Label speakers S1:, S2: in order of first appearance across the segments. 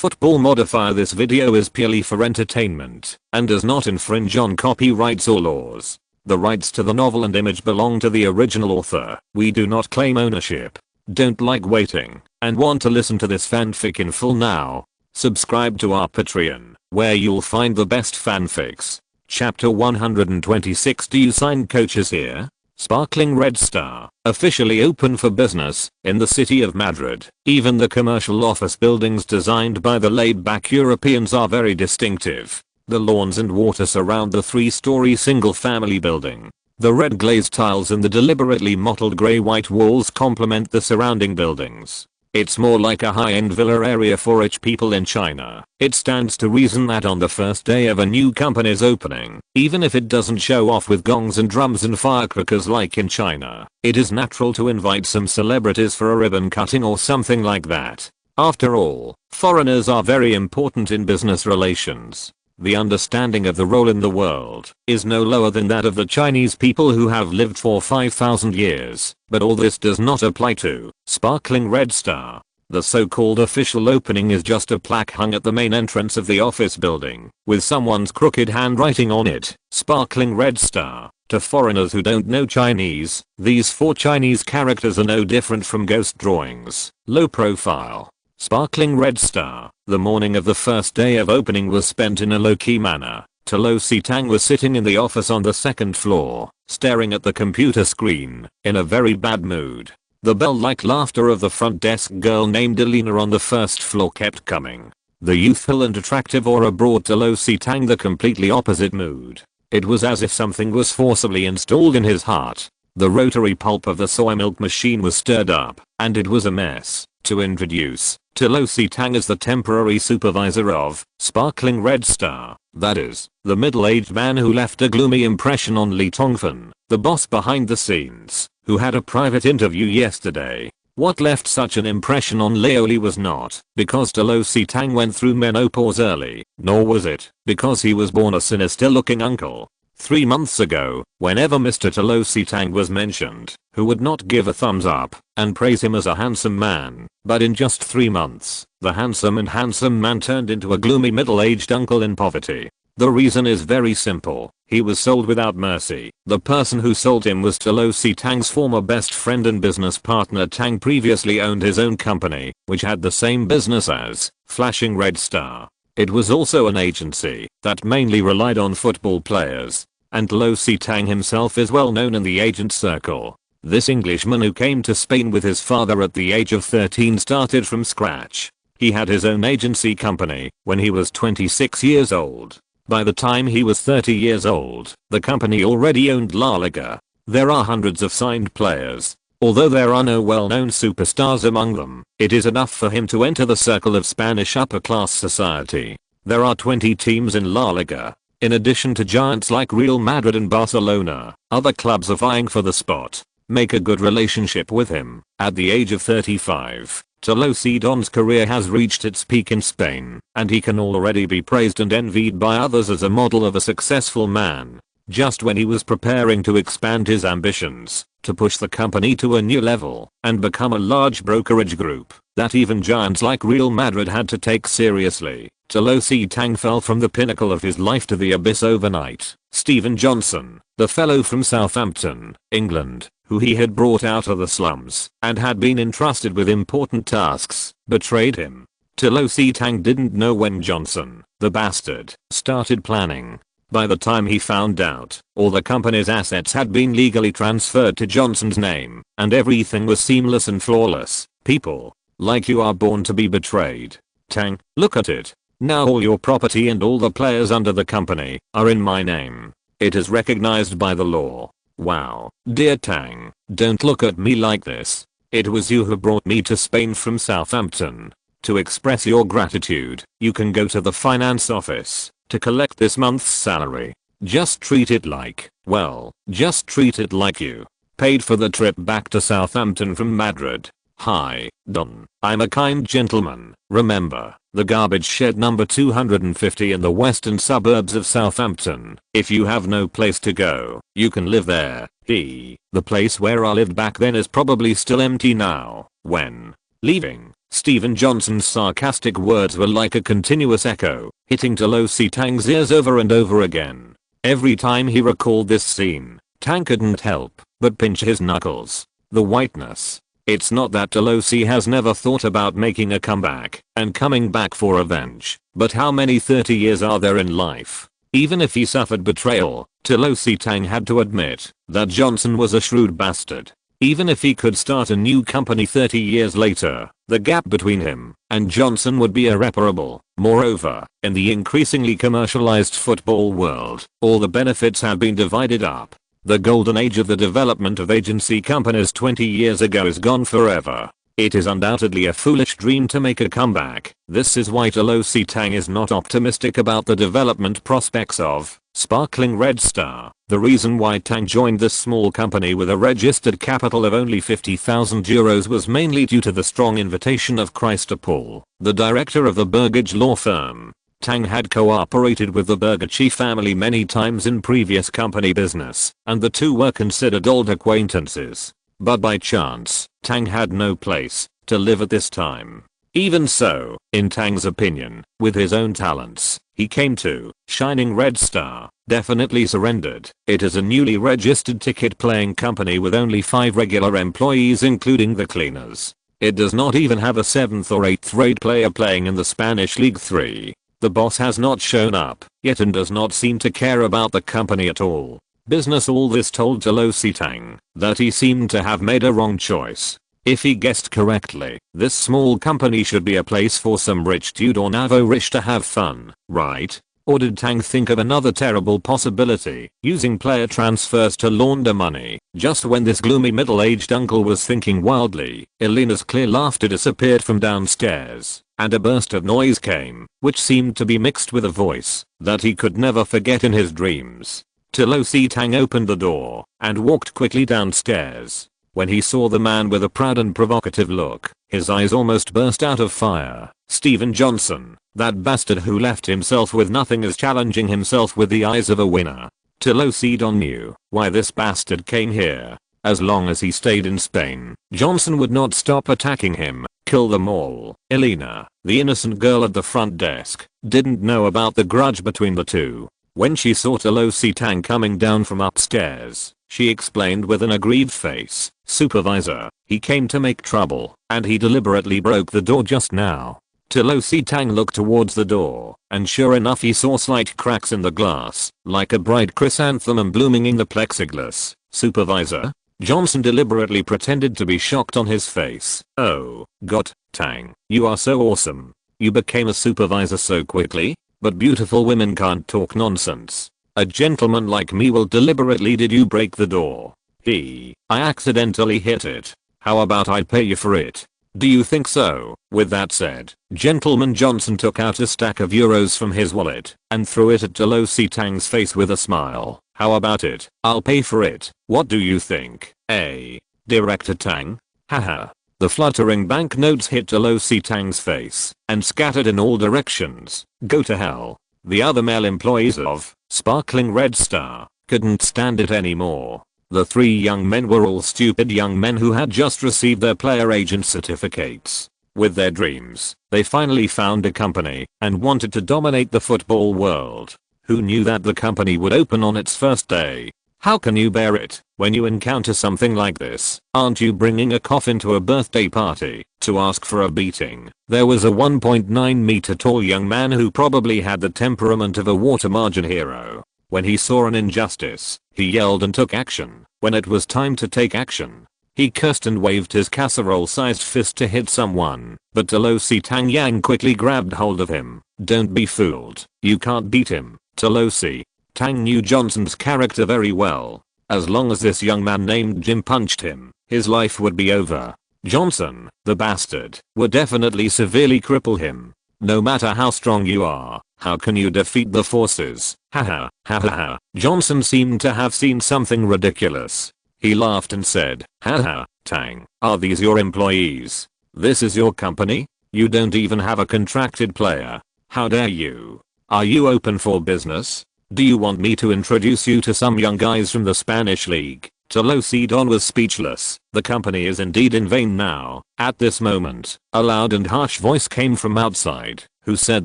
S1: football modifier. This video is purely for entertainment and does not infringe on copyrights or laws. The rights to the novel and image belong to the original author. We do not claim ownership. Don't like waiting and want to listen to this fanfic in full now? Subscribe to our Patreon, where you'll find the best fanfics. Chapter 126. Do you sign coaches here? Sparkling red star, officially open for business, in the city of Madrid. Even the commercial office buildings designed by the laid-back Europeans are very distinctive. The lawns and water surround the 3-story single-family building. The red glazed tiles and the deliberately mottled grey-white walls complement the surrounding buildings. It's more like a high-end villa area for rich people in China. It stands to reason that on the first day of a new company's opening, even if it doesn't show off with gongs and drums and firecrackers like in China, it is natural to invite some celebrities for a ribbon cutting or something like that. After all, foreigners are very important in business relations. The understanding of the role in the world is no lower than that of the Chinese people who have lived for 5,000 years, but all this does not apply to Sparkling Red Star. The so-called official opening is just a plaque hung at the main entrance of the office building, with someone's crooked handwriting on it, Sparkling Red Star. To foreigners who don't know Chinese, these 4 Chinese characters are no different from ghost drawings. Low profile. Sparkling red star. The morning of the first day of opening was spent in a low-key manner. Lo Sitang was sitting in the office on the 2nd floor, staring at the computer screen, in a very bad mood. The bell-like laughter of the front desk girl named Elena on the 1st floor kept coming. The youthful and attractive aura brought to Lo Sitang the completely opposite mood. It was as if something was forcibly installed in his heart. The rotary pulp of the soy milk machine was stirred up, and it was a mess. To introduce Lo Sitang as the temporary supervisor of Sparkling Red Star, that is, the middle-aged man who left a gloomy impression on Tongfan, the boss behind the scenes, who had a private interview yesterday. What left such an impression on Li was not because Lo Sitang went through menopause early, nor was it because he was born a sinister-looking uncle. 3 months ago, whenever Mr. Lo Sitang was mentioned, who would not give a thumbs up and praise him as a handsome man? But in just 3 months, the handsome man turned into a gloomy middle-aged uncle in poverty. The reason is very simple. He was sold without mercy. The person who sold him was Lo Sitang's former best friend and business partner. Tang previously owned his own company, which had the same business as Flashing Red Star. It was also an agency that mainly relied on football players, and Lo Sitang himself is well known in the agent circle. This Englishman who came to Spain with his father at the age of 13 started from scratch. He had his own agency company when he was 26 years old. By the time he was 30 years old, the company already owned La Liga. There are hundreds of signed players. Although there are no well-known superstars among them, it is enough for him to enter the circle of Spanish upper-class society. There are 20 teams in La Liga. In addition to giants like Real Madrid and Barcelona, other clubs are vying for the spot. Make a good relationship with him. At the age of 35, Lo Sitang's career has reached its peak in Spain, and he can already be praised and envied by others as a model of a successful man. Just when he was preparing to expand his ambitions, to push the company to a new level, and become a large brokerage group that even giants like Real Madrid had to take seriously, Lo Sitang fell from the pinnacle of his life to the abyss overnight. Stephen Johnson, the fellow from Southampton, England, who he had brought out of the slums and had been entrusted with important tasks, betrayed him. Lo Sitang didn't know when Johnson, the bastard, started planning. By the time he found out, all the company's assets had been legally transferred to Johnson's name, and everything was seamless and flawless. People like you are born to be betrayed. Tang, look at it. Now all your property and all the players under the company are in my name. It is recognized by the law. Wow. Dear Tang, don't look at me like this. It was you who brought me to Spain from Southampton. To express your gratitude, you can go to the finance office to collect this month's salary. Just treat it like, well, just treat it like you paid for the trip back to Southampton from Madrid. Hi, Don. I'm a kind gentleman. Remember, the garbage shed number 250 in the western suburbs of Southampton. If you have no place to go, you can live there. The place where I lived back then is probably still empty now. When leaving, Steven Johnson's sarcastic words were like a continuous echo, hitting Tolosi Tang's ears over and over again. Every time he recalled this scene, Tang couldn't help but pinch his knuckles. The whiteness. It's not that Tolosi has never thought about making a comeback and coming back for revenge, but how many 30 years are there in life? Even if he suffered betrayal, Tolosi Tang had to admit that Johnson was a shrewd bastard. Even if he could start a new company 30 years later, the gap between him and Johnson would be irreparable. Moreover, in the increasingly commercialized football world, all the benefits have been divided up. The golden age of the development of agency companies 20 years ago is gone forever. It is undoubtedly a foolish dream to make a comeback. This is why Tolosi Tang is not optimistic about the development prospects of Sparkling Red Star. The reason why Tang joined this small company with a registered capital of only €50,000 was mainly due to the strong invitation of Christopher Paul, the director of the Burgage law firm. Tang had cooperated with the Burgachi family many times in previous company business, and the two were considered old acquaintances. But by chance, Tang had no place to live at this time. Even so, in Tang's opinion, with his own talents, he came to Shining Red Star, definitely surrendered. It is a newly registered ticket playing company with only 5 regular employees including the cleaners. It does not even have a 7th or 8th rate player playing in the Spanish League 3. The boss has not shown up yet and does not seem to care about the company at all. Business. All this told Tolosi Tang that he seemed to have made a wrong choice. If he guessed correctly, this small company should be a place for some rich dude or Navo rich to have fun, right? Or did Tang think of another terrible possibility, using player transfers to launder money? Just when this gloomy middle-aged uncle was thinking wildly, Elena's clear laughter disappeared from downstairs, and a burst of noise came, which seemed to be mixed with a voice that he could never forget in his dreams. Tolosi Tang opened the door and walked quickly downstairs. When he saw the man with a proud and provocative look, his eyes almost burst out of fire. Steven Johnson, that bastard who left himself with nothing, is challenging himself with the eyes of a winner. Tolosi Don knew why this bastard came here. As long as he stayed in Spain, Johnson would not stop attacking him, kill them all. Elena, the innocent girl at the front desk, didn't know about the grudge between the two. When she saw Tolosi Tang coming down from upstairs, she explained with an aggrieved face, "Supervisor, he came to make trouble, and he deliberately broke the door just now." Tolosi Tang looked towards the door, and sure enough he saw slight cracks in the glass, like a bright chrysanthemum blooming in the plexiglass. "Supervisor?" Johnson deliberately pretended to be shocked on his face. "Oh, God, Tang, you are so awesome. You became a supervisor so quickly? But beautiful women can't talk nonsense. A gentleman like me will deliberately. Did you break the door?" I accidentally hit it. How about I pay you for it? Do you think so?" With that said, Gentleman Johnson took out a stack of euros from his wallet and threw it at Tolosi Tang's face with a smile. "How about it? I'll pay for it. What do you think, eh, Director Tang? Haha." The fluttering banknotes hit Tolosi Tang's face and scattered in all directions. "Go to hell." The other male employees of Sparkling Red Star couldn't stand it anymore. The 3 young men were all stupid young men who had just received their player agent certificates. With their dreams, they finally found a company and wanted to dominate the football world. Who knew that the company would open on its first day? How can you bear it when you encounter something like this? Aren't you bringing a coffin to a birthday party to ask for a beating? There was a 1.9 meter tall young man who probably had the temperament of a water margin hero. When he saw an injustice, he yelled and took action. When it was time to take action, he cursed and waved his casserole-sized fist to hit someone, but Tolosi Tang Yang quickly grabbed hold of him. "Don't be fooled. You can't beat him." Tolosi Tang knew Johnson's character very well. As long as this young man named Jim punched him, his life would be over. Johnson, the bastard, would definitely severely cripple him. No matter how strong you are, how can you defeat the forces? Haha, haha. Johnson seemed to have seen something ridiculous. He laughed and said, "Haha, Tang, are these your employees? This is your company? You don't even have a contracted player. How dare you? Are you open for business? Do you want me to introduce you to some young guys from the Spanish League? Don was speechless. The company is indeed in vain now. At this moment, a loud and harsh voice came from outside, who said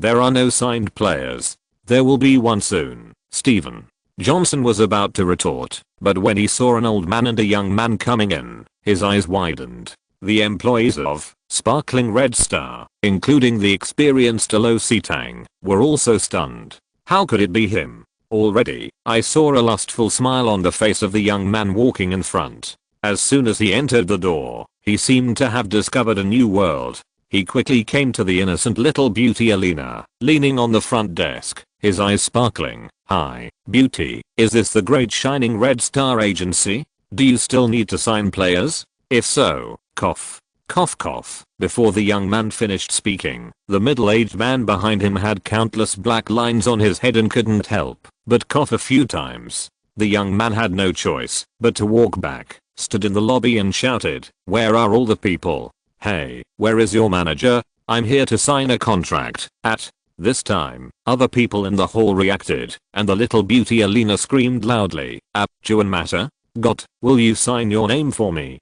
S1: there are no signed players. There will be one soon. Steven Johnson was about to retort, but when he saw an old man and a young man coming in, his eyes widened. The employees of Sparkling Red Star, including the experienced Tang, were also stunned. How could it be him? Already, I saw a lustful smile on the face of the young man walking in front. As soon as he entered the door, he seemed to have discovered a new world. He quickly came to the innocent little beauty Alina, leaning on the front desk, his eyes sparkling. "Hi, beauty, is this the great shining Red Star agency? Do you still need to sign players? If so, cough. Cough cough." Before the young man finished speaking, the middle-aged man behind him had countless black lines on his head and couldn't help but cough a few times. The young man had no choice but to walk back, stood in the lobby and shouted, "Where are all the people? Hey, where is your manager? I'm here to sign a contract." At this time, other people in the hall reacted, and the little beauty Alina screamed loudly, Juan Matter? "God, will you sign your name for me?"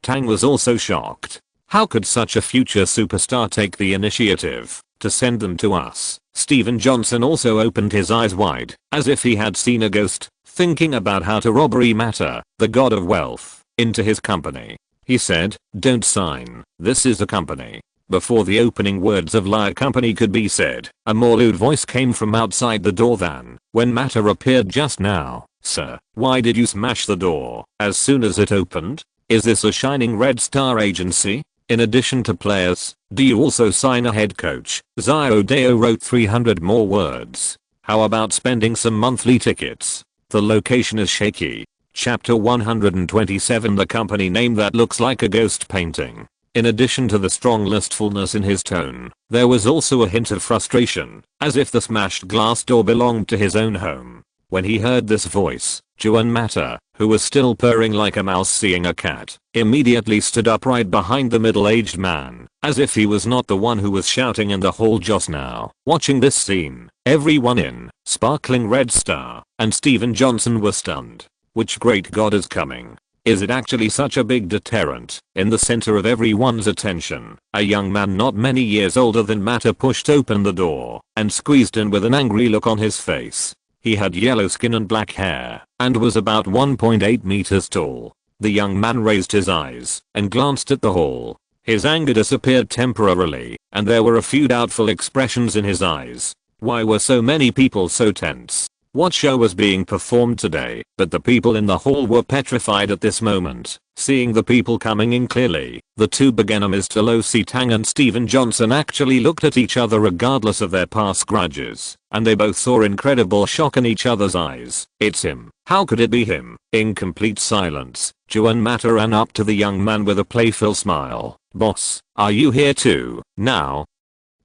S1: Tang was also shocked. How could such a future superstar take the initiative to send them to us? Steven Johnson also opened his eyes wide, as if he had seen a ghost, thinking about how to robbery Matter, the god of wealth, into his company. He said, "Don't sign, this is a company." Before the opening words of liar company could be said, a more lewd voice came from outside the door than when Matter appeared just now. "Sir, why did you smash the door as soon as it opened? Is this a shining Red Star agency? In addition to players, do you also sign a head coach?" Deo wrote 300 more words. "How about spending some monthly tickets? The location is shaky." Chapter 127. The company name that looks like a ghost painting. In addition to the strong lustfulness in his tone, there was also a hint of frustration, as if the smashed glass door belonged to his own home. When he heard this voice, Juan Matter, who was still purring like a mouse seeing a cat, immediately stood upright behind the middle-aged man, as if he was not the one who was shouting in the hall just now. Watching this scene, everyone in Sparkling Red Star and Steven Johnson were stunned. Which great god is coming? Is it actually such a big deterrent? In the center of everyone's attention, a young man not many years older than Matter pushed open the door and squeezed in with an angry look on his face. He had yellow skin and black hair, and was about 1.8 meters tall. The young man raised his eyes and glanced at the hall. His anger disappeared temporarily, and there were a few doubtful expressions in his eyes. Why were so many people so tense? What show was being performed today? But the people in the hall were petrified at this moment. Seeing the people coming in clearly, the two beginners Tang and Steven Johnson actually looked at each other regardless of their past grudges, and they both saw incredible shock in each other's eyes. "It's him. How could it be him?" In complete silence, Juan Matter ran up to the young man with a playful smile. "Boss, are you here too, now?"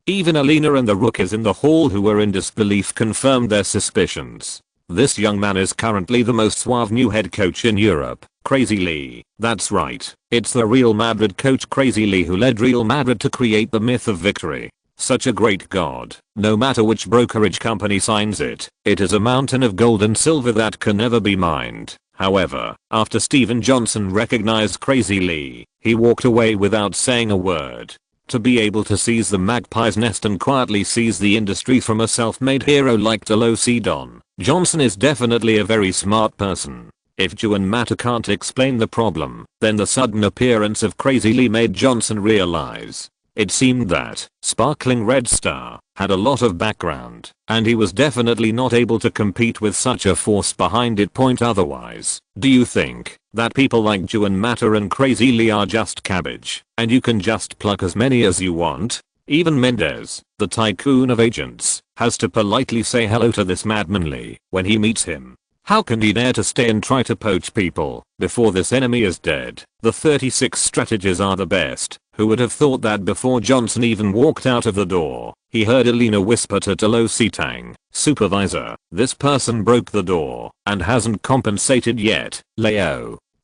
S1: Even Alina and the rookies in the hall who were in disbelief confirmed their suspicions. This young man is currently the most suave new head coach in Europe, Crazy Lee. That's right, it's the Real Madrid coach Crazy Lee who led Real Madrid to create the myth of victory. Such a great god, no matter which brokerage company signs it, it is a mountain of gold and silver that can never be mined. However, after Steven Johnson recognized Crazy Lee, he walked away without saying a word. To be able to seize the magpie's nest and quietly seize the industry from a self-made hero like Don Johnson is definitely a very smart person. If Juan Matter can't explain the problem, then the sudden appearance of Crazy Lee made Johnson realize. It seemed that Sparkling Red Star had a lot of background, and he was definitely not able to compete with such a force behind it. Otherwise, do you think that people like Juan Matter and Crazy Lee are just cabbage, and you can just pluck as many as you want? Even Mendez, the tycoon of agents, has to politely say hello to this madman Lee when he meets him. How can he dare to stay and try to poach people before this enemy is dead? The 36 strategies are the best. Who would have thought that? Before Johnson even walked out of the door, he heard Alina whisper to Tang, "Supervisor, this person broke the door and hasn't compensated yet."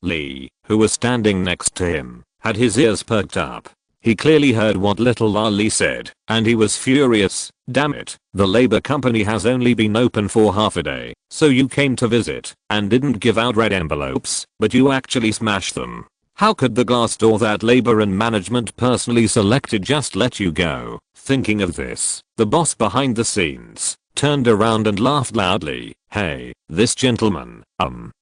S1: Lee, who was standing next to him, had his ears perked up. He clearly heard what little Lali said, and he was furious. Damn it, the labor company has only been open for half a day, so you came to visit and didn't give out red envelopes, but you actually smashed them. How could the glass door that labor and management personally selected just let you go? Thinking of this, the boss behind the scenes turned around and laughed loudly. Hey, this gentleman,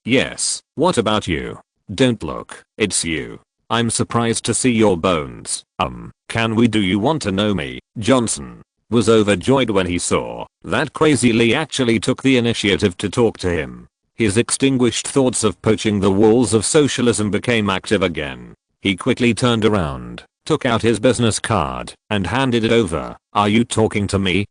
S1: yes, what about you? Don't look, it's you. I'm surprised to see your bones. Can we do you want to know me? Johnson was overjoyed when he saw that Crazy Lee actually took the initiative to talk to him. His extinguished thoughts of poaching the walls of socialism became active again. He quickly turned around, took out his business card, and handed it over. Are you talking to me?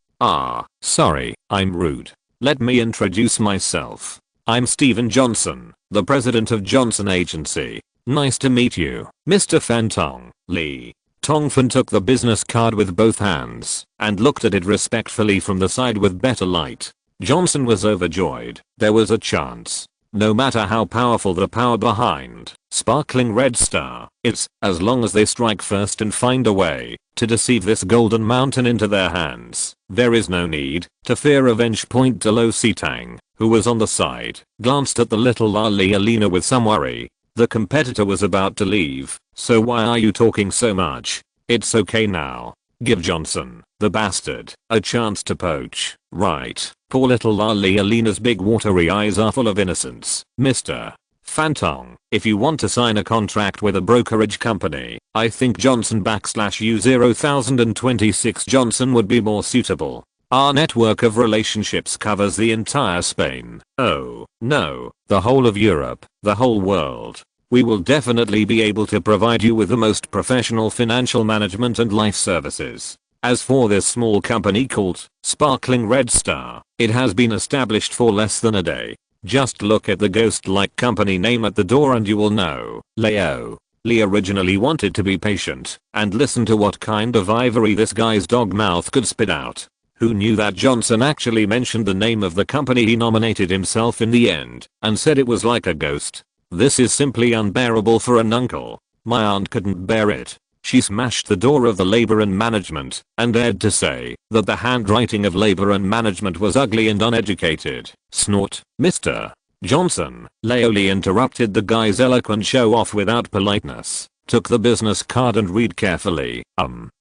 S1: Sorry, I'm rude. Let me introduce myself. I'm Stephen Johnson, the president of Johnson Agency. Nice to meet you, Mr. Fantong Lee. Tongfan took the business card with both hands and looked at it respectfully from the side with better light. Johnson was overjoyed. There was a chance. No matter how powerful the power behind Sparkling Red Star is, as long as they strike first and find a way to deceive this golden mountain into their hands, there is no need to fear revenge. Lo Sitang, who was on the side, glanced at the little Lali Alina with some worry. The competitor was about to leave, so why are you talking so much? It's okay now. Give Johnson, the bastard, a chance to poach, right? Poor little Lali Alina's big watery eyes are full of innocence. Mr. Fantong, if you want to sign a contract with a brokerage company, I think Johnson /U0026 Johnson would be more suitable. Our network of relationships covers the entire Spain. Oh, no, the whole of Europe, the whole world. We will definitely be able to provide you with the most professional financial management and life services. As for this small company called Sparkling Red Star, it has been established for less than a day. Just look at the ghost-like company name at the door and you will know. Leo. Lee originally wanted to be patient and listen to what kind of ivory this guy's dog mouth could spit out. Who knew that Johnson actually mentioned the name of the company he nominated himself in the end and said it was like a ghost. This is simply unbearable for an uncle. My aunt couldn't bear it. She smashed the door of the labor and management and dared to say that the handwriting of labor and management was ugly and uneducated. Snort. Mr. Johnson. Leoli interrupted the guy's eloquent show off without politeness. Took the business card and read carefully.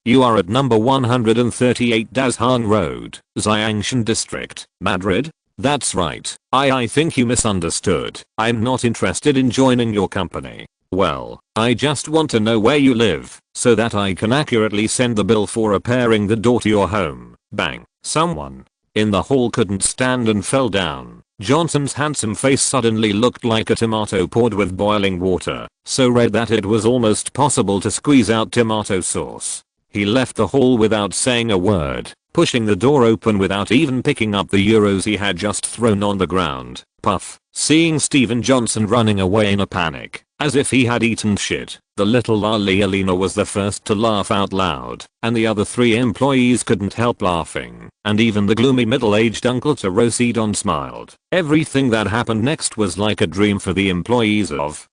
S1: You are at number 138 Dazhang Road, Xiangshan District, Madrid? That's right. I think you misunderstood. I'm not interested in joining your company. Well, I just want to know where you live, so that I can accurately send the bill for repairing the door to your home. Bang. Someone in the hall couldn't stand and fell down. Johnson's handsome face suddenly looked like a tomato poured with boiling water, so red that it was almost possible to squeeze out tomato sauce. He left the hall without saying a word, pushing the door open without even picking up the euros he had just thrown on the ground. Puff. Seeing Stephen Johnson running away in a panic, as if he had eaten shit, the little Lali Alina was the first to laugh out loud, and the other 3 employees couldn't help laughing, and even the gloomy middle-aged Uncle Tarosidon smiled. Everything that happened next was like a dream for the employees of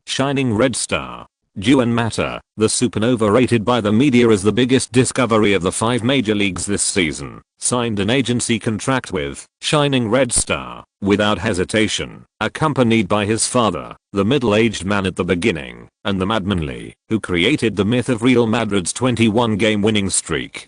S1: Shining Red Star. Juan Mata, the supernova rated by the media as the biggest discovery of the 5 major leagues this season, signed an agency contract with Shining Red Star without hesitation, accompanied by his father, the middle-aged man at the beginning, and the madman Lee, who created the myth of Real Madrid's 21-game winning streak.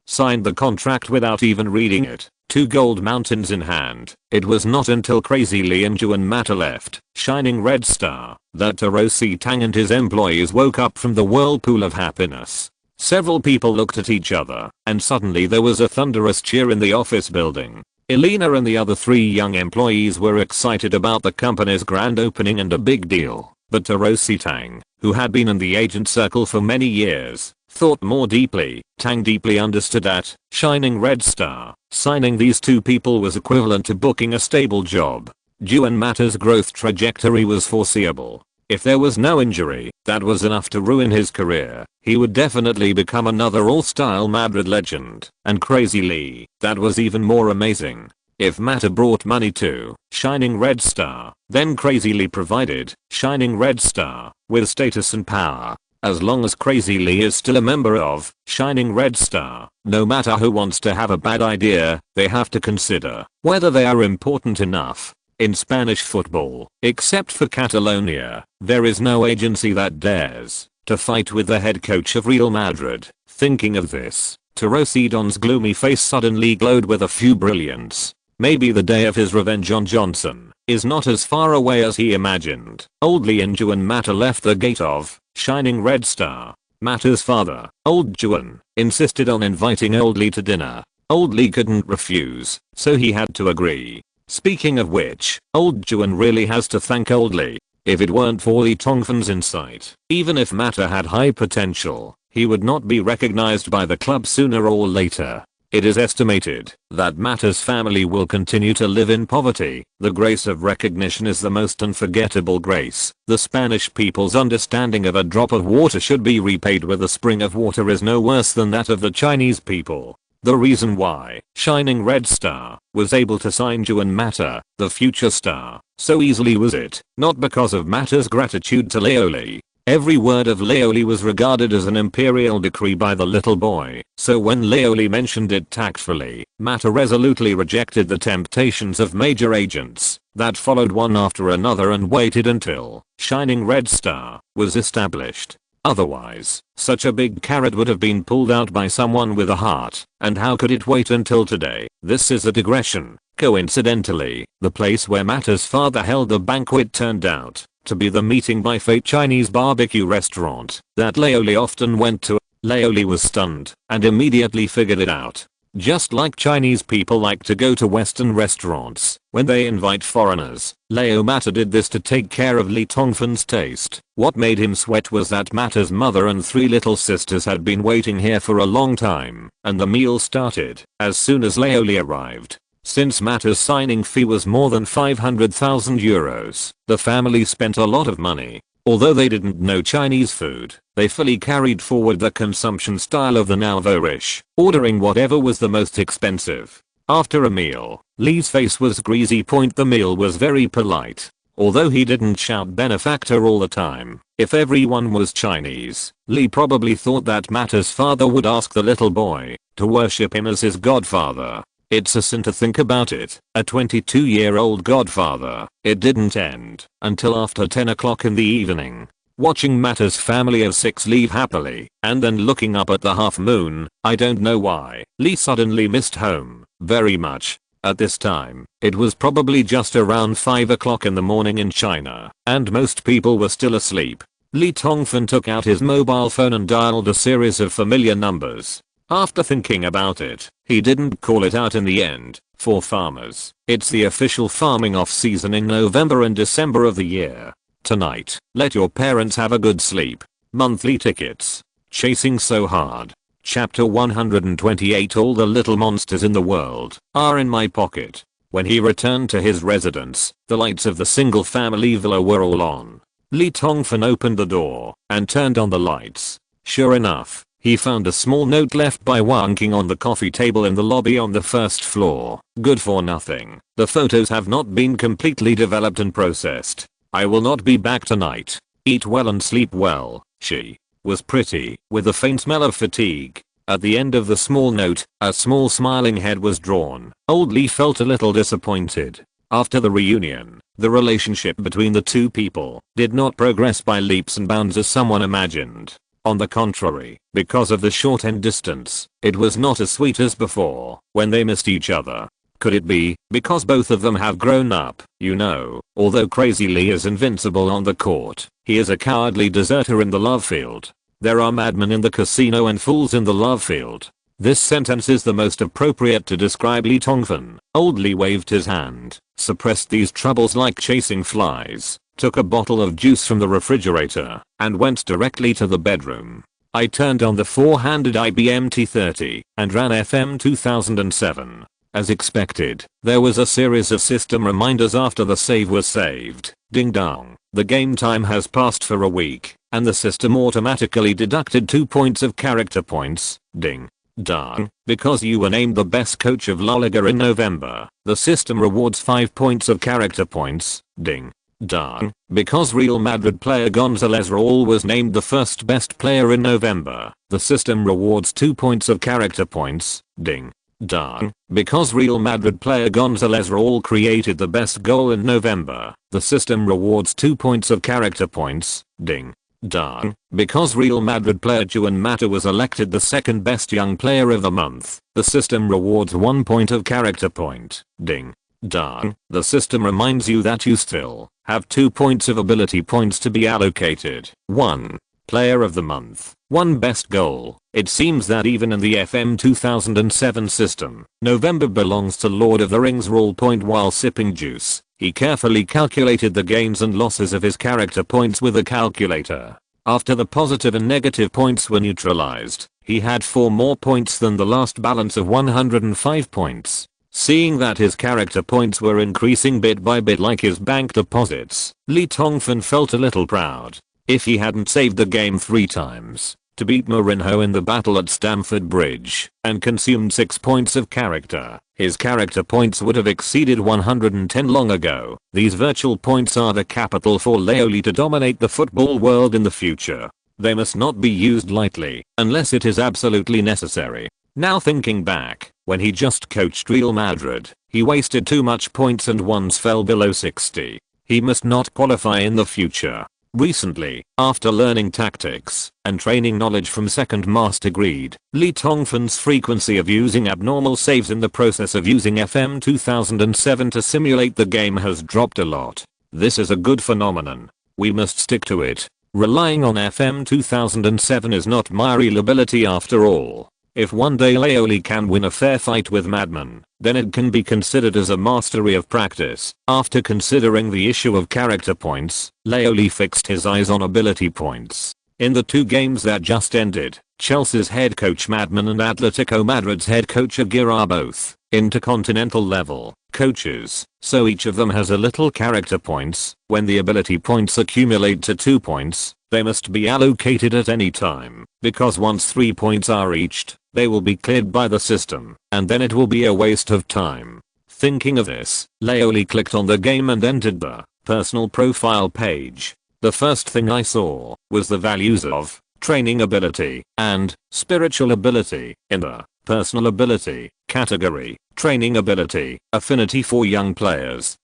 S1: Signed the contract without even reading it. 2 gold mountains in hand. It was not until Crazy Lee and Juan Mata left Shining Red Star that Tarosi Tang and his employees woke up from the whirlpool of happiness. Several people looked at each other, and suddenly there was a thunderous cheer in the office building. Elena and the other 3 young employees were excited about the company's grand opening and a big deal, but Tarosi Tang, who had been in the agent circle for many years, thought more deeply. Tang deeply understood that Shining Red Star signing these 2 people was equivalent to booking a stable job. Juan Mata's growth trajectory was foreseeable. If there was no injury that was enough to ruin his career, he would definitely become another all-style Madrid legend. And Crazy Lee, that was even more amazing. If Mata brought money to Shining Red Star, then Crazy Lee provided Shining Red Star with status and power. as long as Crazy Lee is still a member of Shining Red Star, no matter who wants to have a bad idea, they have to consider whether they are important enough. In Spanish football, except for Catalonia, there is no agency that dares to fight with the head coach of Real Madrid. Thinking of this, Torosidon's gloomy face suddenly glowed with a few brilliance. Maybe the day of his revenge on Johnson is not as far away as he imagined. Old Lee and Juan Mata left the gate of Shining Red Star. Mata's father, Old Juan, insisted on inviting Old Lee to dinner. Old Lee couldn't refuse, so he had to agree. Speaking of which, Old Juan really has to thank Old Lee. If it weren't for Lee Tongfan's insight, even if Mata had high potential, he would not be recognized by the club sooner or later. It is estimated that Mata's family will continue to live in poverty. The grace of recognition is the most unforgettable grace. The Spanish people's understanding of a drop of water should be repaid with a spring of water is no worse than that of the Chinese people. The reason why Shining Red Star was able to sign Juan Mata, the future star, so easily was it not because of Mata's gratitude to Leoli. Every word of Leoli was regarded as an imperial decree by the little boy, so when Leoli mentioned it tactfully, Mata resolutely rejected the temptations of major agents that followed one after another and waited until Shining Red Star was established. Otherwise, such a big carrot would have been pulled out by someone with a heart, and how could it wait until today? This is a digression. Coincidentally, the place where Mata's father held the banquet turned out to be the meeting by fate Chinese barbecue restaurant that Leoli often went to. Leoli was stunned and immediately figured it out. Just like Chinese people like to go to Western restaurants when they invite foreigners, Leo Mata did this to take care of Lee Tongfan's taste. What made him sweat was that Mata's mother and 3 little sisters had been waiting here for a long time, and the meal started as soon as Leoli arrived. Since Mata's signing fee was more than 500,000 euros, the family spent a lot of money. Although they didn't know Chinese food, they fully carried forward the consumption style of the Nalvorish, ordering whatever was the most expensive. After a meal, Lee's face was greasy. The meal was very polite. Although he didn't shout benefactor all the time, if everyone was Chinese, Lee probably thought that Mata's father would ask the little boy to worship him as his godfather. It's a sin to think about it, a 22-year-old godfather. It didn't end until after 10 o'clock in the evening. Watching Mata's family of 6 leave happily, and then looking up at the half moon, I don't know why, Lee suddenly missed home very much. At this time, it was probably just around 5 o'clock in the morning in China, and most people were still asleep. Lee Tongfan took out his mobile phone and dialed a series of familiar numbers. After thinking about it, he didn't call it out in the end. For farmers, it's the official farming off season in November and December of the year. Tonight, let your parents have a good sleep. Monthly tickets. Chasing so hard. Chapter 128. All the little monsters in the world are in my pocket. When he returned to his residence, the lights of the single-family villa were all on. Lee Tongfan opened the door and turned on the lights. Sure enough, he found a small note left by Wang King on the coffee table in the lobby on the first floor. Good for nothing. The photos have not been completely developed and processed. I will not be back tonight. Eat well and sleep well. She was pretty, with a faint smell of fatigue. At the end of the small note, a small smiling head was drawn. Old Lee felt a little disappointed. After the reunion, the relationship between the two people did not progress by leaps and bounds as someone imagined. On the contrary, because of the shortened distance, it was not as sweet as before when they missed each other. Could it be because both of them have grown up? You know, although Crazy Lee is invincible on the court, he is a cowardly deserter in the love field. There are madmen in the casino and fools in the love field. This sentence is the most appropriate to describe Lee Tongfan. Old Lee waved his hand, suppressed these troubles like chasing flies, took a bottle of juice from the refrigerator, and went directly to the bedroom. I turned on the 4-handed IBM T30 and ran FM 2007. As expected, there was a series of system reminders after the save was saved. Ding dong, the game time has passed for a week, and the system automatically deducted 2 points of character points. Ding dong, because you were named the best coach of La Liga in November, the system rewards 5 points of character points. Ding Dang. Because Real Madrid player Gonzalez Raul was named the first best player in November, the system rewards 2 points of character points. Ding. Dang. Because Real Madrid player Gonzalez Raul created the best goal in November, the system rewards 2 points of character points. Ding. Dang. Because Real Madrid player Juan Mata was elected the second best young player of the month, the system rewards 1 point of character point. Ding. Dang. The system reminds you that you still have 2 points of ability points to be allocated. 1. Player of the month. 1 best goal. It seems that even in the FM 2007 system, November belongs to Lord of the Rings Raul. While sipping juice, he carefully calculated the gains and losses of his character points with a calculator. After the positive and negative points were neutralized, he had 4 more points than the last balance of 105 points. Seeing that his character points were increasing bit by bit like his bank deposits, Tongfan felt a little proud. If he hadn't saved the game 3 times to beat Mourinho in the battle at Stamford Bridge and consumed 6 points of character, his character points would have exceeded 110 long ago. These virtual points are the capital for Leoli to dominate the football world in the future. They must not be used lightly unless it is absolutely necessary. Now thinking back, when he just coached Real Madrid, he wasted too much points and once fell below 60. He must not qualify in the future. Recently, after learning tactics and training knowledge from second master grade, Tongfan's frequency of using abnormal saves in the process of using FM 2007 to simulate the game has dropped a lot. This is a good phenomenon. We must stick to it. Relying on FM 2007 is not my real ability after all. If one day Leoli can win a fair fight with Madman, then it can be considered as a mastery of practice. After considering the issue of character points, Leoli fixed his eyes on ability points. In the 2 games that just ended, Chelsea's head coach Madman and Atletico Madrid's head coach Aguirre are both intercontinental level coaches, so each of them has a little character points. When the ability points accumulate to 2 points, they must be allocated at any time, because once 3 points are reached, they will be cleared by the system, and then it will be a waste of time. Thinking of this, Leoli clicked on the game and entered the personal profile page. The first thing I saw was the values of training ability and spiritual ability in the personal ability category. Training ability, affinity for young players.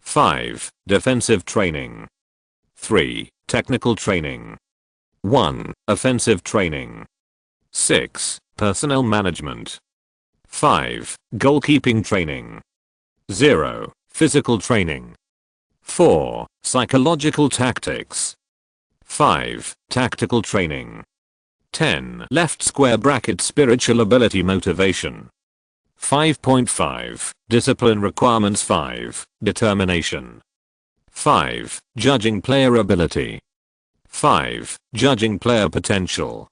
S1: 5. Defensive training. 3. Technical training. 1. Offensive training. 6. Personnel management. 5. Goalkeeping training. 0. Physical training. 4. Psychological tactics. 5. Tactical training. 10. Left square bracket spiritual ability motivation. 5.5. Discipline requirements. 5. Determination. 5. Judging player ability. 5. Judging player potential.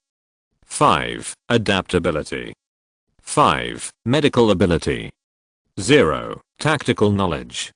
S1: 5. Adaptability. 5. Medical ability. 0. Tactical knowledge.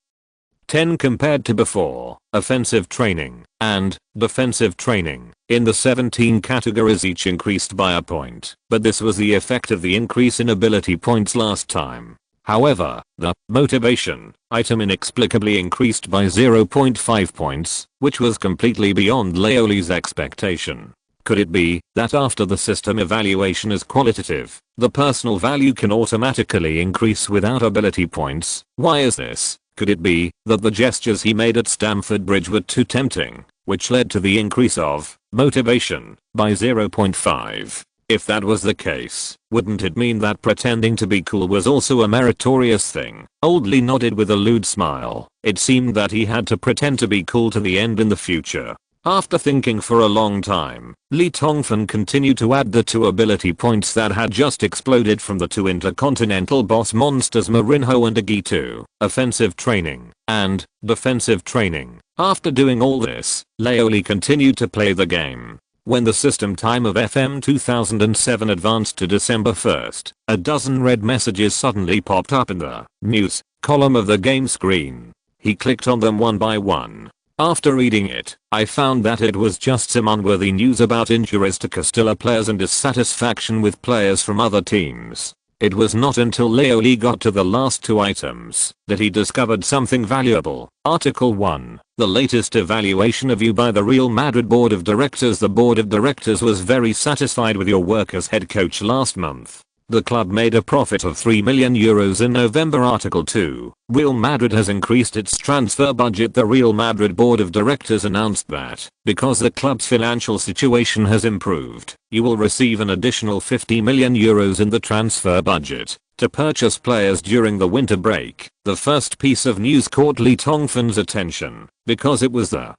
S1: 10. Compared to before, offensive training and defensive training in the 17 categories each increased by a point, but this was the effect of the increase in ability points last time. However, the motivation item inexplicably increased by 0.5 points, which was completely beyond Leoli's expectation. Could it be that after the system evaluation is qualitative, the personal value can automatically increase without ability points? Why is this? Could it be that the gestures he made at Stamford Bridge were too tempting, which led to the increase of motivation by 0.5? If that was the case, wouldn't it mean that pretending to be cool was also a meritorious thing? Old Lee nodded with a lewd smile. It seemed that he had to pretend to be cool to the end in the future. After thinking for a long time, Tongfan continued to add the 2 ability points that had just exploded from the 2 intercontinental boss monsters Mourinho and Aguirre to offensive training and defensive training. After doing all this, Leoli continued to play the game. When the system time of FM 2007 advanced to December 1st, a dozen red messages suddenly popped up in the news column of the game screen. He clicked on them one by one. After reading it, I found that it was just some unworthy news about injuries to Castilla players and dissatisfaction with players from other teams. It was not until Leoli got to the last two items that he discovered something valuable. Article 1. The latest evaluation of you by the Real Madrid Board of Directors. The Board of Directors was very satisfied with your work as head coach last month. The club made a profit of €3 million in November. Article 2. Real Madrid has increased its transfer budget. The Real Madrid Board of Directors announced that, because the club's financial situation has improved, you will receive an additional €50 million in the transfer budget to purchase players during the winter break. The first piece of news caught Lee Tongfan's attention, because it was the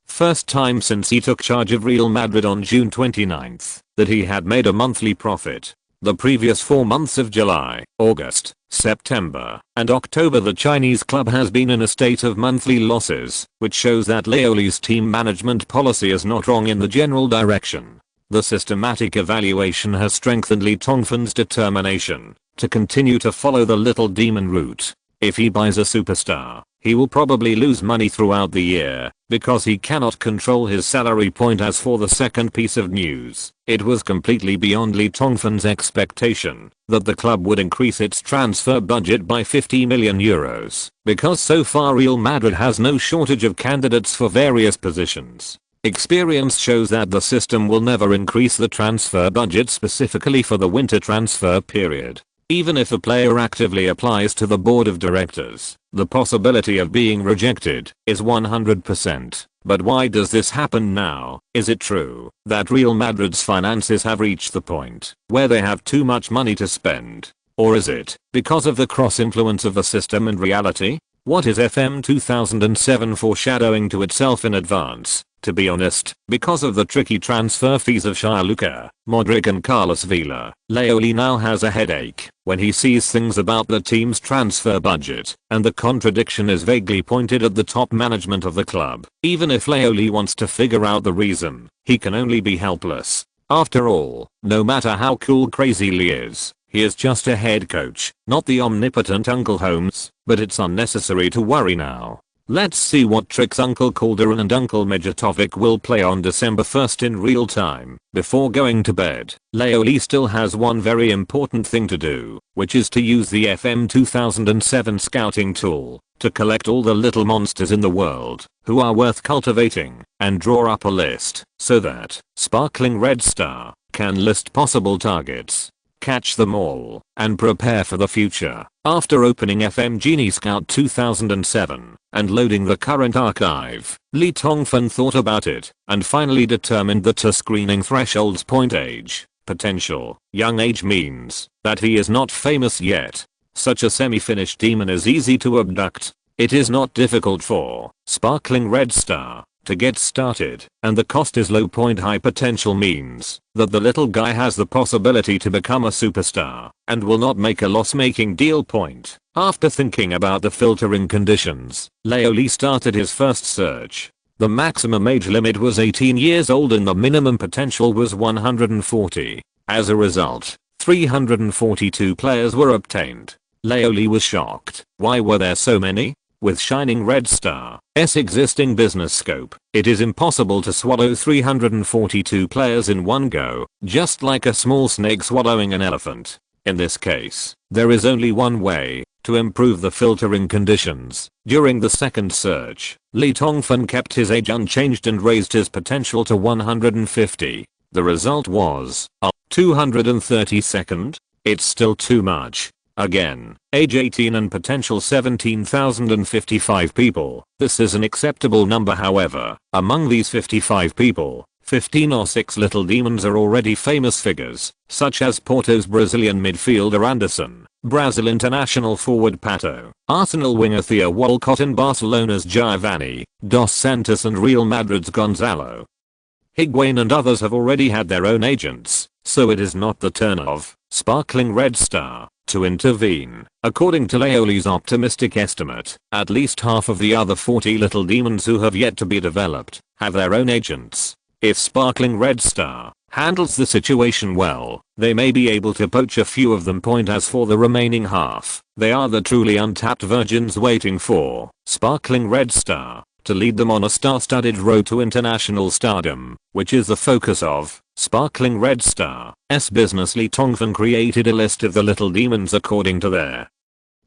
S1: first time since he took charge of Real Madrid on June 29 that he had made a monthly profit. The previous 4 months of July, August, September, and October the Chinese club has been in a state of monthly losses, which shows that Leoli's team management policy is not wrong in the general direction. The systematic evaluation has strengthened Lee Tongfan's determination to continue to follow the little demon route. If he buys a superstar, he will probably lose money throughout the year, because he cannot control his salary. As for the second piece of news, it was completely beyond Lee Tongfan's expectation that the club would increase its transfer budget by €50 million, because so far Real Madrid has no shortage of candidates for various positions. Experience shows that the system will never increase the transfer budget specifically for the winter transfer period. Even if a player actively applies to the board of directors, the possibility of being rejected is 100%. But why does this happen now? Is it true that Real Madrid's finances have reached the point where they have too much money to spend? Or is it because of the cross-influence of the system and reality? What is FM 2007 foreshadowing to itself in advance? To be honest, because of the tricky transfer fees of Luka, Modric and Carlos Vela, Leoli now has a headache when he sees things about the team's transfer budget, and the contradiction is vaguely pointed at the top management of the club. Even if Leoli wants to figure out the reason, he can only be helpless. After all, no matter how cool crazy Lee is, he is just a head coach, not the omnipotent Uncle Holmes, but it's unnecessary to worry now. Let's see what tricks Uncle Calderon and Uncle Mijatovic will play on December 1st in real time. Before going to bed, Leoli still has one very important thing to do, which is to use the FM 2007 scouting tool to collect all the little monsters in the world who are worth cultivating and draw up a list so that Sparkling Red Star can list possible targets, catch them all, and prepare for the future. After opening FM Genie Scout 2007 and loading the current archive, Lee Tongfan thought about it and finally determined that to screening thresholds point age, potential, young age means that he is not famous yet. Such a semi-finished demon is easy to abduct. It is not difficult for Sparkling Red Star to get started, and the cost is low. High potential means that the little guy has the possibility to become a superstar and will not make a loss-making deal. After thinking about the filtering conditions, Leoli started his first search. The maximum age limit was 18 years old and the minimum potential was 140. As a result, 342 players were obtained. Leoli was shocked. Why were there so many? With Shining Red Star's existing business scope, it is impossible to swallow 342 players in one go, just like a small snake swallowing an elephant. In this case, there is only one way to improve the filtering conditions. During the second search, Lee Tongfan kept his age unchanged and raised his potential to 150. The result was a 232nd. It's still too much. Again, age 18 and potential 17,055 people. This is an acceptable number. However, among these 55 people, 15 or 6 little demons are already famous figures, such as Porto's Brazilian midfielder Anderson, Brazil international forward Pato, Arsenal winger Theo Walcott and Barcelona's Giovanni Dos Santos and Real Madrid's Gonzalo Higuain, and others have already had their own agents, so it is not the turn of Sparkling Red Star to intervene. According to Leoli's optimistic estimate, at least half of the other 40 little demons who have yet to be developed have their own agents. If Sparkling Red Star handles the situation well, they may be able to poach a few of them. As for the remaining half, they are the truly untapped virgins waiting for Sparkling Red Star to lead them on a star-studded road to international stardom, which is the focus of Sparkling red star. Business. Lee Tongfan created a list of the little demons according to their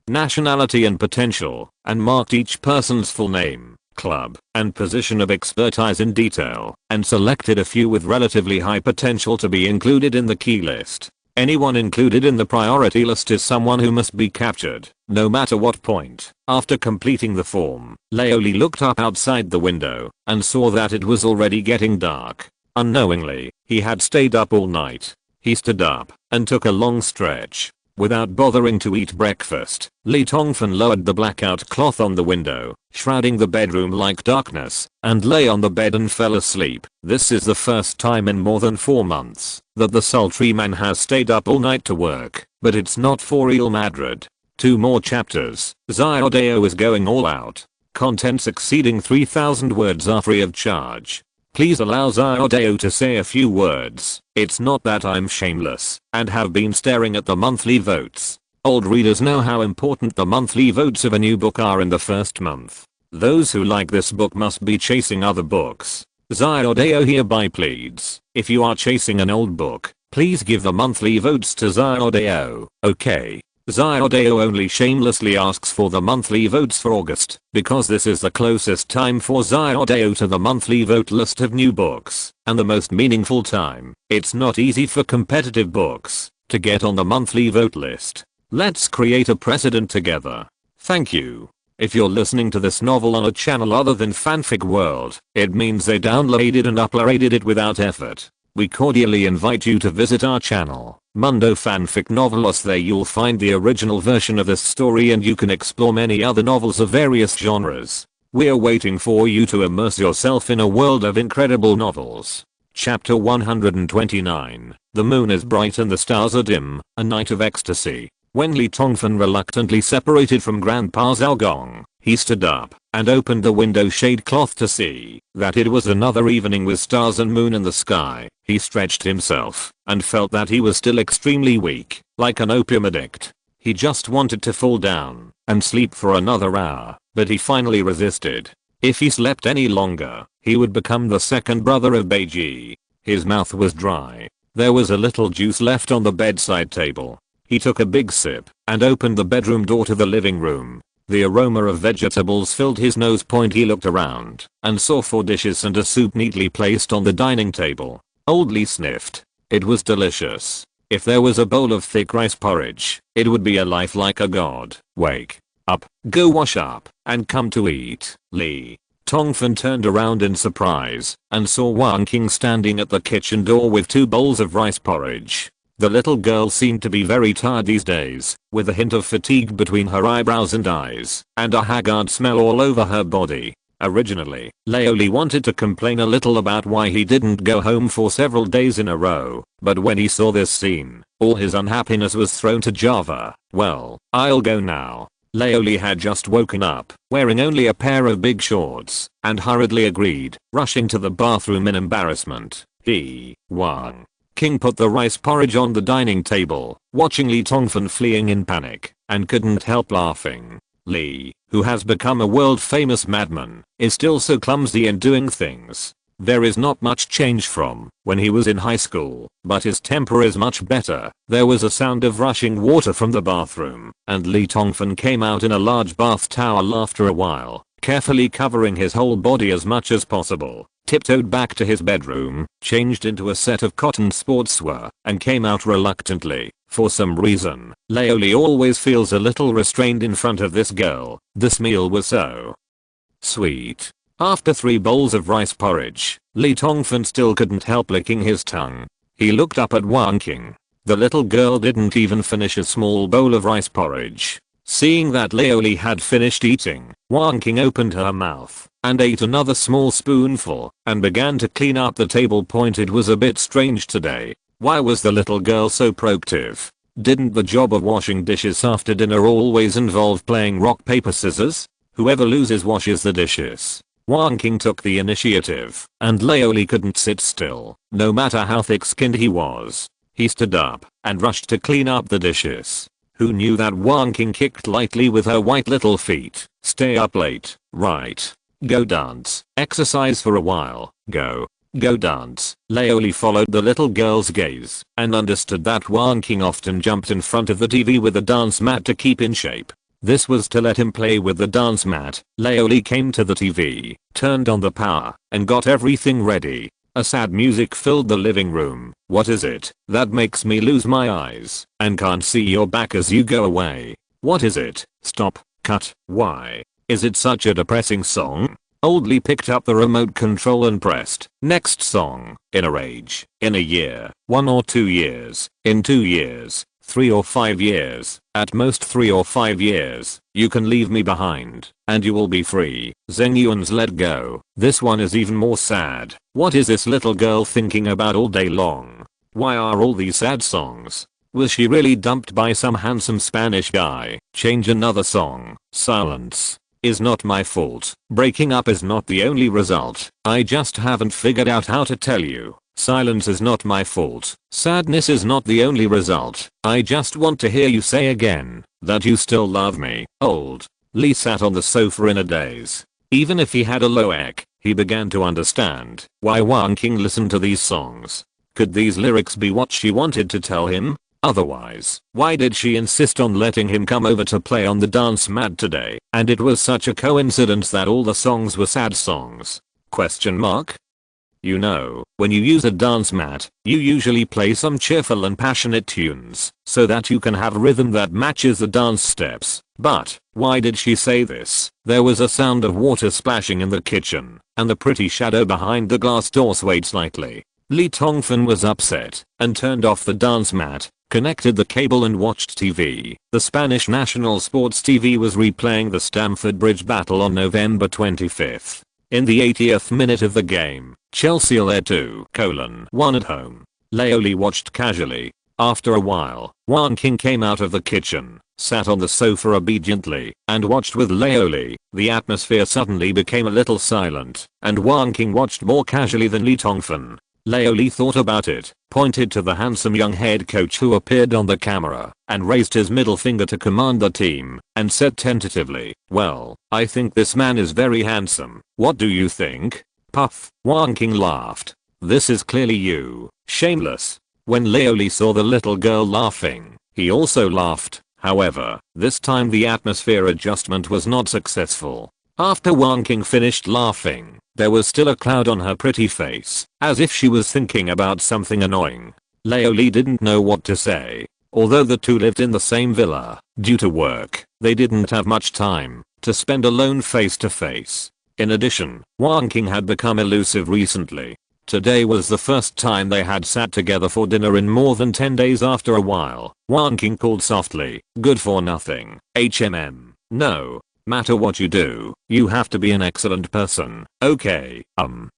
S1: nationality and potential, and marked each person's full name, club, and position of expertise in detail, and selected a few with relatively high potential to be included in the key list. Anyone included in the priority list is someone who must be captured, no matter what point. After completing the form, Leoli looked up outside the window, and saw that it was already getting dark. Unknowingly, he had stayed up all night. He stood up, and took a long stretch. Without bothering to eat breakfast, Lee Tongfan lowered the blackout cloth on the window, shrouding the bedroom like darkness, and lay on the bed and fell asleep. This is the first time in more than 4 months that the sultry man has stayed up all night to work, but it's not for Real Madrid. 2 more chapters. Xiaodao is going all out. Contents exceeding 3,000 words are free of charge. Please allow Xiaodao to say a few words. It's not that I'm shameless and have been staring at the monthly votes. Old readers know how important the monthly votes of a new book are in the first month. Those who like this book must be chasing other books. Xiaodao hereby pleads, if you are chasing an old book, please give the monthly votes to Xiaodao, okay? Xiaodao only shamelessly asks for the monthly votes for August, because this is the closest time for Xiaodao to the monthly vote list of new books, and the most meaningful time. It's not easy for competitive books to get on the monthly vote list. Let's create a precedent together. Thank you. If you're listening to this novel on a channel other than Fanfic World, it means they downloaded and uploaded it without effort. We cordially invite you to visit our channel, Mundo Fanfic Novelos. There you'll find the original version of this story and you can explore many other novels of various genres. We're waiting for you to immerse yourself in a world of incredible novels. Chapter 129. The moon is bright and the stars are dim, a night of ecstasy. When Lee Tongfan reluctantly separated from Grandpa Zhaogong, he stood up and opened the window shade cloth to see that it was another evening with stars and moon in the sky. He stretched himself and felt that he was still extremely weak, like an opium addict. He just wanted to fall down and sleep for another hour, but he finally resisted. If he slept any longer, he would become the second brother of Beiji. His mouth was dry. There was a little juice left on the bedside table. He took a big sip and opened the bedroom door to the living room. The aroma of vegetables filled his nose. He looked around and saw 4 dishes and a soup neatly placed on the dining table. Old Lee sniffed. It was delicious. If there was a bowl of thick rice porridge, it would be a life like a god. Wake up, go wash up, and come to eat. Lee Tongfan turned around in surprise and saw Wang Qing standing at the kitchen door with 2 bowls of rice porridge. The little girl seemed to be very tired these days, with a hint of fatigue between her eyebrows and eyes, and a haggard smell all over her body. Originally, Leoli wanted to complain a little about why he didn't go home for several days in a row, but when he saw this scene, all his unhappiness was thrown to Java. Well, I'll go now. Leoli had just woken up, wearing only a pair of big shorts, and hurriedly agreed, rushing to the bathroom in embarrassment. Wang Qing put the rice porridge on the dining table, watching Lee Tongfan fleeing in panic, and couldn't help laughing. Lee, who has become a world-famous madman, is still so clumsy in doing things. There is not much change from when he was in high school, but his temper is much better. There was a sound of rushing water from the bathroom, and Lee Tongfan came out in a large bath towel after a while, carefully covering his whole body as much as possible. Tiptoed back to his bedroom, changed into a set of cotton sportswear, and came out reluctantly. For some reason, Leoli always feels a little restrained in front of this girl. This meal was so sweet. After 3 bowls of rice porridge, Lee Tongfan still couldn't help licking his tongue. He looked up at Wang Qing. The little girl didn't even finish a small bowl of rice porridge. Seeing that Leoli had finished eating, Wang Qing opened her mouth and ate another small spoonful and began to clean up the table. It was a bit strange today. Why was the little girl so proactive? Didn't the job of washing dishes after dinner always involve playing rock paper scissors? Whoever loses washes the dishes. Wang Qing took the initiative, and Leoli couldn't sit still, no matter how thick-skinned he was. He stood up and rushed to clean up the dishes. Who knew that Wang Qing kicked lightly with her white little feet? Stay up late, right? Go dance, exercise for a while, go Go dance. Leoli followed the little girl's gaze and understood that Wang King often jumped in front of the TV with a dance mat to keep in shape. This was to let him play with the dance mat. Leoli came to the TV, turned on the power, and got everything ready. A sad music filled the living room. What is it that makes me lose my eyes and can't see your back as you go away? What is it? Stop. Cut. Why is it such a depressing song? Old Lee picked up the remote control and pressed next song. In a rage. In a year. 1 or 2 years. In 2 years. 3 or 5 years. At most 3 or 5 years. You can leave me behind and you will be free. Zheng Yuan's Let Go. This one is even more sad. What is this little girl thinking about all day long? Why are all these sad songs? Was she really dumped by some handsome Spanish guy? Change another song. Silence is not my fault. Breaking up is not the only result. I just haven't figured out how to tell you. Silence is not my fault. Sadness is not the only result. I just want to hear you say again that you still love me. Old Lee sat on the sofa in a daze. Even if he had a low EQ, he began to understand why Wang King listened to these songs. Could these lyrics be what she wanted to tell him? Otherwise, why did she insist on letting him come over to play on the dance mat today? And it was such a coincidence that all the songs were sad songs. Question mark? You know, when you use a dance mat, you usually play some cheerful and passionate tunes so that you can have a rhythm that matches the dance steps. But why did she say this? There was a sound of water splashing in the kitchen, and the pretty shadow behind the glass door swayed slightly. Lee Tongfan was upset and turned off the dance mat, connected the cable and watched TV. The Spanish national sports TV was replaying the Stamford Bridge battle on November 25th. In the 80th minute of the game, Chelsea led 2-1 at home. Leoli watched casually. After a while, Wang King came out of the kitchen, sat on the sofa obediently, and watched with Leoli. The atmosphere suddenly became a little silent, and Wang King watched more casually than Lee Tongfan. Leoli thought about it, pointed to the handsome young head coach who appeared on the camera, and raised his middle finger to command the team, and said tentatively, "Well, I think this man is very handsome. What do you think?" Puff. Wang King laughed. "This is clearly you. Shameless." When Leoli saw the little girl laughing, he also laughed. However, this time the atmosphere adjustment was not successful. After Wang King finished laughing, there was still a cloud on her pretty face, as if she was thinking about something annoying. Leoli didn't know what to say. Although the two lived in the same villa, due to work, they didn't have much time to spend alone face to face. In addition, Wang King had become elusive recently. Today was the first time they had sat together for dinner in more than 10 days. After a while, Wang King called softly, "Good for nothing, HMM. No matter what you do, you have to be an excellent person. Okay,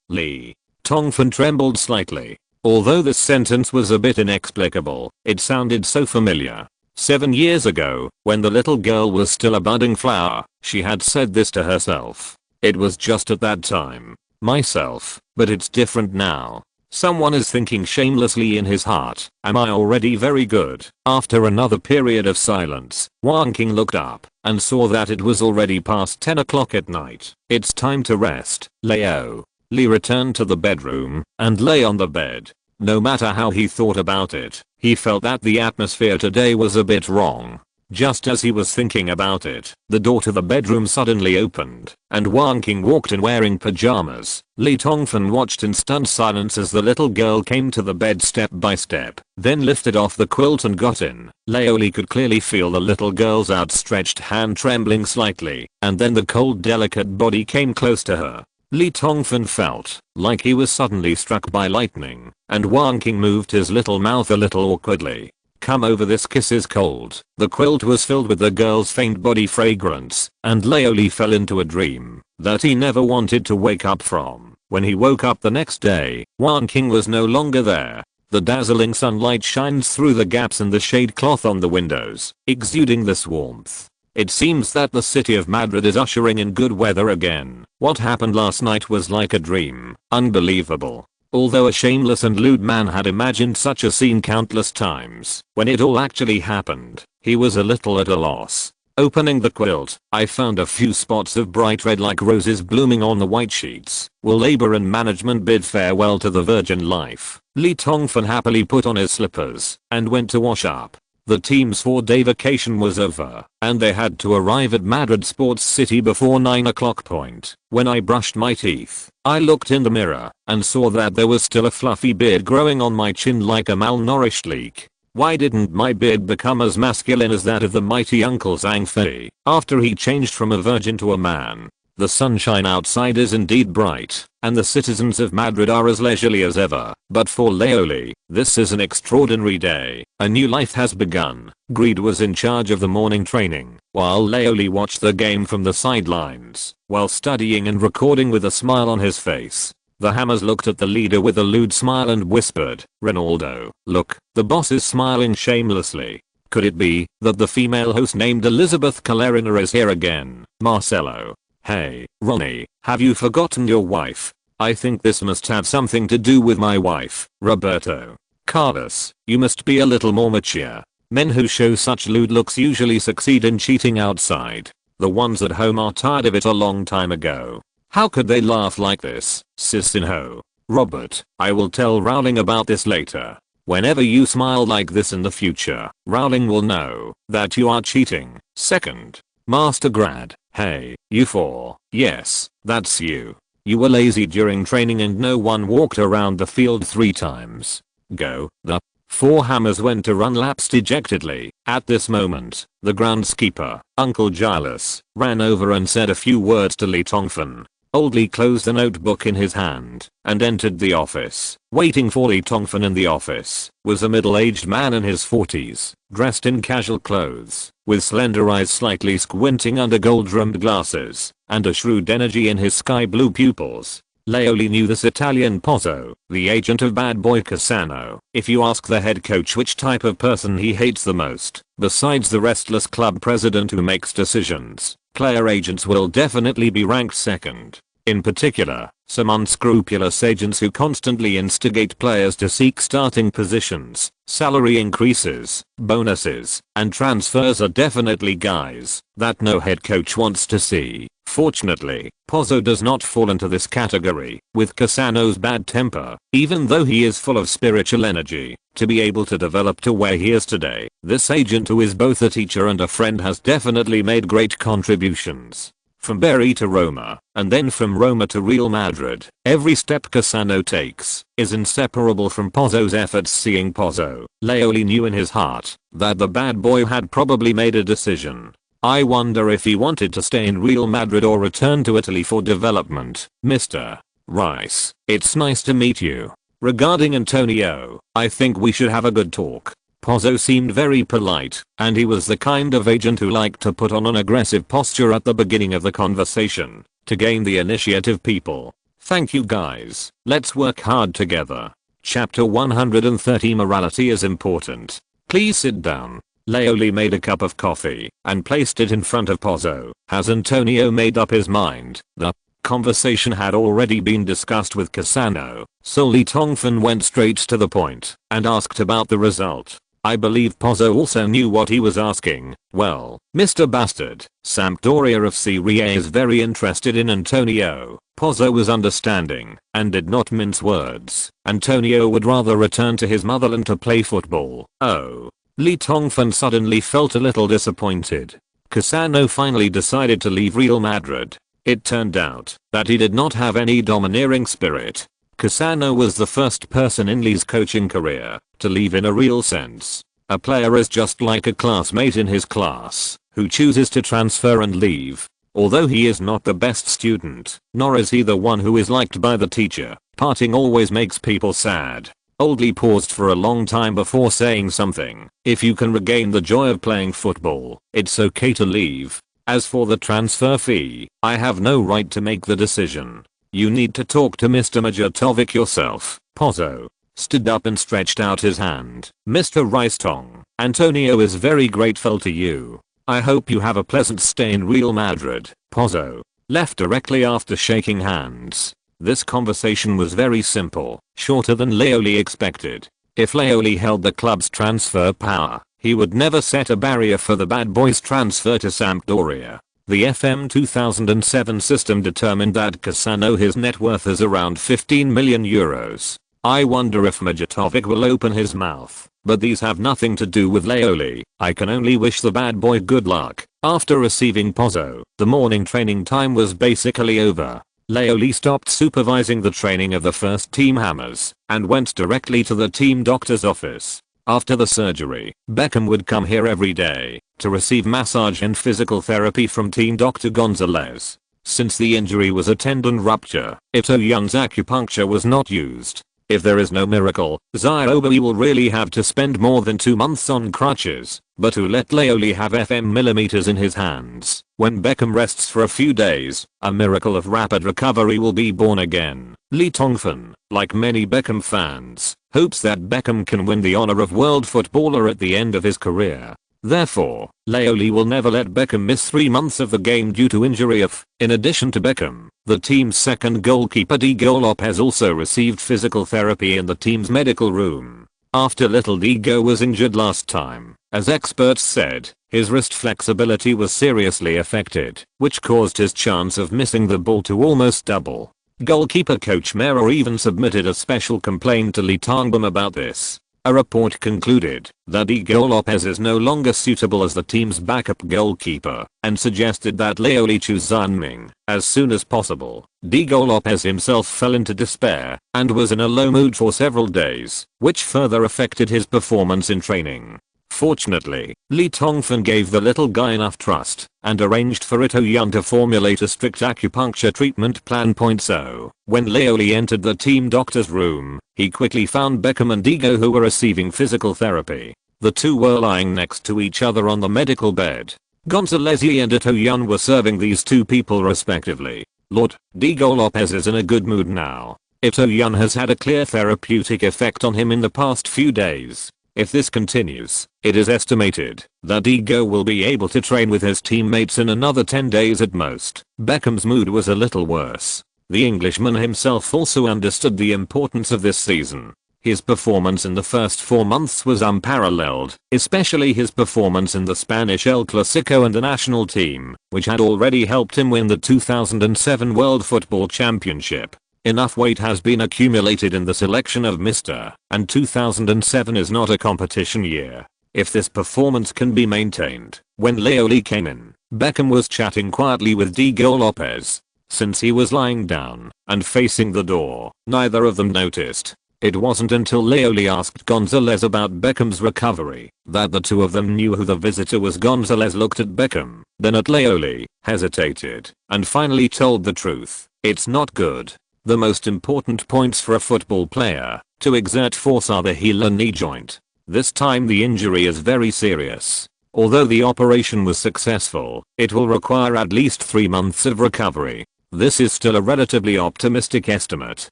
S1: Lee." Tongfan trembled slightly. Although this sentence was a bit inexplicable, it sounded so familiar. 7 years ago, when the little girl was still a budding flower, she had said this to herself. It was just at that time. Myself, but it's different now. Someone is thinking shamelessly in his heart, "Am I already very good?" After another period of silence, Wang King looked up and saw that it was already past 10 o'clock at night. "It's time to rest, Leo." Lee returned to the bedroom and lay on the bed. No matter how he thought about it, he felt that the atmosphere today was a bit wrong. Just as he was thinking about it, the door to the bedroom suddenly opened, and Wang King walked in wearing pajamas. Lee Tongfan watched in stunned silence as the little girl came to the bed step by step, then lifted off the quilt and got in. Leoli could clearly feel the little girl's outstretched hand trembling slightly, and then the cold delicate body came close to her. Lee Tongfan felt like he was suddenly struck by lightning, and Wang King moved his little mouth a little awkwardly. "Come over, this kiss is cold." The quilt was filled with the girl's faint body fragrance, and Leoli fell into a dream that he never wanted to wake up from. When he woke up the next day, Wang King was no longer there. The dazzling sunlight shines through the gaps in the shade cloth on the windows, exuding this warmth. It seems that the city of Madrid is ushering in good weather again. What happened last night was like a dream. Unbelievable. Although a shameless and lewd man had imagined such a scene countless times, when it all actually happened, he was a little at a loss. Opening the quilt, I found a few spots of bright red like roses blooming on the white sheets. Will labor and management bid farewell to the virgin life? Lee Tongfan happily put on his slippers and went to wash up. The team's 4-day vacation was over, and they had to arrive at Madrid Sports City before 9 o'clock point. When I brushed my teeth, I looked in the mirror and saw that there was still a fluffy beard growing on my chin like a malnourished leek. Why didn't my beard become as masculine as that of the mighty Uncle Zhang Fei after he changed from a virgin to a man? The sunshine outside is indeed bright, and the citizens of Madrid are as leisurely as ever. But for Leoli, this is an extraordinary day. A new life has begun. Greed was in charge of the morning training, while Leoli watched the game from the sidelines, while studying and recording with a smile on his face. The Hammers looked at the leader with a lewd smile and whispered, "Ronaldo, look, the boss is smiling shamelessly. Could it be that the female host named Elizabeth Calerina is here again?" Marcelo. "Hey, Ronnie, have you forgotten your wife?" "I think this must have something to do with my wife." Roberto. "Carlos, you must be a little more mature. Men who show such lewd looks usually succeed in cheating outside. The ones at home are tired of it a long time ago. How could they laugh like this?" Sisinho. "Robert, I will tell Rowling about this later. Whenever you smile like this in the future, Rowling will know that you are cheating." Second. Master Grad. "Hey, you four. Yes, that's you. You were lazy during training and no one walked around the field 3 times. Go." The 4 Hammers went to run laps dejectedly. At this moment, the groundskeeper, Uncle Giles, ran over and said a few words to Lee Tongfan. Old Lee closed a notebook in his hand and entered the office. Waiting for Lee Tongfan in the office was a middle-aged man in his 40s, dressed in casual clothes, with slender eyes slightly squinting under gold-rimmed glasses, and a shrewd energy in his sky-blue pupils. Leoli knew this Italian Pozzo, the agent of bad boy Cassano. If you ask the head coach which type of person he hates the most, besides the restless club president who makes decisions, player agents will definitely be ranked second. In particular, some unscrupulous agents who constantly instigate players to seek starting positions, salary increases, bonuses, and transfers are definitely guys that no head coach wants to see. Fortunately, Pozzo does not fall into this category. With Cassano's bad temper, even though he is full of spiritual energy, to be able to develop to where he is today, this agent who is both a teacher and a friend has definitely made great contributions. From Bari to Roma, and then from Roma to Real Madrid, every step Cassano takes is inseparable from Pozzo's efforts. Seeing Pozzo, Leoli knew in his heart that the bad boy had probably made a decision. I wonder if he wanted to stay in Real Madrid or return to Italy for development. "Mr. Rice, it's nice to meet you. Regarding Antonio, I think we should have a good talk." Pozzo seemed very polite, and he was the kind of agent who liked to put on an aggressive posture at the beginning of the conversation to gain the initiative. "People. Thank you guys. Let's work hard together." Chapter 130. Morality is important. "Please sit down." Leoli made a cup of coffee and placed it in front of Pozzo. Has Antonio made up his mind? The conversation had already been discussed with Cassano, so Lee Tongfan went straight to the point and asked about the result. I believe Pozzo also knew what he was asking. "Well, Mr. Bastard, Sampdoria of Serie A is very interested in Antonio." Pozzo was understanding and did not mince words. Antonio would rather return to his motherland to play football. Oh. Lee Tongfan suddenly felt a little disappointed. Cassano finally decided to leave Real Madrid. It turned out that he did not have any domineering spirit. Cassano was the first person in Lee's coaching career to leave in a real sense. A player is just like a classmate in his class who chooses to transfer and leave. Although he is not the best student, nor is he the one who is liked by the teacher, parting always makes people sad. Old Lee paused for a long time before saying something. "If you can regain the joy of playing football, it's okay to leave. As for the transfer fee, I have no right to make the decision. You need to talk to Mr. Majatovic yourself." Pozzo stood up and stretched out his hand. "Mr. Rice-Tong, Antonio is very grateful to you. I hope you have a pleasant stay in Real Madrid." Pozzo left directly after shaking hands. This conversation was very simple, shorter than Leoli expected. If Leoli held the club's transfer power, He would never set a barrier for the bad boys' transfer to Sampdoria. The FM 2007 system determined that Cassano's net worth is around 15 million euros. I wonder if Mijatovic will open his mouth, but these have nothing to do with Leoli. I can only wish the bad boy good luck. After receiving Pozzo, the morning training time was basically over. Leoli stopped supervising the training of the first team Hammers and went directly to the team doctor's office. After the surgery, Beckham would come here every day to receive massage and physical therapy from team Dr. Gonzalez. Since the injury was a tendon rupture, Ito Young's acupuncture was not used. If there is no miracle, Ziobi will really have to spend more than 2 months on crutches, but to let Leoli have FM millimeters in his hands. When Beckham rests for a few days, a miracle of rapid recovery will be born again. Lee Tongfan, like many Beckham fans, hopes that Beckham can win the honor of world footballer at the end of his career. Therefore, Leoli will never let Beckham miss 3 months of the game due to injury. In addition to Beckham, the team's second goalkeeper Diego Lopez also received physical therapy in the team's medical room. After little Diego was injured last time, as experts said, his wrist flexibility was seriously affected, which caused his chance of missing the ball to almost double. Goalkeeper coach Mera even submitted a special complaint to Lee Tongfan about this. A report concluded that Diego Lopez is no longer suitable as the team's backup goalkeeper and suggested that Leoli choose Zunming as soon as possible. Diego Lopez himself fell into despair and was in a low mood for several days, which further affected his performance in training. Fortunately, Lee Tongfan gave the little guy enough trust and arranged for Ito Young to formulate a strict acupuncture treatment plan. So, when Leoli entered the team doctor's room, he quickly found Beckham and Diego who were receiving physical therapy. The two were lying next to each other on the medical bed. Gonzalez and Ito Young were serving these two people respectively. Lord, Diego Lopez is in a good mood now. Ito Young has had a clear therapeutic effect on him in the past few days. If this continues, it is estimated that Diego will be able to train with his teammates in another 10 days at most. Beckham's mood was a little worse. The Englishman himself also understood the importance of this season. His performance in the first 4 months was unparalleled, especially his performance in the Spanish El Clasico and the national team, which had already helped him win the 2007 World Football Championship. Enough weight has been accumulated in the selection of Mr. and 2007 is not a competition year. If this performance can be maintained. When Leoli came in, Beckham was chatting quietly with Diego Lopez. Since he was lying down and facing the door, neither of them noticed. It wasn't until Leoli asked Gonzalez about Beckham's recovery that the two of them knew who the visitor was. Gonzalez looked at Beckham, then at Leoli, hesitated, and finally told the truth. It's not good. The most important points for a football player to exert force are the heel and knee joint. This time the injury is very serious. Although the operation was successful, it will require at least 3 months of recovery. This is still a relatively optimistic estimate.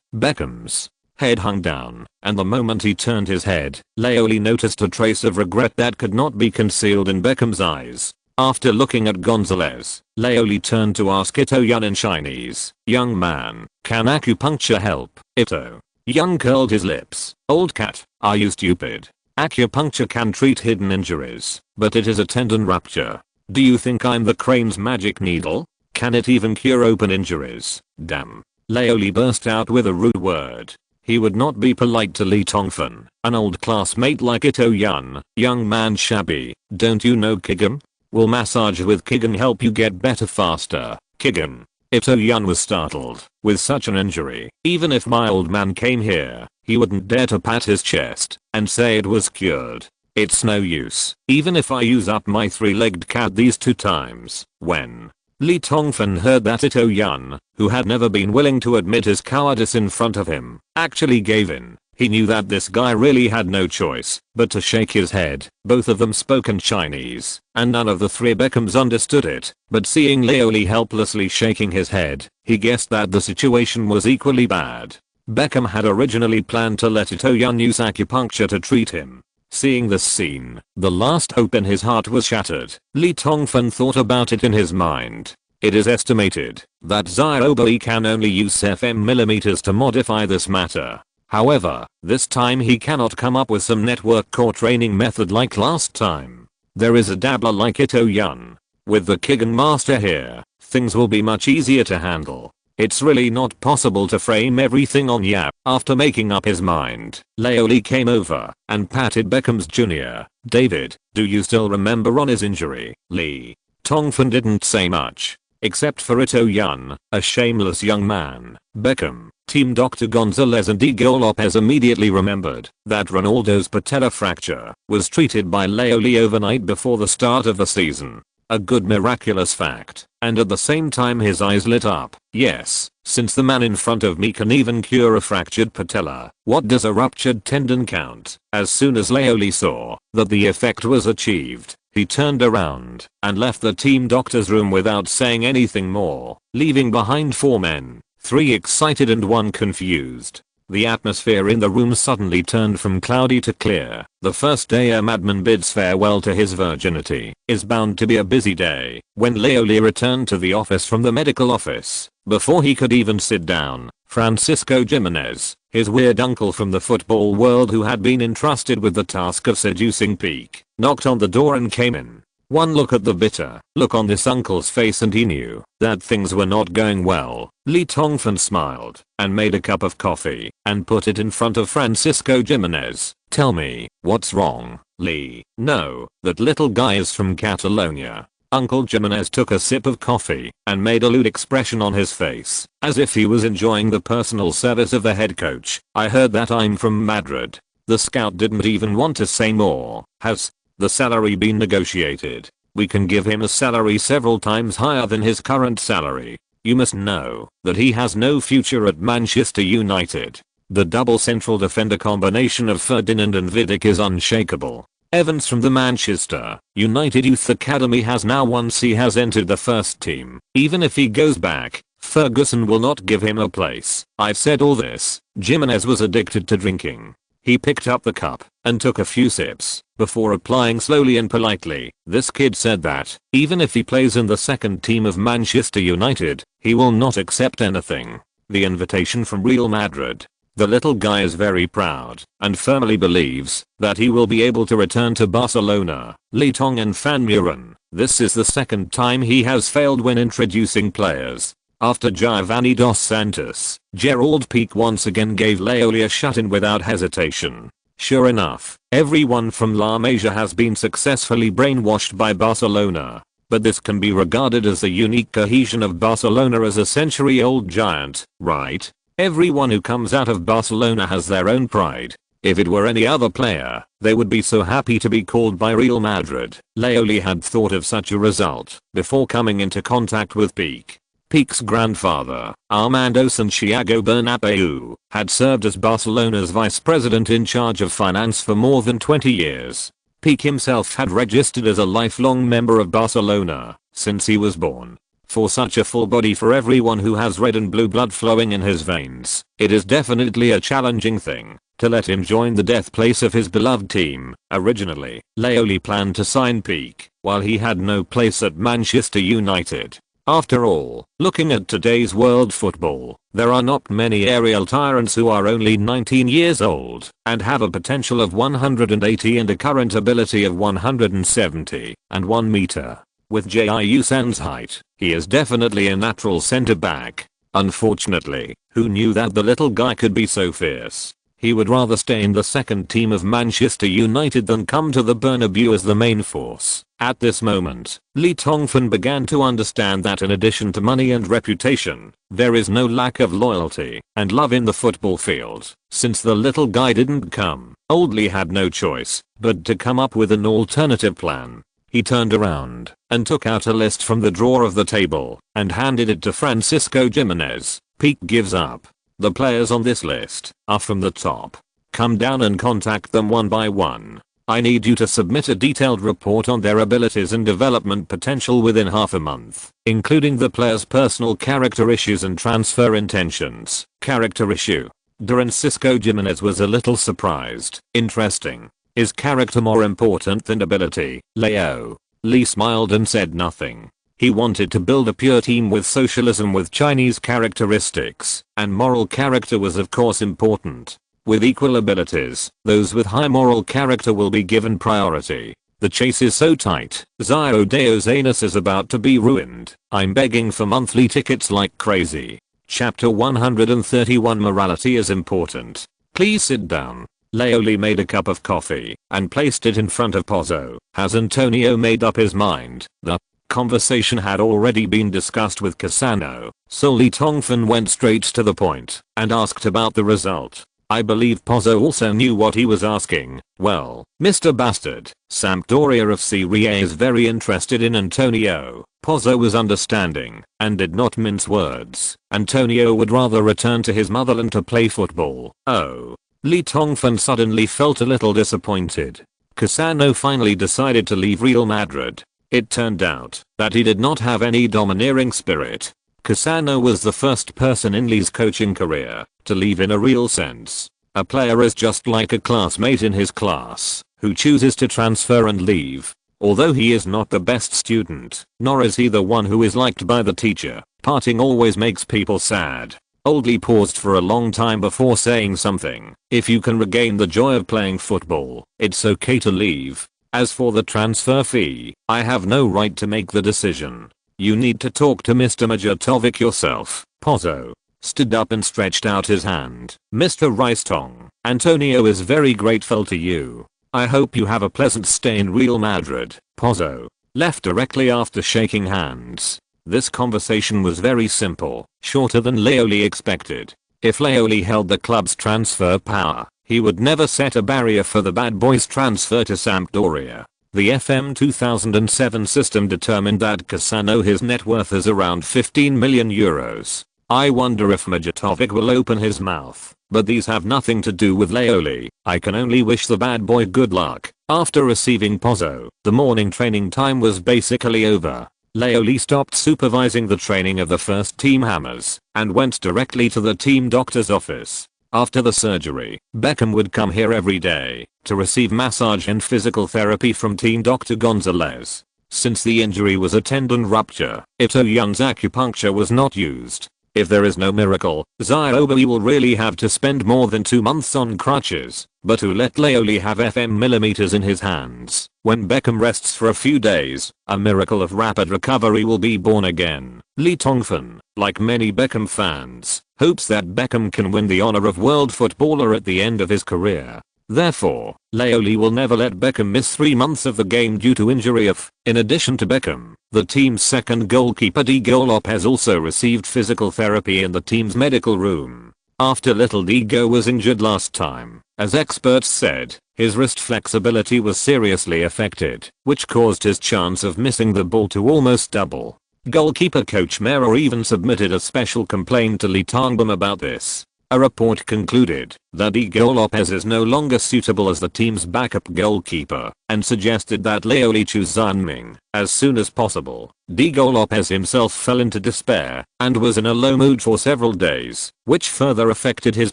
S1: Beckham's head hung down, and the moment he turned his head, Leoli noticed a trace of regret that could not be concealed in Beckham's eyes. After looking at Gonzalez, Leoli turned to ask Ito Young in Chinese, "Young man, can acupuncture help?" Ito Young curled his lips. "Old cat, are you stupid? Acupuncture can treat hidden injuries, but it is a tendon rupture. Do you think I'm the Crane's magic needle? Can it even cure open injuries? Damn." Leoli burst out with a rude word. He would not be polite to Lee Tongfan, an old classmate like Ito Young. "Young man shabby, don't you know Kigam? Will massage with Kigam help you get better faster?" Kigam. Ito Young was startled. With such an injury, even if my old man came here, he wouldn't dare to pat his chest and say it was cured. It's no use, even if I use up my 3-legged cat these 2 times. When Lee Tongfan heard that Ito Young, who had never been willing to admit his cowardice in front of him, actually gave in, he knew that this guy really had no choice but to shake his head. Both of them spoke in Chinese, and none of the 3 Beckhams understood it, but seeing Leoli helplessly shaking his head, he guessed that the situation was equally bad. Beckham had originally planned to let Ito Young use acupuncture to treat him. Seeing this scene, the last hope in his heart was shattered. Lee Tongfan thought about it in his mind. It is estimated that Ziobi can only use FM millimeters to modify this matter. However, this time he cannot come up with some network core training method like last time. There is a dabbler like Ito Yun. With the Kigen master here, things will be much easier to handle. It's really not possible to frame everything on Yap. After making up his mind, Laoli came over and patted Beckham's junior. David, do you still remember on his injury? Lee. Tongfan didn't say much, except for Ito Yun, a shameless young man. Beckham, Team Dr. Gonzalez and Diego Lopez immediately remembered that Ronaldo's patella fracture was treated by Laoli overnight before the start of the season. A good miraculous fact, and at the same time his eyes lit up. Yes, since the man in front of me can even cure a fractured patella, what does a ruptured tendon count? As soon as Laoli saw that the effect was achieved, he turned around and left the team doctor's room without saying anything more, leaving behind 4 men, 3 excited and 1 confused. The atmosphere in the room suddenly turned from cloudy to clear. The first day a madman bids farewell to his virginity is bound to be a busy day. When Laoli returned to the office from the medical office, before he could even sit down, Francisco Jimenez, his weird uncle from the football world who had been entrusted with the task of seducing Peak, knocked on the door and came in. One look at the bitter look on this uncle's face and he knew that things were not going well. Lee Tongfan smiled and made a cup of coffee and put it in front of Francisco Jimenez. Tell me, what's wrong, Lee? No, that little guy is from Catalonia. Uncle Jimenez took a sip of coffee and made a lewd expression on his face, as if he was enjoying the personal service of the head coach. I heard that I'm from Madrid. The scout didn't even want to say more. Has the salary been negotiated? We can give him a salary several times higher than his current salary. You must know that he has no future at Manchester United. The double central defender combination of Ferdinand and Vidic is unshakable. Evans from the Manchester United Youth Academy has now once he has entered the first team. Even if he goes back, Ferguson will not give him a place. I've said all this. Jimenez was addicted to drinking. He picked up the cup and took a few sips before replying slowly and politely. This kid said that even if he plays in the second team of Manchester United, he will not accept anything. The invitation from Real Madrid. The little guy is very proud and firmly believes that he will be able to return to Barcelona. Lee Tong and Fan Muren. This is the second time he has failed when introducing players. After Giovanni Dos Santos, Gerald Pique once again gave Laoli a shut-in without hesitation. Sure enough, everyone from La Masia has been successfully brainwashed by Barcelona. But this can be regarded as the unique cohesion of Barcelona as a century-old giant, right? Everyone who comes out of Barcelona has their own pride. If it were any other player, they would be so happy to be called by Real Madrid. Laoli had thought of such a result before coming into contact with Pique. Pique's grandfather, Armando Santiago Bernabeu, had served as Barcelona's vice president in charge of finance for more than 20 years. Pique himself had registered as a lifelong member of Barcelona since he was born. For such a full body for everyone who has red and blue blood flowing in his veins, it is definitely a challenging thing to let him join the death place of his beloved team. Originally, Laoli planned to sign Pique while he had no place at Manchester United. After all, looking at today's world football, there are not many aerial tyrants who are only 19 years old and have a potential of 180 and a current ability of 170 and 1 meter. With Jiu San's height, he is definitely a natural centre back. Unfortunately, who knew that the little guy could be so fierce? He would rather stay in the second team of Manchester United than come to the Bernabeu as the main force. At this moment, Lee Tongfan began to understand that in addition to money and reputation, there is no lack of loyalty and love in the football field. Since the little guy didn't come, Old Lee had no choice but to come up with an alternative plan. He turned around and took out a list from the drawer of the table and handed it to Francisco Jimenez. Pique gives up. The players on this list are from the top. Come down and contact them one by one. I need you to submit a detailed report on their abilities and development potential within half a month, including the player's personal character issues and transfer intentions. Character issue. Francisco Jimenez was a little surprised. Interesting. Is character more important than ability, Leo? Lee smiled and said nothing. He wanted to build a pure team with socialism with Chinese characteristics, and moral character was of course important. with equal abilities, those with high moral character will be given priority. The chase is so tight, Zio Deo's anus is about to be ruined. I'm begging for monthly tickets like crazy. Chapter 131 Morality is important. Please sit down. Leoli made a cup of coffee and placed it in front of Pozzo. Has Antonio made up his mind? The conversation had already been discussed with Cassano, so Li Tongfan went straight to the point and asked about the result. I believe Pozzo also knew what he was asking. Well, Mr. Bastard, Sampdoria of Serie A is very interested in Antonio. Pozzo was understanding and did not mince words. Antonio would rather return to his motherland to play football. Oh. Li Tongfan suddenly felt a little disappointed. Cassano finally decided to leave Real Madrid. It turned out that he did not have any domineering spirit. Cassano was the first person in Li's coaching career to leave in a real sense. A player is just like a classmate in his class who chooses to transfer and leave. Although he is not the best student, nor is he the one who is liked by the teacher, parting always makes people sad. Old Li paused for a long time before saying something. If you can regain the joy of playing football, it's okay to leave. As for the transfer fee, I have no right to make the decision. You need to talk to Mr. Majatovic yourself. Pozzo stood up and stretched out his hand. Mr. Ricetong, Antonio is very grateful to you. I hope you have a pleasant stay in Real Madrid. Pozzo left directly after shaking hands. This conversation was very simple, shorter than Leoli expected. If Leoli held the club's transfer power, he would never set a barrier for the bad boys' transfer to Sampdoria. The FM 2007 system determined that Cassano his net worth is around 15 million euros. I wonder if Majatovic will open his mouth, but these have nothing to do with Leoli. I can only wish the bad boy good luck. After receiving Pozzo, the morning training time was basically over. Leoli stopped supervising the training of the first team Hammers and went directly to the team doctor's office. After the surgery, Beckham would come here every day to receive massage and physical therapy from team Dr. Gonzalez. Since the injury was a tendon rupture, Ito Young's acupuncture was not used. If there is no miracle, Ziobi will really have to spend more than 2 months on crutches, but to let Leoli have FM millimeters in his hands. When Beckham rests for a few days, a miracle of rapid recovery will be born again. Li Tongfan, like many Beckham fans, hopes that Beckham can win the honor of world footballer at the end of his career. Therefore, Leoli will never let Beckham miss 3 months of the game due to injury. In addition to Beckham, the team's second goalkeeper Diego Lopez also received physical therapy in the team's medical room. After little Diego was injured last time, as experts said, his wrist flexibility was seriously affected, which caused his chance of missing the ball to almost double. Goalkeeper coach Mera even submitted a special complaint to Li Tongfan about this. A report concluded that Diego Lopez is no longer suitable as the team's backup goalkeeper and suggested that Leoli choose Zunming as soon as possible. Diego Lopez himself fell into despair and was in a low mood for several days, which further affected his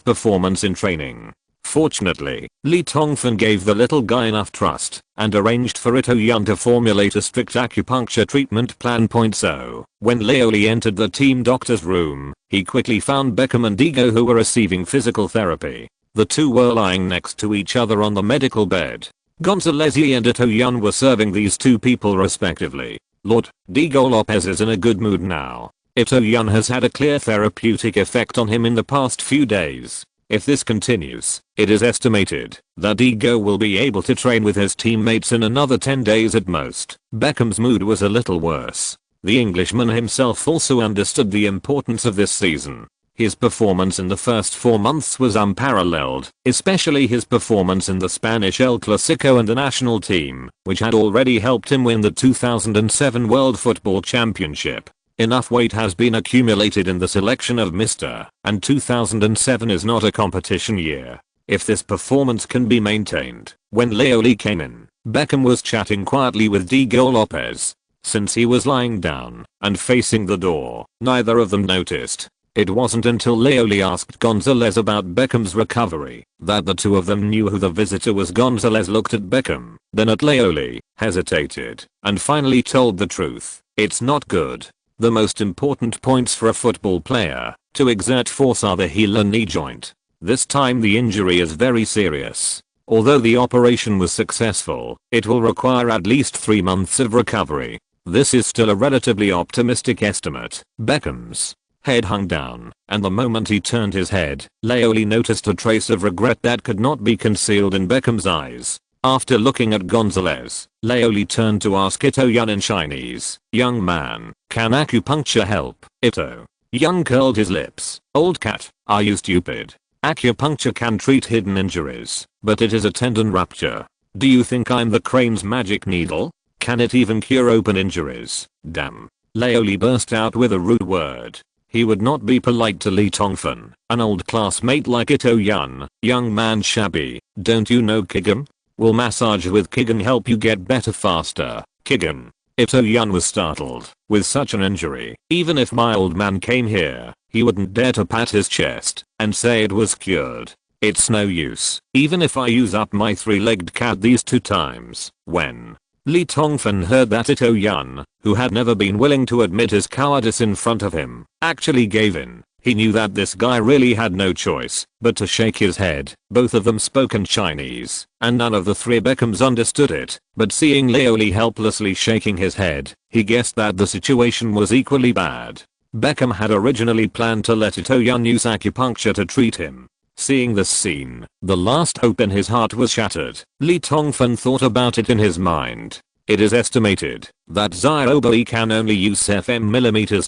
S1: performance in training. Fortunately, Li Tongfan gave the little guy enough trust and arranged for Ito Yun to formulate a strict acupuncture treatment plan. So, when Leoli entered the team doctor's room, he quickly found Beckham and Diego who were receiving physical therapy. The two were lying next to each other on the medical bed. Gonzalez and Ito Yun were serving these two people respectively. Lord, Diego Lopez is in a good mood now. Ito Yun has had a clear therapeutic effect on him in the past few days. If this continues, it is estimated that Diego will be able to train with his teammates in another 10 days at most. Beckham's mood was a little worse. The Englishman himself also understood the importance of this season. His performance in the first 4 months was unparalleled, especially his performance in the Spanish El Clasico and the national team, which had already helped him win the 2007 World Football Championship. Enough weight has been accumulated in the selection of Mr. and 2007 is not a competition year. If this performance can be maintained, when Leoli came in, Beckham was chatting quietly with Diego Lopez. Since he was lying down and facing the door, neither of them noticed. It wasn't until Leoli asked Gonzalez about Beckham's recovery that the two of them knew who the visitor was. Gonzalez looked at Beckham, then at Leoli, hesitated, and finally told the truth. It's not good. The most important points for a football player to exert force are the heel and knee joint. This time the injury is very serious. Although the operation was successful, it will require at least 3 months of recovery. This is still a relatively optimistic estimate. Beckham's head hung down, and the moment he turned his head, Leoli noticed a trace of regret that could not be concealed in Beckham's eyes. After looking at Gonzalez, Leoli turned to ask Ito-Yun in Chinese, "Young man, can acupuncture help?" Ito-Yun curled his lips. "Old cat, are you stupid? Acupuncture can treat hidden injuries, but it is a tendon rupture. Do you think I'm the crane's magic needle? Can it even cure open injuries?" Damn. Leoli burst out with a rude word. He would not be polite to Lee Tongfan, an old classmate like Ito-Yun. "Young man shabby, don't you know Kigan? Will massage with Kigan help you get better faster?" Kigan. Ito-Yun was startled. With such an injury, even if my old man came here, he wouldn't dare to pat his chest and say it was cured. It's no use, even if I use up my 3-legged cat these 2 times. When Lee Tongfan heard that Ito-Yun, who had never been willing to admit his cowardice in front of him, actually gave in, he knew that this guy really had no choice but to shake his head. Both of them spoke in Chinese, and none of the 3 Beckhams understood it, but seeing Leoli helplessly shaking his head, he guessed that the situation was equally bad. Beckham had originally planned to let Ito-Yun use acupuncture to treat him. Seeing this scene, the last hope in his heart was shattered. Lee Tongfan thought about it in his mind. It is estimated that Xiaobai can only use FM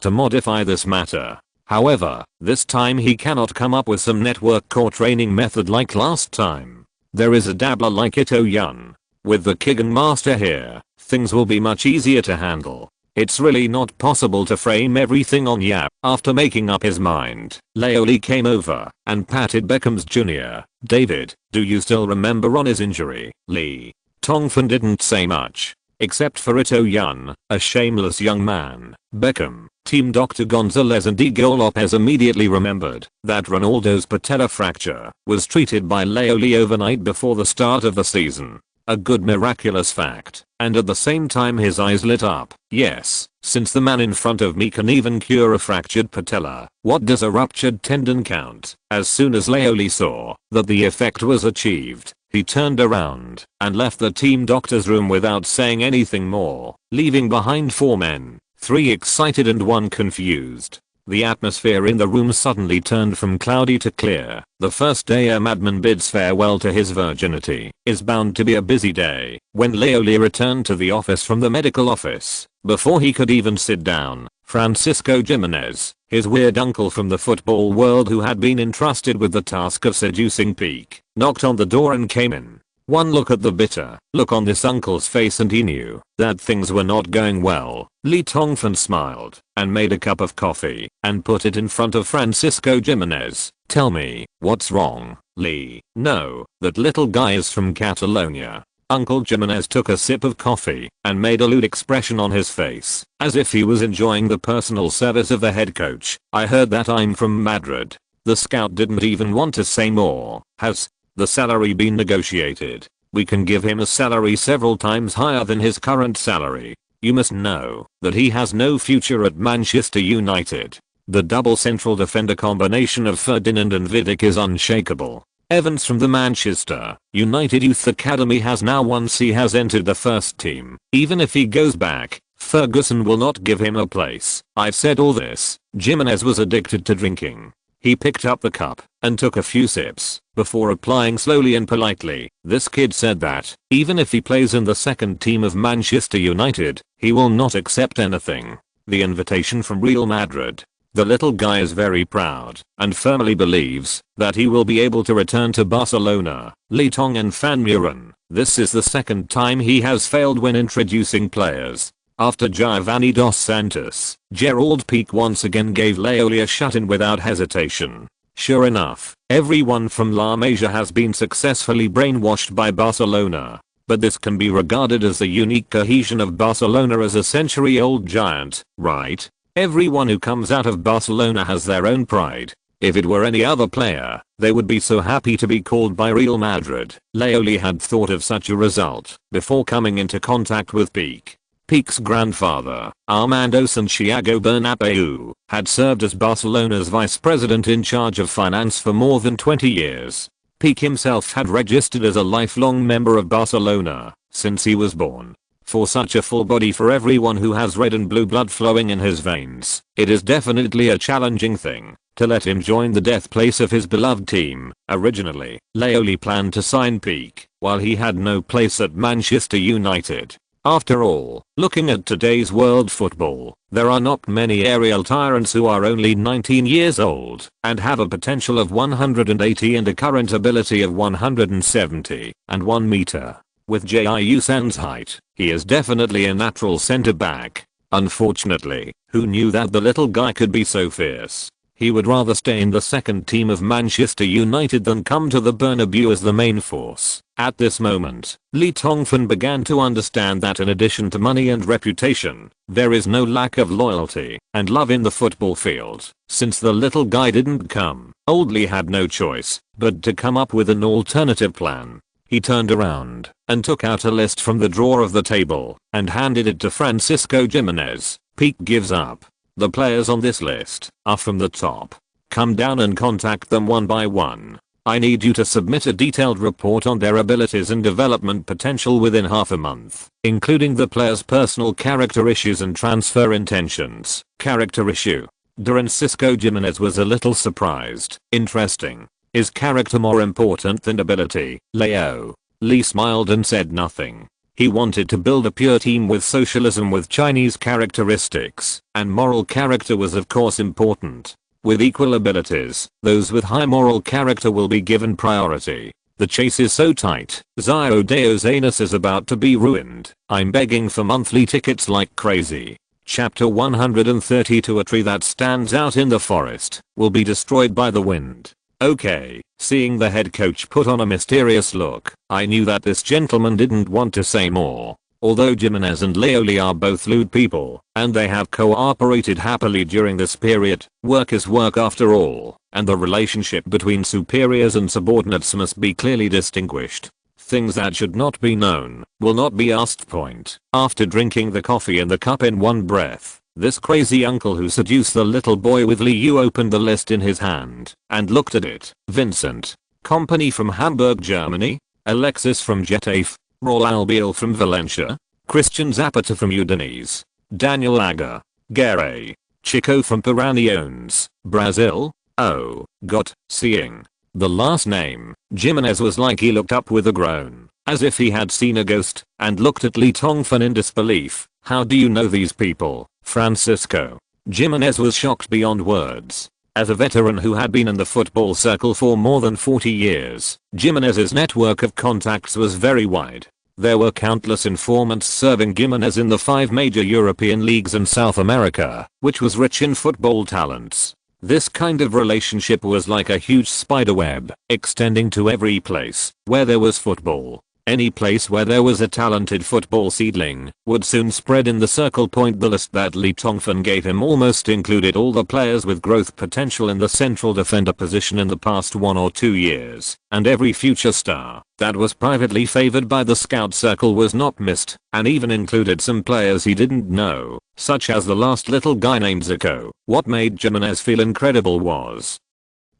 S1: to modify this matter. However, this time he cannot come up with some network core training method like last time. There is a dabbler like Ito-Yun. With the Kigan master here, things will be much easier to handle. It's really not possible to frame everything on Yap. After making up his mind, Leoli came over and patted Beckham's junior. "David, do you still remember Ron's injury?" Lee Tongfan didn't say much, except for Ito-Yun, a shameless young man. Beckham, Team Dr. Gonzalez and Diego Lopez immediately remembered that Ronaldo's patella fracture was treated by Leoli overnight before the start of the season. A good miraculous fact, and at the same time his eyes lit up. Yes, since the man in front of me can even cure a fractured patella, what does a ruptured tendon count? As soon as Leoli saw that the effect was achieved, he turned around and left the team doctor's room without saying anything more, leaving behind 4 men, 3 excited and 1 confused. The atmosphere in the room suddenly turned from cloudy to clear. The first day a madman bids farewell to his virginity is bound to be a busy day. When Leoli returned to the office from the medical office, before he could even sit down, Francisco Jimenez, his weird uncle from the football world who had been entrusted with the task of seducing Peak, knocked on the door and came in. One look at the bitter look on this uncle's face and he knew that things were not going well. Lee Tongfan smiled and made a cup of coffee and put it in front of Francisco Jimenez. "Tell me, what's wrong, Lee?" "No, that little guy is from Catalonia." Uncle Jimenez took a sip of coffee and made a lewd expression on his face, as if he was enjoying the personal service of the head coach. "I heard that I'm from Madrid." The scout didn't even want to say more. "Has the salary been negotiated? We can give him a salary several times higher than his current salary. You must know that he has no future at Manchester United. The double central defender combination of Ferdinand and Vidic is unshakable. Evans from the Manchester United Youth Academy has now once he has entered the first team. Even if he goes back, Ferguson will not give him a place." I've said all this. Jimenez was addicted to drinking. He picked up the cup and took a few sips before replying slowly and politely. "This kid said that even if he plays in the second team of Manchester United, he will not accept anything. The invitation from Real Madrid. The little guy is very proud and firmly believes that he will be able to return to Barcelona." Lee Tong and Fan Muren. This is the second time he has failed when introducing players. After Giovanni Dos Santos, Gerald Pique once again gave Leoli a shut-in without hesitation. Sure enough, everyone from La Masia has been successfully brainwashed by Barcelona. But this can be regarded as the unique cohesion of Barcelona as a century-old giant, right? Everyone who comes out of Barcelona has their own pride. If it were any other player, they would be so happy to be called by Real Madrid. Leoli had thought of such a result before coming into contact with Pique. Pique's grandfather, Armando Santiago Bernabeu, had served as Barcelona's vice president in charge of finance for more than 20 years. Pique himself had registered as a lifelong member of Barcelona since he was born. For such a full body for everyone who has red and blue blood flowing in his veins, it is definitely a challenging thing to let him join the death place of his beloved team. Originally, Leoli planned to sign Pique while he had no place at Manchester United. After all, looking at today's world football, there are not many aerial tyrants who are only 19 years old and have a potential of 180 and a current ability of 171 meter. With Jiu San's height, he is definitely a natural centre back. Unfortunately, who knew that the little guy could be so fierce? He would rather stay in the second team of Manchester United than come to the Bernabeu as the main force. At this moment, Lee Tongfan began to understand that in addition to money and reputation, there is no lack of loyalty and love in the football field. Since the little guy didn't come, old Lee had no choice but to come up with an alternative plan. He turned around and took out a list from the drawer of the table and handed it to Francisco Jimenez. Pique gives up. The players on this list are from the top. Come down and contact them one by one. I need you to submit a detailed report on their abilities and development potential within half a month, including the players' personal character issues and transfer intentions. Character issue. Francisco Jimenez was a little surprised. Interesting. Is character more important than ability, Leo? Lee smiled and said nothing. He wanted to build a pure team with socialism with Chinese characteristics, and moral character was of course important. With equal abilities, those with high moral character will be given priority. The chase is so tight, Zio Deo's anus is about to be ruined. I'm begging for monthly tickets like crazy. Chapter 132. A tree that stands out in the forest will be destroyed by the wind. Okay, seeing the head coach put on a mysterious look, I knew that this gentleman didn't want to say more. Although Jimenez and Leoli are both lewd people, and they have cooperated happily during this period, work is work after all, and the relationship between superiors and subordinates must be clearly distinguished. Things that should not be known will not be asked. Point. After drinking the coffee in the cup in one breath, this crazy uncle who seduced the little boy with Liu opened the list in his hand and looked at it. Vincent Kompany from Hamburg, Germany. Alexis from Getafe. Raul Albiol from Valencia. Christian Zapata from Udinese. Daniel Agger. Guerre. Chico from Piraniones, Brazil. Oh, God, seeing the last name, Jimenez was like he looked up with a groan, as if he had seen a ghost, and looked at Lee Tongfan in disbelief. How do you know these people, Francisco? Jimenez was shocked beyond words. As a veteran who had been in the football circle for more than 40 years, Jimenez's network of contacts was very wide. There were countless informants serving Jimenez in the 5 major European leagues and South America, which was rich in football talents. This kind of relationship was like a huge spiderweb, extending to every place where there was football. Any place where there was a talented football seedling would soon spread in the circle. Point. The list that Lee Tongfan gave him almost included all the players with growth potential in the central defender position in the past 1 or 2 years, and every future star that was privately favored by the scout circle was not missed, and even included some players he didn't know, such as the last little guy named Zico. What made Jimenez feel incredible was,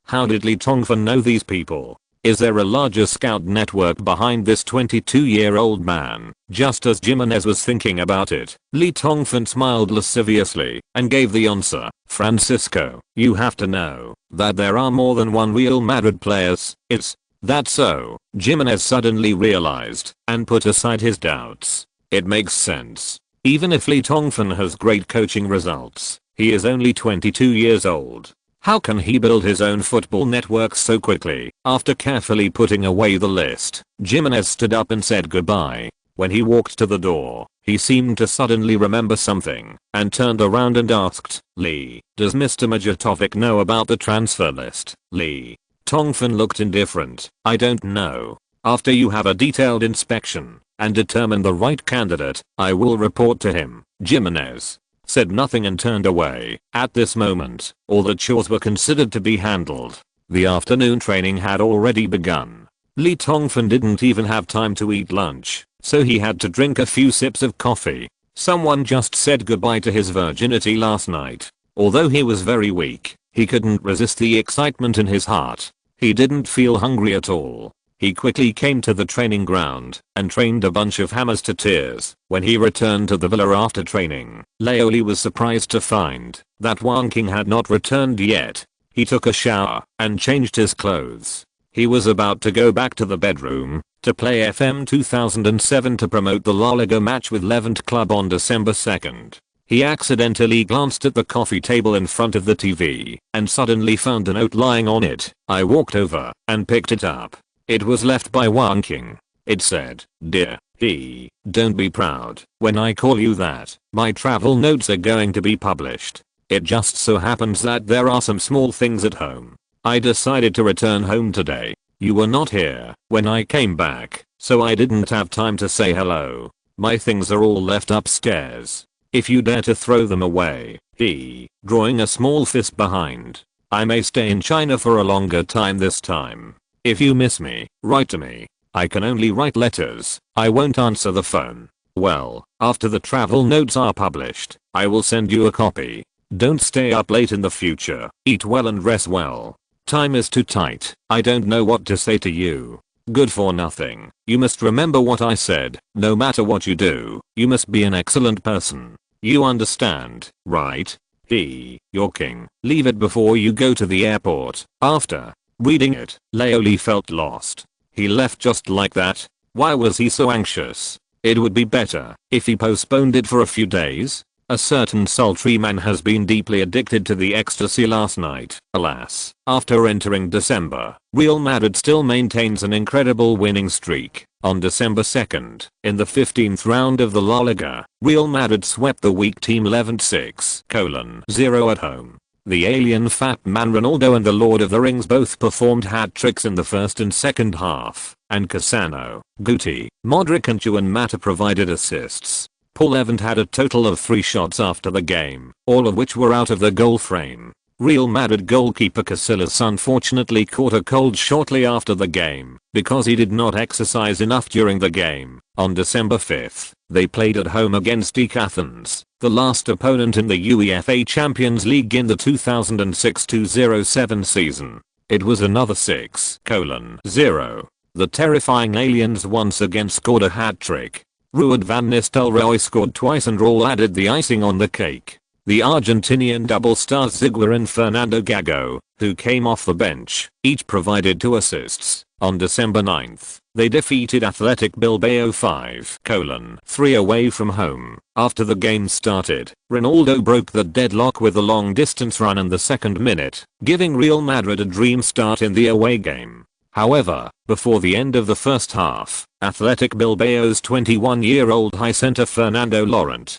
S1: how did Lee Tongfan know these people? Is there a larger scout network behind this 22-year-old man? Just as Jimenez was thinking about it, Lee Tongfan smiled lasciviously and gave the answer. Francisco, you have to know that there are more than one Real Madrid players. Is that so? Jimenez suddenly realized and put aside his doubts. It makes sense. Even if Lee Tongfan has great coaching results, he is only 22 years old. How can he build his own football network so quickly? After carefully putting away the list, Jimenez stood up and said goodbye. When he walked to the door, he seemed to suddenly remember something and turned around and asked, Lee, does Mr. Majatovic know about the transfer list? Lee Tongfan looked indifferent. I don't know. After you have a detailed inspection and determine the right candidate, I will report to him. Jimenez said nothing and turned away. At this moment, all the chores were considered to be handled. The afternoon training had already begun. Lee Tongfan didn't even have time to eat lunch, so he had to drink a few sips of coffee. Someone just said goodbye to his virginity last night. Although he was very weak, he couldn't resist the excitement in his heart. He didn't feel hungry at all. He quickly came to the training ground and trained a bunch of hammers to tears. When he returned to the villa after training, Leoli was surprised to find that Wang King had not returned yet. He took a shower and changed his clothes. He was about to go back to the bedroom to play FM 2007 to promote the La Liga match with Levante Club on December 2nd. He accidentally glanced at the coffee table in front of the TV and suddenly found a note lying on it. I walked over and picked it up. It was left by Wang King. It said, "Dear E, don't be proud when I call you that. My travel notes are going to be published. It just so happens that there are some small things at home. I decided to return home today. You were not here when I came back, so I didn't have time to say hello. My things are all left upstairs. If you dare to throw them away, E, drawing a small fist behind, I may stay in China for a longer time this time. If you miss me, write to me. I can only write letters. I won't answer the phone. Well, after the travel notes are published, I will send you a copy. Don't stay up late in the future. Eat well and rest well. Time is too tight. I don't know what to say to you. Good for nothing. You must remember what I said. No matter what you do, you must be an excellent person. You understand, right? E, you're king. Leave it before you go to the airport." After reading it, Leoli felt lost. He left just like that. Why was he so anxious? It would be better if he postponed it for a few days. A certain sultry man has been deeply addicted to the ecstasy last night. Alas, after entering December, Real Madrid still maintains an incredible winning streak. On December 2nd, in the 15th round of the La Liga, Real Madrid swept the weak team Levante 6-0 at home. The alien fat man Ronaldo and the Lord of the Rings both performed hat-tricks in the first and second half, and Cassano, Guti, Modric and Juan Mata provided assists. Paul Levant had a total of 3 shots after the game, all of which were out of the goal frame. Real Madrid goalkeeper Casillas unfortunately caught a cold shortly after the game because he did not exercise enough during the game. On December 5th, they played at home against AEK Athens, the last opponent in the UEFA Champions League in the 2006-07 season. It was another 6-0. The terrifying aliens once again scored a hat-trick. Ruud van Nistelrooy scored twice and Raul added the icing on the cake. The Argentinian double stars Ziguer and Fernando Gago, who came off the bench, each provided 2 assists. On December 9th, they defeated Athletic Bilbao 5-3 away from home. After the game started, Ronaldo broke the deadlock with a long-distance run in the 2nd minute, giving Real Madrid a dream start in the away game. However, before the end of the first half, Athletic Bilbao's 21-year-old high center Fernando Llorente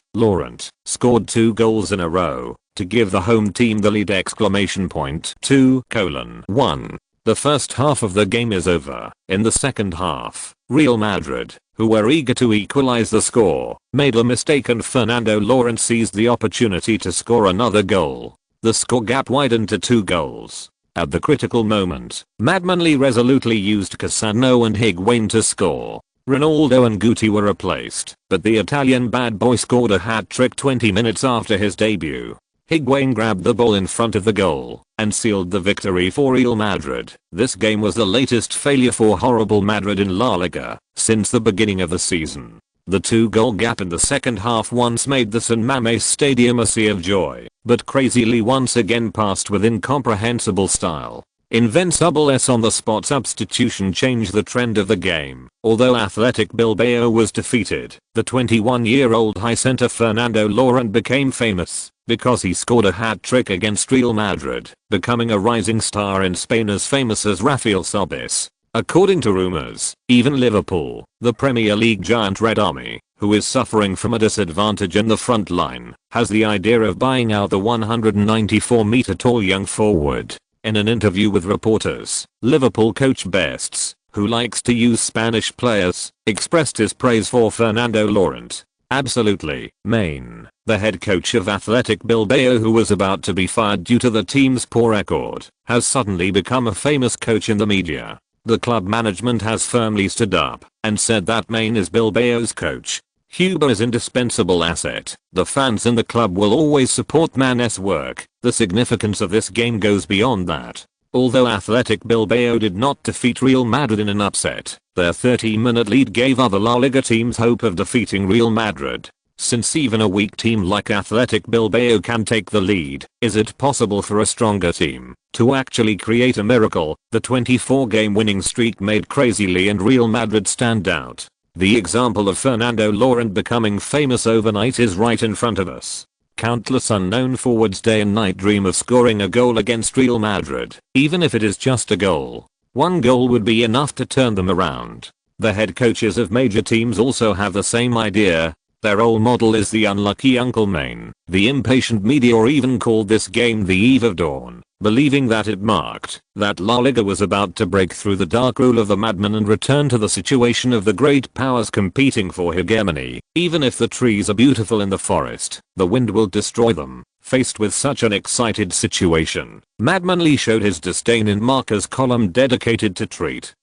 S1: scored 2 goals in a row to give the home team the lead! 2-1. The first half of the game is over. In the second half, Real Madrid, who were eager to equalize the score, made a mistake and Fernando Llorente seized the opportunity to score another goal. The score gap widened to 2 goals. At the critical moment, Madmanley resolutely used Cassano and Higuain to score. Ronaldo and Guti were replaced, but the Italian bad boy scored a hat-trick 20 minutes after his debut. Higuain grabbed the ball in front of the goal and sealed the victory for Real Madrid. This game was the latest failure for horrible Madrid in La Liga since the beginning of the season. The 2-goal gap in the second half once made the San Mamés Stadium a sea of joy, but crazily once again passed with incomprehensible style. Invincible's on-the-spot substitution changed the trend of the game. Although Athletic Bilbao was defeated, the 21-year-old high center Fernando Llorente became famous because he scored a hat-trick against Real Madrid, becoming a rising star in Spain as famous as Rafael Sobis. According to rumors, even Liverpool, the Premier League giant Red Army, who is suffering from a disadvantage in the front line, has the idea of buying out the 194-meter-tall young forward. In an interview with reporters, Liverpool coach Bests, who likes to use Spanish players, expressed his praise for Fernando Llorente. Absolutely, Main, the head coach of Athletic Bilbao who was about to be fired due to the team's poor record, has suddenly become a famous coach in the media. The club management has firmly stood up and said that Main is Bilbao's coach. Huber is indispensable asset. The fans in the club will always support Mane's work. The significance of this game goes beyond that. Although Athletic Bilbao did not defeat Real Madrid in an upset, their 30-minute lead gave other La Liga teams hope of defeating Real Madrid. Since even a weak team like Athletic Bilbao can take the lead, is it possible for a stronger team to actually create a miracle? The 24-game winning streak made Crazy and Real Madrid stand out. The example of Fernando Llorente becoming famous overnight is right in front of us. Countless unknown forwards day and night dream of scoring a goal against Real Madrid, even if it is just a goal. One goal would be enough to turn them around. The head coaches of major teams also have the same idea. Their role model is the unlucky Uncle Maine. The impatient media even called this game the eve of dawn, believing that it marked that La Liga was about to break through the dark rule of the madman and return to the situation of the great powers competing for hegemony. Even if the trees are beautiful in the forest, the wind will destroy them. Faced with such an excited situation, Madman Lee showed his disdain in Marca's column dedicated to treat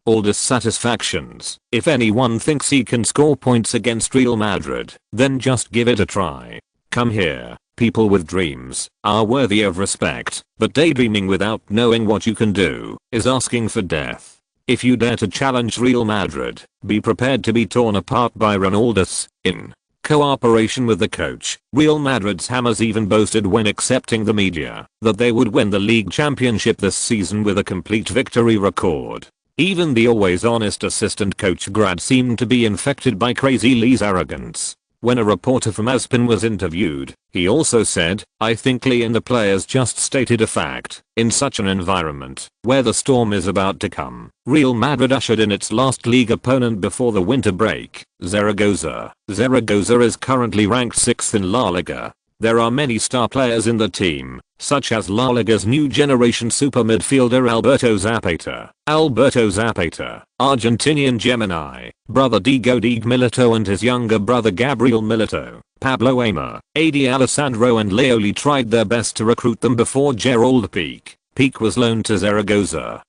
S1: all dissatisfactions. If anyone thinks he can score points against Real Madrid, then just give it a try. Come here. People with dreams are worthy of respect, but daydreaming without knowing what you can do is asking for death. If you dare to challenge Real Madrid, be prepared to be torn apart by Ronaldo's. In cooperation with the coach, Real Madrid's hammers even boasted when accepting the media that they would win the league championship this season with a complete victory record. Even the always honest assistant coach Grad seemed to be infected by Crazy Lee's arrogance. When a reporter from ASPN was interviewed, he also said, "I think Lee and the players just stated a fact. In such an environment, where the storm is about to come, Real Madrid ushered in its last league opponent before the winter break, Zaragoza. Zaragoza is currently ranked 6th in La Liga. There are many star players in the team, such as La Liga's new generation super midfielder Alberto Zapata, Argentinian Gemini, brother Diego Milito and his younger brother Gabriel Milito. Pablo Aimar, AD Alessandro and Leoli tried their best to recruit them before Gerald Pique. Pique was loaned to Zaragoza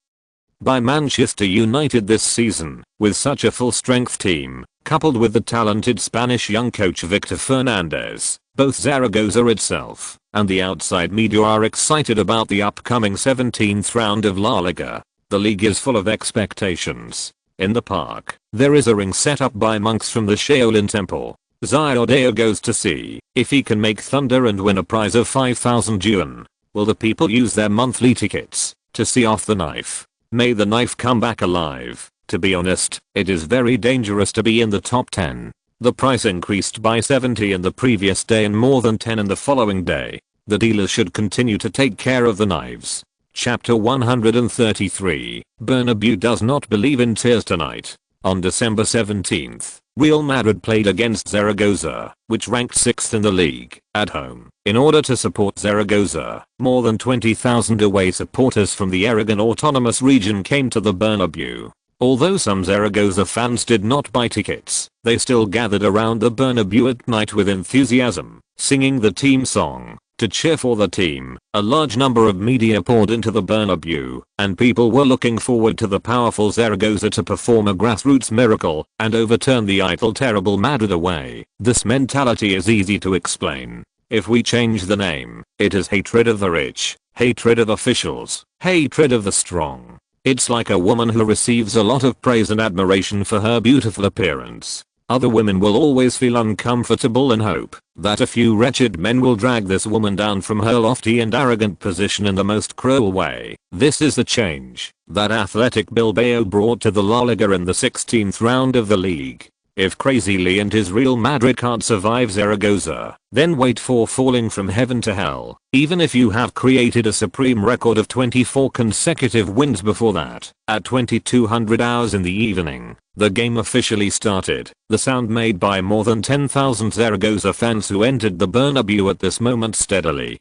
S1: by Manchester United this season. With such a full-strength team, coupled with the talented Spanish young coach Victor Fernandez, both Zaragoza itself and the outside media are excited about the upcoming 17th round of La Liga. The league is full of expectations. In the park, there is a ring set up by monks from the Shaolin Temple. Xiaodao goes to see if he can make thunder and win a prize of 5,000 yuan. Will the people use their monthly tickets to see off the knife? May the knife come back alive. To be honest, it is very dangerous to be in the top 10. The price increased by 70 in the previous day and more than 10 in the following day. The dealers should continue to take care of the knives. Chapter 133. Bernabeu does not believe in tears tonight. On December 17th, Real Madrid played against Zaragoza, which ranked 6th in the league, at home. In order to support Zaragoza, more than 20,000 away supporters from the Aragon Autonomous Region came to the Bernabeu. Although some Zaragoza fans did not buy tickets, they still gathered around the Bernabeu at night with enthusiasm, singing the team song. To cheer for the team, a large number of media poured into the Bernabeu, and people were looking forward to the powerful Zaragoza to perform a grassroots miracle and overturn the idle terrible Madrid away. This mentality is easy to explain. If we change the name, it is hatred of the rich, hatred of officials, hatred of the strong. It's like a woman who receives a lot of praise and admiration for her beautiful appearance. Other women will always feel uncomfortable and hope that a few wretched men will drag this woman down from her lofty and arrogant position in the most cruel way. This is the change that Athletic Bilbao brought to the La Liga in the 16th round of the league. If Crazy Lee and his Real Madrid can't survive Zaragoza, then wait for falling from heaven to hell. Even if you have created a supreme record of 24 consecutive wins before that, at 2200 hours in the evening, the game officially started. The sound made by more than 10,000 Zaragoza fans who entered the Bernabeu at this moment steadily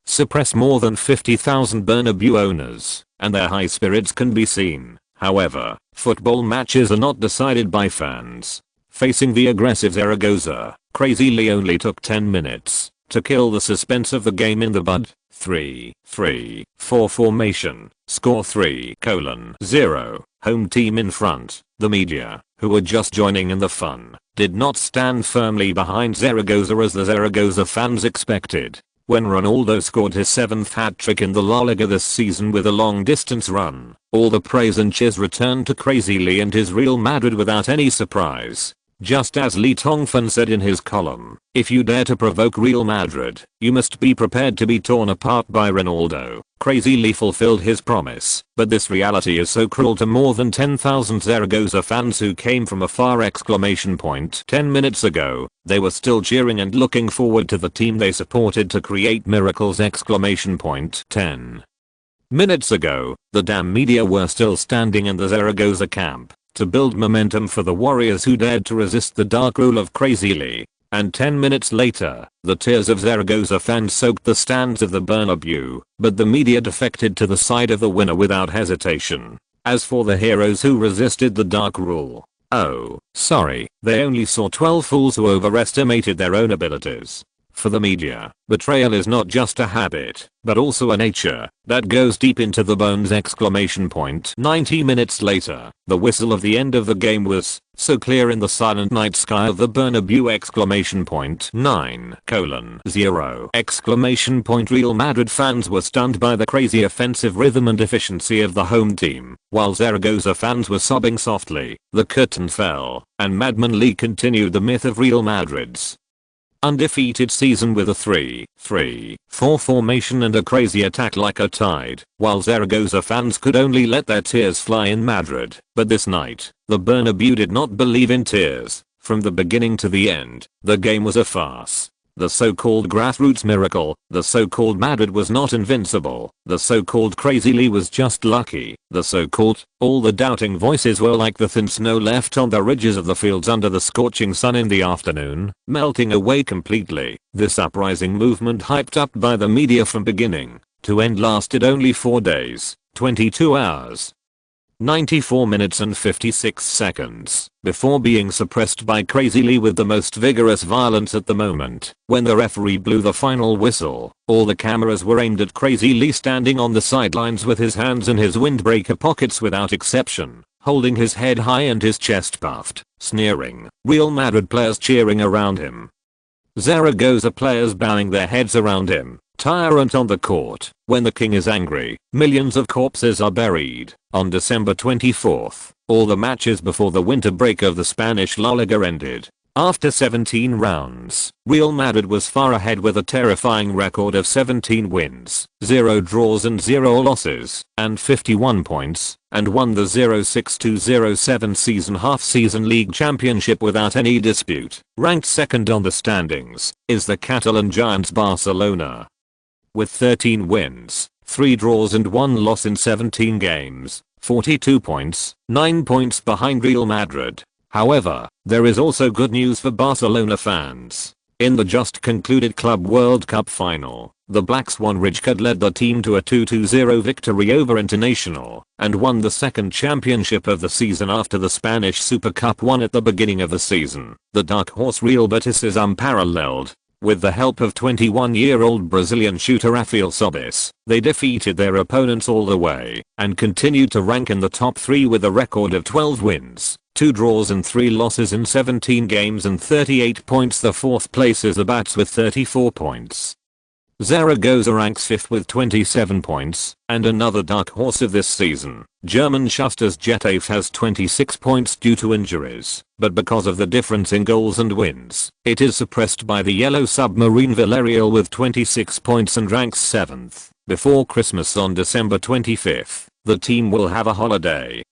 S1: suppress more than 50,000 Bernabeu owners, and their high spirits can be seen. However, football matches are not decided by fans. Facing the aggressive Zaragoza, Crazy Lee only took 10 minutes To kill the suspense of the game in the bud, 3-3-4 formation, score 3:0, home team in front. The media, who were just joining in the fun, did not stand firmly behind Zaragoza as the Zaragoza fans expected. When Ronaldo scored his 7th hat-trick in the La Liga this season with a long-distance run, all the praise and cheers returned to Crazy Lee and his Real Madrid without any surprise. Just as Lee Tongfan said in his column, if you dare to provoke Real Madrid, you must be prepared to be torn apart by Ronaldo. Crazy Lee fulfilled his promise, but this reality is so cruel to more than 10,000 Zaragoza fans who came from afar! 10 minutes ago, they were still cheering and looking forward to the team they supported to create miracles! 10 minutes ago, the damn media were still standing in the Zaragoza camp to build momentum for the Warriors who dared to resist the dark rule of Crazy Lee. And 10 minutes later, the tears of Zaragoza fans soaked the stands of the Bernabeu, but the media defected to the side of the winner without hesitation. As for the heroes who resisted the dark rule, oh, sorry, they only saw 12 fools who overestimated their own abilities. For the media, betrayal is not just a habit, but also a nature that goes deep into the bones! 90 minutes later, the whistle of the end of the game was so clear in the silent night sky of the Bernabeu! 9:0! Real Madrid fans were stunned by the crazy offensive rhythm and efficiency of the home team, while Zaragoza fans were sobbing softly. The curtain fell, and Madman Lee continued the myth of Real Madrid's undefeated season with a 3-3-4 formation and a crazy attack like a tide, while Zaragoza fans could only let their tears fly in Madrid. But this night, the Bernabeu did not believe in tears. From the beginning to the end, the game was a farce. The so-called grassroots miracle, the so-called Madrid was not invincible, the so-called Crazy Lee was just lucky, the so-called, all the doubting voices were like the thin snow left on the ridges of the fields under the scorching sun in the afternoon, melting away completely. This uprising movement, hyped up by the media from beginning to end, lasted only 4 days, 22 hours, 94 minutes and 56 seconds, before being suppressed by Crazy Lee with the most vigorous violence at the moment. When the referee blew the final whistle, all the cameras were aimed at Crazy Lee standing on the sidelines with his hands in his windbreaker pockets without exception, holding his head high and his chest puffed, sneering, Real Madrid players cheering around him, Zaragoza players bowing their heads around him. Tyrant on the court. When the king is angry, millions of corpses are buried. On December 24th, all the matches before the winter break of the Spanish La Liga ended. After 17 rounds, Real Madrid was far ahead with a terrifying record of 17 wins, 0 draws and 0 losses, and 51 points, and won the 06-07 season half-season league championship without any dispute. Ranked second on the standings is the Catalan giants Barcelona, with 13 wins, 3 draws and 1 loss in 17 games, 42 points, 9 points behind Real Madrid. However, there is also good news for Barcelona fans. In the just concluded Club World Cup final, the Black Swan Rijkaard led the team to a 2-0 victory over International, and won the second championship of the season after the Spanish Super Cup won at the beginning of the season. The dark horse Real Betis is unparalleled. With the help of 21-year-old Brazilian shooter Rafael Sobis, they defeated their opponents all the way, and continued to rank in the top 3 with a record of 12 wins, 2 draws and 3 losses in 17 games and 38 points. The fourth place is the Bats with 34 points. Zaragoza ranks 5th with 27 points, and another dark horse of this season, German Schuster's Getafe has 26 points due to injuries, but because of the difference in goals and wins, it is suppressed by the Yellow Submarine Villarreal with 26 points and ranks 7th. Before Christmas on December 25th, the team will have a holiday,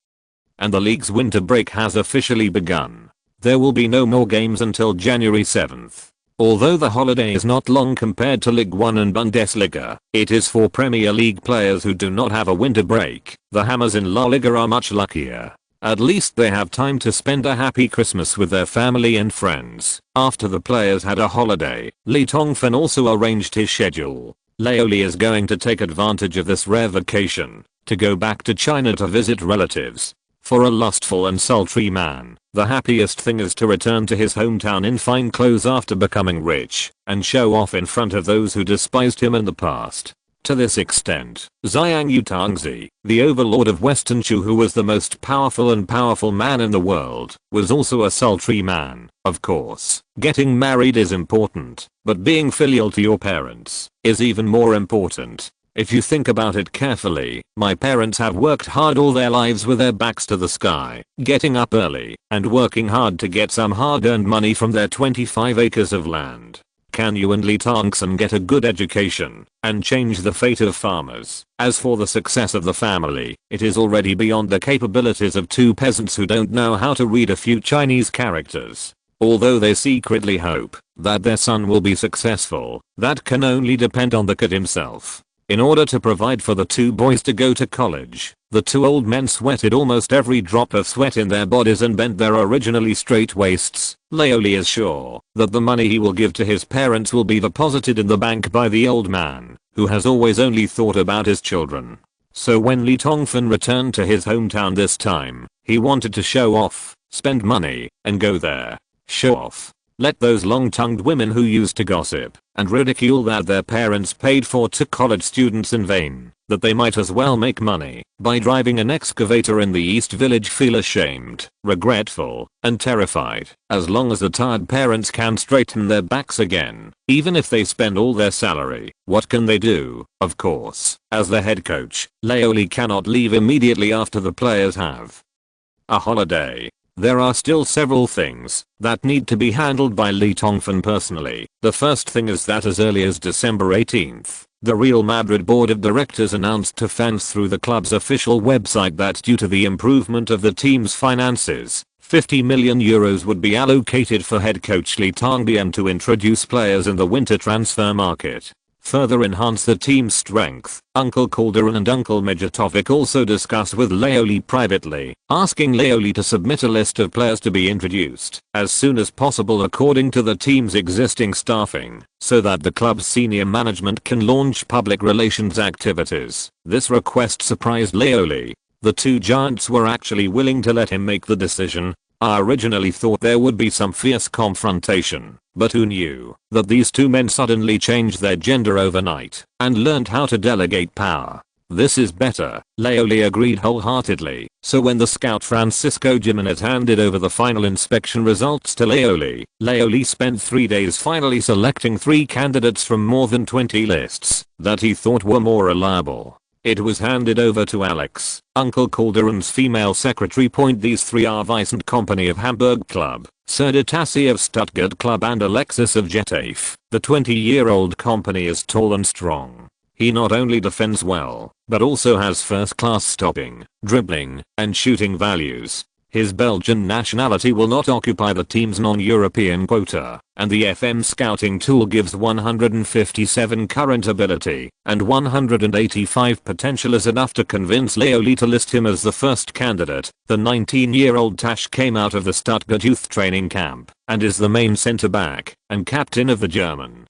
S1: and the league's winter break has officially begun. There will be no more games until January 7th. Although the holiday is not long compared to Ligue 1 and Bundesliga, it is for Premier League players who do not have a winter break. The Hammers in La Liga are much luckier. At least they have time to spend a happy Christmas with their family and friends. After the players had a holiday, Lee Tongfan also arranged his schedule. Leo Lee is going to take advantage of this rare vacation to go back to China to visit relatives. For a lustful and sultry man, the happiest thing is to return to his hometown in fine clothes after becoming rich, and show off in front of those who despised him in the past. To this extent, Xiang Yutangzi, the overlord of Western Chu who was the most powerful man in the world, was also a sultry man. Of course, getting married is important, but being filial to your parents is even more important. If you think about it carefully, my parents have worked hard all their lives with their backs to the sky, getting up early and working hard to get some hard-earned money from their 25 acres of land. Can you and Li Tongfan get a good education and change the fate of farmers? As for the success of the family, it is already beyond the capabilities of two peasants who don't know how to read a few Chinese characters. Although they secretly hope that their son will be successful, that can only depend on the kid himself. In order to provide for the two boys to go to college, the two old men sweated almost every drop of sweat in their bodies and bent their originally straight waists. Laoli is sure that the money he will give to his parents will be deposited in the bank by the old man, who has always only thought about his children. So when Li Tongfan returned to his hometown this time, he wanted to show off, spend money, and go there. Show off. Let those long-tongued women who used to gossip and ridicule that their parents paid for two college students in vain, that they might as well make money by driving an excavator in the East Village feel ashamed, regretful, and terrified. As long as the tired parents can straighten their backs again, even if they spend all their salary, what can they do? Of course, as the head coach, Laoli cannot leave immediately after the players have a holiday. There are still several things that need to be handled by Li Tongfan personally. The first thing is that as early as December 18th, the Real Madrid board of directors announced to fans through the club's official website that due to the improvement of the team's finances, 50 million euros would be allocated for head coach Li Tongbian to introduce players in the winter transfer market. Further enhance the team's strength. Uncle Calderon and Uncle Mijatovic also discussed with Laoli privately, asking Laoli to submit a list of players to be introduced as soon as possible according to the team's existing staffing, so that the club's senior management can launch public relations activities. This request surprised Laoli. The two giants were actually willing to let him make the decision. I originally thought there would be some fierce confrontation, but who knew that these two men suddenly changed their gender overnight and learned how to delegate power. This is better, Laoli agreed wholeheartedly. So when the scout Francisco Jimenez handed over the final inspection results to Laoli, Laoli spent 3 days finally selecting 3 candidates from more than 20 lists that he thought were more reliable. It was handed over to Alex, Uncle Calderon's female secretary. These 3 are Vicent Company of Hamburg Club, Serdar Tassi of Stuttgart Club and Alexis of Getafe. The 20-year-old Company is tall and strong. He not only defends well, but also has first-class stopping, dribbling, and shooting values. His Belgian nationality will not occupy the team's non-European quota, and the FM scouting tool gives 157 current ability and 185 potential is enough to convince Laoli to list him as the first candidate. The 19-year-old Tash came out of the Stuttgart youth training camp and is the main centre-back and captain of the German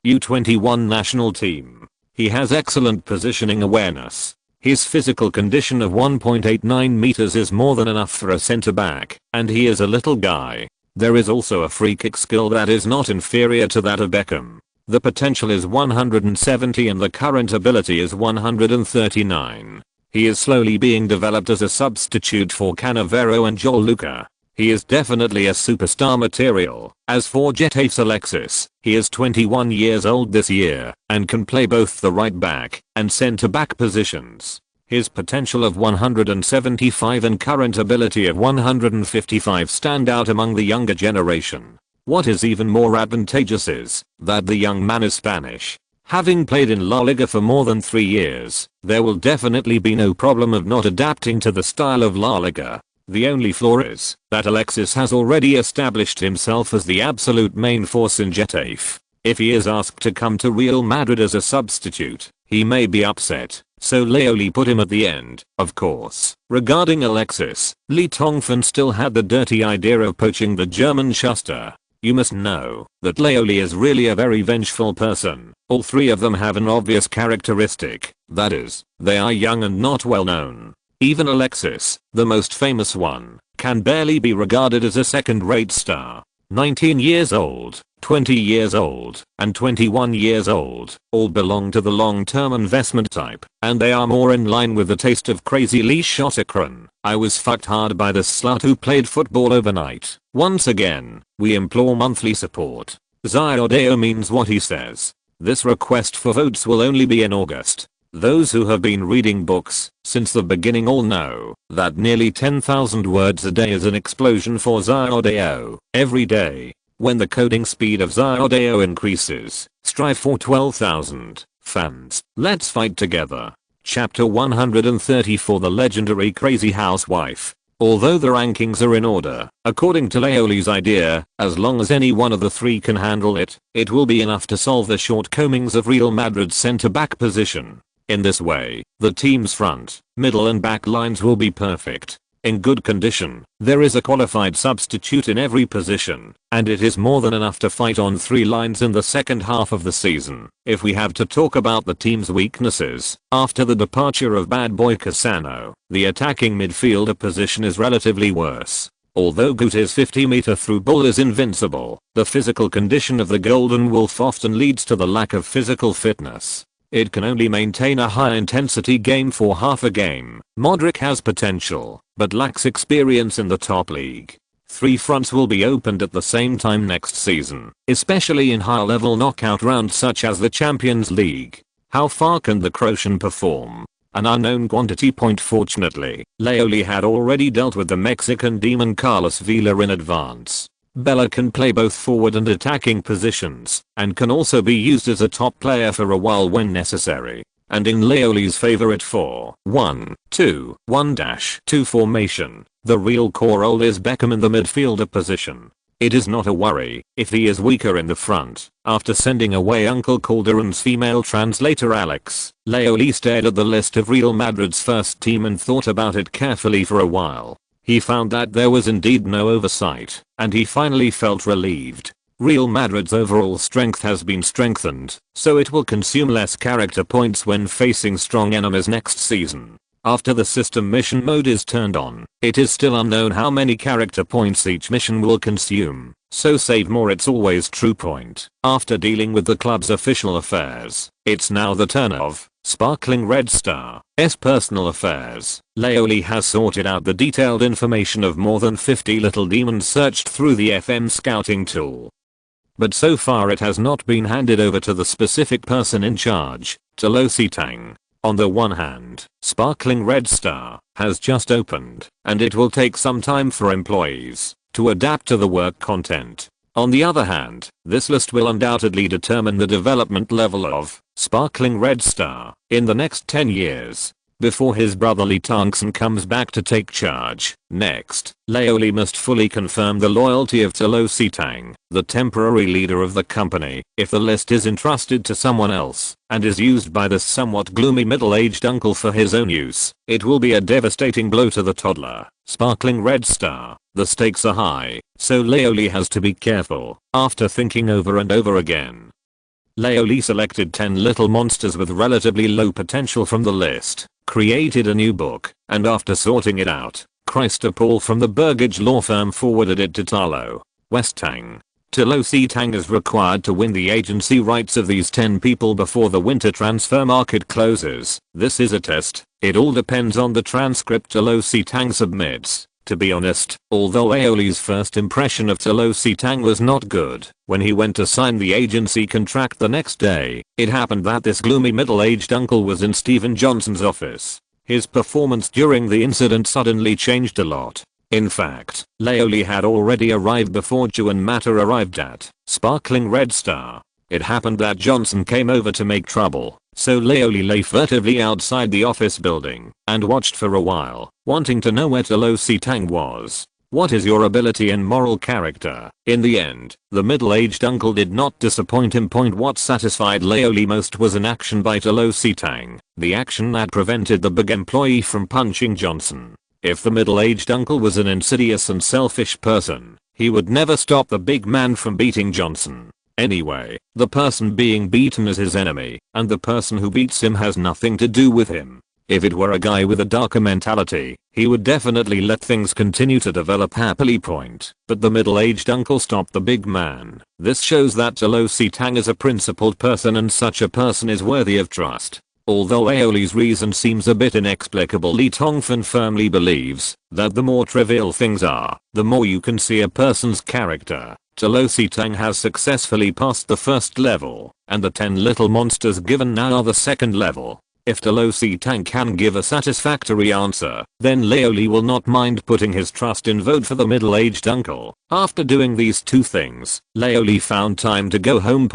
S1: U21 national team. He has excellent positioning awareness. His physical condition of 1.89 meters is more than enough for a centre-back, and he is a little guy. There is also a free kick skill that is not inferior to that of Beckham. The potential is 170 and the current ability is 139. He is slowly being developed as a substitute for Cannavaro and Joel Luca. He is definitely a superstar material. As for Getafe's Alexis, he is 21 years old this year and can play both the right back and centre back positions. His potential of 175 and current ability of 155 stand out among the younger generation. What is even more advantageous is that the young man is Spanish. Having played in La Liga for more than 3 years, there will definitely be no problem of not adapting to the style of La Liga. The only flaw is that Alexis has already established himself as the absolute main force in Getafe. If he is asked to come to Real Madrid as a substitute, he may be upset, so Laoli put him at the end. Of course, regarding Alexis, Li Tongfan still had the dirty idea of poaching the German Schuster. You must know that Laoli is really a very vengeful person. All 3 of them have an obvious characteristic, that is, they are young and not well known. Even Alexis, the most famous one, can barely be regarded as a second-rate star. 19 years old, 20 years old, and 21 years old all belong to the long-term investment type, and they are more in line with the taste of crazy Lee Schottekron. I was fucked hard by this slut who played football overnight. Once again, we implore monthly support. Zyodeo means what he says. This request for votes will only be in August. Those who have been reading books since the beginning all know that nearly 10,000 words a day is an explosion for Zyodeo. Every day, when the coding speed of Zyodeo increases, strive for 12,000 fans. Let's fight together. Chapter 134, The Legendary Crazy Housewife. Although the rankings are in order, according to Leoli's idea, as long as any one of the three can handle it, it will be enough to solve the shortcomings of Real Madrid's centre-back position. In this way, the team's front, middle and back lines will be perfect. In good condition, there is a qualified substitute in every position, and it is more than enough to fight on three lines in the second half of the season. If we have to talk about the team's weaknesses, after the departure of bad boy Cassano, the attacking midfielder position is relatively worse. Although Gutier's 50-meter through ball is invincible, the physical condition of the Golden Wolf often leads to the lack of physical fitness. It can only maintain a high-intensity game for half a game. Modric has potential, but lacks experience in the top league. Three fronts will be opened at the same time next season, especially in high-level knockout rounds such as the Champions League. How far can the Croatian perform? An unknown quantity. Fortunately, Leoli had already dealt with the Mexican demon Carlos Vela in advance. Bella can play both forward and attacking positions, and can also be used as a top player for a while when necessary. And in Leoli's favorite 4-1-2-1-2 formation, the real core role is Beckham in the midfielder position. It is not a worry if he is weaker in the front. After sending away Uncle Calderon's female translator Alex, Leoli stared at the list of Real Madrid's first team and thought about it carefully for a while. He found that there was indeed no oversight, and he finally felt relieved. Real Madrid's overall strength has been strengthened, so it will consume less character points when facing strong enemies next season. After the system mission mode is turned on, it is still unknown how many character points each mission will consume, so save more. It's always true point. After dealing with the club's official affairs, it's now the turn of Sparkling Red Star's personal affairs. Leoli has sorted out the detailed information of more than 50 little demons searched through the FM scouting tool. But so far it has not been handed over to the specific person in charge, Tang. On the one hand, Sparkling Red Star has just opened, and it will take some time for employees to adapt to the work content. On the other hand, this list will undoubtedly determine the development level of Sparkling Red Star in the next 10 years, before his brotherly Tongfan comes back to take charge. Next, Leoli must fully confirm the loyalty of Tang, the temporary leader of the company. If the list is entrusted to someone else, and is used by the somewhat gloomy middle-aged uncle for his own use, it will be a devastating blow to the toddler. Sparkling Red Star. The stakes are high, so Leoli has to be careful. After thinking over and over again, Leoli selected 10 little monsters with relatively low potential from the list, created a new book, and after sorting it out, Christopher Paul from the Burgage law firm forwarded it to Talo Westang. Tang is required to win the agency rights of these 10 people before the winter transfer market closes. This is a test. It all depends on the transcript Tang submits. To be honest, although Leoli's first impression of Tang was not good, when he went to sign the agency contract the next day, it happened that this gloomy middle-aged uncle was in Stephen Johnson's office. His performance during the incident suddenly changed a lot. In fact, Leoli had already arrived before Juan Mata arrived at Sparkling Red Star. It happened that Johnson came over to make trouble, so Leoli lay furtively outside the office building and watched for a while, wanting to know where Tang was. What is your ability and moral character? In the end, the middle-aged uncle did not disappoint him. What satisfied Leoli most was an action by Tang, the action that prevented the big employee from punching Johnson. If the middle-aged uncle was an insidious and selfish person, he would never stop the big man from beating Johnson. Anyway, the person being beaten is his enemy, and the person who beats him has nothing to do with him. If it were a guy with a darker mentality, he would definitely let things continue to develop happily. But the middle-aged uncle stopped the big man. This shows that Lo Sitang is a principled person and such a person is worthy of trust. Although Aoli's reason seems a bit inexplicable, Li Tongfan firmly believes that the more trivial things are, the more you can see a person's character. Lo Sitang has successfully passed the first level, and the 10 little monsters given now are the second level. If Lo Sitang can give a satisfactory answer, then Laoli will not mind putting his trust in vote for the middle-aged uncle. After doing these two things, Laoli found time to go home.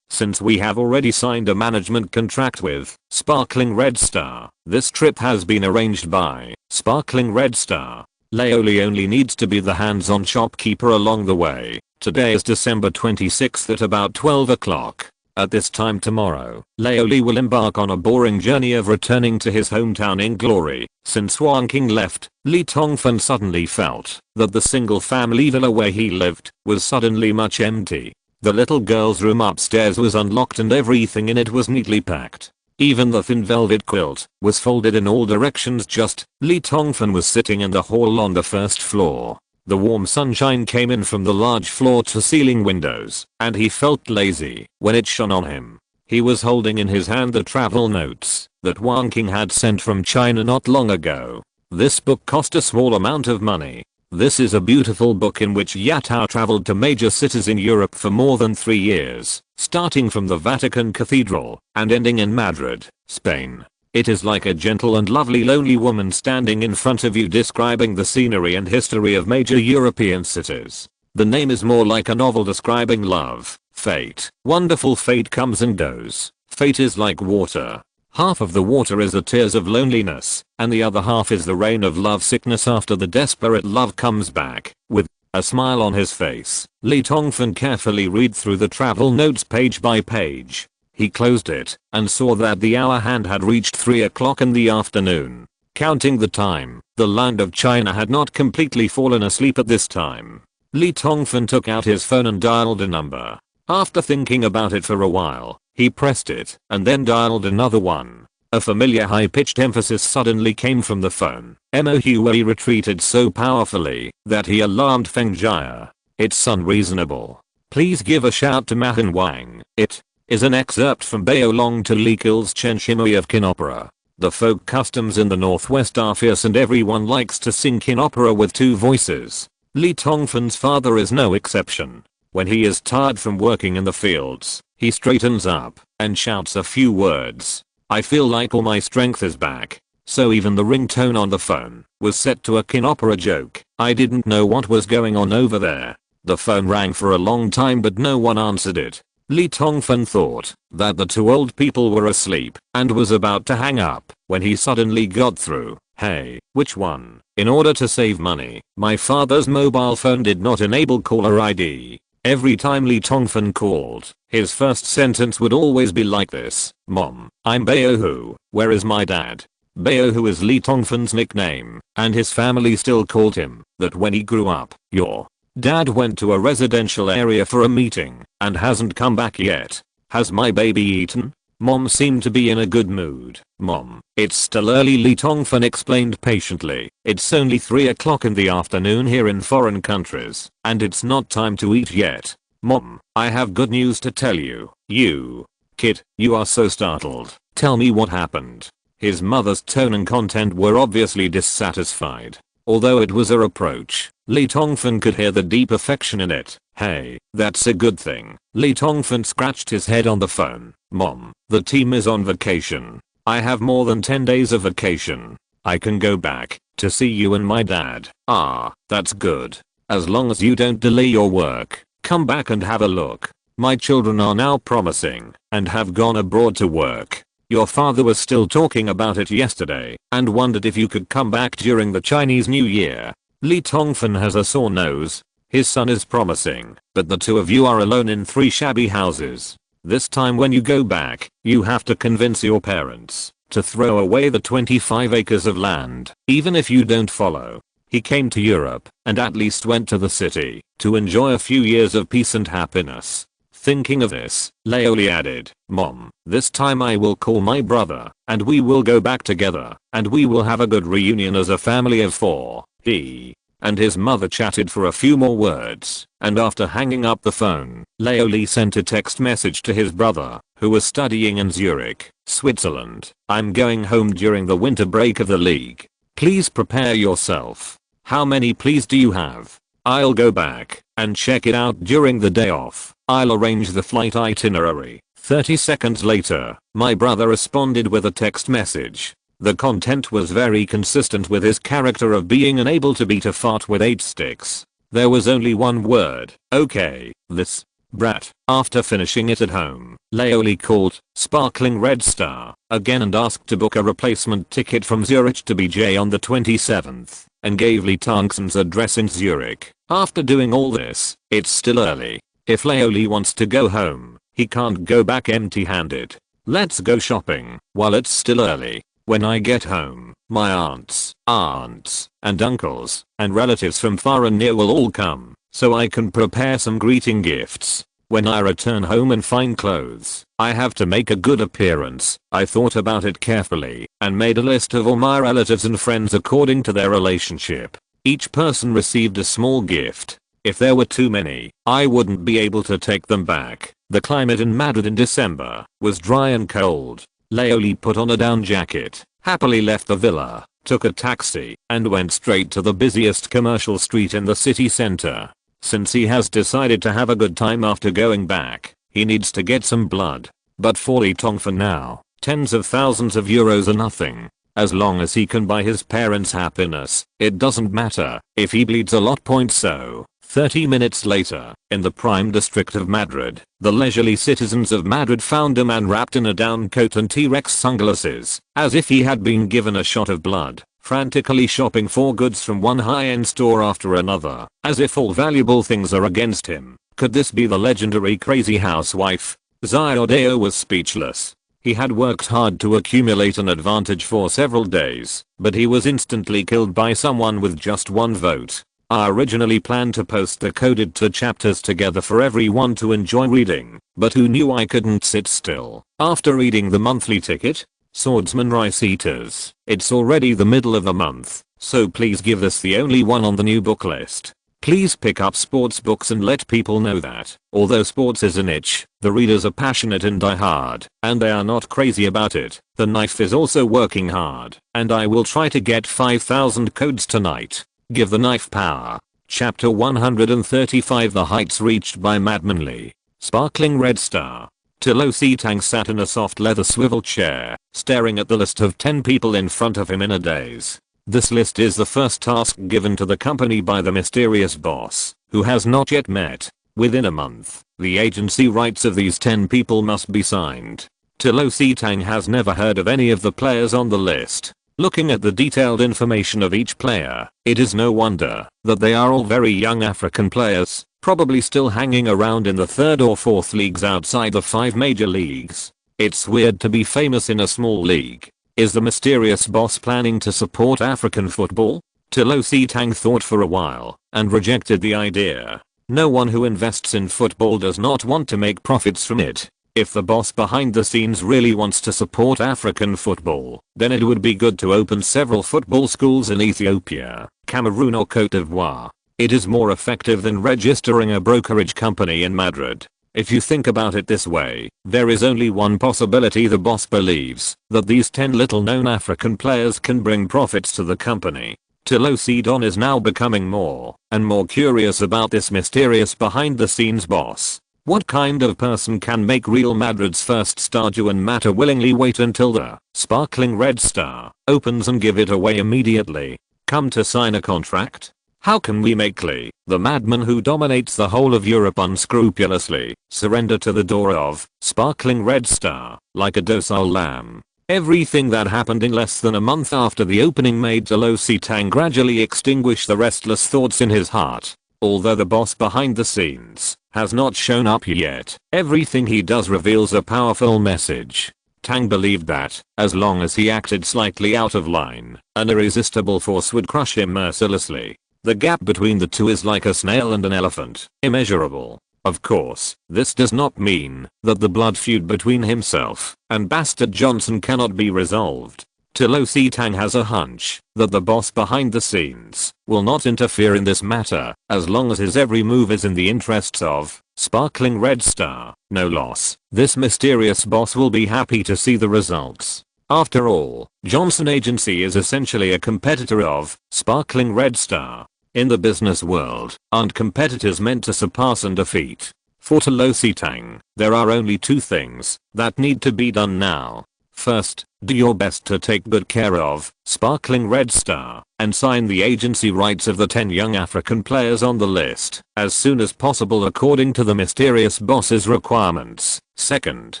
S1: Since we have already signed a management contract with Sparkling Red Star, this trip has been arranged by Sparkling Red Star. Laoli only needs to be the hands-on shopkeeper along the way. Today is December 26th at about 12 o'clock. At this time tomorrow, Laoli will embark on a boring journey of returning to his hometown in glory. Since Wang King left, Li Tongfan suddenly felt that the single family villa where he lived was suddenly much empty. The little girl's room upstairs was unlocked and everything in it was neatly packed. Even the thin velvet quilt was folded in all directions. Just Li Tongfan was sitting in the hall on the first floor. The warm sunshine came in from the large floor-to-ceiling windows, and he felt lazy when it shone on him. He was holding in his hand the travel notes that Wang King had sent from China not long ago. This book cost a small amount of money. This is a beautiful book in which Yatao traveled to major cities in Europe for more than 3 years, starting from the Vatican Cathedral and ending in Madrid, Spain. It is like a gentle and lovely lonely woman standing in front of you describing the scenery and history of major European cities. The name is more like a novel describing love, fate. Wonderful fate comes and goes. Fate is like water. Half of the water is the tears of loneliness, and the other half is the rain of love sickness after the desperate love comes back. With a smile on his face, Li Tongfan carefully read through the travel notes page by page. He closed it and saw that the hour hand had reached 3 o'clock in the afternoon. Counting the time, the land of China had not completely fallen asleep at this time. Li Tongfan took out his phone and dialed a number. After thinking about it for a while, he pressed it and then dialed another one. A familiar high-pitched emphasis suddenly came from the phone. He retreated so powerfully that he alarmed Feng Jia. It's unreasonable. Please give a shout to Mahan Wang. It is an excerpt from Bao Long to Li Kil's Chen Shimui of kin opera. The folk customs in the northwest are fierce and everyone likes to sing kin opera with 2 voices. Li Tongfan's father is no exception. When he is tired from working in the fields, he straightens up and shouts a few words. I feel like all my strength is back. So even the ringtone on the phone was set to a kin opera joke. I didn't know what was going on over there. The phone rang for a long time but no one answered it. Li Tongfan thought that the 2 old people were asleep and was about to hang up when he suddenly got through. Hey, which one? In order to save money, my father's mobile phone did not enable caller ID. Every time Li Tongfan called, his first sentence would always be like this. Mom, I'm Baohu, where is my dad? Baohu is Li Tongfan's nickname, and his family still called him that when he grew up. Your dad went to a residential area for a meeting and hasn't come back yet. Has my baby eaten? Mom seemed to be in a good mood. Mom, it's still early, Li Tongfan explained patiently. It's only 3 o'clock in the afternoon here in foreign countries, and it's not time to eat yet. Mom, I have good news to tell you. You kid, you are so startled. Tell me what happened. His mother's tone and content were obviously dissatisfied. Although it was a reproach, Li Tongfan could hear the deep affection in it. Hey, that's a good thing. Li Tongfan scratched his head on the phone. Mom, the team is on vacation. I have more than 10 days of vacation. I can go back to see you and my dad. Ah, that's good. As long as you don't delay your work, come back and have a look. My children are now promising and have gone abroad to work. Your father was still talking about it yesterday and wondered if you could come back during the Chinese New Year. Li Tongfan has a sore nose. His son is promising, but the 2 of you are alone in 3 shabby houses. This time when you go back, you have to convince your parents to throw away the 25 acres of land, even if you don't follow. He came to Europe and at least went to the city to enjoy a few years of peace and happiness. Thinking of this, Laoli added, "Mom, this time I will call my brother, and we will go back together, and we will have a good reunion as a family of 4. He and his mother chatted for a few more words, and after hanging up the phone, Laoli sent a text message to his brother, who was studying in Zurich, Switzerland. "I'm going home during the winter break of the league. Please prepare yourself. How many please do you have? I'll go back and check it out during the day off. I'll arrange the flight itinerary." 30 seconds later, my brother responded with a text message. The content was very consistent with his character of being unable to beat a fart with 8 sticks. There was only one word: "Okay, this brat." After finishing it at home, Laoli called Sparkling Red Star again and asked to book a replacement ticket from Zurich to BJ on the 27th, and gave Lee Tongfan's address in Zurich. After doing all this, it's still early. If Laoli wants to go home, he can't go back empty-handed. Let's go shopping while it's still early. When I get home, my aunts, and uncles, and relatives from far and near will all come, so I can prepare some greeting gifts. When I return home and find clothes, I have to make a good appearance. I thought about it carefully, and made a list of all my relatives and friends according to their relationship. Each person received a small gift. If there were too many, I wouldn't be able to take them back. The climate in Madrid in December was dry and cold. Laoli put on a down jacket, happily left the villa, took a taxi, and went straight to the busiest commercial street in the city center. Since he has decided to have a good time after going back, he needs to get some blood. But for Lee Tongfan now, tens of thousands of euros are nothing. As long as he can buy his parents happiness, it doesn't matter if he bleeds a lot. So, 30 minutes later, in the prime district of Madrid, the leisurely citizens of Madrid found a man wrapped in a down coat and T-Rex sunglasses, as if he had been given a shot of blood, frantically shopping for goods from one high-end store after another, as if all valuable things are against him. Could this be the legendary crazy housewife? Xiodeo was speechless. He had worked hard to accumulate an advantage for several days, but he was instantly killed by someone with just one vote. I originally planned to post the coded to chapters together for everyone to enjoy reading, but who knew I couldn't sit still after reading the monthly ticket? Swordsman Rice Eaters. It's already the middle of the month, so please give this the only one on the new book list. Please pick up sports books and let people know that, although sports is a niche, the readers are passionate and die hard, and they are not crazy about it. The knife is also working hard, and I will try to get 5,000 codes tonight. Give the knife power. Chapter 135 The Heights Reached by Madman Lee. Sparkling Red Star. Tilo Tang sat in a soft leather swivel chair, staring at the list of 10 people in front of him in a daze. This list is the first task given to the company by the mysterious boss, who has not yet met. Within a month, the agency rights of these 10 people must be signed. Tilo Tang has never heard of any of the players on the list. Looking at the detailed information of each player, it is no wonder that they are all very young African players, probably still hanging around in the 3rd or 4th leagues outside the 5 major leagues. It's weird to be famous in a small league. Is the mysterious boss planning to support African football? Tilo Tang thought for a while and rejected the idea. No one who invests in football does not want to make profits from it. If the boss behind the scenes really wants to support African football, then it would be good to open several football schools in Ethiopia, Cameroon or Cote d'Ivoire. It is more effective than registering a brokerage company in Madrid. If you think about it this way, there is only one possibility: the boss believes that these 10 little-known African players can bring profits to the company. Tilo Sidon is now becoming more and more curious about this mysterious behind-the-scenes boss. What kind of person can make Real Madrid's first star Juan Mata willingly wait until the Sparkling Red Star opens and give it away immediately? Come to sign a contract? How can we make Lee, the madman who dominates the whole of Europe unscrupulously, surrender to the door of Sparkling Red Star like a docile lamb? Everything that happened in less than a month after the opening made Tilo Tang gradually extinguish the restless thoughts in his heart. Although the boss behind the scenes has not shown up yet, everything he does reveals a powerful message. Tang believed that, as long as he acted slightly out of line, an irresistible force would crush him mercilessly. The gap between the two is like a snail and an elephant, immeasurable. Of course, this does not mean that the blood feud between himself and Bastard Johnson cannot be resolved. Lo Sitang has a hunch that the boss behind the scenes will not interfere in this matter as long as his every move is in the interests of Sparkling Red Star. No loss. This mysterious boss will be happy to see the results. After all, Johnson Agency is essentially a competitor of Sparkling Red Star. In the business world, aren't competitors meant to surpass and defeat? For Lo Sitang, there are only two things that need to be done now. First, do your best to take good care of Sparkling Red Star and sign the agency rights of the 10 young African players on the list as soon as possible according to the mysterious boss's requirements. Second,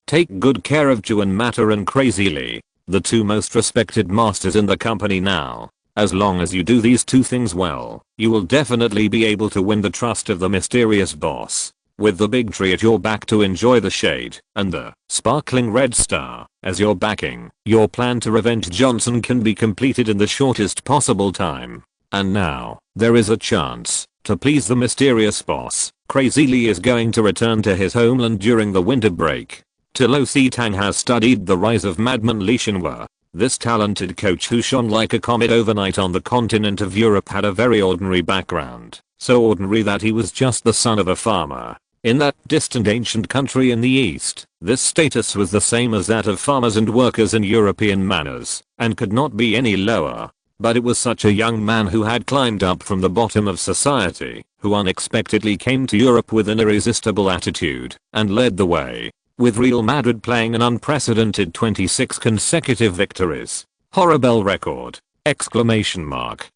S1: take good care of Juan Mata and Crazy Lee, the two most respected masters in the company now. As long as you do these two things well, you will definitely be able to win the trust of the mysterious boss. With the big tree at your back to enjoy the shade and the Sparkling Red Star as your backing, your plan to revenge Johnson can be completed in the shortest possible time. And now, there is a chance to please the mysterious boss. Crazy Lee is going to return to his homeland during the winter break. Lo Sitang has studied the rise of Madman Li Shenhua. This talented coach who shone like a comet overnight on the continent of Europe had a very ordinary background, so ordinary that he was just the son of a farmer. In that distant ancient country in the east, this status was the same as that of farmers and workers in European manners, and could not be any lower. But it was such a young man who had climbed up from the bottom of society, who unexpectedly came to Europe with an irresistible attitude, and led the way. With Real Madrid playing an unprecedented 26 consecutive victories. Horrible record! Exclamation mark.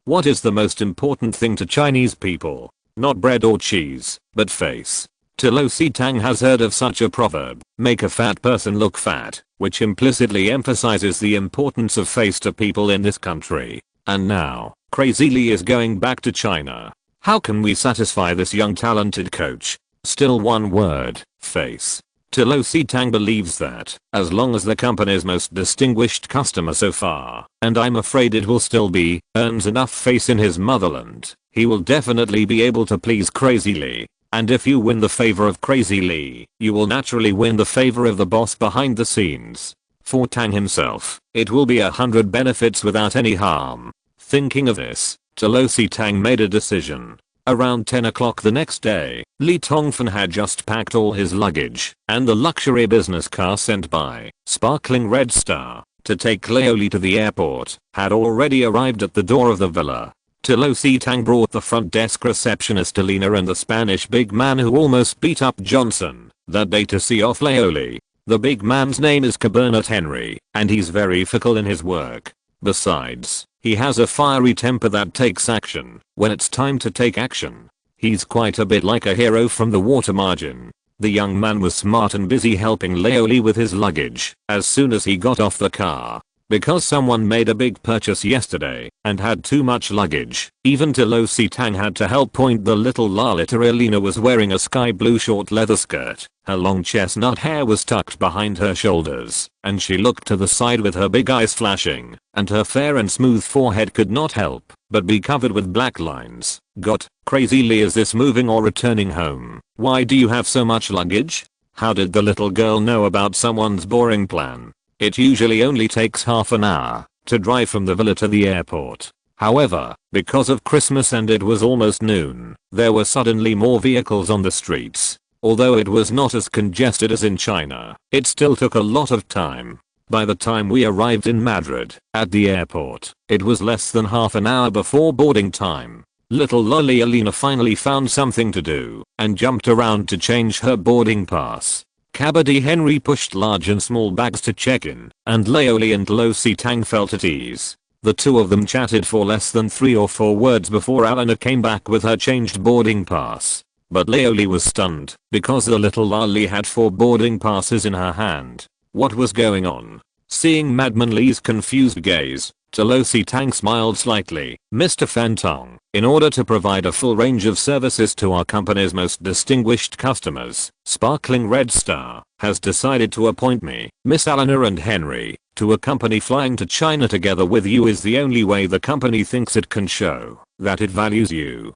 S1: What is the most important thing to Chinese people? Not bread or cheese, but face. Lo Sitang has heard of such a proverb, make a fat person look fat, which implicitly emphasizes the importance of face to people in this country. And now, Crazy Lee is going back to China. How can we satisfy this young talented coach? Still one word, face. Lo Sitang believes that, as long as the company's most distinguished customer so far, and I'm afraid it will still be, earns enough face in his motherland, he will definitely be able to please Crazy Lee. And if you win the favor of Crazy Lee, you will naturally win the favor of the boss behind the scenes. For Tang himself, it will be 100 benefits without any harm. Thinking of this, Lo Sitang made a decision. Around 10 o'clock the next day, Li Tongfan had just packed all his luggage, and the luxury business car sent by Sparkling Red Star to take Li to the airport had already arrived at the door of the villa. Lo Sitang brought the front desk receptionist Alina and the Spanish big man who almost beat up Johnson that day to see off Li. The big man's name is Cabernet Henry, and he's very fickle in his work. Besides, he has a fiery temper that takes action when it's time to take action. He's quite a bit like a hero from the water margin. The young man was smart and busy helping Li with his luggage as soon as he got off the car. Because someone made a big purchase yesterday and had too much luggage, even Lo Sitang had to help point the little Lalita. Alina was wearing a sky blue short leather skirt. Her long chestnut hair was tucked behind her shoulders, and she looked to the side with her big eyes flashing, and her fair and smooth forehead could not help but be covered with black lines. Got, Crazy Lee, is this moving or returning home? Why do you have so much luggage? How did the little girl know about someone's boring plan? It usually only takes half an hour to drive from the villa to the airport. However, because of Christmas and it was almost noon, there were suddenly more vehicles on the streets. Although it was not as congested as in China, it still took a lot of time. By the time we arrived in Madrid, at the airport, it was less than half an hour before boarding time. Little lolly Alina finally found something to do and jumped around to change her boarding pass. Cabernet Henry pushed large and small bags to check in, and Li and Lo Sitang felt at ease. The two of them chatted for less than 3 or 4 words before Alina came back with her changed boarding pass. But Li was stunned because the little lolly had 4 boarding passes in her hand. What was going on? Seeing Madman Li's confused gaze, Lo Sitang smiled slightly. Mr. Fantong, in order to provide a full range of services to our company's most distinguished customers, Sparkling Red Star has decided to appoint me, Miss Alina and Henry, to a company. Flying to China together with you is the only way the company thinks it can show that it values you.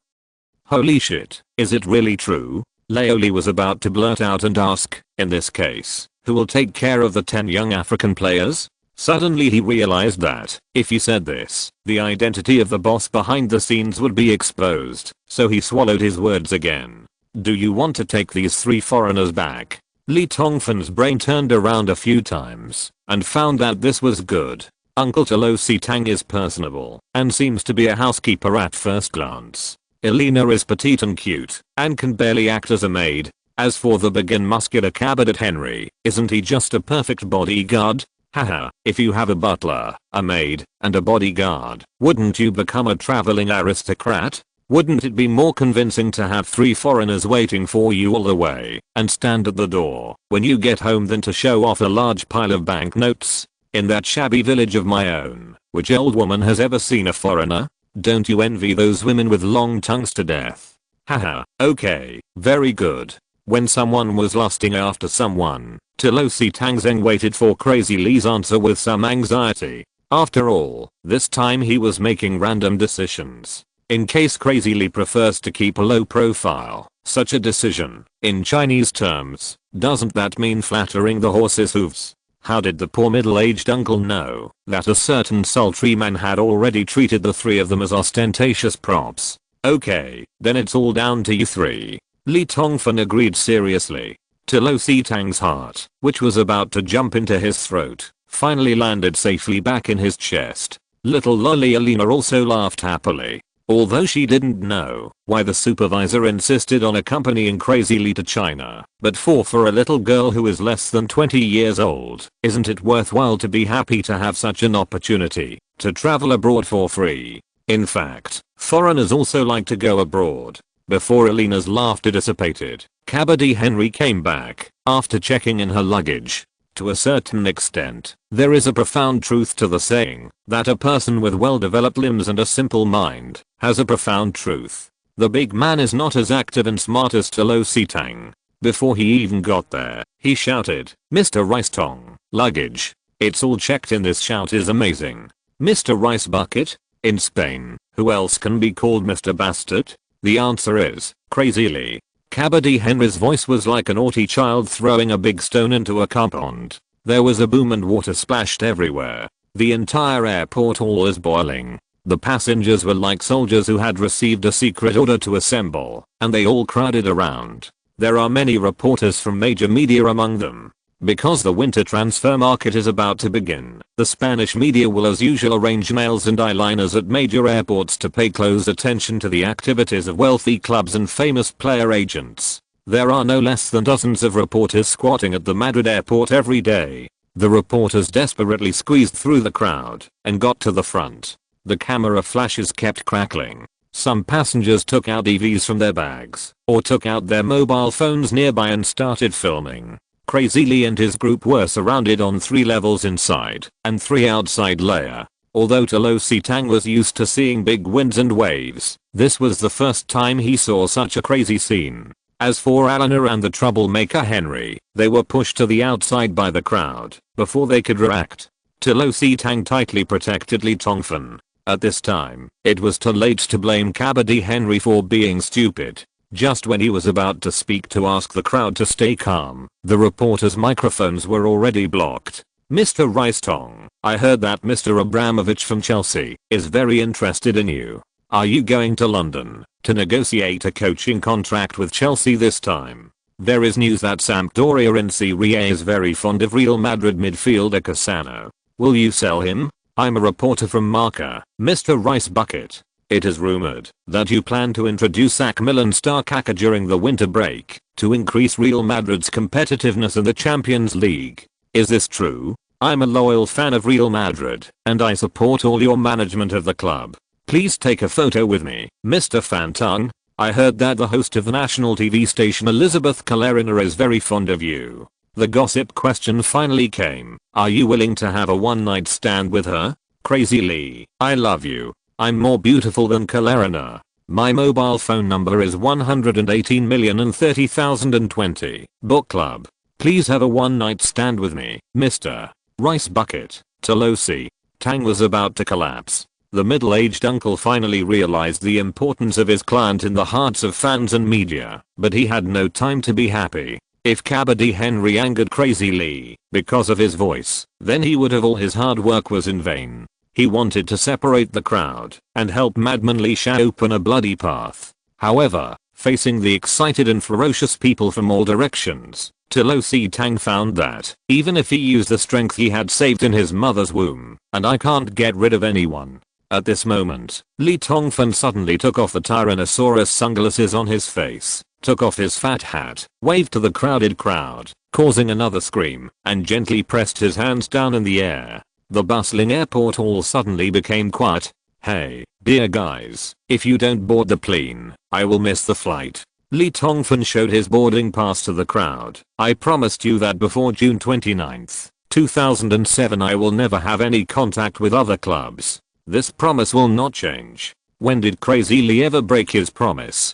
S1: Holy shit, is it really true? Laoli was about to blurt out and ask, in this case, who will take care of the 10 young African players? Suddenly he realized that, if he said this, the identity of the boss behind the scenes would be exposed, so he swallowed his words again. Do you want to take these 3 foreigners back? Lee Tongfan's brain turned around a few times, and found that this was good. Uncle Tolosi Tang is personable, and seems to be a housekeeper at first glance. Elena is petite and cute, and can barely act as a maid. As for the big and muscular cabinet Henry, isn't he just a perfect bodyguard? Haha, if you have a butler, a maid, and a bodyguard, wouldn't you become a traveling aristocrat? Wouldn't it be more convincing to have 3 foreigners waiting for you all the way, and stand at the door, when you get home than to show off a large pile of banknotes? In that shabby village of my own, which old woman has ever seen a foreigner? Don't you envy those women with long tongues to death? Haha, okay, very good. When someone was lusting after someone, Tolosi Tang Zeng waited for Crazy Lee's answer with some anxiety. After all, this time he was making random decisions. In case Crazy Lee prefers to keep a low profile, such a decision, in Chinese terms, doesn't that mean flattering the horse's hooves? How did the poor middle-aged uncle know that a certain sultry man had already treated the 3 of them as ostentatious props? Okay, then it's all down to you 3. Lee Tongfan agreed seriously. Tolosi Tang's heart, which was about to jump into his throat, finally landed safely back in his chest. Little lolly Elena also laughed happily. Although she didn't know why the supervisor insisted on accompanying Crazy Lee to China, but for a little girl who is less than 20 years old, isn't it worthwhile to be happy to have such an opportunity to travel abroad for free? In fact, foreigners also like to go abroad. Before Elena's laughter dissipated, Kabaddi Henry came back after checking in her luggage. To a certain extent, there is a profound truth to the saying that a person with well-developed limbs and a simple mind has a profound truth. The big man is not as active and smart as Tolosi Tang. Before he even got there, he shouted, "Mr. Rice Tong, luggage." It's all checked in. This shout is amazing. Mr. Rice Bucket? In Spain, who else can be called Mr. Bastard? The answer is, Crazy Lee. Kabaddi Henry's voice was like a naughty child throwing a big stone into a car pond. There was a boom and water splashed everywhere. The entire airport hall was boiling. The passengers were like soldiers who had received a secret order to assemble, and they all crowded around. There are many reporters from major media among them. Because the winter transfer market is about to begin, the Spanish media will as usual arrange nails and eyeliners at major airports to pay close attention to the activities of wealthy clubs and famous player agents. There are no less than dozens of reporters squatting at the Madrid airport every day. The reporters desperately squeezed through the crowd and got to the front. The camera flashes kept crackling. Some passengers took out EVs from their bags or took out their mobile phones nearby and started filming. Crazy Lee and his group were surrounded on 3 levels inside and 3 outside layer. Although Tolosi Tang was used to seeing big winds and waves, this was the first time he saw such a crazy scene. As for Alana and the troublemaker Henry, they were pushed to the outside by the crowd before they could react. Tolosi Tang tightly protected Lee Tongfan. At this time, it was too late to blame Kabaddi Henry for being stupid. Just when he was about to speak to ask the crowd to stay calm, the reporters' microphones were already blocked. "Mr. Rice Tong, I heard that Mr. Abramovich from Chelsea is very interested in you. Are you going to London to negotiate a coaching contract with Chelsea this time? There is news that Sampdoria in Serie A is very fond of Real Madrid midfielder Cassano. Will you sell him? I'm a reporter from Marca, Mr. Rice Bucket. It is rumored that you plan to introduce AC Milan star Kaká during the winter break to increase Real Madrid's competitiveness in the Champions League. Is this true? I'm a loyal fan of Real Madrid and I support all your management of the club. Please take a photo with me, Mr. Fantang. I heard that the host of the national TV station Elizabeth Kalerina is very fond of you." The gossip question finally came. Are you willing to have a one-night stand with her? Crazy Lee, I love you. I'm more beautiful than Kalerina. My mobile phone number is 118,030,020. Book club. Please have a one-night stand with me, Mr. Rice Bucket. Tolosi Tang was about to collapse. The middle-aged uncle finally realized the importance of his client in the hearts of fans and media, but he had no time to be happy. If Kabaddi Henry angered Crazy Lee because of his voice, then he would have all his hard work was in vain. He wanted to separate the crowd and help Madman Lee Sha open a bloody path. However, facing the excited and ferocious people from all directions, Lo Si-tang found that even if he used the strength he had saved in his mother's womb, and I can't get rid of anyone. At this moment, Li Tongfan suddenly took off the Tyrannosaurus sunglasses on his face, took off his fat hat, waved to the crowded crowd, causing another scream, and gently pressed his hands down in the air. The bustling airport all suddenly became quiet. Hey, dear guys, if you don't board the plane, I will miss the flight. Li Tongfan showed his boarding pass to the crowd. I promised you that before June 29th, 2007 I will never have any contact with other clubs. This promise will not change. When did Crazy Lee ever break his promise?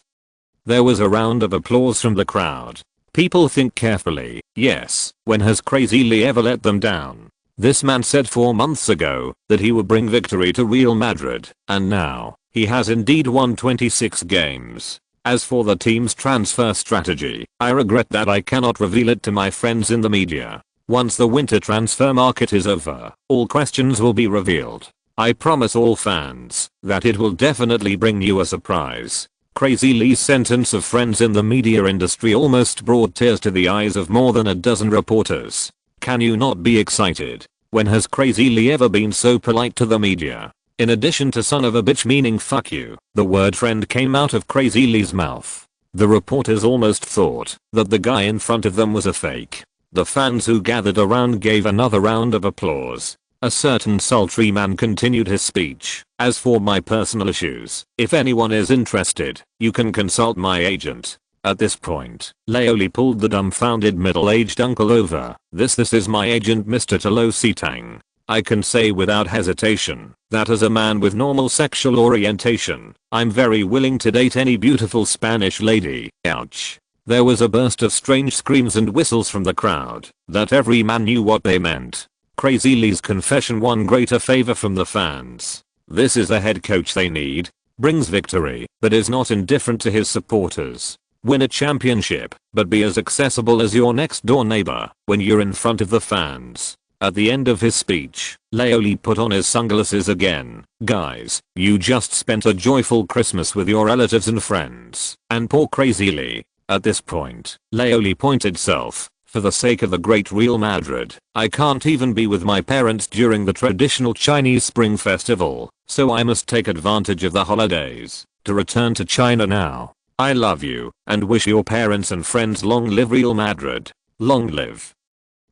S1: There was a round of applause from the crowd. People think carefully. Yes, when has Crazy Lee ever let them down? This man said 4 months ago that he would bring victory to Real Madrid, and now, he has indeed won 26 games. As for the team's transfer strategy, I regret that I cannot reveal it to my friends in the media. Once the winter transfer market is over, all questions will be revealed. I promise all fans that it will definitely bring you a surprise. Crazy Lee's sentence of friends in the media industry almost brought tears to the eyes of more than a dozen reporters. Can you not be excited? When has Crazy Lee ever been so polite to the media? In addition to son of a bitch meaning fuck you, the word friend came out of Crazy Lee's mouth. The reporters almost thought that the guy in front of them was a fake. The fans who gathered around gave another round of applause. A certain sultry man continued his speech. As for my personal issues, if anyone is interested, you can consult my agent. At this point, Laoli pulled the dumbfounded middle-aged uncle over. This is my agent Mr. Lo Si-tang. I can say without hesitation that as a man with normal sexual orientation, I'm very willing to date any beautiful Spanish lady. Ouch. There was a burst of strange screams and whistles from the crowd that every man knew what they meant. Crazy Lee's confession won greater favor from the fans. This is the head coach they need. Brings victory, but is not indifferent to his supporters. Win a championship, but be as accessible as your next door neighbor when you're in front of the fans. At the end of his speech, Laoli put on his sunglasses again. Guys, you just spent a joyful Christmas with your relatives and friends, and poor Crazy Lee. At this point, Laoli pointed south. For the sake of the great Real Madrid, I can't even be with my parents during the traditional Chinese Spring Festival, so I must take advantage of the holidays to return to China now. I love you, and wish your parents and friends long live Real Madrid. Long live.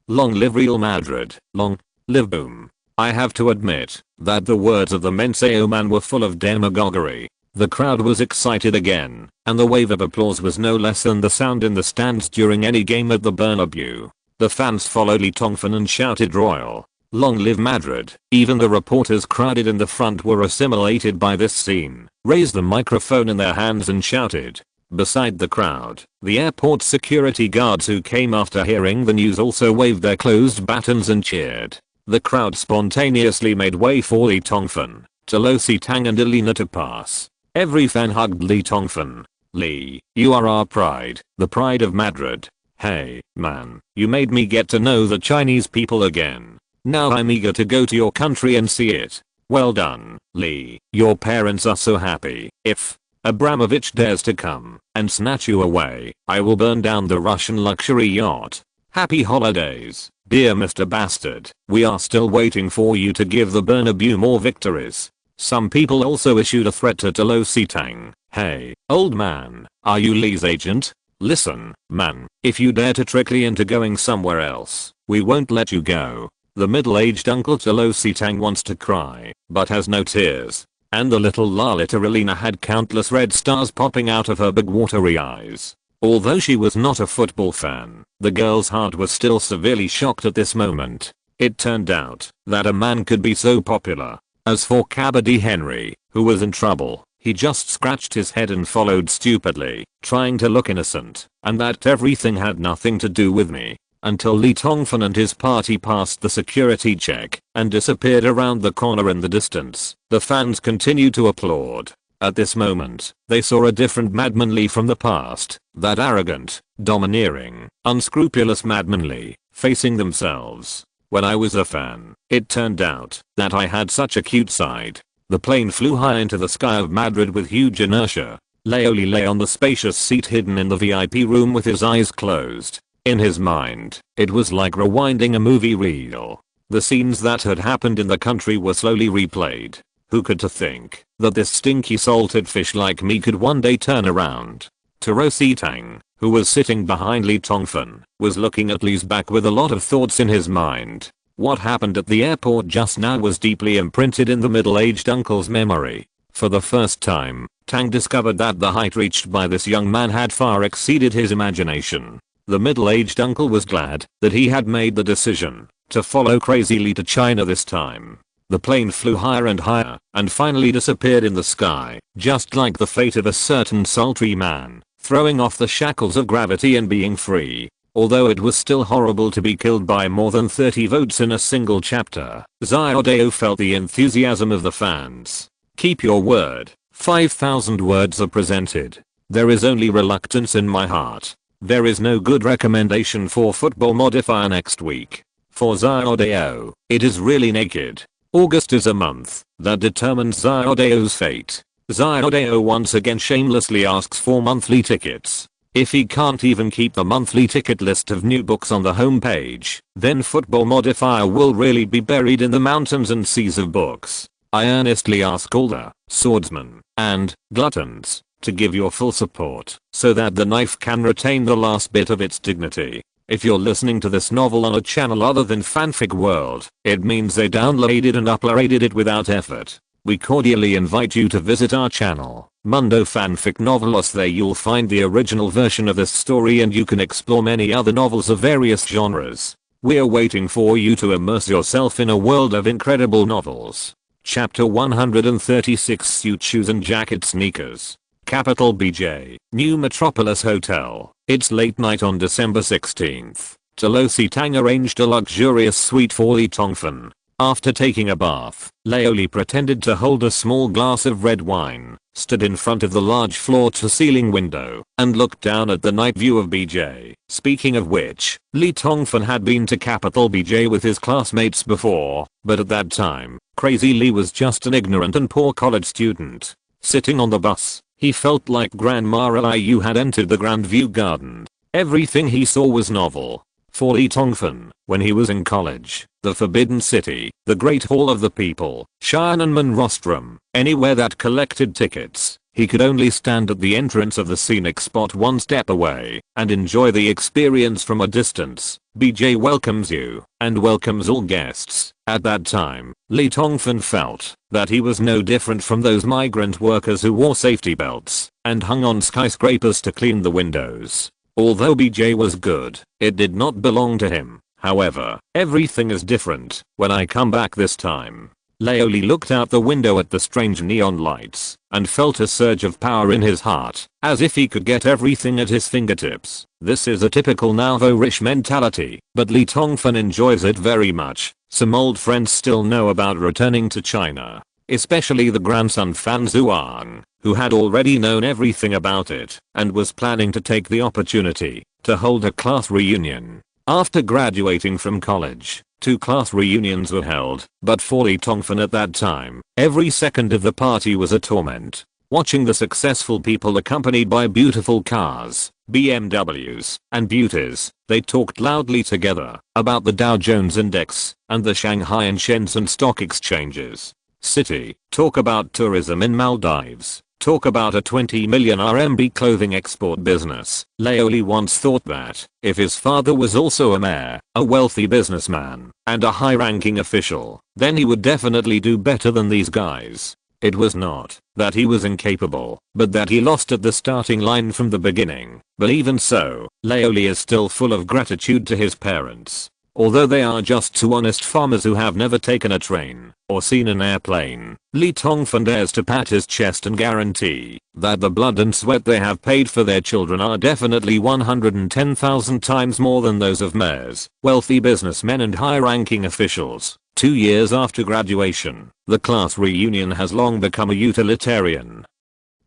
S1: Long live Real Madrid. Long live boom. I have to admit that the words of the Menseo man were full of demagoguery. The crowd was excited again, and the wave of applause was no less than the sound in the stands during any game at the Bernabeu. The fans followed Li Tongfan and shouted Royal. Long live Madrid. Even the reporters crowded in the front were assimilated by this scene, raised the microphone in their hands and shouted. Beside the crowd, the airport security guards who came after hearing the news also waved their closed batons and cheered. The crowd spontaneously made way for Li Tongfan, Lo Si-tang and Alina to pass. Every fan hugged Li Tongfan. Lee, you are our pride, the pride of Madrid. Hey, man, you made me get to know the Chinese people again. Now I'm eager to go to your country and see it. Well done, Lee. Your parents are so happy. If Abramovich dares to come and snatch you away, I will burn down the Russian luxury yacht. Happy holidays, dear Mr. Bastard. We are still waiting for you to give the Bernabeu more victories. Some people also issued a threat to Lo Si-tang. Hey, old man, are you Lee's agent? Listen, man, if you dare to trick Lee into going somewhere else, we won't let you go. The middle-aged uncle Lo Si-tang wants to cry, but has no tears. And the little Lalita Relina had countless red stars popping out of her big watery eyes. Although she was not a football fan, the girl's heart was still severely shocked at this moment. It turned out that a man could be so popular. As for Kabaddi Henry, who was in trouble, he just scratched his head and followed stupidly, trying to look innocent, and that everything had nothing to do with me. until Li Tongfan and his party passed the security check and disappeared around the corner in the distance. The fans continued to applaud. At this moment, they saw a different Madman Li from the past, that arrogant, domineering, unscrupulous Madman Li, facing themselves. When I was a fan, it turned out that I had such a cute side. The plane flew high into the sky of Madrid with huge inertia. Leoli lay on the spacious seat hidden in the VIP room with his eyes closed. In his mind, it was like rewinding a movie reel. The scenes that had happened in the country were slowly replayed. Who could to think that this stinky salted fish like me could one day turn around? Taro Sitang, who was sitting behind Li Tongfan, was looking at Li's back with a lot of thoughts in his mind. What happened at the airport just now was deeply imprinted in the middle-aged uncle's memory. For the first time, Tang discovered that the height reached by this young man had far exceeded his imagination. The middle-aged uncle was glad that he had made the decision to follow Crazy Li to China this time. The plane flew higher and finally disappeared in the sky, just like the fate of a certain sultry man, throwing off the shackles of gravity and being free. Although it was still horrible to be killed by more than 30 votes in a single chapter, Xiaodao felt the enthusiasm of the fans. Keep your word. 5,000 words are presented. There is only reluctance in my heart. There is no good recommendation for football modifier next week. For Xiaodao, it is really naked. August is a month that determines Xiaodao's fate. Xiaodao once again shamelessly asks for monthly tickets. If he can't even keep the monthly ticket list of new books on the homepage, then football modifier will really be buried in the mountains and seas of books. I earnestly ask all the swordsmen and gluttons to give your full support so that the knife can retain the last bit of its dignity. If you're listening to this novel on a channel other than Fanfic World, it means they downloaded and uploaded it without effort. We cordially invite you to visit our channel, Mundo Fanfic Novelos. There you'll find the original version of this story and you can explore many other novels of various genres. We're waiting for you to immerse yourself in a world of incredible novels. Chapter 136 Suit Shoes and Jacket Sneakers. Capital BJ, New Metropolis Hotel. It's late night on December 16th. Taro Sitang arranged a luxurious suite for Li Tongfan. After taking a bath, Leoli pretended to hold a small glass of red wine, stood in front of the large floor-to-ceiling window, and looked down at the night view of BJ. Speaking of which, Li Tongfan had been to Capital BJ with his classmates before, but at that time, Crazy Li was just an ignorant and poor college student. Sitting on the bus, he felt like Grandma Liu had entered the Grandview Garden. Everything he saw was novel. For Li Tongfan, when he was in college, the Forbidden City, the Great Hall of the People, Shiananmen Rostrum, anywhere that collected tickets, he could only stand at the entrance of the scenic spot one step away and enjoy the experience from a distance. BJ welcomes you and welcomes all guests. At that time, Li Tongfan felt that he was no different from those migrant workers who wore safety belts and hung on skyscrapers to clean the windows. Although BJ was good, it did not belong to him. However, everything is different when I come back this time. Leoli looked out the window at the strange neon lights and felt a surge of power in his heart, as if he could get everything at his fingertips. This is a typical Nouveau-riche mentality, but Li Tongfan enjoys it very much. Some old friends still know about returning to China, especially the grandson Fan Zhuang, who had already known everything about it and was planning to take the opportunity to hold a class reunion. After graduating from college, 2 class reunions were held, but for Li Tongfan at that time, every second of the party was a torment. Watching the successful people accompanied by beautiful cars, BMWs, and beauties, they talked loudly together about the Dow Jones Index and the Shanghai and Shenzhen stock exchanges. City, talk about tourism in Maldives. Talk about a 20 million RMB clothing export business. Leoli once thought that, if his father was also a mayor, a wealthy businessman, and a high-ranking official, then he would definitely do better than these guys. It was not that he was incapable, but that he lost at the starting line from the beginning. But even so, Leoli is still full of gratitude to his parents. although they are just two honest farmers who have never taken a train or seen an airplane. Lee Tongfan dares to pat his chest and guarantee that the blood and sweat they have paid for their children are definitely 110,000 times more than those of mayors, wealthy businessmen and high-ranking officials. 2 years after graduation, the class reunion has long become a utilitarian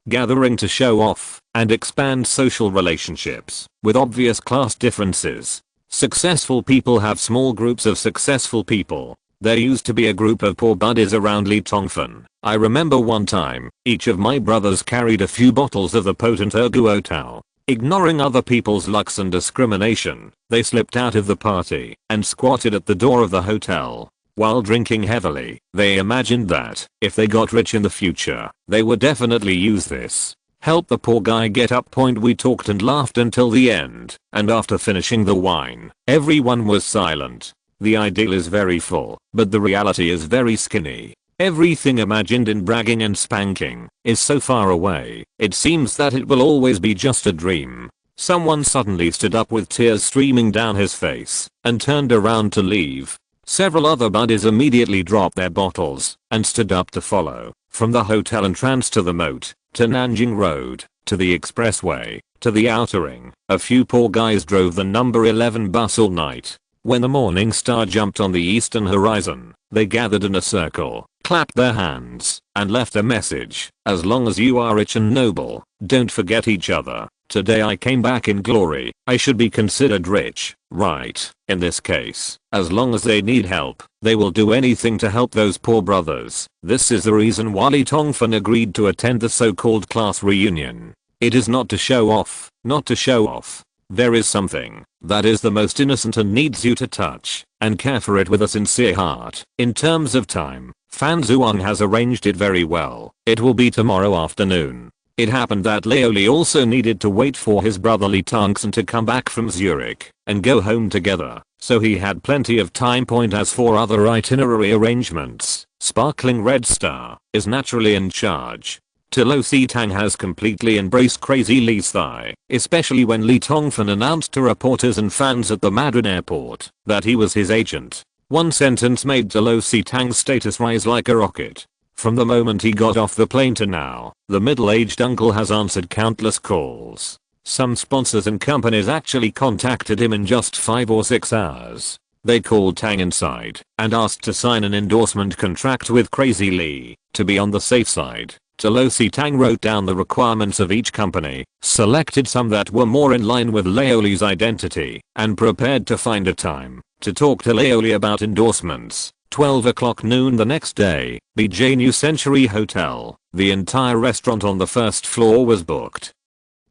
S1: gathering to show off and expand social relationships with obvious class differences. Successful people have small groups of successful people. There used to be a group of poor buddies around Lee Tongfan. I remember one time, each of my brothers carried a few bottles of the potent erguotao. Ignoring other people's lucks and discrimination, they slipped out of the party and squatted at the door of the hotel. While drinking heavily, they imagined that, if they got rich in the future, they would definitely use this. Help the poor guy get up. We talked and laughed until the end, and after finishing the wine, everyone was silent. The ideal is very full, but the reality is very skinny. Everything imagined in bragging and spanking is so far away, it seems that it will always be just a dream. Someone suddenly stood up with tears streaming down his face and turned around to leave. Several other buddies immediately dropped their bottles and stood up to follow. From the hotel entrance to the moat, to Nanjing Road, to the expressway, to the outer ring, a few poor guys drove the number 11 bus all night. When the morning star jumped on the eastern horizon, they gathered in a circle, clapped their hands, and left a message: as long as you are rich and noble, don't forget each other. Today I came back in glory. I should be considered rich, right? In this case, as long as they need help, they will do anything to help those poor brothers. This is the reason why Lee Tongfan agreed to attend the so-called class reunion. It is not to show off, not to show off. There is something that is the most innocent and needs you to touch and care for it with a sincere heart. In terms of time, Fan Zhuang has arranged it very well. It will be tomorrow afternoon. It happened that Leoli also needed to wait for his brother Li Tongxin to come back from Zurich and go home together, so he had plenty of time. As for other itinerary arrangements, Sparkling Red Star is naturally in charge. Lo Sitang has completely embraced Crazy Li's thigh, especially when Lee Tongfan announced to reporters and fans at the Madrid airport that he was his agent. One sentence made Lo Sitang's status rise like a rocket. From the moment he got off the plane to now, the middle-aged uncle has answered countless calls. Some sponsors and companies actually contacted him in just 5 or 6 hours. They called Tang inside and asked to sign an endorsement contract with Crazy Li to be on the safe side. Lo Sitang wrote down the requirements of each company, selected some that were more in line with Leoli's identity, and prepared to find a time to talk to Leoli about endorsements. 12 o'clock noon the next day, BJ New Century Hotel. The entire restaurant on the first floor was booked,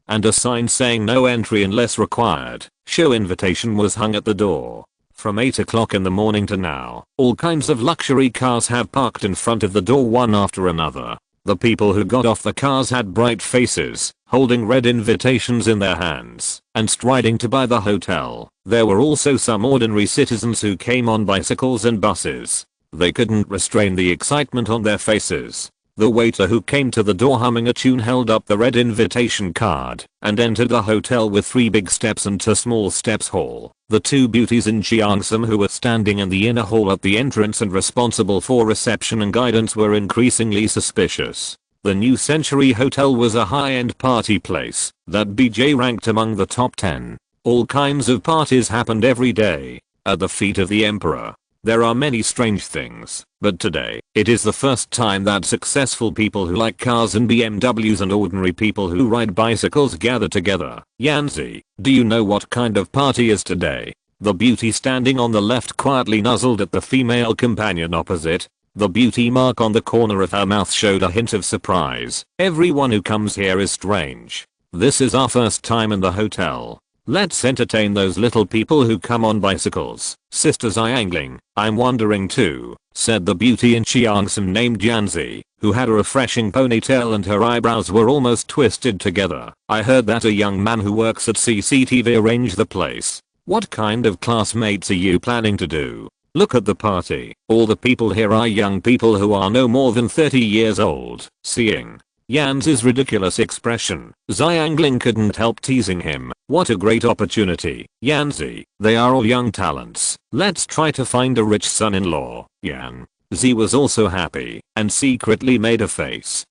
S1: and a sign saying no entry unless required. Show invitation was hung at the door. From 8 o'clock in the morning to now, all kinds of luxury cars have parked in front of the door one after another. The people who got off the cars had bright faces, holding red invitations in their hands, and striding to buy the hotel. There were also some ordinary citizens who came on bicycles and buses. They couldn't restrain the excitement on their faces. The waiter who came to the door humming a tune held up the red invitation card and entered the hotel with 3 big steps and 2 small steps hall. The 2 beauties in Jiangsam who were standing in the inner hall at the entrance and responsible for reception and guidance were increasingly suspicious. The New Century Hotel was a high-end party place that BJ ranked among the top 10. All kinds of parties happened every day at the feet of the emperor. There are many strange things, but today, it is the first time that successful people who like cars and BMWs and ordinary people who ride bicycles gather together. Yanzi, do you know what kind of party is today? The beauty standing on the left quietly nuzzled at the female companion opposite. The beauty mark on the corner of her mouth showed a hint of surprise. Everyone who comes here is strange. This is our first time in the hotel. Let's entertain those little people who come on bicycles. Sisters angling. I'm wondering too, said the beauty in Chiangsam named Janzi, who had a refreshing ponytail and her eyebrows were almost twisted together. I heard that a young man who works at CCTV arranged the place. What kind of classmates are you planning to do? Look at the party. All the people here are young people who are no more than 30 years old. Seeing Yans's ridiculous expression. Xiangling couldn't help teasing him. What a great opportunity, Yanzi. They are all young talents. Let's try to find a rich son-in-law. Yan. Z was also happy and secretly made a face.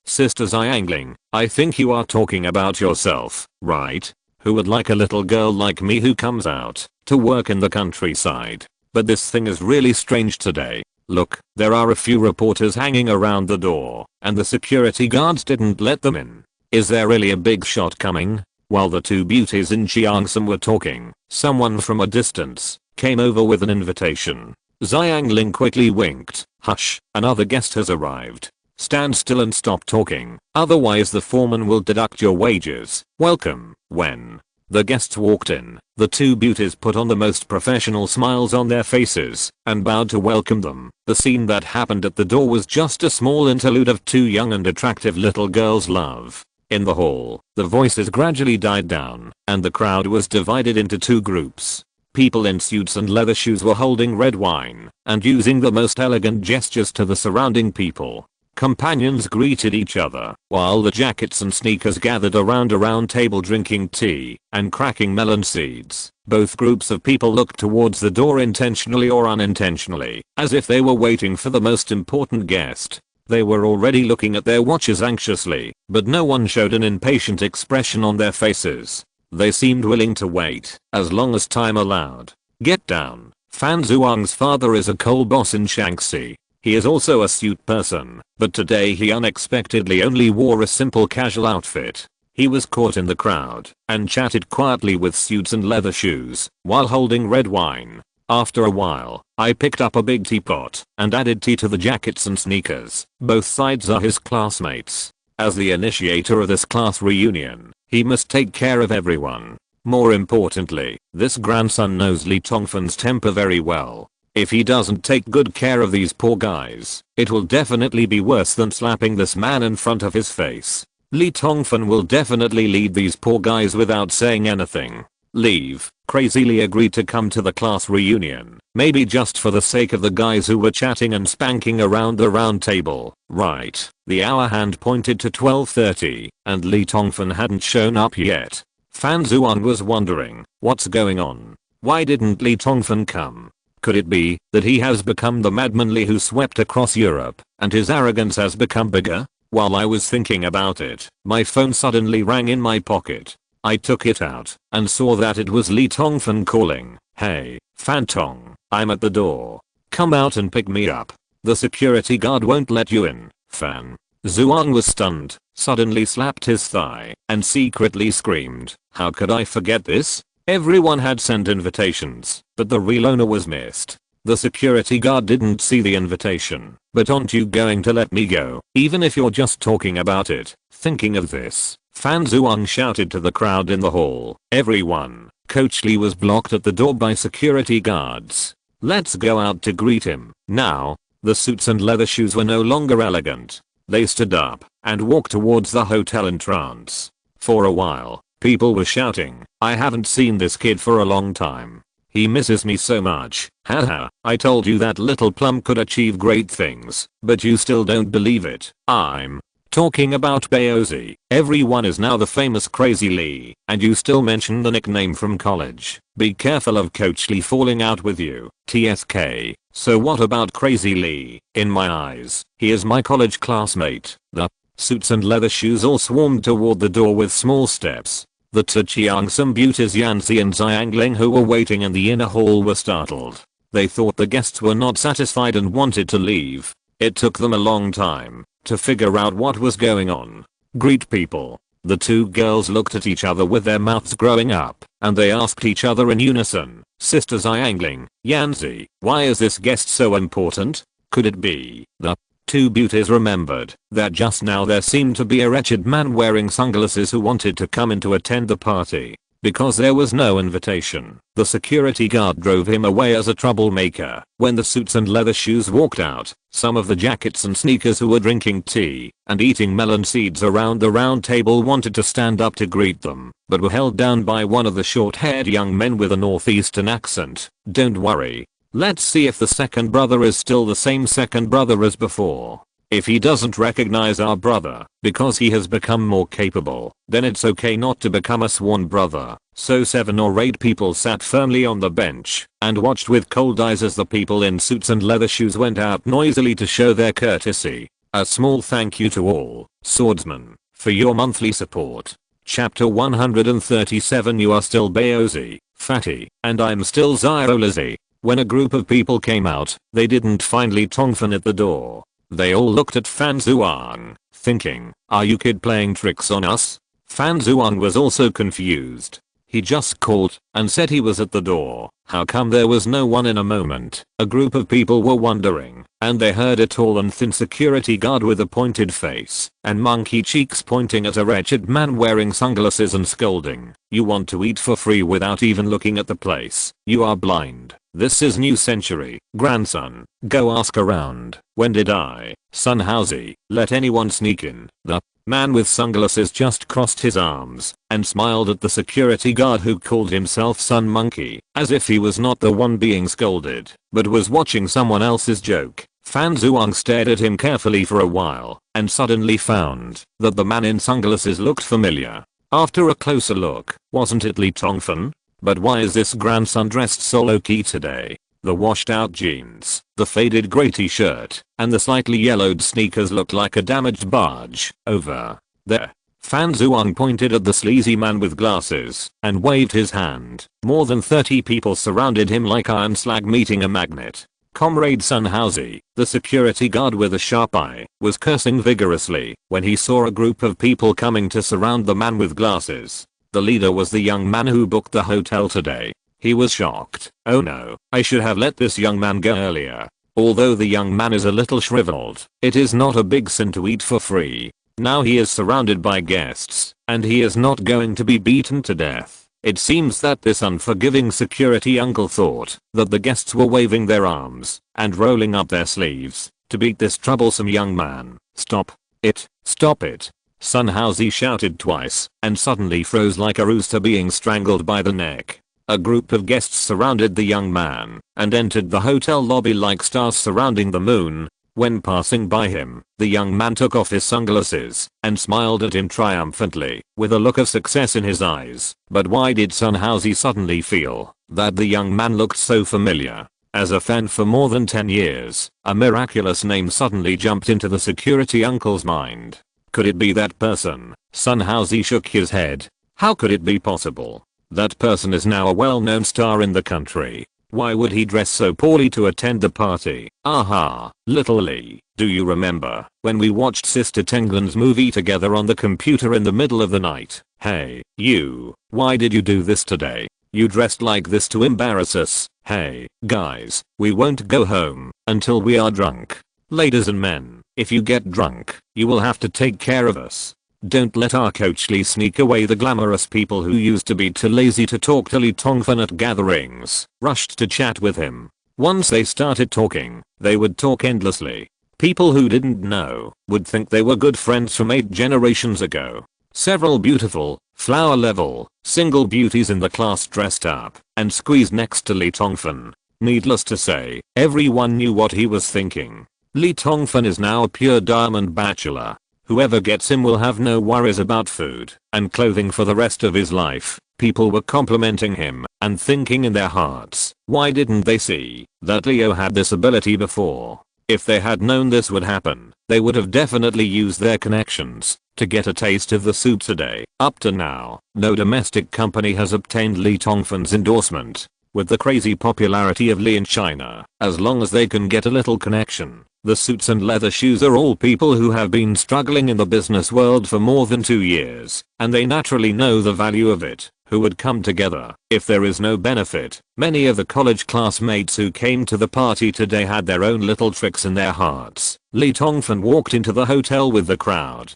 S1: Sister Xiangling, I think you are talking about yourself, right? Who would like a little girl like me who comes out to work in the countryside? But this thing is really strange today. Look, there are a few reporters hanging around the door, and the security guards didn't let them in. Is there really a big shot coming? While the two beauties in Jiangshan were talking, someone from a distance came over with an invitation. Xiangling quickly winked. Hush, another guest has arrived. Stand still and stop talking, otherwise the foreman will deduct your wages. Welcome. When the guests walked in, the two beauties put on the most professional smiles on their faces and bowed to welcome them. The scene that happened at the door was just a small interlude of two young and attractive little girls' love. In the hall, the voices gradually died down, and the crowd was divided into two groups. People in suits and leather shoes were holding red wine and using the most elegant gestures to the surrounding people. Companions greeted each other, while the jackets and sneakers gathered around a round table drinking tea and cracking melon seeds. Both groups of people looked towards the door intentionally or unintentionally, as if they were waiting for the most important guest. They were already looking at their watches anxiously, but no one showed an impatient expression on their faces. They seemed willing to wait, as long as time allowed. Get down. Fan Zhuang's father is a coal boss in Shanxi. He is also a suit person, but today he unexpectedly only wore a simple casual outfit. He was caught in the crowd and chatted quietly with suits and leather shoes while holding red wine. After a while, I picked up a big teapot and added tea to the jackets and sneakers. Both sides are his classmates. As the initiator of this class reunion, he must take care of everyone. More importantly, this grandson knows Li Tongfan's temper very well. If he doesn't take good care of these poor guys, it will definitely be worse than slapping this man in front of his face. Li Tongfan will definitely lead these poor guys without saying anything. Leave. Crazy Li agreed to come to the class reunion, maybe just for the sake of the guys who were chatting and spanking around the round table. Right. The hour hand pointed to 12:30, and Li Tongfan hadn't shown up yet. Fan Zhuang was wondering, what's going on? Why didn't Li Tongfan come? Could it be that he has become the madman Li who swept across Europe, and his arrogance has become bigger? While I was thinking about it, my phone suddenly rang in my pocket. I took it out and saw that it was Li Tongfan calling. Hey, Fan Tong, I'm at the door. Come out and pick me up. The security guard won't let you in. Fan Zhuang was stunned, suddenly slapped his thigh, and secretly screamed, how could I forget this? Everyone had sent invitations, but the real owner was missed. The security guard didn't see the invitation. But aren't you going to let me go, even if you're just talking about it? Thinking of this, Fan Zhuang shouted to the crowd in the hall. Everyone. Coach Li was blocked at the door by security guards. Let's go out to greet him. Now, the suits and leather shoes were no longer elegant. They stood up and walked towards the hotel entrance. For a while, people were shouting, I haven't seen this kid for a long time. He misses me so much. Haha, I told you that little plum could achieve great things, but you still don't believe it. I'm talking about Baozi. Everyone is now the famous Crazy Li, and you still mention the nickname from college. Be careful of Coach Li falling out with you. TSK. So what about Crazy Li? In my eyes, he is my college classmate. The suits and leather shoes all swarmed toward the door with small steps. The Zhiangshan beauties Yanzi and Xiangling who were waiting in the inner hall were startled. They thought the guests were not satisfied and wanted to leave. It took them a long time to figure out what was going on. Greet people. The two girls looked at each other with their mouths growing up, and they asked each other in unison, Sister Xiangling, Yanzi, why is this guest so important? Could it be the two beauties remembered that just now there seemed to be a wretched man wearing sunglasses who wanted to come in to attend the party. Because there was no invitation, the security guard drove him away as a troublemaker. When the suits and leather shoes walked out, some of the jackets and sneakers who were drinking tea and eating melon seeds around the round table wanted to stand up to greet them, but were held down by one of the short-haired young men with a northeastern accent. Don't worry. Let's see if the second brother is still the same second brother as before. If he doesn't recognize our brother because he has become more capable, then it's okay not to become a sworn brother. So 7 or 8 people sat firmly on the bench and watched with cold eyes as the people in suits and leather shoes went out noisily to show their courtesy. A small thank you to all swordsmen for your monthly support. Chapter 137. You are still Baozi, Fatty, and I'm still Zyrolizzy. When a group of people came out, they didn't find Li Tongfan at the door. They all looked at Fan Zhuang, thinking, are you kid playing tricks on us? Fan Zhuang was also confused. He just called and said he was at the door. How come there was no one? In a moment, a group of people were wondering, and they heard a tall and thin security guard with a pointed face and monkey cheeks pointing at a wretched man wearing sunglasses and scolding, you want to eat for free without even looking at the place? You are blind. This is new century, grandson. Go ask around. When did I, Sun Housey, let anyone sneak in? The man with sunglasses just crossed his arms and smiled at the security guard who called himself Sun Monkey, as if he was not the one being scolded, but was watching someone else's joke. Fan Zhuang stared at him carefully for a while and suddenly found that the man in sunglasses looked familiar. After a closer look, wasn't it Li Tongfan? But why is this grandson dressed so low-key today? The washed out jeans, the faded grey t-shirt, and the slightly yellowed sneakers looked like a damaged barge. Over there. Fan Zhuang pointed at the sleazy man with glasses and waved his hand. More than 30 people surrounded him like iron slag meeting a magnet. Comrade Sun Housey, the security guard with a sharp eye, was cursing vigorously when he saw a group of people coming to surround the man with glasses. The leader was the young man who booked the hotel today. He was shocked. Oh no, I should have let this young man go earlier. Although the young man is a little shriveled, it is not a big sin to eat for free. Now he is surrounded by guests, and he is not going to be beaten to death. It seems that this unforgiving security uncle thought that the guests were waving their arms and rolling up their sleeves to beat this troublesome young man. Stop it, stop it. Sun Housey shouted twice and suddenly froze like a rooster being strangled by the neck. A group of guests surrounded the young man and entered the hotel lobby like stars surrounding the moon. When passing by him, the young man took off his sunglasses and smiled at him triumphantly with a look of success in his eyes. But why did Sun Housey suddenly feel that the young man looked so familiar? As a fan for more than 10 years, a miraculous name suddenly jumped into the security uncle's mind. Could it be that person? Sun Housey shook his head. How could it be possible? That person is now a well-known star in the country. Why would he dress so poorly to attend the party? Aha, little Lee, do you remember when we watched Sister Tenglan's movie together on the computer in the middle of the night? Hey, you, why did you do this today? You dressed like this to embarrass us. Hey, guys, we won't go home until we are drunk. Ladies and men, if you get drunk, you will have to take care of us. Don't let our coach Lee sneak away. The glamorous people who used to be too lazy to talk to Li Tongfan at gatherings rushed to chat with him. Once they started talking, they would talk endlessly. People who didn't know would think they were good friends from 8 generations ago. Several beautiful, flower-level, single beauties in the class dressed up and squeezed next to Li Tongfan. Needless to say, everyone knew what he was thinking. Li Tongfan is now a pure diamond bachelor. Whoever gets him will have no worries about food and clothing for the rest of his life. People were complimenting him and thinking in their hearts, why didn't they see that Leo had this ability before? If they had known this would happen, they would have definitely used their connections to get a taste of the soup today. Up to now, no domestic company has obtained Li Tongfan's endorsement. With the crazy popularity of Li in China, as long as they can get a little connection, the suits and leather shoes are all people who have been struggling in the business world for more than 2 years, and they naturally know the value of it, who would come together if there is no benefit. Many of the college classmates who came to the party today had their own little tricks in their hearts. Li Tongfan walked into the hotel with the crowd,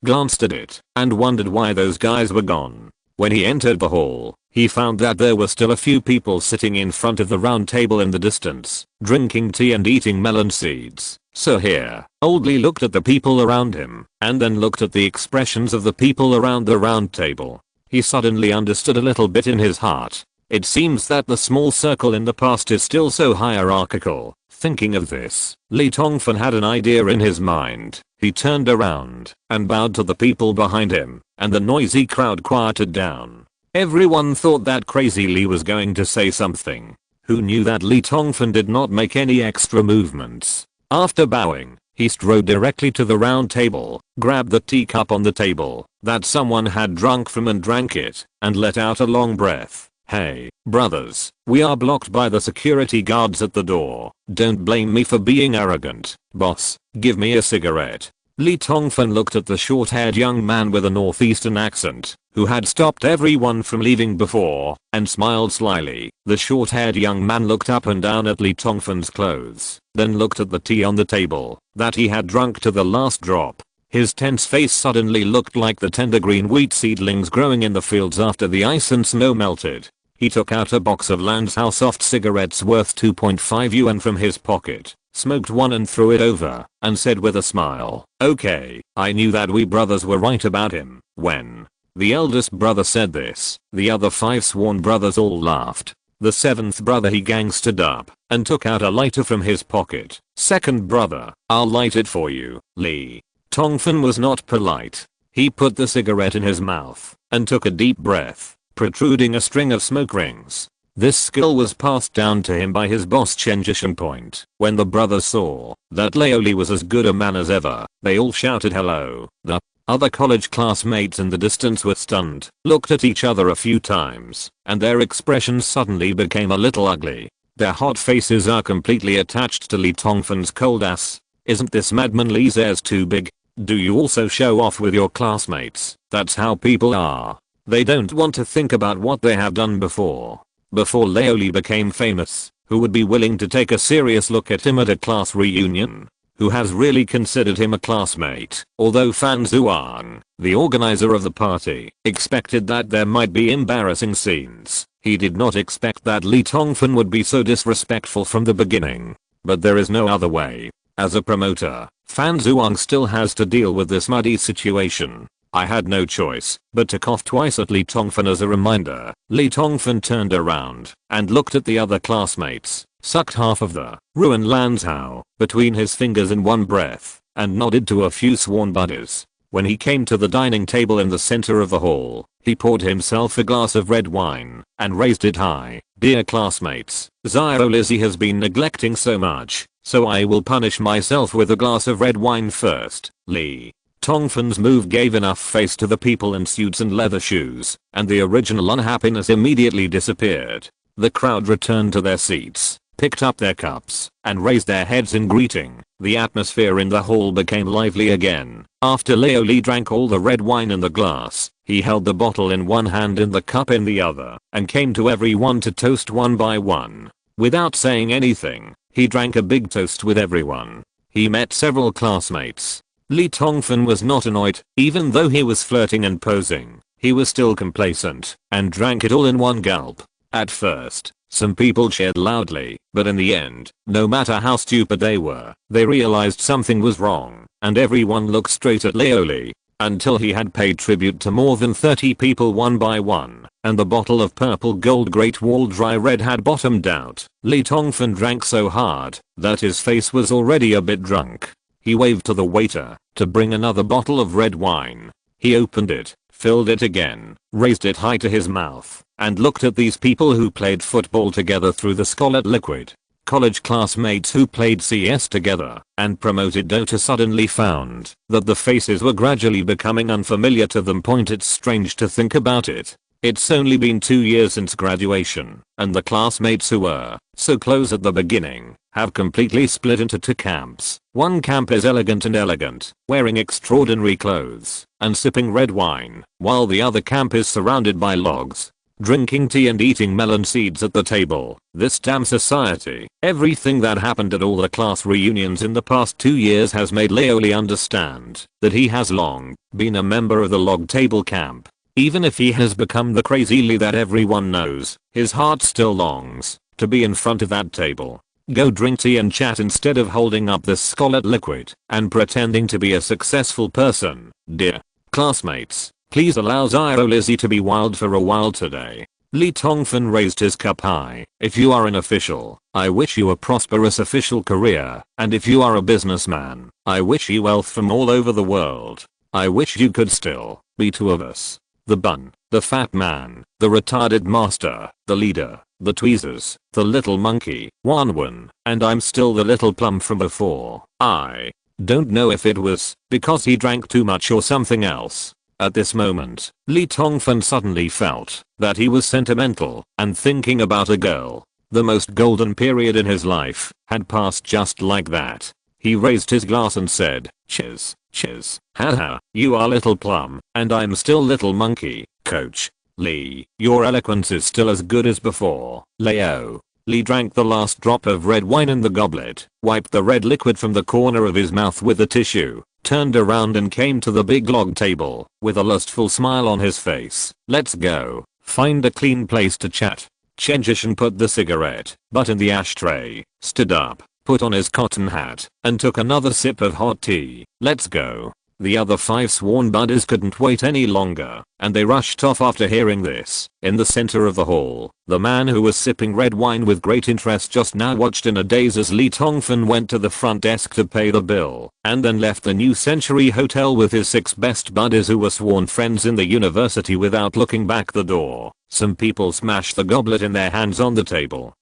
S1: glanced at it, and wondered why those guys were gone. When he entered the hall, he found that there were still a few people sitting in front of the round table in the distance, drinking tea and eating melon seeds. So here, Old Lee looked at the people around him, and then looked at the expressions of the people around the round table. He suddenly understood a little bit in his heart. It seems that the small circle in the past is still so hierarchical. Thinking of this, Lee Tongfan had an idea in his mind. He turned around and bowed to the people behind him, and the noisy crowd quieted down. Everyone thought that crazy Lee was going to say something. Who knew that Lee Tongfan did not make any extra movements? After bowing, he strode directly to the round table, grabbed the teacup on the table that someone had drunk from and drank it, and let out a long breath. Hey, brothers, we are blocked by the security guards at the door. Don't blame me for being arrogant. Boss, give me a cigarette. Lee Tongfan looked at the short-haired young man with a northeastern accent, who had stopped everyone from leaving before, and smiled slyly. The short-haired young man looked up and down at Lee Tongfan's clothes, then looked at the tea on the table that he had drunk to the last drop. His tense face suddenly looked like the tender green wheat seedlings growing in the fields after the ice and snow melted. He took out a box of Landshau soft cigarettes worth 2.5 yuan from his pocket, smoked one and threw it over, and said with a smile, "Okay, I knew that we brothers were right about him." When the eldest brother said this, the other 5 sworn brothers all laughed. The 7th brother he gangstered up and took out a lighter from his pocket. "Second brother, I'll light it for you, Lee." Tongfan was not polite. He put the cigarette in his mouth and took a deep breath, protruding a string of smoke rings. This skill was passed down to him by his boss Chen Jishengpoint. When the brothers saw that Laoli was as good a man as ever, they all shouted hello. The other college classmates in the distance were stunned, looked at each other a few times, and their expressions suddenly became a little ugly. Their hot faces are completely attached to Lee Tongfan's cold ass. Isn't this madman Lee's ears too big? Do you also show off with your classmates? That's how people are. They don't want to think about what they have done before. Before Laoli became famous, who would be willing to take a serious look at him at a class reunion? Who has really considered him a classmate? Although Fan Zhuang, the organizer of the party, expected that there might be embarrassing scenes, he did not expect that Lee Tongfan would be so disrespectful from the beginning. But there is no other way. As a promoter, Fan Zhuang still has to deal with this muddy situation. I had no choice but to cough twice at Lee Tongfan as a reminder. Lee Tongfan turned around and looked at the other classmates, sucked half of the ruined Landshau between his fingers in one breath, and nodded to a few sworn buddies. When he came to the dining table in the center of the hall, he poured himself a glass of red wine and raised it high. "Dear classmates, Zyro Lizzie has been neglecting so much, so I will punish myself with a glass of red wine first." Lee Tongfan's move gave enough face to the people in suits and leather shoes, and the original unhappiness immediately disappeared. The crowd returned to their seats, picked up their cups, and raised their heads in greeting. The atmosphere in the hall became lively again. After Laoli drank all the red wine in the glass, he held the bottle in one hand and the cup in the other, and came to everyone to toast one by one. Without saying anything, he drank a big toast with everyone. He met several classmates. Lee Tongfan was not annoyed, even though he was flirting and posing. He was still complacent, and drank it all in one gulp. At first, some people cheered loudly, but in the end, no matter how stupid they were, they realized something was wrong, and everyone looked straight at Laoli, until he had paid tribute to more than 30 people one by one, and the bottle of purple gold Great Wall Dry Red had bottomed out. Lee Tongfan drank so hard that his face was already a bit drunk. He waved to the waiter to bring another bottle of red wine. He opened it, filled it again, raised it high to his mouth, and looked at these people who played football together through the Scarlet Liquid. College classmates who played CS together and promoted Dota suddenly found that the faces were gradually becoming unfamiliar to them. It's strange to think about it. It's only been 2 years since graduation, and the classmates who were so close at the beginning have completely split into 2 camps. One camp is elegant, wearing extraordinary clothes and sipping red wine, while the other camp is surrounded by logs, drinking tea and eating melon seeds at the table. This damn society. Everything that happened at all the class reunions in the past 2 years has made Laoli understand that he has long been a member of the log table camp. Even if he has become the crazy Lee that everyone knows, his heart still longs to be in front of that table. Go drink tea and chat instead of holding up this Scarlet Liquid and pretending to be a successful person. Dear classmates, please allow Zyro Lizzie to be wild for a while today. Li Tongfan raised his cup high. If you are an official, I wish you a prosperous official career, and if you are a businessman, I wish you wealth from all over the world. I wish you could still be two of us. The bun, the fat man, the retarded master, the leader, the tweezers, the little monkey, Wanwan, and I'm still the little plum from before. I don't know if it was because he drank too much or something else. At this moment, Li Tongfan suddenly felt that he was sentimental and thinking about a girl. The most golden period in his life had passed just like that. He raised his glass and said, "Cheers, cheers. Haha, you are little plum, and I'm still little monkey, coach. Lee, your eloquence is still as good as before, Leo." Lee drank the last drop of red wine in the goblet, wiped the red liquid from the corner of his mouth with a tissue, turned around and came to the big log table, with a lustful smile on his face. "Let's go, find a clean place to chat." Chenjishan put the cigarette butt in the ashtray, stood up, put on his cotton hat, and took another sip of hot tea. "Let's go." The other 5 sworn buddies couldn't wait any longer, and they rushed off after hearing this. In the center of the hall, the man who was sipping red wine with great interest just now watched in a daze as Li Tongfan went to the front desk to pay the bill, and then left the New Century Hotel with his 6 best buddies who were sworn friends in the university without looking back the door. Some people smashed the goblet in their hands on the table.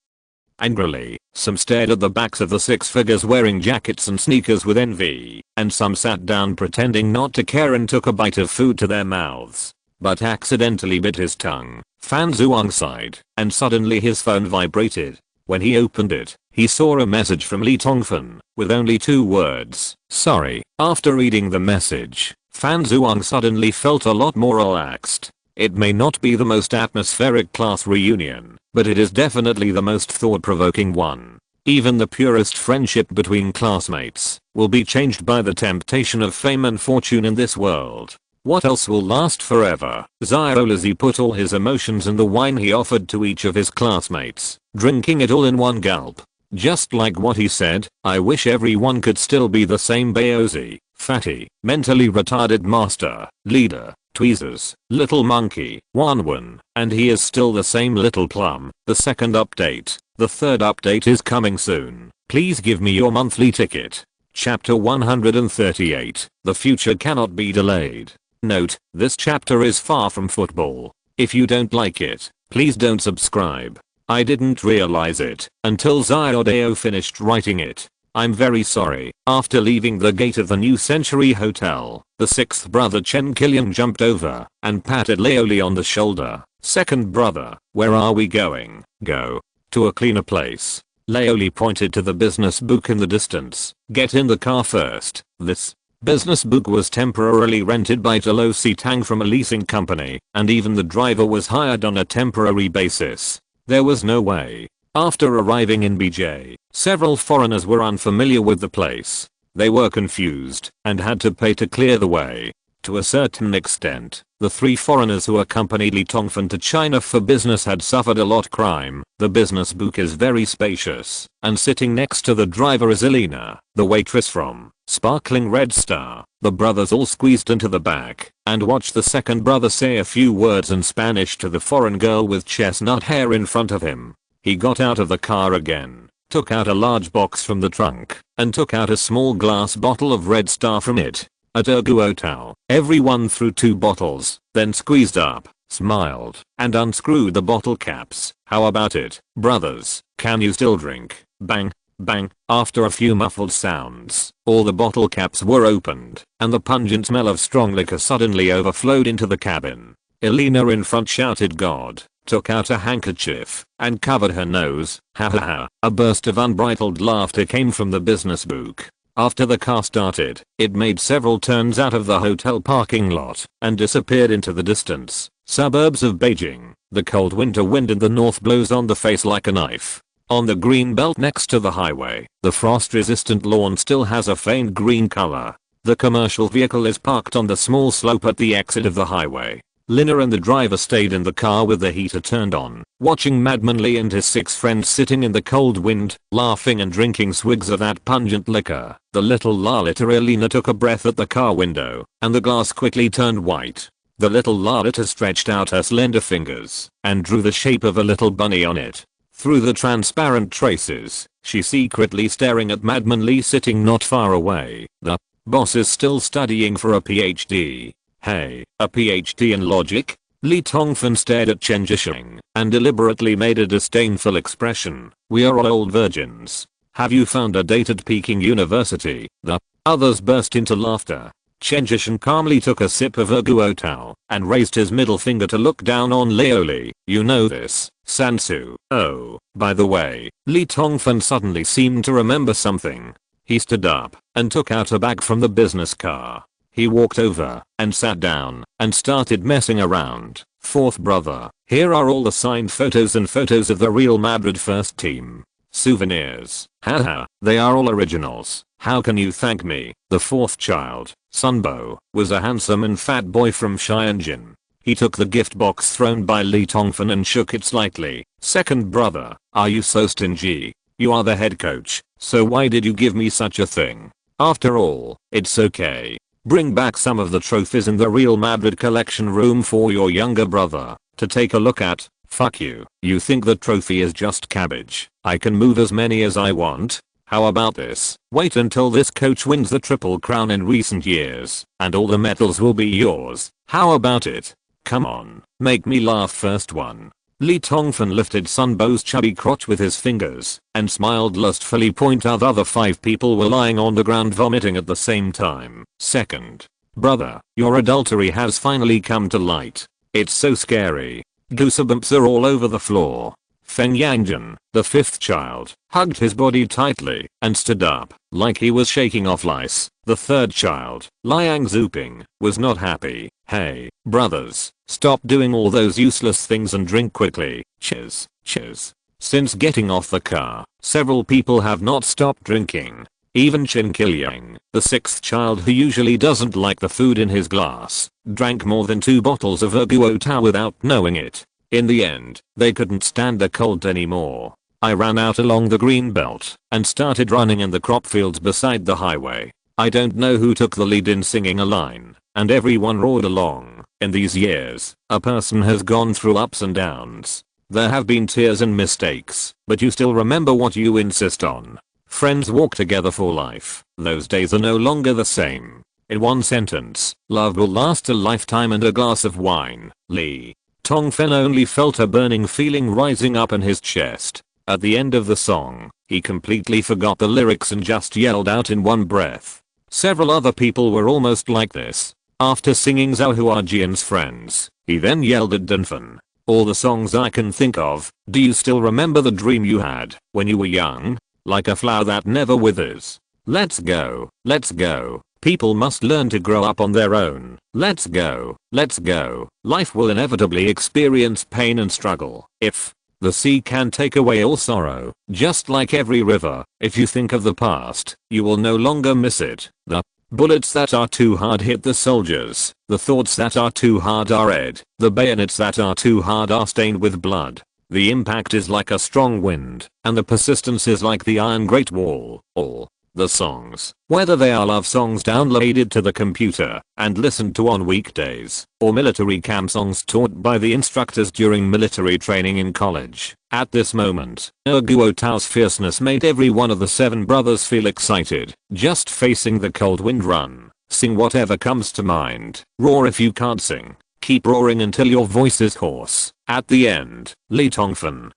S1: Angrily, some stared at the backs of the 6 figures wearing jackets and sneakers with envy, and some sat down pretending not to care and took a bite of food to their mouths, but accidentally bit his tongue. Fan Zhuang sighed, and suddenly his phone vibrated. When he opened it, he saw a message from Li Tongfan, with only 2 words, "Sorry." After reading the message, Fan Zhuang suddenly felt a lot more relaxed. It may not be the most atmospheric class reunion, but it is definitely the most thought-provoking one. Even the purest friendship between classmates will be changed by the temptation of fame and fortune in this world. What else will last forever? Xiaolazi put all his emotions in the wine he offered to each of his classmates, drinking it all in one gulp. Just like what he said, "I wish everyone could still be the same Baozi, fatty, mentally retarded master, leader, tweezers, little monkey, Wanwan, and he is still the same little plum." The second update. The third update is coming soon. Please give me your monthly ticket. Chapter 138. The future cannot be delayed. Note, this chapter is far from football. If you don't like it, please don't subscribe. I didn't realize it until Xiaodao finished writing it. I'm very sorry. After leaving the gate of the New Century Hotel, the 6th brother Chen Kilian jumped over and patted Leoli on the shoulder. "Second brother, where are we going?" "Go to a cleaner place." Leoli pointed to the business book in the distance. "Get in the car first." This business book was temporarily rented by Tolosi Tang from a leasing company, and even the driver was hired on a temporary basis. There was no way. After arriving in BJ, several foreigners were unfamiliar with the place. They were confused and had to pay to clear the way. To a certain extent, the 3 foreigners who accompanied Li Tongfan to China for business had suffered a lot crime. The business book is very spacious, and sitting next to the driver is Elena, the waitress from Sparkling Red Star. The brothers all squeezed into the back and watched the second brother say a few words in Spanish to the foreign girl with chestnut hair in front of him. He got out of the car again, took out a large box from the trunk, and took out a small glass bottle of Red Star from it. At Erguotao, everyone threw 2 bottles, then squeezed up, smiled, and unscrewed the bottle caps. "How about it, brothers? Can you still drink?" Bang, bang. After a few muffled sounds, all the bottle caps were opened, and the pungent smell of strong liquor suddenly overflowed into the cabin. Elena in front shouted "God," took out a handkerchief, and covered her nose. Ha ha ha. A burst of unbridled laughter came from the business book. After the car started, it made several turns out of the hotel parking lot and disappeared into the distance. Suburbs of Beijing. The cold winter wind in the north blows on the face like a knife. On the green belt next to the highway, the frost-resistant lawn still has a faint green color. The commercial vehicle is parked on the small slope at the exit of the highway. Lina and the driver stayed in the car with the heater turned on, watching Madman Lee and his 6 friends sitting in the cold wind, laughing and drinking swigs of that pungent liquor. The little Lalita Elena took a breath at the car window, and the glass quickly turned white. The little Lalita stretched out her slender fingers and drew the shape of a little bunny on it. Through the transparent traces, she secretly staring at Madman Lee sitting not far away. The boss is still studying for a PhD. Hey, a PhD in logic? Lee Tongfan stared at Chen Jisheng and deliberately made a disdainful expression. We are all old virgins. Have you found a date at Peking University? The others burst into laughter. Chen Jisheng calmly took a sip of her guo tao and raised his middle finger to look down on Leoli. You know this, Sansu. Oh, by the way, Lee Tongfan suddenly seemed to remember something. He stood up and took out a bag from the business car. He walked over and sat down and started messing around. Fourth brother, here are all the signed photos and photos of the Real Madrid first team. Souvenirs. Haha, they are all originals. How can you thank me? The fourth child, Sunbo, was a handsome and fat boy from Xianjin. He took the gift box thrown by Lee Tongfan and shook it slightly. Second brother, are you so stingy? You are the head coach, so why did you give me such a thing? After all, it's okay. Bring back some of the trophies in the Real Madrid collection room for your younger brother to take a look at. Fuck you. You think the trophy is just cabbage? I can move as many as I want. How about this? Wait until this coach wins the triple crown in recent years, and all the medals will be yours. How about it? Come on, make me laugh first one. Lee Tongfan lifted Sunbo's chubby crotch with his fingers and smiled lustfully. Point out other 5 people were lying on the ground vomiting at the same time. Second brother, your adultery has finally come to light. It's so scary. Goosebumps are all over the floor. Feng Yangjun, the fifth child, hugged his body tightly and stood up like he was shaking off lice. The third child, Liang Zuping, was not happy. Hey, brothers, stop doing all those useless things and drink quickly. Cheers, cheers. Since getting off the car, several people have not stopped drinking. Even Chen Qilyang, the sixth child who usually doesn't like the food in his glass, drank more than 2 bottles of her guo tao without knowing it. In the end, they couldn't stand the cold anymore. I ran out along the green belt and started running in the crop fields beside the highway. I don't know who took the lead in singing a line, and everyone roared along. In these years, a person has gone through ups and downs. There have been tears and mistakes, but you still remember what you insist on. Friends walk together for life. Those days are no longer the same. In one sentence, love will last a lifetime and a glass of wine. Lee Tongfan only felt a burning feeling rising up in his chest. At the end of the song, he completely forgot the lyrics and just yelled out in one breath. Several other people were almost like this. After singing Zhao Huajian's Friends, he then yelled at Dunfan. All the songs I can think of. Do you still remember the dream you had when you were young? Like a flower that never withers. Let's go, let's go. People must learn to grow up on their own. Let's go, let's go. Life will inevitably experience pain and struggle. If the sea can take away all sorrow, just like every river, if you think of the past, you will no longer miss it. The bullets that are too hard hit the soldiers. The thoughts that are too hard are red. The bayonets that are too hard are stained with blood. The impact is like a strong wind, and the persistence is like the iron great wall. All the songs, whether they are love songs downloaded to the computer and listened to on weekdays, or military camp songs taught by the instructors during military training in college. At this moment, Guo Tao's fierceness made every one of the 7 brothers feel excited, just facing the cold wind. Run. Sing whatever comes to mind. Roar if you can't sing. Keep roaring until your voice is hoarse. At the end, Lee Tongfan,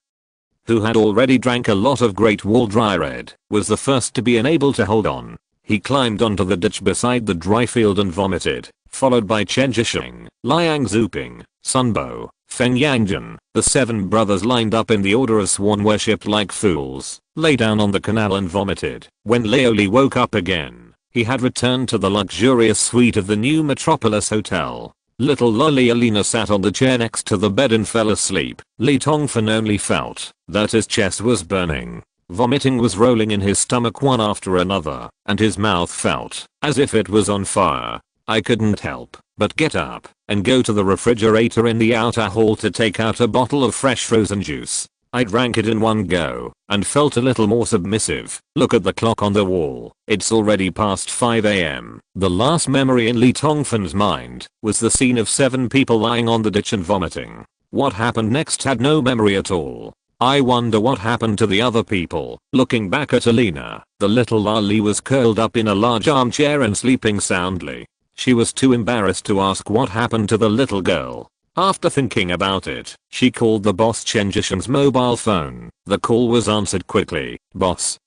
S1: who had already drank a lot of Great Wall Dry Red, was the first to be unable to hold on. He climbed onto the ditch beside the dry field and vomited, followed by Chen Jisheng, Liang Zuping, Sunbo, Feng Yangjun. The 7 brothers lined up in the order of swan worshipped like fools, lay down on the canal and vomited. When Leoli woke up again, he had returned to the luxurious suite of the new Metropolis Hotel. Little Lolly Alina sat on the chair next to the bed and fell asleep. Lee Tongfan only felt that his chest was burning. Vomiting was rolling in his stomach one after another, and his mouth felt as if it was on fire. I couldn't help but get up and go to the refrigerator in the outer hall to take out a bottle of fresh frozen juice. I drank it in one go and felt a little more submissive. Look at the clock on the wall. It's already past 5 AM. The last memory in Lee Tongfan's mind was the scene of 7 people lying on the ditch and vomiting. What happened next had no memory at all. I wonder what happened to the other people. Looking back at Alina, the little loli was curled up in a large armchair and sleeping soundly. She was too embarrassed to ask what happened to the little girl. After thinking about it, she called the boss Chen Jisheng's mobile phone. The call was answered quickly. Boss,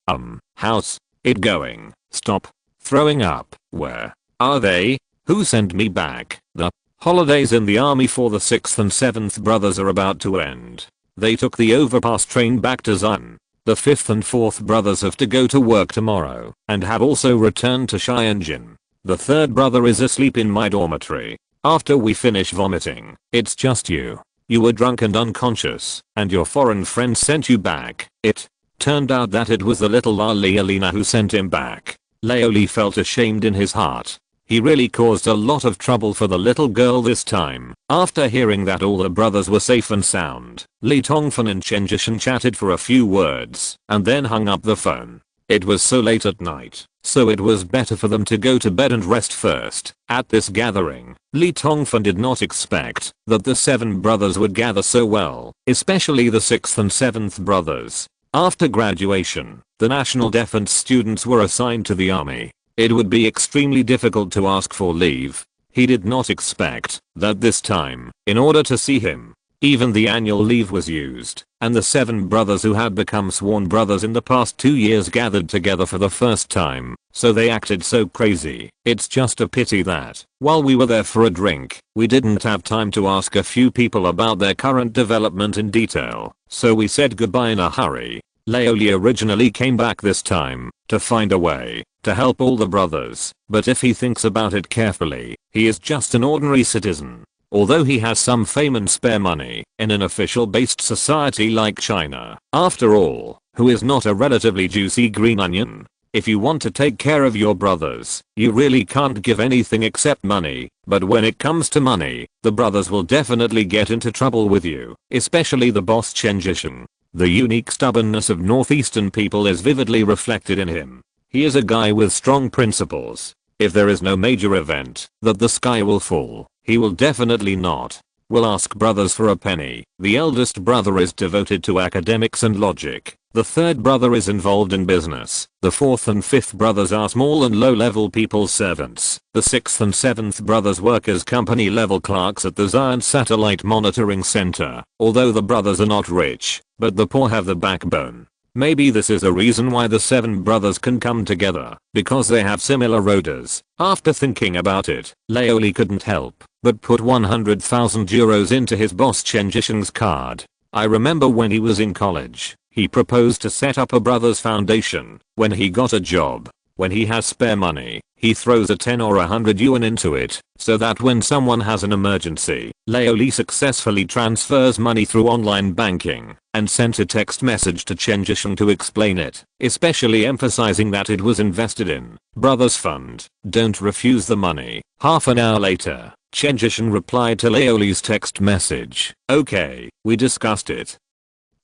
S1: how's it going? Stop throwing up. Where are they? Who sent me back? The holidays in the army for the 6th and 7th brothers are about to end. They took the overpass train back to Zion. The 5th and 4th brothers have to go to work tomorrow and have also returned to Shianjin. The 3rd brother is asleep in my dormitory. After we finish vomiting, it's just you. You were drunk and unconscious, and your foreign friend sent you back. It turned out that it was the little loli Alina who sent him back. Leoli felt ashamed in his heart. He really caused a lot of trouble for the little girl this time. After hearing that all the brothers were safe and sound, Lee Tongfan and Chen Jisheng chatted for a few words and then hung up the phone. It was so late at night, so it was better for them to go to bed and rest first. At this gathering, Lee Tongfan did not expect that the 7 brothers would gather so well, especially the 6th and 7th brothers. After graduation, the national defense students were assigned to the army. It would be extremely difficult to ask for leave. He did not expect that this time, in order to see him, even the annual leave was used, and the 7 brothers who had become sworn brothers in the past 2 years gathered together for the first time, so they acted so crazy. It's just a pity that, while we were there for a drink, we didn't have time to ask a few people about their current development in detail, so we said goodbye in a hurry. Leoli originally came back this time to find a way to help all the brothers, but if he thinks about it carefully, he is just an ordinary citizen. Although he has some fame and spare money in an official-based society like China. After all, who is not a relatively juicy green onion? If you want to take care of your brothers, you really can't give anything except money, but when it comes to money, the brothers will definitely get into trouble with you, especially the boss Chen Jisheng. The unique stubbornness of northeastern people is vividly reflected in him. He is a guy with strong principles. If there is no major event that the sky will fall, he will definitely not will ask brothers for a penny. The eldest brother is devoted to academics and logic. The 3rd brother is involved in business. The 4th and 5th brothers are small and low-level people's servants. The 6th and 7th brothers work as company-level clerks at the Zion Satellite Monitoring Center. Although the brothers are not rich, but the poor have the backbone. Maybe this is a reason why the 7 brothers can come together, because they have similar roders. After thinking about it, Leoli couldn't help but put 100,000 euros into his boss Chen Jisheng's card. I remember when he was in college, he proposed to set up a brothers foundation. When he got a job, when he has spare money, he throws a 10 or 100 yuan into it, so that when someone has an emergency, Leoli successfully transfers money through online banking and sent a text message to Chen Jisheng to explain it, especially emphasizing that it was invested in Brothers Fund. Don't refuse the money. Half an hour later, Chen Jisheng replied to Leoli's text message. Okay, we discussed it.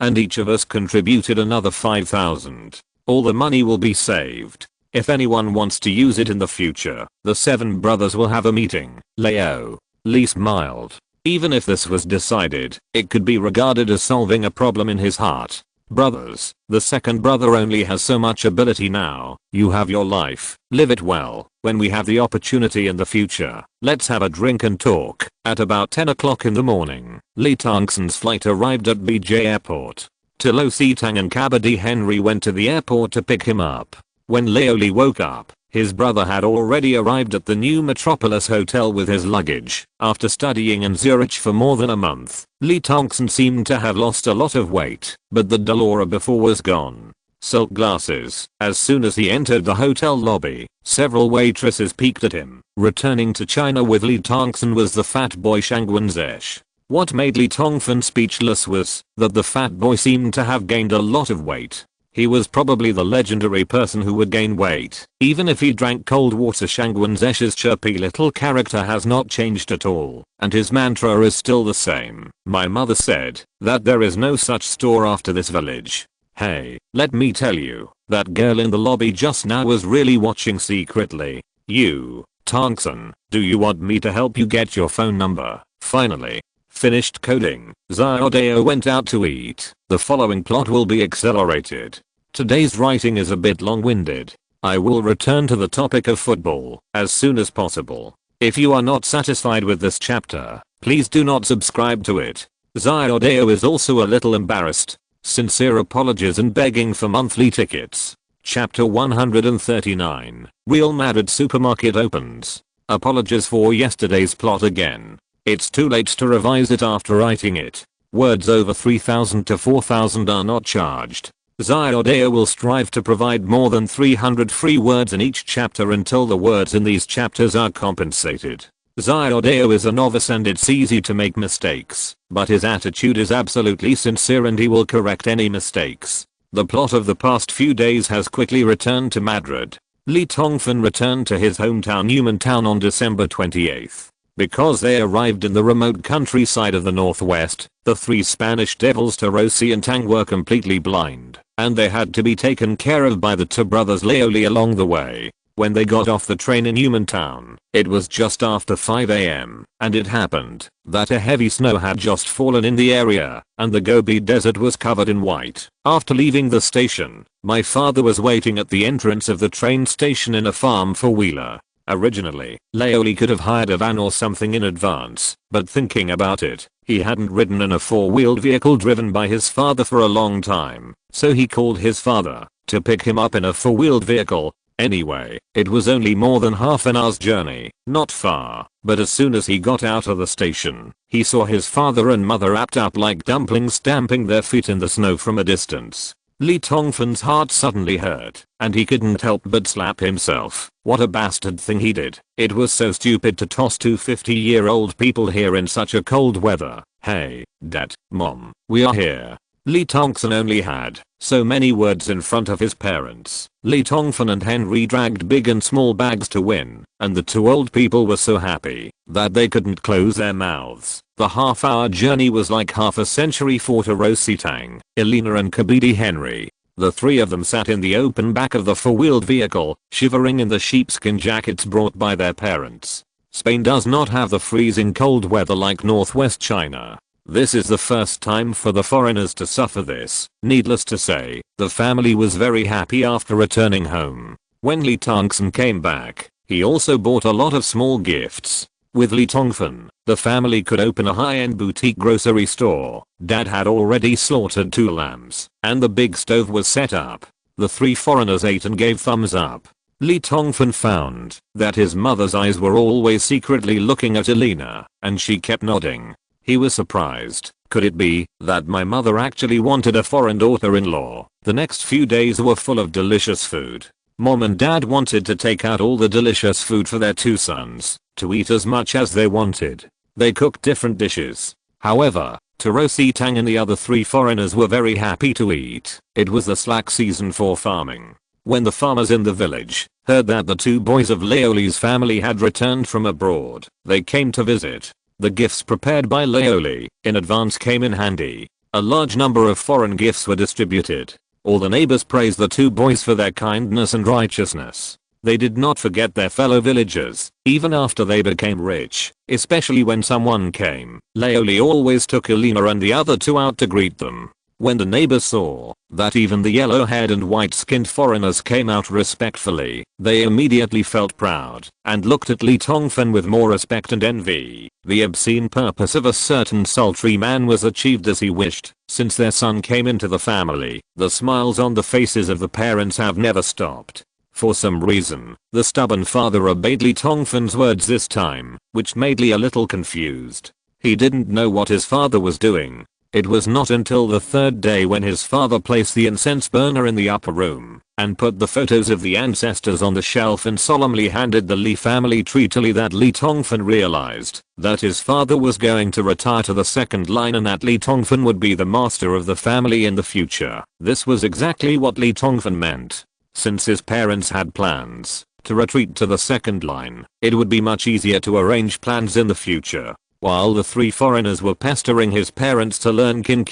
S1: And each of us contributed another 5,000. All the money will be saved. If anyone wants to use it in the future, the 7 brothers will have a meeting. Lee smiled. Even if this was decided, it could be regarded as solving a problem in his heart. Brothers, the 2nd brother only has so much ability now. You have your life, live it well. When we have the opportunity in the future, let's have a drink and talk. At about 10 o'clock in the morning, Lee Tongfan's flight arrived at BJ Airport. Tilo Sitang and Kabadi Henry went to the airport to pick him up. When Leoli woke up, his brother had already arrived at the new Metropolis Hotel with his luggage. After studying in Zurich for more than a month, Lee Tongfan seemed to have lost a lot of weight, but the dull aura before was gone. Silk glasses. As soon as he entered the hotel lobby, several waitresses peeked at him. Returning to China with Lee Tongfan was the fat boy Shangwen Zesh. What made Lee Tongfan speechless was that the fat boy seemed to have gained a lot of weight. He was probably the legendary person who would gain weight, even if he drank cold water. Shangwan Zesh's chirpy little character has not changed at all, and his mantra is still the same. My mother said that there is no such store after this village. Hey, let me tell you, that girl in the lobby just now was really watching secretly. You, Tongfan, do you want me to help you get your phone number? Finally. Finished coding, Xiaodao went out to eat. The following plot will be accelerated. Today's writing is a bit long-winded. I will return to the topic of football as soon as possible. If you are not satisfied with this chapter, please do not subscribe to it. Xiaodao is also a little embarrassed. Sincere apologies and begging for monthly tickets. Chapter 139. Real Madrid supermarket opens. Apologies for yesterday's plot again. It's too late to revise it after writing it. Words over 3,000 to 4,000 are not charged. Xiaodao will strive to provide more than 300 free words in each chapter until the words in these chapters are compensated. Xiaodao is a novice and it's easy to make mistakes, but his attitude is absolutely sincere and he will correct any mistakes. The plot of the past few days has quickly returned to Madrid. Li Tongfan returned to his hometown Humantown on December 28th. Because they arrived in the remote countryside of the northwest, the three Spanish devils Tarosi and Tang were completely blind, and they had to be taken care of by the two brothers Laoli along the way. When they got off the train in Humantown, it was just after 5 AM, and it happened that a heavy snow had just fallen in the area, and the Gobi Desert was covered in white. After leaving the station, my father was waiting at the entrance of the train station in a farm four-wheeler. Originally, Laoli could have hired a van or something in advance, but thinking about it, he hadn't ridden in a four-wheeled vehicle driven by his father for a long time, so he called his father to pick him up in a four-wheeled vehicle. Anyway, it was only more than half an hour's journey, not far, but as soon as he got out of the station, he saw his father and mother wrapped up like dumplings stamping their feet in the snow from a distance. Li Tongfan's heart suddenly hurt, and he couldn't help but slap himself. What a bastard thing he did. It was so stupid to toss two 50-year-old people here in such a cold weather. Hey, Dad, Mom, we are here. Li Tongfan only had so many words in front of his parents. Li Tongfan and Henry dragged big and small bags to win, and the two old people were so happy that they couldn't close their mouths. The half-hour journey was like half a century for Tarosi Tang, Elena and Kabidi Henry. The three of them sat in the open back of the four-wheeled vehicle, shivering in the sheepskin jackets brought by their parents. Spain does not have the freezing cold weather like northwest China. This is the first time for the foreigners to suffer this. Needless to say, the family was very happy after returning home. When Li Tongfan came back, he also bought a lot of small gifts. With Li Tongfan, the family could open a high-end boutique grocery store. Dad had already slaughtered 2 lambs, and the big stove was set up. The 3 foreigners ate and gave thumbs up. Li Tongfan found that his mother's eyes were always secretly looking at Elena, and she kept nodding. He was surprised. Could it be that my mother actually wanted a foreign daughter-in-law? The next few days were full of delicious food. Mom and Dad wanted to take out all the delicious food for their 2 sons to eat as much as they wanted. They cooked different dishes. However, Tarosi Tang and the other 3 foreigners were very happy to eat. It was the slack season for farming. When the farmers in the village heard that the 2 boys of Laoli's family had returned from abroad, they came to visit. The gifts prepared by Laoli in advance came in handy. A large number of foreign gifts were distributed. All the neighbors praised the 2 boys for their kindness and righteousness. They did not forget their fellow villagers, even after they became rich, especially when someone came. Laoli always took Elena and the other 2 out to greet them. When the neighbors saw that even the yellow-haired and white-skinned foreigners came out respectfully, they immediately felt proud and looked at Li Tongfan with more respect and envy. The obscene purpose of a certain sultry man was achieved as he wished. Since their son came into the family, the smiles on the faces of the parents have never stopped. For some reason, the stubborn father obeyed Li Tongfan's words this time, which made Li a little confused. He didn't know what his father was doing. It was not until the 3rd day when his father placed the incense burner in the upper room and put the photos of the ancestors on the shelf and solemnly handed the Lee family tree to Lee. That Lee Tongfan realized that his father was going to retire to the second line and that Lee Tongfan would be the master of the family in the future. This was exactly what Lee Tongfan meant. Since his parents had plans to retreat to the second line, it would be much easier to arrange plans in the future. While the three foreigners were pestering his parents to learn Kin,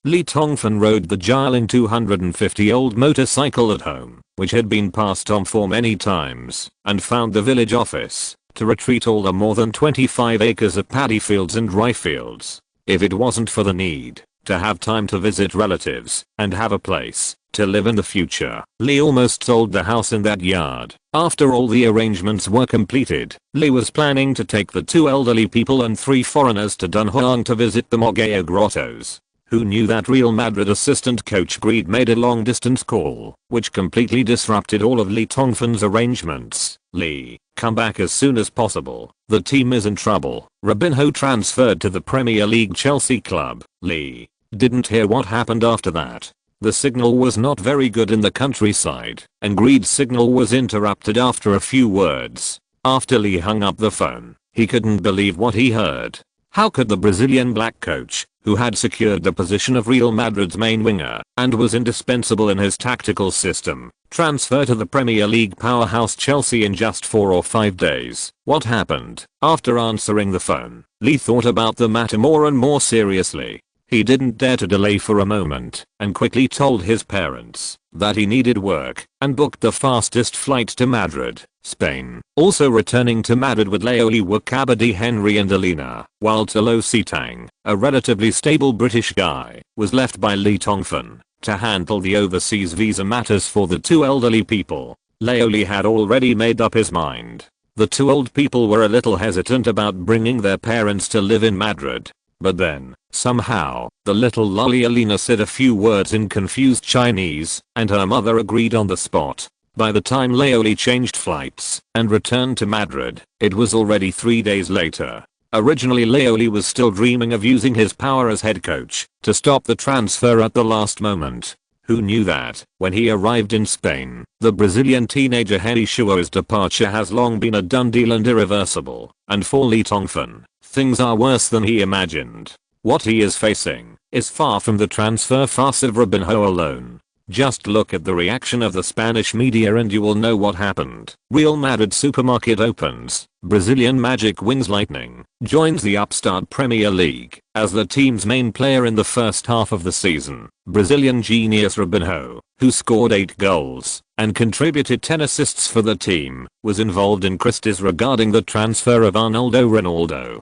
S1: Lee Tongfan rode the Jialing 250-old motorcycle at home, which had been passed on for many times, and found the village office to retreat all the more than 25 acres of paddy fields and rye fields. If it wasn't for the need to have time to visit relatives and have a place to live in the future, Lee almost sold the house in that yard. After all the arrangements were completed, Lee was planning to take the two elderly people and three foreigners to Dunhuang to visit the Mogao grottos. Who knew that Real Madrid assistant coach Greed made a long distance call, which completely disrupted all of Lee Tongfan's arrangements. Lee, come back as soon as possible. The team is in trouble. Robinho transferred to the Premier League Chelsea club. Lee didn't hear what happened after that. The signal was not very good in the countryside, and Greed's signal was interrupted after a few words. After Lee hung up the phone, he couldn't believe what he heard. How could the Brazilian black coach, who had secured the position of Real Madrid's main winger and was indispensable in his tactical system, transfer to the Premier League powerhouse Chelsea in just 4 or 5 days? What happened? After answering the phone, Lee thought about the matter more and more seriously. He didn't dare to delay for a moment and quickly told his parents that he needed work and booked the fastest flight to Madrid, Spain. Also returning to Madrid with Leoli were Kabaddi Henry and Alina, while Tolo Sitang, a relatively stable British guy, was left by Lee Tongfan to handle the overseas visa matters for the two elderly people. Leoli had already made up his mind. The two old people were a little hesitant about bringing their parents to live in Madrid. But then, somehow, the little lolly Alina said a few words in confused Chinese, and her mother agreed on the spot. By the time Leoli changed flights and returned to Madrid, it was already 3 days later. Originally Leoli was still dreaming of using his power as head coach to stop the transfer at the last moment. Who knew that, when he arrived in Spain, the Brazilian teenager Henry Shuo's departure has long been a done deal and irreversible, and for Lee Tongfan, things are worse than he imagined. What he is facing is far from the transfer farce of Robinho alone. Just look at the reaction of the Spanish media and you will know what happened. Real Madrid supermarket opens. Brazilian Magic Wings Lightning joins the upstart Premier League as the team's main player in the first half of the season. Brazilian genius Robinho, who scored 8 goals and contributed 10 assists for the team, was involved in crisps regarding the transfer of Ronaldo.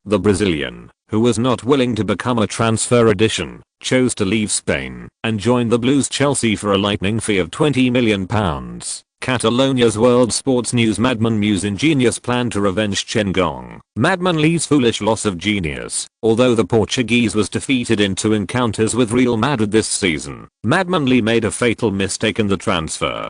S1: The Brazilian, who was not willing to become a transfer addition, chose to leave Spain and join the Blues Chelsea for a lightning fee of £20 million. Catalonia's World Sports News Madman Muse ingenious plan to revenge Chengong. Madman Lee's foolish loss of genius. Although the Portuguese was defeated in 2 encounters with Real Madrid this season, Madman Lee made a fatal mistake in the transfer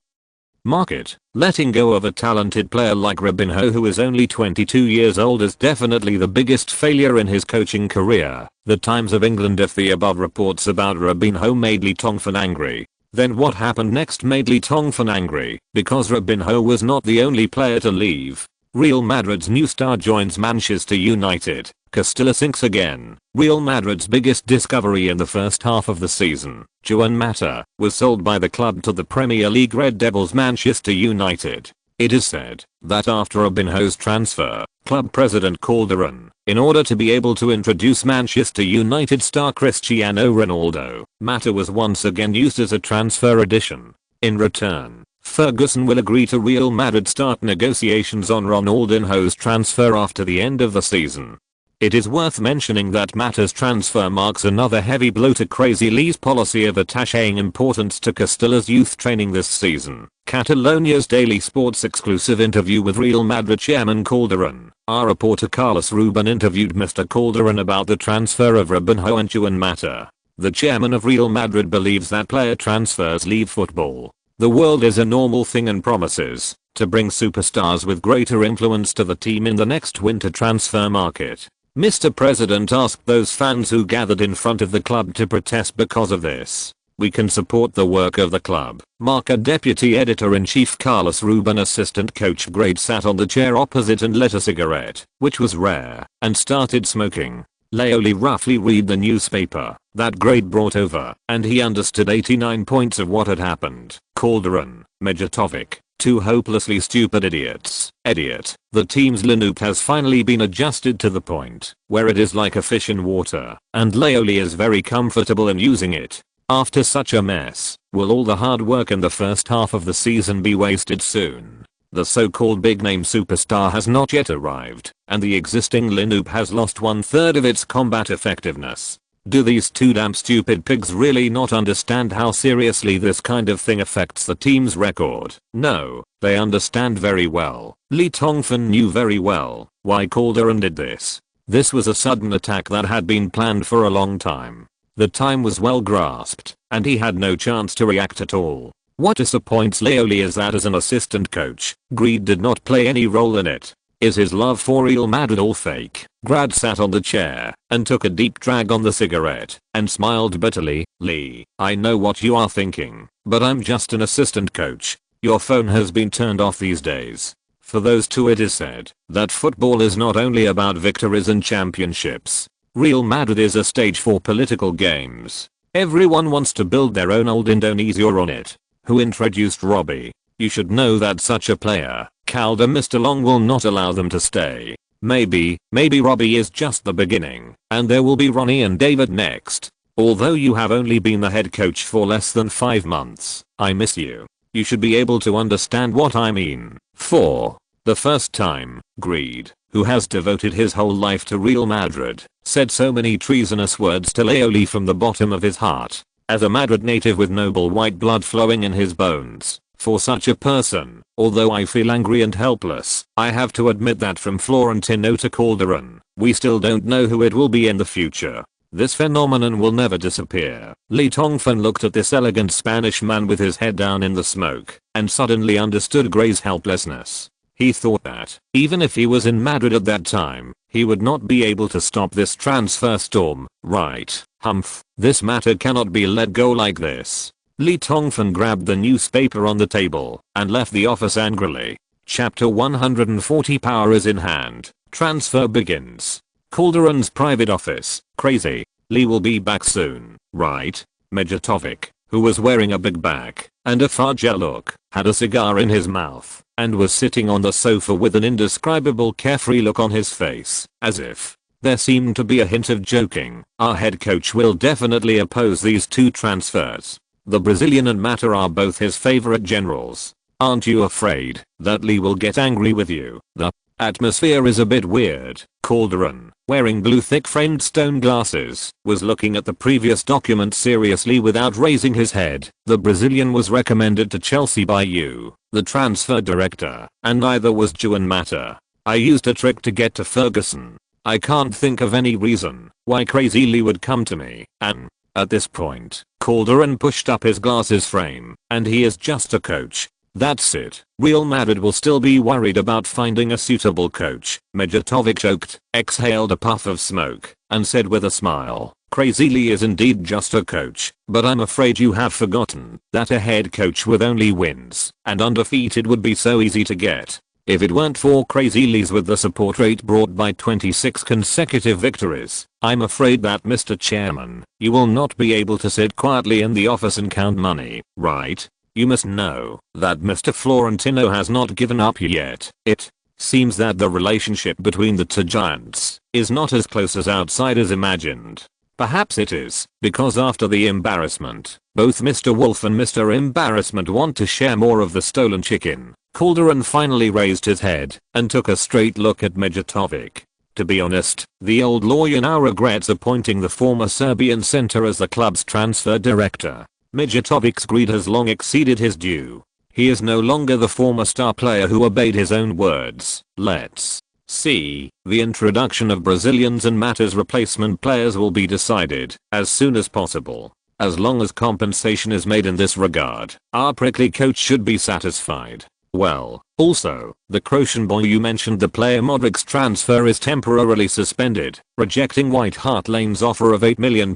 S1: market. Letting go of a talented player like Robinho, who is only 22 years old, is definitely the biggest failure in his coaching career. The Times of England. If the above reports about Robinho made Lee Tongfan angry, then what happened next made Lee Tongfan angry, because Robinho was not the only player to leave. Real Madrid's new star joins Manchester United. Castilla sinks again. Real Madrid's biggest discovery in the first half of the season, Juan Mata, was sold by the club to the Premier League Red Devils Manchester United. It is said that after Robinho's transfer, club president Calderon, in order to be able to introduce Manchester United star Cristiano Ronaldo, Mata was once again used as a transfer addition. In return, Ferguson will agree to Real Madrid start negotiations on Ronaldinho's transfer after the end of the season. It is worth mentioning that Mata's transfer marks another heavy blow to Crazy Lee's policy of attaching importance to Castilla's youth training this season. Catalonia's Daily Sports exclusive interview with Real Madrid chairman Calderon. Our reporter Carlos Ruben interviewed Mr. Calderon about the transfer of Robinho and Juan Mata. The chairman of Real Madrid believes that player transfers leave football. The world is a normal thing and promises to bring superstars with greater influence to the team in the next winter transfer market. Mr. President asked those fans who gathered in front of the club to protest because of this. We can support the work of the club. Marca Deputy Editor-in-Chief Carlos Ruben assistant coach Grade sat on the chair opposite and lit a cigarette, which was rare, and started smoking. Leoli roughly read the newspaper that Grade brought over, and he understood 89 points of what had happened. Calderon, Mijatovic, two hopelessly stupid idiots. Idiot. The team's lineup has finally been adjusted to the point where it is like a fish in water, and Leoli is very comfortable in using it. After such a mess, will all the hard work in the first half of the season be wasted soon? The so-called big-name superstar has not yet arrived, and the existing lineup has lost 1/3 of its combat effectiveness. Do these two damn stupid pigs really not understand how seriously this kind of thing affects the team's record? No, they understand very well. Lee Tongfan knew very well why Calderon did this. This was a sudden attack that had been planned for a long time. The time was well grasped, and he had no chance to react at all. What disappoints Leoli is that as an assistant coach, greed did not play any role in it. Is his love for Real Madrid all fake? Grad sat on the chair and took a deep drag on the cigarette and smiled bitterly. Lee, I know what you are thinking, but I'm just an assistant coach. Your phone has been turned off these days. For those two it is said that football is not only about victories and championships. Real Madrid is a stage for political games. Everyone wants to build their own old Indonesia on it. Who introduced Robbie? You should know that such a player, Calder Mr. Long, will not allow them to stay. Maybe Robbie is just the beginning, and there will be Ronnie and David next. Although you have only been the head coach for less than 5 months, I miss you. You should be able to understand what I mean. For the first time, Greed, who has devoted his whole life to Real Madrid, said so many treasonous words to Leoli from the bottom of his heart. As a Madrid native with noble white blood flowing in his bones, for such a person, although I feel angry and helpless, I have to admit that from Florentino to Calderon, we still don't know who it will be in the future. This phenomenon will never disappear. Lee Tongfan looked at this elegant Spanish man with his head down in the smoke, and suddenly understood Gray's helplessness. He thought that, even if he was in Madrid at that time, he would not be able to stop this transfer storm, right? Humph. This matter cannot be let go like this. Lee Tongfan grabbed the newspaper on the table and left the office angrily. Chapter 140 Power is in hand. Transfer begins. Calderon's private office. Crazy. Lee will be back soon, right? Mijatovic, who was wearing a big bag and a fragile look, had a cigar in his mouth and was sitting on the sofa with an indescribable carefree look on his face, as if there seemed to be a hint of joking. Our head coach will definitely oppose these two transfers. The Brazilian and Mata are both his favorite generals. Aren't you afraid that Lee will get angry with you? The atmosphere is a bit weird. Calderon, wearing blue thick-framed stone glasses, was looking at the previous document seriously without raising his head. The Brazilian was recommended to Chelsea by you, the transfer director, and neither was Juan Mata. I used a trick to get to Ferguson. I can't think of any reason why Crazy Lee would come to me, and at this point, Calderon pushed up his glasses frame, and he is just a coach. That's it. Real Madrid will still be worried about finding a suitable coach. Mijatovic choked, exhaled a puff of smoke, and said with a smile, Crazy Lee is indeed just a coach, but I'm afraid you have forgotten that a head coach with only wins and undefeated would be so easy to get. If it weren't for Crazy Lee's with the support rate brought by 26 consecutive victories, I'm afraid that Mr. Chairman, you will not be able to sit quietly in the office and count money, right? You must know that Mr. Florentino has not given up yet. It seems that the relationship between the two giants is not as close as outsiders imagined. Perhaps it is because after the embarrassment, both Mr. Wolf and Mr. Embarrassment want to share more of the stolen chicken. Calderon finally raised his head and took a straight look at Mijatovic. To be honest, the old lawyer now regrets appointing the former Serbian center as the club's transfer director. Mijatovic's greed has long exceeded his due. He is no longer the former star player who obeyed his own words. Let's see. The introduction of Brazilians and Mata's replacement players will be decided as soon as possible. As long as compensation is made in this regard, our prickly coach should be satisfied. Well, also, the Croatian boy you mentioned, the player Modric's transfer is temporarily suspended, rejecting White Hart Lane's offer of £8 million.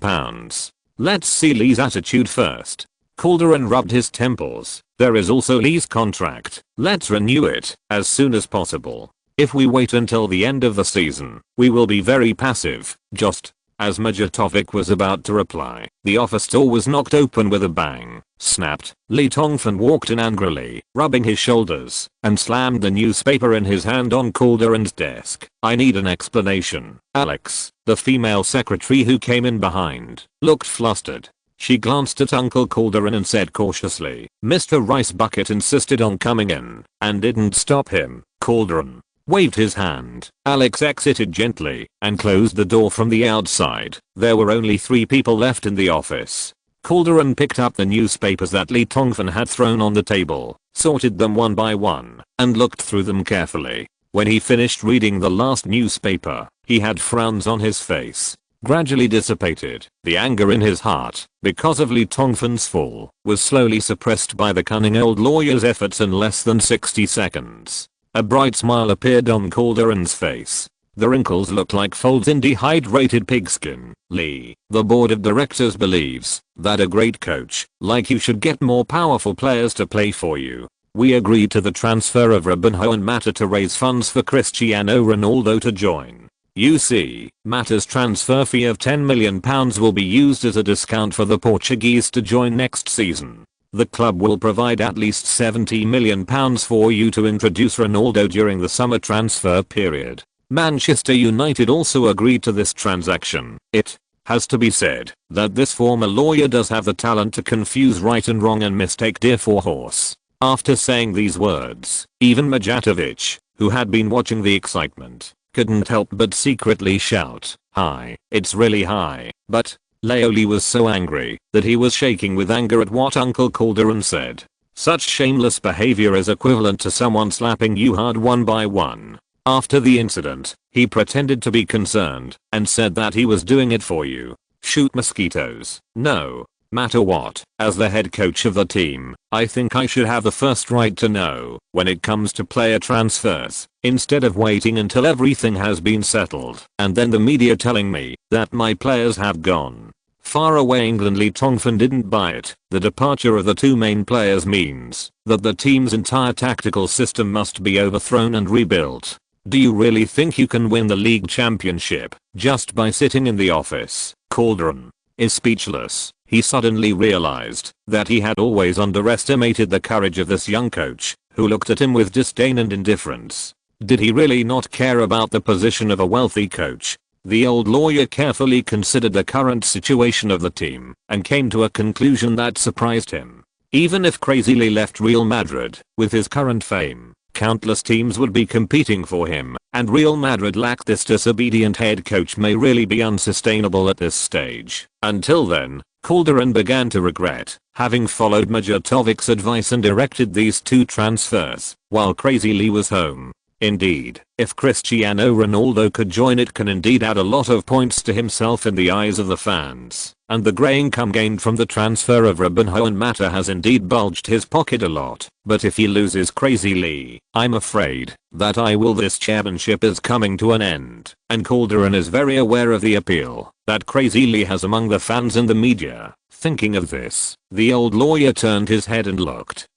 S1: Let's see Lee's attitude first. Calderon rubbed his temples. There is also Lee's contract. Let's renew it as soon as possible. If we wait until the end of the season, we will be very passive. Just as Majatovic was about to reply, the office door was knocked open with a bang. Snapped. Lee Tongfan walked in angrily, rubbing his shoulders, and slammed the newspaper in his hand on Calderon's desk. I need an explanation. Alex, the female secretary who came in behind, looked flustered. She glanced at Uncle Calderon and said cautiously, Mr. Rice Bucket insisted on coming in, and didn't stop him. Calderon waved his hand. Alex exited gently and closed the door from the outside. There were only 3 people left in the office. Calderon picked up the newspapers that Lee Tongfan had thrown on the table, sorted them one by one, and looked through them carefully. When he finished reading the last newspaper, he had frowns on his face. Gradually dissipated. The anger in his heart, because of Lee Tongfan's fall, was slowly suppressed by the cunning old lawyer's efforts in less than 60 seconds. A bright smile appeared on Calderon's face. The wrinkles looked like folds in dehydrated pigskin. Lee, the board of directors believes that a great coach like you should get more powerful players to play for you. We agreed to the transfer of Robinho and Mata to raise funds for Cristiano Ronaldo to join. You see, Mata's transfer fee of £10 million will be used as a discount for the Portuguese to join next season. The club will provide at least £70 million for you to introduce Ronaldo during the summer transfer period. Manchester United also agreed to this transaction. It has to be said that this former lawyer does have the talent to confuse right and wrong and mistake deer for horse. After saying these words, even Majatovic, who had been watching the excitement, couldn't help but secretly shout, "Hi, it's really high." But Leoli was so angry that he was shaking with anger at what Uncle Calderon said. Such shameless behavior is equivalent to someone slapping you hard one by one. After the incident, he pretended to be concerned and said that he was doing it for you. Shoot mosquitoes. No matter what, as the head coach of the team, I think I should have the first right to know when it comes to player transfers, instead of waiting until everything has been settled and then the media telling me that my players have gone far away. England. Lee Tongfan didn't buy it. The departure of the 2 main players means that the team's entire tactical system must be overthrown and rebuilt. Do you really think you can win the league championship just by sitting in the office? Calderon is speechless. He suddenly realized that he had always underestimated the courage of this young coach, who looked at him with disdain and indifference. Did he really not care about the position of a wealthy coach? The old lawyer carefully considered the current situation of the team and came to a conclusion that surprised him. Even if Crazy Lee left Real Madrid, with his current fame, countless teams would be competing for him, and Real Madrid lacked this disobedient head coach may really be unsustainable at this stage. Until then, Calderon began to regret having followed Majatovic's advice and directed these 2 transfers while Crazy Lee was home. Indeed, if Cristiano Ronaldo could join, it can indeed add a lot of points to himself in the eyes of the fans, and the grey income gained from the transfer of Robinho and Mata has indeed bulged his pocket a lot. But if he loses Crazy Lee, I'm afraid that this chairmanship is coming to an end, and Calderon is very aware of the appeal that Crazy Lee has among the fans and the media. Thinking of this, the old lawyer turned his head and looked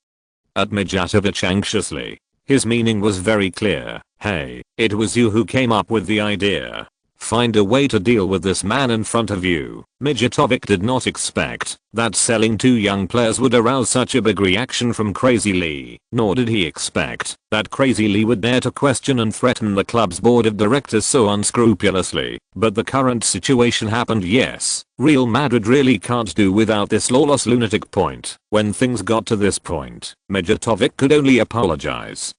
S1: at Majatovic anxiously. His meaning was very clear. Hey, it was you who came up with the idea. Find a way to deal with this man in front of you. Majatovic did not expect that selling 2 young players would arouse such a big reaction from Crazy Lee, nor did he expect that Crazy Lee would dare to question and threaten the club's board of directors so unscrupulously. But the current situation happened. Yes, Real Madrid really can't do without this lawless lunatic. When things got to this point, Majatovic could only apologize.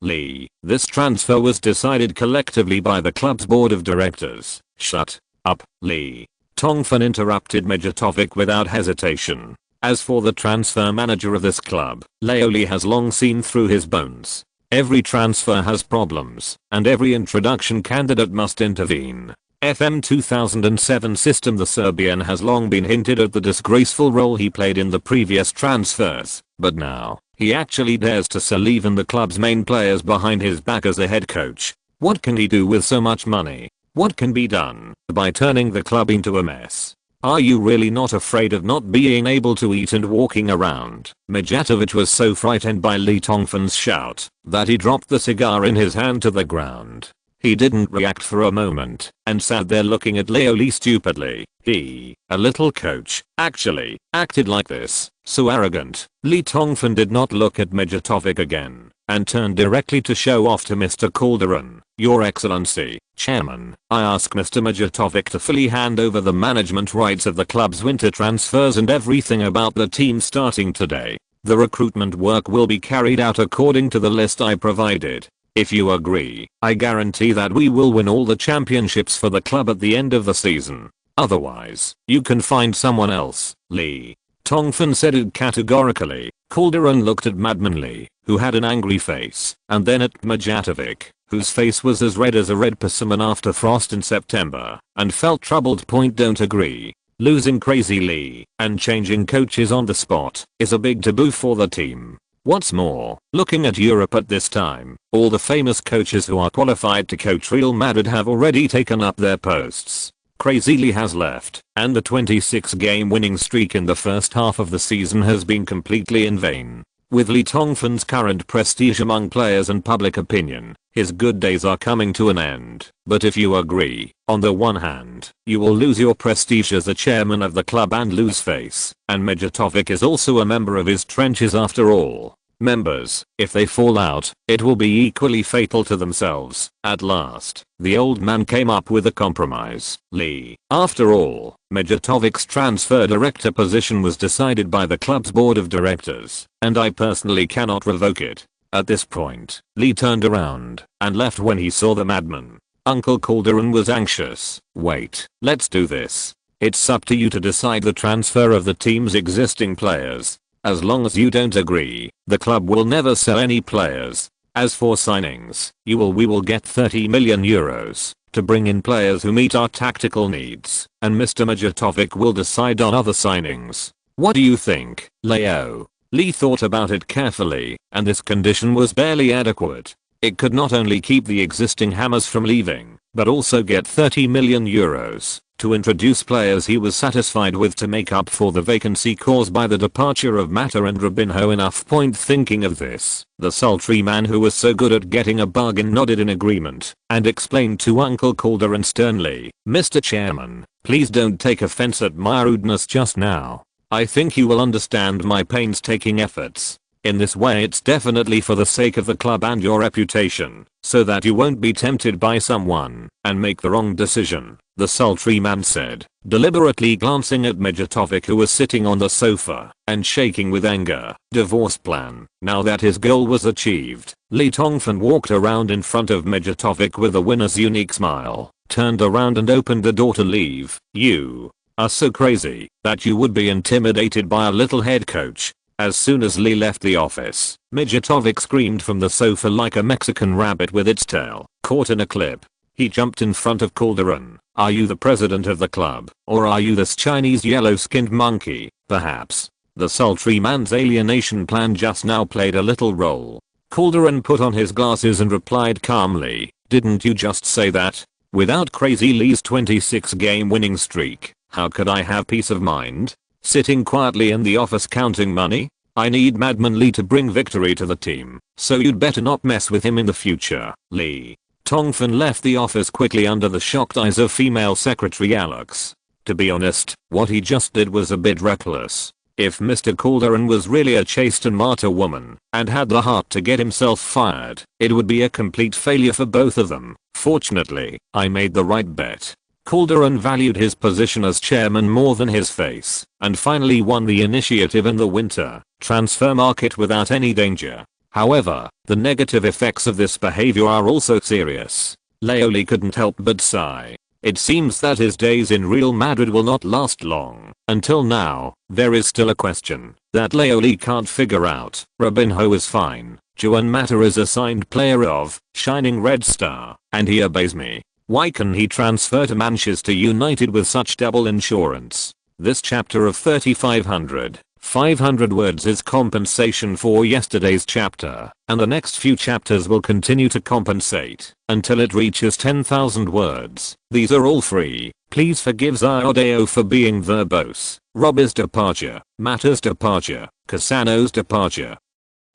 S1: Lee, this transfer was decided collectively by the club's board of directors. Shut up, Lee. Tongfan interrupted Majatovic without hesitation. As for the transfer manager of this club, Leoli has long seen through his bones. Every transfer has problems, and every introduction candidate must intervene. FM 2007 system. The Serbian has long been hinted at the disgraceful role he played in the previous transfers, but now he actually dares to sell even the club's main players behind his back as a head coach. What can he do with so much money? What can be done by turning the club into a mess? Are you really not afraid of not being able to eat and walking around? Mijatovic was so frightened by Lee Tongfan's shout that he dropped the cigar in his hand to the ground. He didn't react for a moment and sat there looking at Leo Lee stupidly. He, a little coach, actually acted like this. So arrogant. Lee Tongfan did not look at Mijatovic again and turned directly to show off to Mr. Calderon. Your Excellency, Chairman, I ask Mr. Mijatovic to fully hand over the management rights of the club's winter transfers and everything about the team starting today. The recruitment work will be carried out according to the list I provided. If you agree, I guarantee that we will win all the championships for the club at the end of the season. Otherwise, you can find someone else. Lee Tongfan said it categorically. Calderon looked at Madman Lee, who had an angry face, and then at Mijatovic, whose face was as red as a red persimmon after frost in September, and felt troubled. Don't agree. Losing Crazy Lee and changing coaches on the spot is a big taboo for the team. What's more, looking at Europe at this time, all the famous coaches who are qualified to coach Real Madrid have already taken up their posts. Crazy Lee has left, and the 26-game winning streak in the first half of the season has been completely in vain. With Lee Tongfan's current prestige among players and public opinion, his good days are coming to an end. But if you agree, on the one hand, you will lose your prestige as the chairman of the club and lose face, and Mijatovic is also a member of his trenches after all. Members, if they fall out, it will be equally fatal to themselves. At last, the old man came up with a compromise. Lee. After all, Mijatovic's transfer director position was decided by the club's board of directors, and I personally cannot revoke it. At this point, Lee turned around and left when he saw the madman. Uncle Calderon was anxious. Wait, let's do this. It's up to you to decide the transfer of the team's existing players. As long as you don't agree, the club will never sell any players. As for signings, we will get 30 million euros to bring in players who meet our tactical needs, and Mr. Mijatovic will decide on other signings. What do you think, Leo? Lee thought about it carefully, and this condition was barely adequate. It could not only keep the existing hammers from leaving, but also get 30 million euros to introduce players he was satisfied with to make up for the vacancy caused by the departure of Mata and Robinho. Enough point thinking of this. The sultry man who was so good at getting a bargain nodded in agreement and explained to Uncle Calderon sternly, Mr. Chairman, please don't take offense at my rudeness just now. I think you will understand my painstaking efforts. In this way it's definitely for the sake of the club and your reputation, so that you won't be tempted by someone and make the wrong decision, the sultry man said, deliberately glancing at Mijatovic, who was sitting on the sofa and shaking with anger. Divorce plan. Now that his goal was achieved, Lee Tongfan walked around in front of Mijatovic with a winner's unique smile, turned around and opened the door to leave. You are so crazy that you would be intimidated by a little head coach. As soon as Lee left the office, Mijatovic screamed from the sofa like a Mexican rabbit with its tail caught in a clip. He jumped in front of Calderon. Are you the president of the club, or are you this Chinese yellow-skinned monkey? Perhaps. The sultry man's alienation plan just now played a little role. Calderon put on his glasses and replied calmly, didn't you just say that? Without Crazy Lee's 26-game winning streak, how could I have peace of mind? Sitting quietly in the office counting money? I need Madman Lee to bring victory to the team, so you'd better not mess with him in the future. Lee Tongfan left the office quickly under the shocked eyes of female secretary Alex. To be honest, what he just did was a bit reckless. If Mr. Calderon was really a chaste and martyr woman and had the heart to get himself fired, it would be a complete failure for both of them. Fortunately, I made the right bet. Calderon valued his position as chairman more than his face, and finally won the initiative in the winter transfer market without any danger. However, the negative effects of this behavior are also serious. Leo Lee couldn't help but sigh. It seems that his days in Real Madrid will not last long. Until now, there is still a question that Leo Lee can't figure out. Robinho is fine. Juan Mata is a signed player of Shining Red Star, and he obeys me. Why can he transfer to Manchester United with such double insurance? This chapter of 500 words is compensation for yesterday's chapter, and the next few chapters will continue to compensate until it reaches 10,000 words. These are all free. Please forgive Xiaodao for being verbose. Rob's departure, Mata's departure, Cassano's departure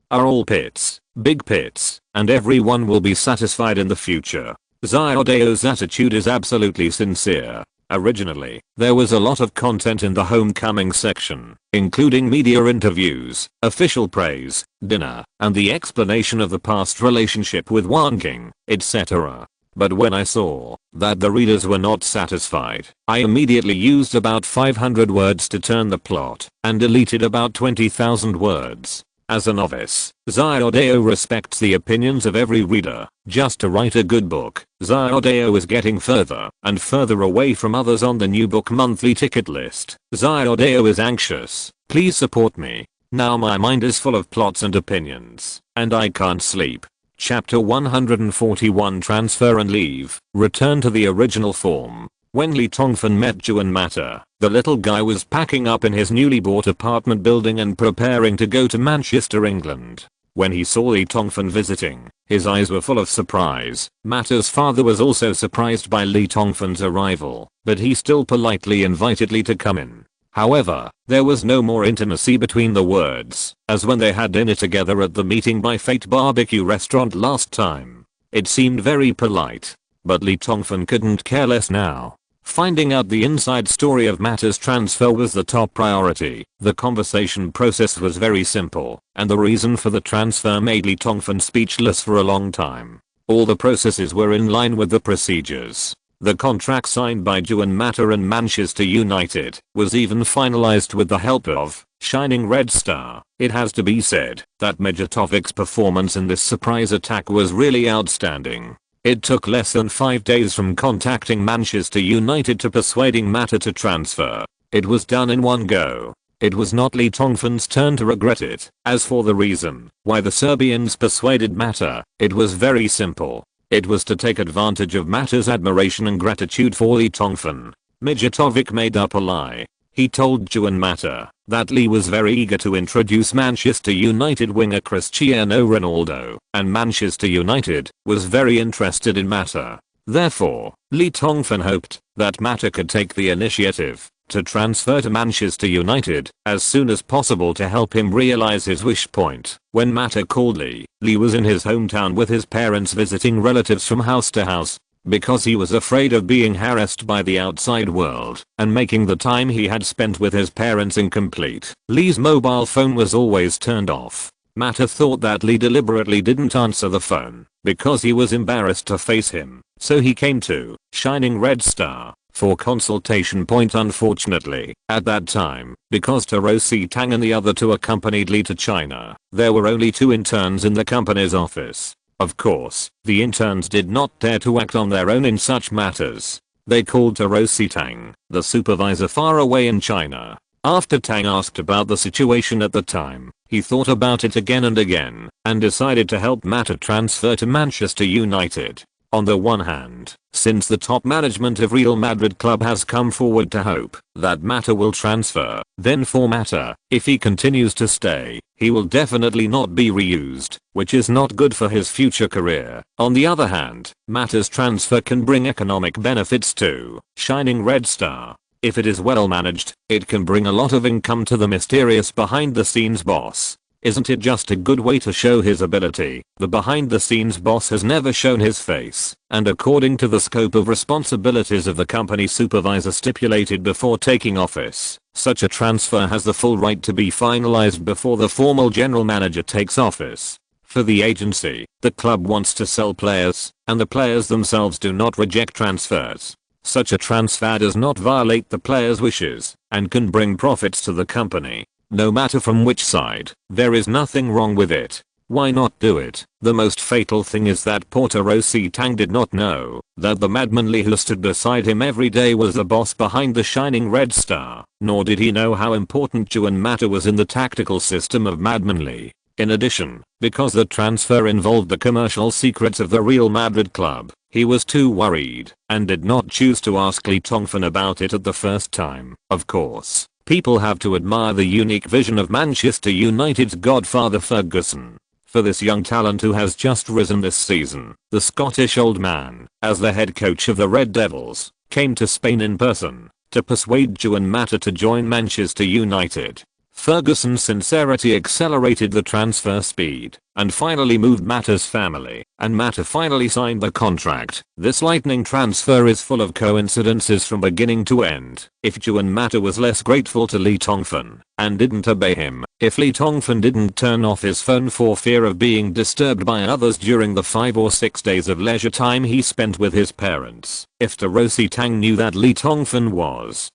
S1: are all pits, big pits, and everyone will be satisfied in the future. Xiaodao's attitude is absolutely sincere. Originally, there was a lot of content in the homecoming section, including media interviews, official praise, dinner, and the explanation of the past relationship with Wan King, etc. But when I saw that the readers were not satisfied, I immediately used about 500 words to turn the plot, and deleted about 20,000 words. As a novice, Xiaodao respects the opinions of every reader. Just to write a good book, Xiaodao is getting further and further away from others on the new book monthly ticket list. Xiaodao is anxious. Please support me. Now my mind is full of plots and opinions, and I can't sleep. Chapter 141 Transfer and Leave. Return to the original form. When Li Tongfan met Yuan Mata, the little guy was packing up in his newly bought apartment building and preparing to go to Manchester, England. When he saw Li Tongfan visiting, his eyes were full of surprise. Mata's father was also surprised by Li Tongfan's arrival, but he still politely invited Li to come in. However, there was no more intimacy between the words, as when they had dinner together at the Meeting by Fate barbecue restaurant last time. It seemed very polite, but Li Tongfan couldn't care less now. Finding out the inside story of Mata's transfer was the top priority. The conversation process was very simple, and the reason for the transfer made Li Tongfan speechless for a long time. All the processes were in line with the procedures. The contract signed by Yuan Mata and Manchester United was even finalized with the help of Shining Red Star. It has to be said that Mijatovik's performance in this surprise attack was really outstanding. It took less than 5 days from contacting Manchester United to persuading Mata to transfer. It was done in one go. It was not Li Tongfan's turn to regret it. As for the reason why the Serbians persuaded Mata, it was very simple. It was to take advantage of Mata's admiration and gratitude for Li Tongfan. Mijatovic made up a lie. He told Yuan Mata that Li was very eager to introduce Manchester United winger Cristiano Ronaldo, and Manchester United was very interested in Mata. Therefore, Li Tongfan hoped that Mata could take the initiative to transfer to Manchester United as soon as possible to help him realize his wish point. When Mata called Li was in his hometown with his parents visiting relatives from house to house, because he was afraid of being harassed by the outside world and making the time he had spent with his parents incomplete. Li's mobile phone was always turned off. Mata thought that Li deliberately didn't answer the phone because he was embarrassed to face him, so he came to Shining Red Star for consultation. Unfortunately, at that time, because Tarosi Tang and the other two accompanied Li to China, there were only 2 interns in the company's office. Of course, the interns did not dare to act on their own in such matters. They called Tarosi Tang, the supervisor far away in China. After Tang asked about the situation at the time, he thought about it again and again, and decided to help Mata transfer to Manchester United. On the one hand, since the top management of Real Madrid club has come forward to hope that Mata will transfer, then for Mata, if he continues to stay, he will definitely not be reused, which is not good for his future career. On the other hand, Mata's transfer can bring economic benefits to Shining Red Star. If it is well managed, it can bring a lot of income to the mysterious behind the scenes boss. Isn't it just a good way to show his ability? The behind the scenes boss has never shown his face, and according to the scope of responsibilities of the company supervisor stipulated before taking office, such a transfer has the full right to be finalized before the formal general manager takes office. For the agency, the club wants to sell players, and the players themselves do not reject transfers. Such a transfer does not violate the players' wishes, and can bring profits to the company. No matter from which side, there is nothing wrong with it. Why not do it? The most fatal thing is that Tarosi Tang did not know that the madman Li who stood beside him every day was the boss behind the Shining Red Star, nor did he know how important Yuan Mata was in the tactical system of madman Li. In addition, because the transfer involved the commercial secrets of the Real Madrid club, he was too worried and did not choose to ask Li Tongfan about it at the first time. Of course, people have to admire the unique vision of Manchester United's godfather Ferguson. For this young talent who has just risen this season, the Scottish old man, as the head coach of the Red Devils, came to Spain in person to persuade Juan Mata to join Manchester United. Ferguson's sincerity accelerated the transfer speed and finally moved Mata's family, and Mata finally signed the contract. This lightning transfer is full of coincidences from beginning to end. If Juan Mata was less grateful to Lee Tongfan and didn't obey him, if Lee Tongfan didn't turn off his phone for fear of being disturbed by others during the 5 or 6 days of leisure time he spent with his parents, if Tarosi Tang knew that Lee Tongfan was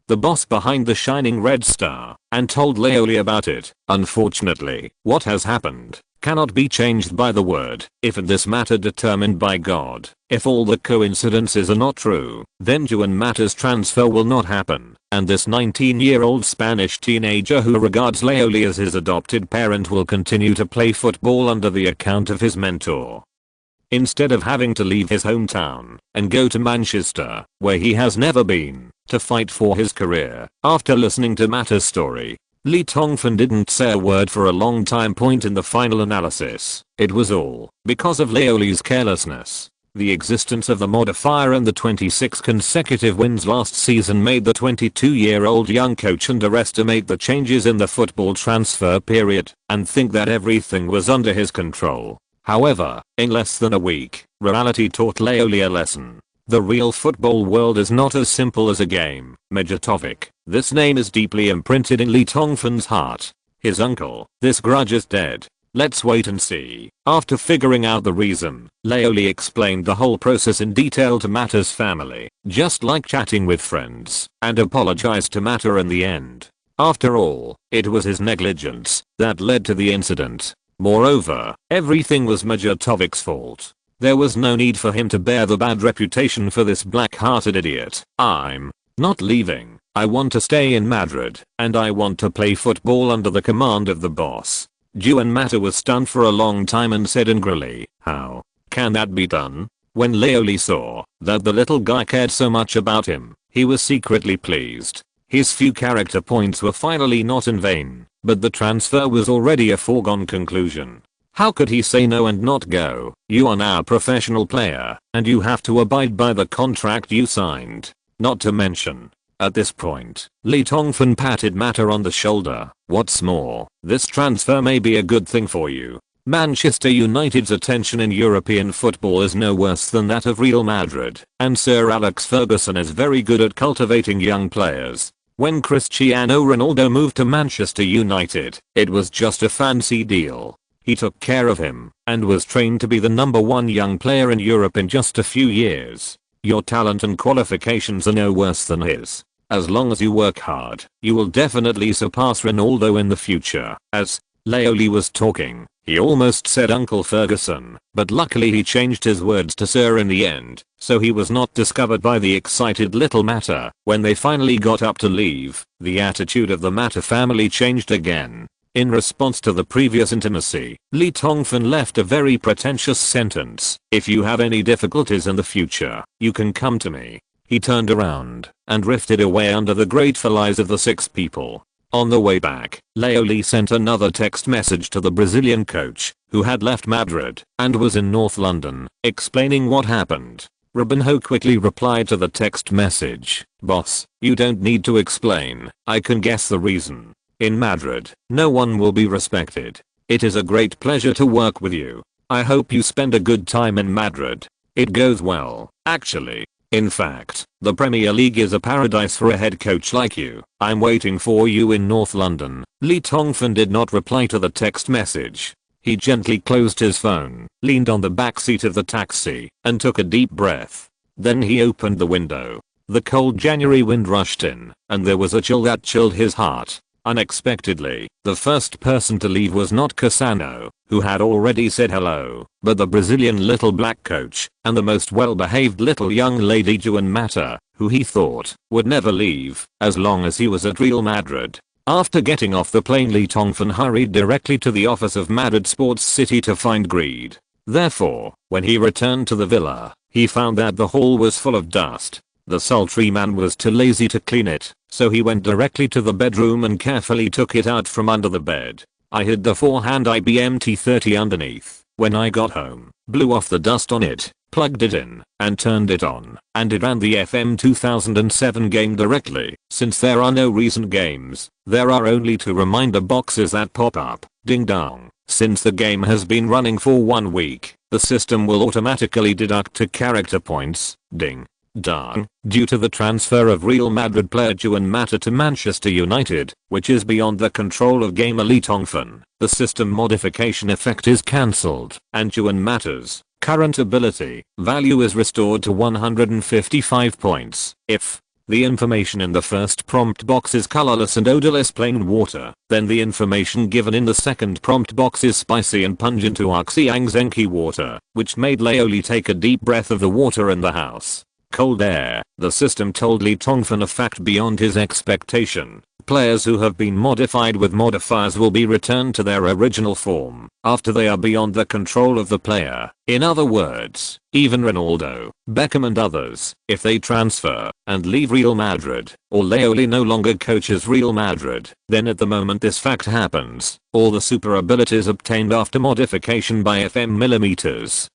S1: the boss behind the shining red star and told Leoli about it, unfortunately, what has happened cannot be changed by the word if in this matter determined by God. If all the coincidences are not true, then Juan Mata's transfer will not happen, and this 19-year-old Spanish teenager who regards Leoli as his adopted parent will continue to play football under the account of his mentor. Instead of having to leave his hometown and go to Manchester, where he has never been, to fight for his career, after listening to Mata's story, Lee Tongfan didn't say a word for a long time. Point in the final analysis, it was all because of Leoli's carelessness. The existence of the modifier and the 26 consecutive wins last season made the 22-year-old young coach underestimate the changes in the football transfer period and think that everything was under his control. However, in less than a week, reality taught Leoli a lesson. The real football world is not as simple as a game. Majatovic, this name is deeply imprinted in Lee Tongfan's heart. His uncle, this grudge is dead. Let's wait and see. After figuring out the reason, Leoli explained the whole process in detail to Mata's family, just like chatting with friends, and apologized to Mata in the end. After all, it was his negligence that led to the incident. Moreover, everything was Majatovic's fault. There was no need for him to bear the bad reputation for this black-hearted idiot. I'm not leaving. I want to stay in Madrid, and I want to play football under the command of the boss. Juan Mata was stunned for a long time and said angrily, "How can that be done?" When Leoli saw that the little guy cared so much about him, he was secretly pleased. His few character points were finally not in vain, but the transfer was already a foregone conclusion. How could he say no and not go? You are now a professional player, and you have to abide by the contract you signed. Not to mention, at this point, Lee Tongfan patted Mata on the shoulder. What's more, this transfer may be a good thing for you. Manchester United's attention in European football is no worse than that of Real Madrid, and Sir Alex Ferguson is very good at cultivating young players. When Cristiano Ronaldo moved to Manchester United, it was just a fancy deal. He took care of him and was trained to be the #1 young player in Europe in just a few years. Your talent and qualifications are no worse than his. As long as you work hard, you will definitely surpass Ronaldo in the future. As Leoli was talking, he almost said Uncle Ferguson, but luckily he changed his words to Sir in the end, so he was not discovered by the excited little Mata. When they finally got up to leave, the attitude of the Mata family changed again. In response to the previous intimacy, Lee Tongfan left a very pretentious sentence. "If you have any difficulties in the future, you can come to me." He turned around and drifted away under the grateful eyes of the 6 people. On the way back, Leoli sent another text message to the Brazilian coach, who had left Madrid and was in North London, explaining what happened. Rubinho quickly replied to the text message, "Boss, you don't need to explain. I can guess the reason. In Madrid, no one will be respected. It is a great pleasure to work with you. I hope you spend a good time in Madrid. It goes well, actually. In fact, the Premier League is a paradise for a head coach like you. I'm waiting for you in North London." Lee Tongfan did not reply to the text message. He gently closed his phone, leaned on the back seat of the taxi, and took a deep breath. Then he opened the window. The cold January wind rushed in, and there was a chill that chilled his heart. Unexpectedly, the first person to leave was not Cassano, who had already said hello, but the Brazilian little black coach, and the most well-behaved little young lady Juan Mata, who he thought would never leave as long as he was at Real Madrid. After getting off the plane, Lee Tongfan hurried directly to the office of Madrid Sports City to find Greed. Therefore, when he returned to the villa, he found that the hall was full of dust. The sultry man was too lazy to clean it, so he went directly to the bedroom and carefully took it out from under the bed. I hid the 4-hand IBM T30 underneath. When I got home, blew off the dust on it, plugged it in, and turned it on, and it ran the FM 2007 game directly. Since there are no recent games, there are only 2 reminder boxes that pop up. Ding dong. Since the game has been running for 1 week, the system will automatically deduct 2 character points. Ding dong. Due to the transfer of Real Madrid player Juan Mata to Manchester United, which is beyond the control of gamer Lee Tongfan, the system modification effect is cancelled, and Juan Mata's current ability value is restored to 155 points. If the information in the first prompt box is colorless and odorless plain water, then the information given in the second prompt box is spicy and pungent Uaxiang Zenki water, which made Laoli take a deep breath of the water in the house. Cold air. The system told Lee Tongfan a fact beyond his expectation. Players who have been modified with modifiers will be returned to their original form after they are beyond the control of the player. In other words, even Ronaldo, Beckham and others, if they transfer and leave Real Madrid, or Laoli no longer coaches Real Madrid, then at the moment this fact happens, all the super abilities obtained after modification by FM millimeters,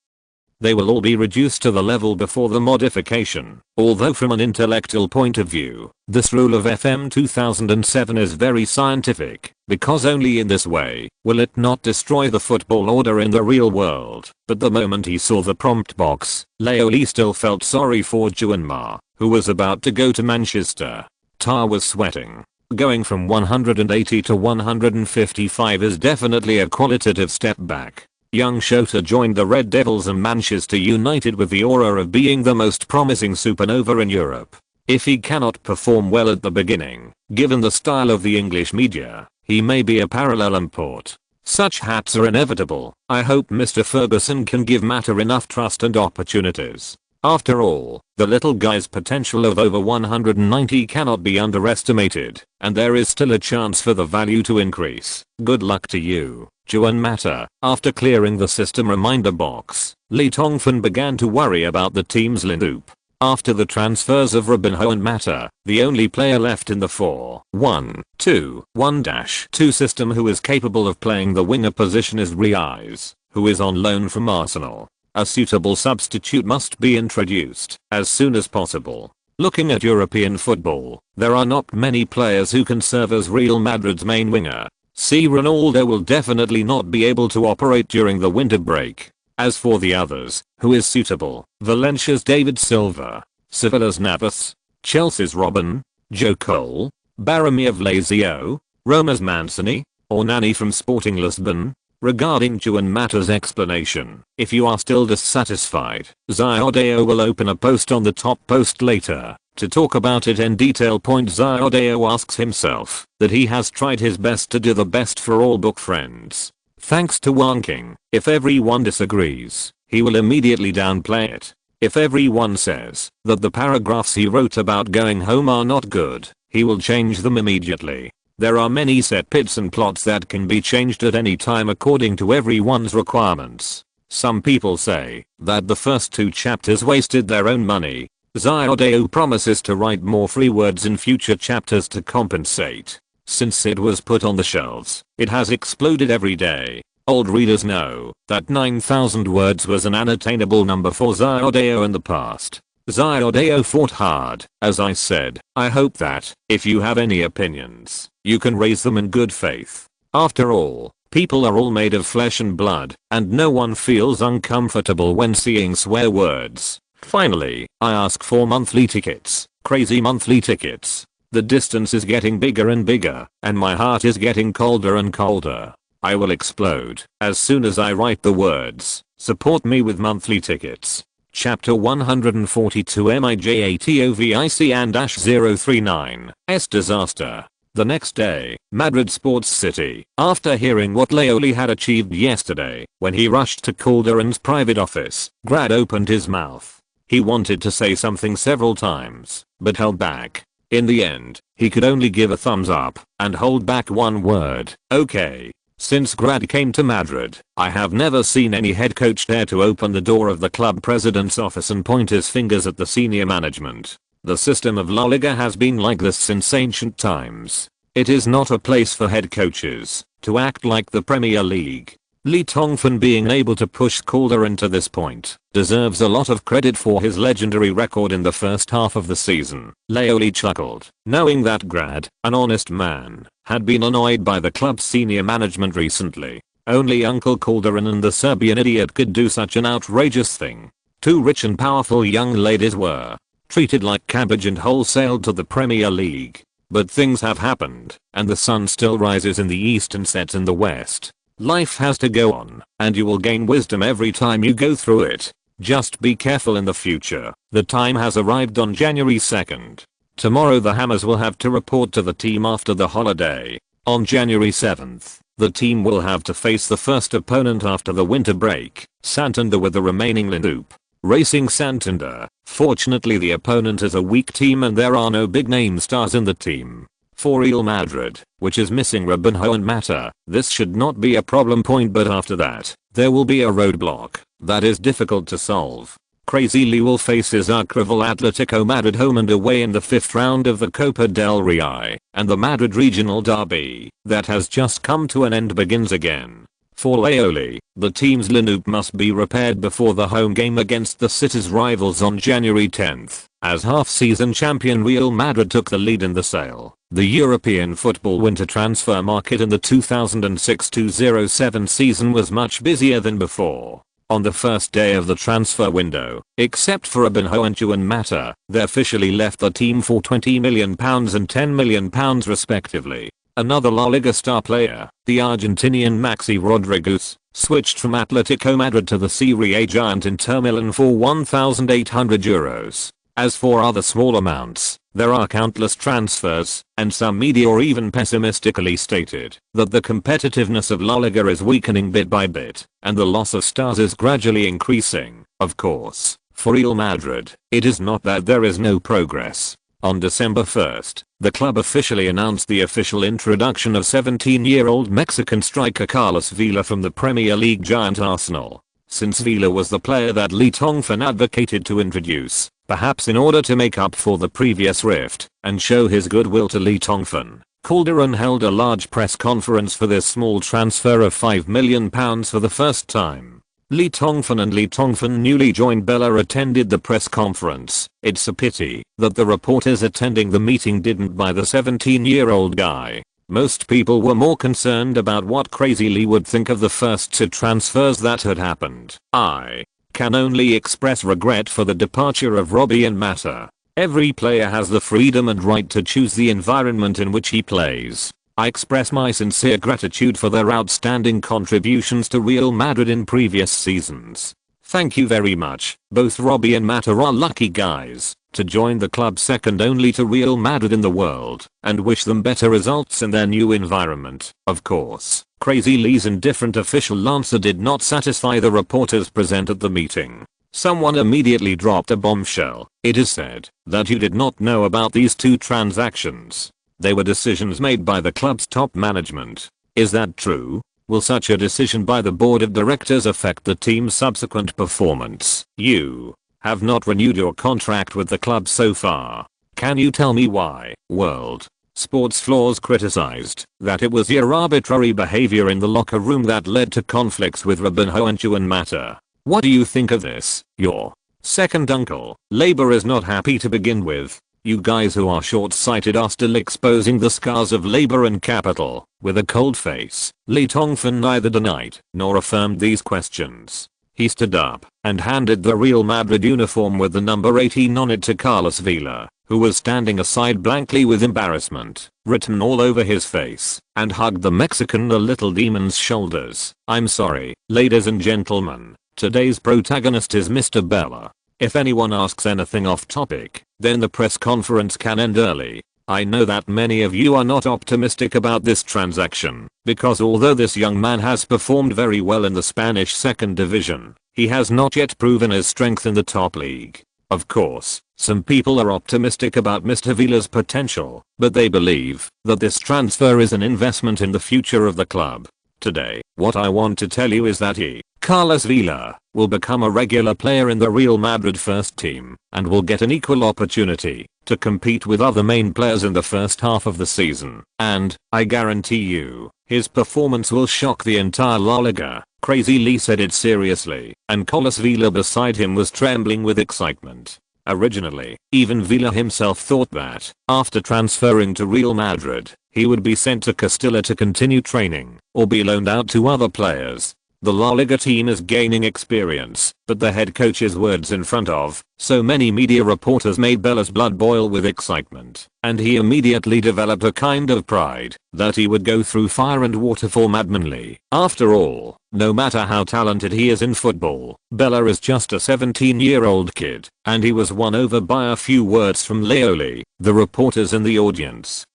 S1: they will all be reduced to the level before the modification. Although from an intellectual point of view, this rule of FM 2007 is very scientific, because only in this way will it not destroy the football order in the real world. But the moment he saw the prompt box, Laoli still felt sorry for Juanma, who was about to go to Manchester. Tar was sweating. Going from 180 to 155 is definitely a qualitative step back. Young Shota joined the Red Devils and Manchester United with the aura of being the most promising supernova in Europe. If he cannot perform well at the beginning, given the style of the English media, he may be a parallel import. Such hats are inevitable. I hope Mr. Ferguson can give Mata enough trust and opportunities. After all, the little guy's potential of over 190 cannot be underestimated, and there is still a chance for the value to increase. Good luck to you, Juan Mata. After clearing the system reminder box, Lee Tongfan began to worry about the team's lineup. After the transfers of Robinho and Mata, the only player left in the 4-1-2-1-2 system who is capable of playing the winger position is Riaz, who is on loan from Arsenal. A suitable substitute must be introduced as soon as possible. Looking at European football, there are not many players who can serve as Real Madrid's main winger. See, Ronaldo will definitely not be able to operate during the winter break. As for the others, who is suitable? Valencia's David Silva, Sevilla's Navas, Chelsea's Robin, Joe Cole, Baromir Lazio, Roma's Mancini, or Nani from Sporting Lisbon? Regarding Juan Mata's explanation, if you are still dissatisfied, Xiodeo will open a post on the top post later to talk about it in detail. Xiodeo asks himself that he has tried his best to do the best for all book friends. Thanks to Wonking, if everyone disagrees, he will immediately downplay it. If everyone says that the paragraphs he wrote about going home are not good, he will change them immediately. There are many set bits and plots that can be changed at any time according to everyone's requirements. Some people say that the first 2 chapters wasted their own money. Xiodeo promises to write more free words in future chapters to compensate. Since it was put on the shelves, it has exploded every day. Old readers know that 9,000 words was an unattainable number for Xiodeo in the past. Xiodeo fought hard, as I said. I hope that, if you have any opinions, you can raise them in good faith. After all, people are all made of flesh and blood, and no one feels uncomfortable when seeing swear words. Finally, I ask for monthly tickets, crazy monthly tickets. The distance is getting bigger and bigger, and my heart is getting colder and colder. I will explode as soon as I write the words. Support me with monthly tickets. Chapter 142 MIJATOVIC and -039 S disaster. The next day, Madrid Sports City, after hearing what Laoli had achieved yesterday, when he rushed to Calderon's private office, Grad opened his mouth. He wanted to say something several times, but held back. In the end, he could only give a thumbs up and hold back one word, okay. Since Grad came to Madrid, I have never seen any head coach dare to open the door of the club president's office and point his fingers at the senior management. The system of La Liga has been like this since ancient times. It is not a place for head coaches to act like the Premier League. Lee Tongfan being able to push Calderon to this point deserves a lot of credit for his legendary record in the first half of the season. Laoli chuckled, knowing that Grad, an honest man, had been annoyed by the club's senior management recently. Only Uncle Calderon and the Serbian idiot could do such an outrageous thing. Two rich and powerful young ladies were treated like cabbage and wholesaled to the Premier League. But things have happened, and the sun still rises in the east and sets in the west. Life has to go on, and you will gain wisdom every time you go through it. Just be careful in the future. The time has arrived on January 2nd. Tomorrow the Hammers will have to report to the team after the holiday. On January 7th, the team will have to face the first opponent after the winter break, Santander, with the remaining Lineup. Racing Santander. Fortunately the opponent is a weak team and there are no big name stars in the team. For Real Madrid, which is missing Robinho and Mata, this should not be a problem point, but after that, there will be a roadblock that is difficult to solve. Crazy Lee will face his arch-rival Atletico Madrid home and away in the 5th round of the Copa del Rey, and the Madrid regional derby that has just come to an end begins again. For Laoli, the team's lineup must be repaired before the home game against the city's rivals on January 10th, as half-season champion Real Madrid took the lead in the sale. The European football winter transfer market in the 2006-07 season was much busier than before. On the first day of the transfer window, except for Robinho and Juan Mata, they officially left the team for £20 million and £10 million respectively. Another La Liga star player, the Argentinian Maxi Rodriguez, switched from Atletico Madrid to the Serie A giant Inter Milan for €1,800. As for other small amounts, there are countless transfers, and some media or even pessimistically stated that the competitiveness of La Liga is weakening bit by bit, and the loss of stars is gradually increasing. Of course, for Real Madrid, it is not that there is no progress. On December 1st, the club officially announced the official introduction of 17-year-old Mexican striker Carlos Vela from the Premier League giant Arsenal. Since Vela was the player that Lee Tongfan advocated to introduce, perhaps in order to make up for the previous rift and show his goodwill to Lee Tongfan, Calderon held a large press conference for this small transfer of £5 million for the first time. Lee Tongfan and Lee Tongfan newly joined Bella attended the press conference. It's a pity that the reporters attending the meeting didn't buy the 17-year-old guy. Most people were more concerned about what Crazy Lee would think of the first two transfers that had happened. I can only express regret for the departure of Robbie and Mata. Every player has the freedom and right to choose the environment in which he plays. I express my sincere gratitude for their outstanding contributions to Real Madrid in previous seasons. Thank you very much. Both Robbie and Mata are lucky guys to join the club second only to Real Madrid in the world, and wish them better results in their new environment. Of course, Crazy Lee's indifferent official answer did not satisfy the reporters present at the meeting. Someone immediately dropped a bombshell. It is said that you did not know about these two transactions. They were decisions made by the club's top management. Is that true? Will such a decision by the board of directors affect the team's subsequent performance? You have not renewed your contract with the club so far. Can you tell me why? World Sports Flaws criticized that it was your arbitrary behavior in the locker room that led to conflicts with Robinho and Juan Mata. What do you think of this? Your second uncle, Labour, is not happy to begin with. You guys who are short-sighted are still exposing the scars of labor and capital. With a cold face, Lee Tongfan neither denied nor affirmed these questions. He stood up and handed the Real Madrid uniform with the number 18 on it to Carlos Vela, who was standing aside blankly with embarrassment written all over his face, and hugged the Mexican the little demon's shoulders. I'm sorry, ladies and gentlemen, today's protagonist is Mr. Bella. If anyone asks anything off topic, then the press conference can end early. I know that many of you are not optimistic about this transaction, because although this young man has performed very well in the Spanish second division, he has not yet proven his strength in the top league. Of course, some people are optimistic about Mr. Vela's potential, but they believe that this transfer is an investment in the future of the club. Today, what I want to tell you is that Carlos Vela, will become a regular player in the Real Madrid first team and will get an equal opportunity to compete with other main players in the first half of the season. And, I guarantee you, his performance will shock the entire La Liga. Crazy Lee said it seriously, and Carlos Vela beside him was trembling with excitement. Originally, even Vela himself thought that, after transferring to Real Madrid, he would be sent to Castilla to continue training, or be loaned out to other players. The La Liga team is gaining experience, but the head coach's words in front of so many media reporters made Bella's blood boil with excitement, and he immediately developed a kind of pride that he would go through fire and water for Madmanly. After all, no matter how talented he is in football, Bella is just a 17-year-old kid, and he was won over by a few words from Leoli. The reporters in the audience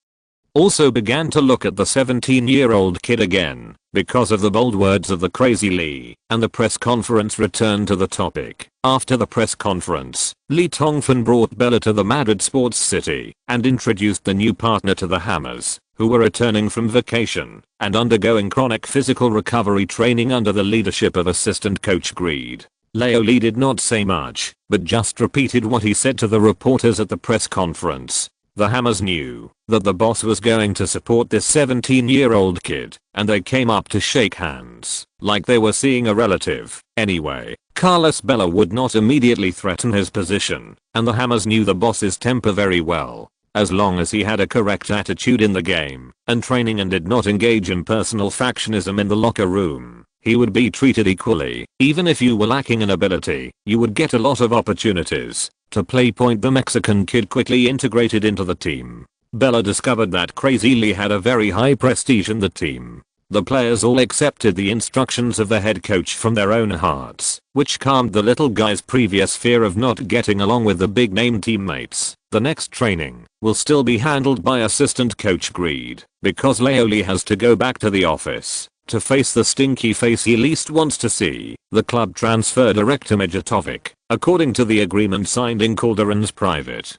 S1: also began to look at the 17-year-old kid again, because of the bold words of the Crazy Lee, and the press conference returned to the topic. After the press conference, Lee Tongfan brought Bella to the Madrid Sports City, and introduced the new partner to the Hammers, who were returning from vacation, and undergoing chronic physical recovery training under the leadership of assistant coach Greed. Leoli did not say much, but just repeated what he said to the reporters at the press conference. The Hammers knew that the boss was going to support this 17-year-old kid, and they came up to shake hands, like they were seeing a relative. Anyway, Carlos Bella would not immediately threaten his position, and the Hammers knew the boss's temper very well. As long as he had a correct attitude in the game, and training and did not engage in personal factionism in the locker room, he would be treated equally. Even if you were lacking in ability, you would get a lot of opportunities to play point. The Mexican kid quickly integrated into the team. Bella discovered that Crazy Lee had a very high prestige in the team. The players all accepted the instructions of the head coach from their own hearts, which calmed the little guy's previous fear of not getting along with the big name teammates. The next training will still be handled by assistant coach Greed, because Leoli has to go back to the office to face the stinky face he least wants to see. The club transfer director Mijatovic, according to the agreement signed in Calderon's private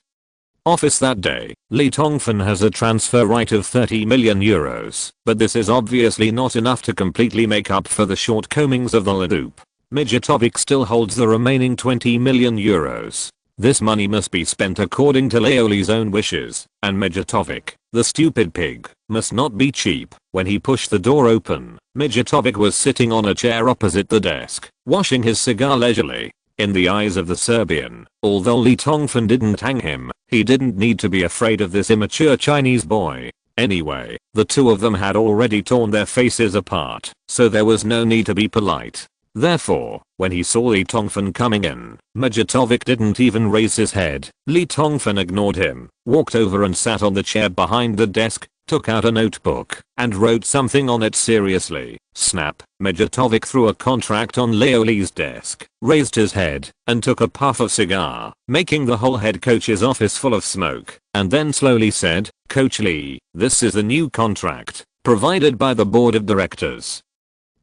S1: office that day. Lee Tongfan has a transfer right of 30 million euros, but this is obviously not enough to completely make up for the shortcomings of the Leduc. Mijatovic still holds the remaining 20 million euros. This money must be spent according to Leoli's own wishes, and Mijatovic, the stupid pig, must not be cheap. When he pushed the door open, Mijatovic was sitting on a chair opposite the desk, washing his cigar leisurely. In the eyes of the Serbian, although Lee Tongfan didn't hang him, he didn't need to be afraid of this immature Chinese boy. Anyway, the two of them had already torn their faces apart, so there was no need to be polite. Therefore, when he saw Lee Tongfan coming in, Mijatovic didn't even raise his head. Lee Tongfan ignored him, walked over and sat on the chair behind the desk, took out a notebook, and wrote something on it seriously. Snap. Mijatovic threw a contract on Leoli's desk, raised his head, and took a puff of cigar, making the whole head coach's office full of smoke, and then slowly said, "Coach Lee, this is the new contract, provided by the board of directors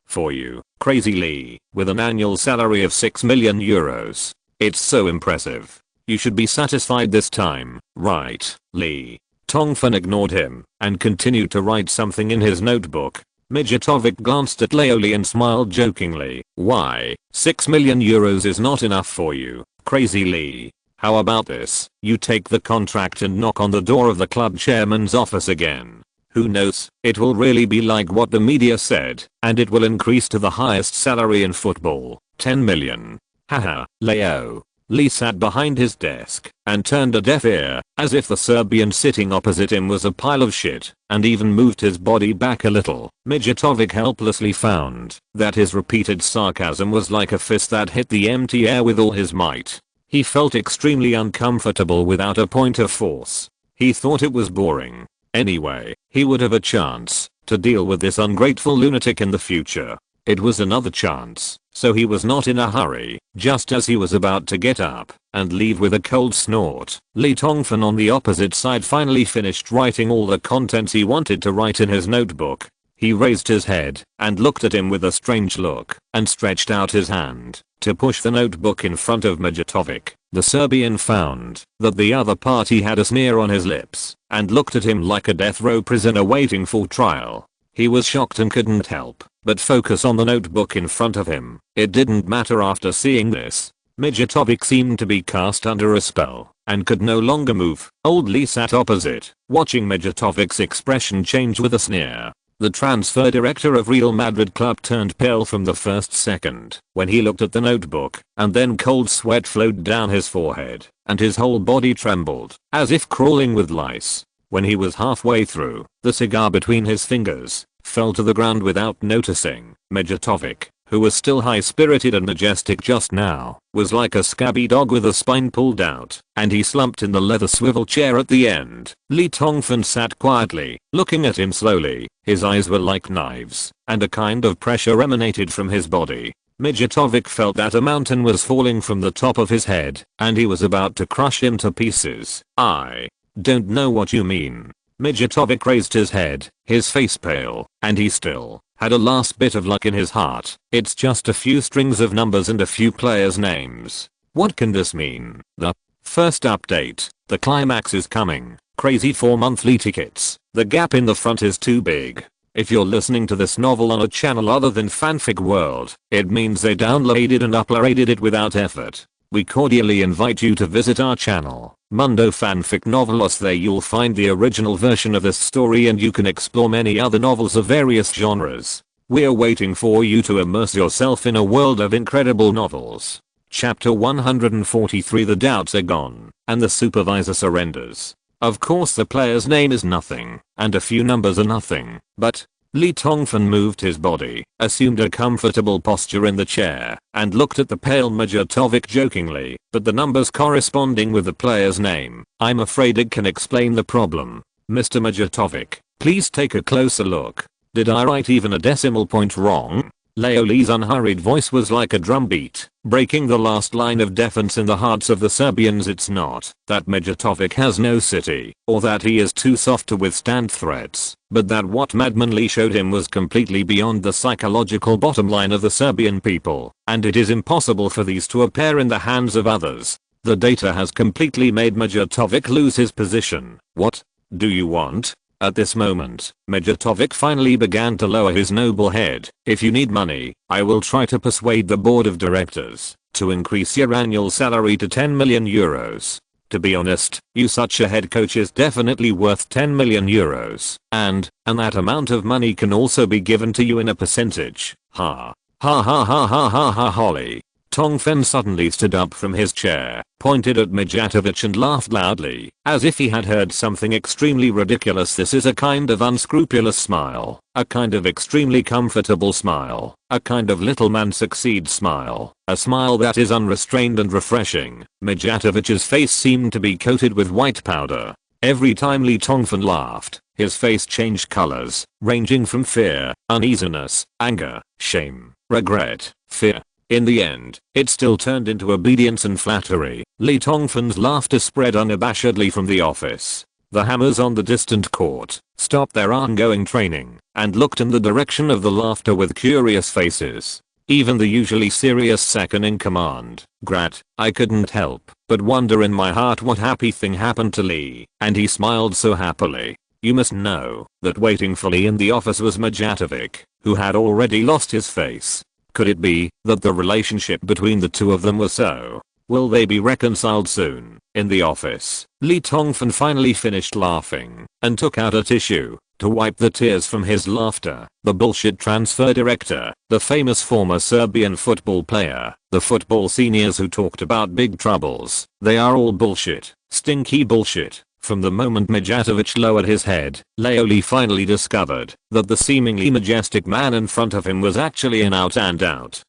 S1: for you, Crazy Lee, with an annual salary of 6 million euros. It's so impressive. You should be satisfied this time, right, Lee?" Tongfan ignored him, and continued to write something in his notebook. Mijatovic glanced at Leoli and smiled jokingly. "Why, 6 million euros is not enough for you, Crazy Lee. How about this? You take the contract and knock on the door of the club chairman's office again. Who knows, it will really be like what the media said, and it will increase to the highest salary in football, 10 million. Haha, Leo." Lee sat behind his desk and turned a deaf ear, as if the Serbian sitting opposite him was a pile of shit, and even moved his body back a little. Mijatovic helplessly found that his repeated sarcasm was like a fist that hit the empty air with all his might. He felt extremely uncomfortable without a point of force. He thought it was boring. Anyway, he would have a chance to deal with this ungrateful lunatic in the future. It was another chance, so he was not in a hurry. Just as he was about to get up and leave with a cold snort, Lee Tongfan on the opposite side finally finished writing all the contents he wanted to write in his notebook. He raised his head and looked at him with a strange look, and stretched out his hand to push the notebook in front of Mijatovic. The Serbian found that the other party had a sneer on his lips, and looked at him like a death row prisoner waiting for trial. He was shocked and couldn't help but focus on the notebook in front of him. It didn't matter after seeing this. Mijatovic seemed to be cast under a spell, and could no longer move. Old Lee sat opposite, watching Mijatovic's expression change with a sneer. The transfer director of Real Madrid club turned pale from the first second when he looked at the notebook, and then cold sweat flowed down his forehead, and his whole body trembled, as if crawling with lice. When he was halfway through, the cigar between his fingers fell to the ground without noticing. Mijatovic, who was still high-spirited and majestic just now, was like a scabby dog with a spine pulled out, and he slumped in the leather swivel chair at the end. Tongfan sat quietly, looking at him slowly. His eyes were like knives, and a kind of pressure emanated from his body. Mijatovic felt that a mountain was falling from the top of his head, and he was about to crush him to pieces. "I don't know what you mean." Mijatovic raised his head, his face pale, and he still had a last bit of luck in his heart. "It's just a few strings of numbers and a few players' names. What can this mean?" The first update. The climax is coming. Crazy for monthly tickets. The gap in the front is too big. If you're listening to this novel on a channel other than Fanfic World, it means they downloaded and uploaded it without effort. We cordially invite you to visit our channel, Mundo Fanfic Novelos. There you'll find the original version of this story, and you can explore many other novels of various genres. We're waiting for you to immerse yourself in a world of incredible novels. Chapter 143. The doubts are gone, and the supervisor surrenders. Of course the player's name is nothing, and a few numbers are nothing, but Tongfan moved his body, assumed a comfortable posture in the chair, and looked at the pale Mijatovic jokingly. "But the numbers corresponding with the player's name, I'm afraid it can explain the problem. Mr. Mijatovic, please take a closer look. Did I write even a decimal point wrong?" Leoli's unhurried voice was like a drumbeat, breaking the last line of defense in the hearts of the Serbians. "It's not that Mijatovic has no city, or that he is too soft to withstand threats, but that what Madman Lee showed him was completely beyond the psychological bottom line of the Serbian people, and it is impossible for these to appear in the hands of others. The data has completely made Mijatovic lose his position. What do you want?" At this moment, Mijatovic finally began to lower his noble head. "If you need money, I will try to persuade the board of directors to increase your annual salary to 10 million euros. To be honest, you such a head coach is definitely worth 10 million euros, and that amount of money can also be given to you in a percentage." Ha. Ha ha ha ha ha ha Holly. Tongfan suddenly stood up from his chair, pointed at Mijatovic and laughed loudly, as if he had heard something extremely ridiculous. This is a kind of unscrupulous smile, a kind of extremely comfortable smile, a kind of little man succeeds smile, a smile that is unrestrained and refreshing. Mijatovic's face seemed to be coated with white powder. Every time Tongfan laughed, his face changed colors, ranging from fear, uneasiness, anger, shame, regret, fear. In the end, it still turned into obedience and flattery. Tongfan's laughter spread unabashedly from the office. The hammers on the distant court stopped their ongoing training and looked in the direction of the laughter with curious faces. Even the usually serious second in command, Grat, I couldn't help but wonder in my heart what happy thing happened to Lee, and he smiled so happily. You must know that waiting for Lee in the office was Mijatovic, who had already lost his face. Could it be that the relationship between the two of them was so? Will they be reconciled soon? In the office, Tongfan finally finished laughing and took out a tissue to wipe the tears from his laughter. The bullshit transfer director, the famous former Serbian football player, the football seniors who talked about big troubles, they are all bullshit, stinky bullshit. From the moment Mijatovic lowered his head, Leoli finally discovered that the seemingly majestic man in front of him was actually an out-and-out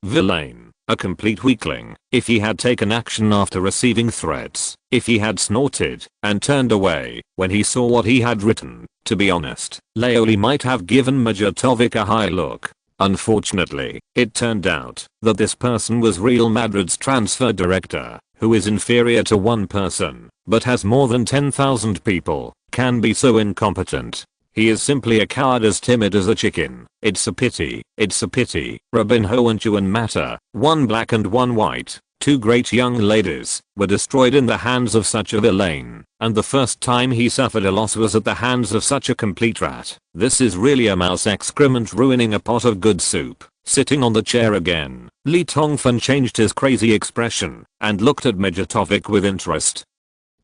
S1: villain, a complete weakling. If he had taken action after receiving threats, if he had snorted and turned away when he saw what he had written, to be honest, Leoli might have given Mijatovic a high look. Unfortunately, it turned out that this person was Real Madrid's transfer director, who is inferior to one person, but has more than 10,000 people, can be so incompetent. He is simply a coward as timid as a chicken. It's a pity, it's a pity. Robinho and Juan Mata, one black and one white, two great young ladies, were destroyed in the hands of such a villain, and the first time he suffered a loss was at the hands of such a complete rat. This is really a mouse excrement ruining a pot of good soup. Sitting on the chair again, Tongfan changed his crazy expression and looked at Mijatovic with interest,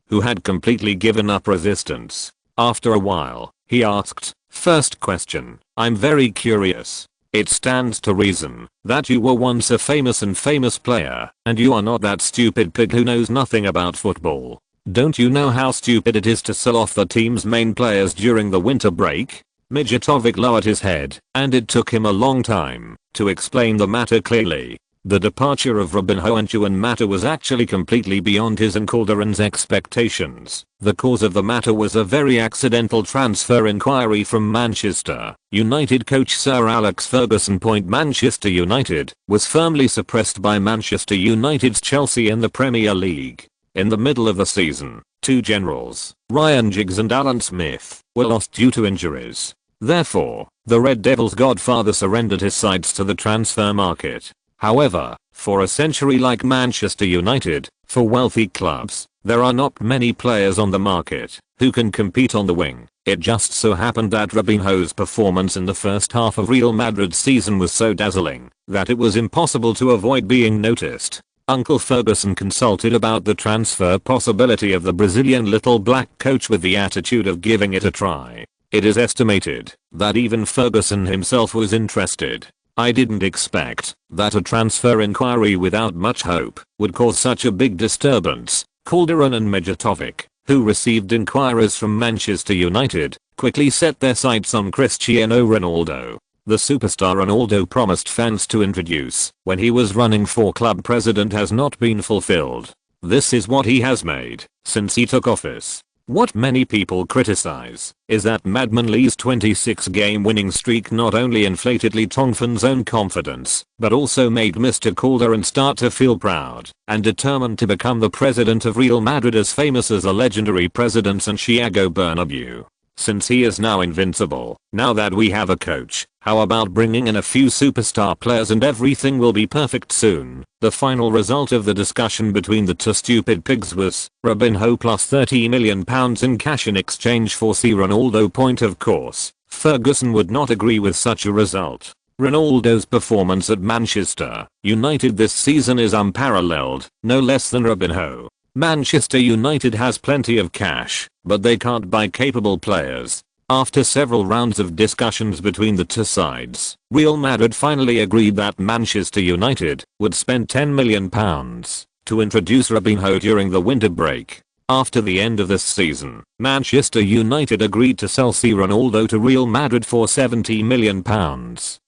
S1: who had completely given up resistance. After a while, he asked, First question. I'm very curious. It stands to reason that you were once a famous player, and you are not that stupid pig who knows nothing about football. Don't you know how stupid it is to sell off the team's main players during the winter break? Mijatovic lowered his head, and it took him a long time to explain the matter clearly. The departure of Robinho and Juan Mata was actually completely beyond his and Calderon's expectations. The cause of the matter was a very accidental transfer inquiry from Manchester United coach Sir Alex Ferguson. Manchester United was firmly suppressed by Manchester United's Chelsea in the Premier League. In the middle of the season, two generals, Ryan Giggs and Alan Smith, were lost due to injuries. Therefore, the Red Devils' godfather surrendered his sides to the transfer market. However, for a century like Manchester United, for wealthy clubs, there are not many players on the market who can compete on the wing. It just so happened that Robinho's performance in the first half of Real Madrid's season was so dazzling that it was impossible to avoid being noticed. Uncle Ferguson consulted about the transfer possibility of the Brazilian little black coach with the attitude of giving it a try. It is estimated that even Ferguson himself was interested. I didn't expect that a transfer inquiry without much hope would cause such a big disturbance. Calderon and Mijatovic, who received inquiries from Manchester United, quickly set their sights on Cristiano Ronaldo. The superstar Ronaldo promised fans to introduce when he was running for club president has not been fulfilled. This is what he has made since he took office. What many people criticize is that Madman Lee's 26-game winning streak not only inflated Lee Tongfan's own confidence, but also made Mr. Calderon start to feel proud and determined to become the president of Real Madrid, as famous as the legendary president Santiago Bernabeu. Since he is now invincible, now that we have a coach, how about bringing in a few superstar players and everything will be perfect soon? The final result of the discussion between the two stupid pigs was Robinho plus £30 million in cash in exchange for Ronaldo. Of course, Ferguson would not agree with such a result. Ronaldo's performance at Manchester United this season is unparalleled, no less than Robinho. Manchester United has plenty of cash, but they can't buy capable players. After several rounds of discussions between the two sides, Real Madrid finally agreed that Manchester United would spend £10 million to introduce Robinho during the winter break. After the end of this season, Manchester United agreed to sell Ronaldo to Real Madrid for £70 million.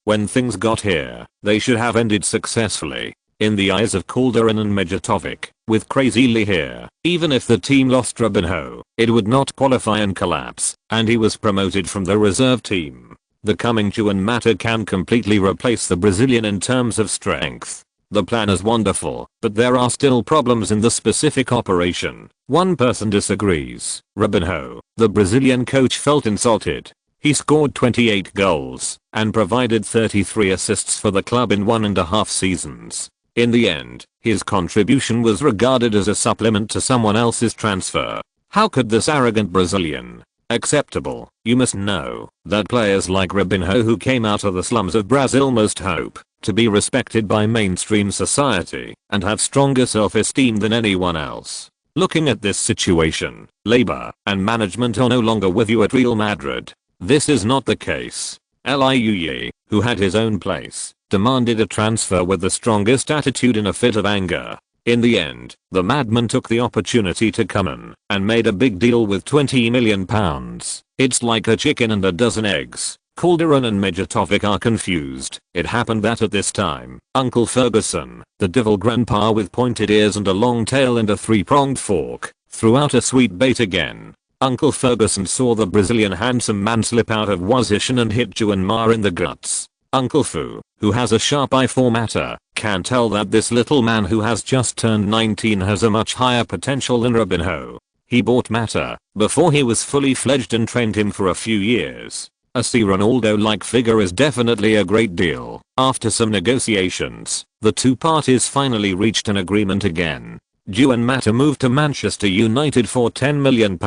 S1: When things got here, they should have ended successfully. In the eyes of Calderon and Mijatovic, with Crazy Lee here, even if the team lost Robinho, it would not qualify and collapse, and he was promoted from the reserve team. The coming Juan Mata can completely replace the Brazilian in terms of strength. The plan is wonderful, but there are still problems in the specific operation. One person disagrees. Robinho, the Brazilian coach, felt insulted. He scored 28 goals and provided 33 assists for the club in 1.5 seasons. In the end, his contribution was regarded as a supplement to someone else's transfer. How could this arrogant Brazilian acceptable? You must know that players like Robinho, who came out of the slums of Brazil, most hope to be respected by mainstream society and have stronger self-esteem than anyone else. Looking at this situation, labor and management are no longer with you at Real Madrid. This is not the case. Liu, who had his own place, demanded a transfer with the strongest attitude in a fit of anger. In the end, the madman took the opportunity to come in and made a big deal with £20 million. It's like a chicken and a dozen eggs. Calderon and Mijatovic are confused. It happened that at this time, Uncle Ferguson, the devil grandpa with pointed ears and a long tail and a three-pronged fork, threw out a sweet bait again. Uncle Ferguson saw the Brazilian handsome man slip out of position and hit Juan Mata in the guts. Uncle Fu, who has a sharp eye for Mata, can tell that this little man who has just turned 19 has a much higher potential than Robinho. He bought Mata before he was fully fledged and trained him for a few years. A Ronaldo-like figure is definitely a great deal. After some negotiations, the two parties finally reached an agreement again. Juan Mata moved to Manchester United for £10 million.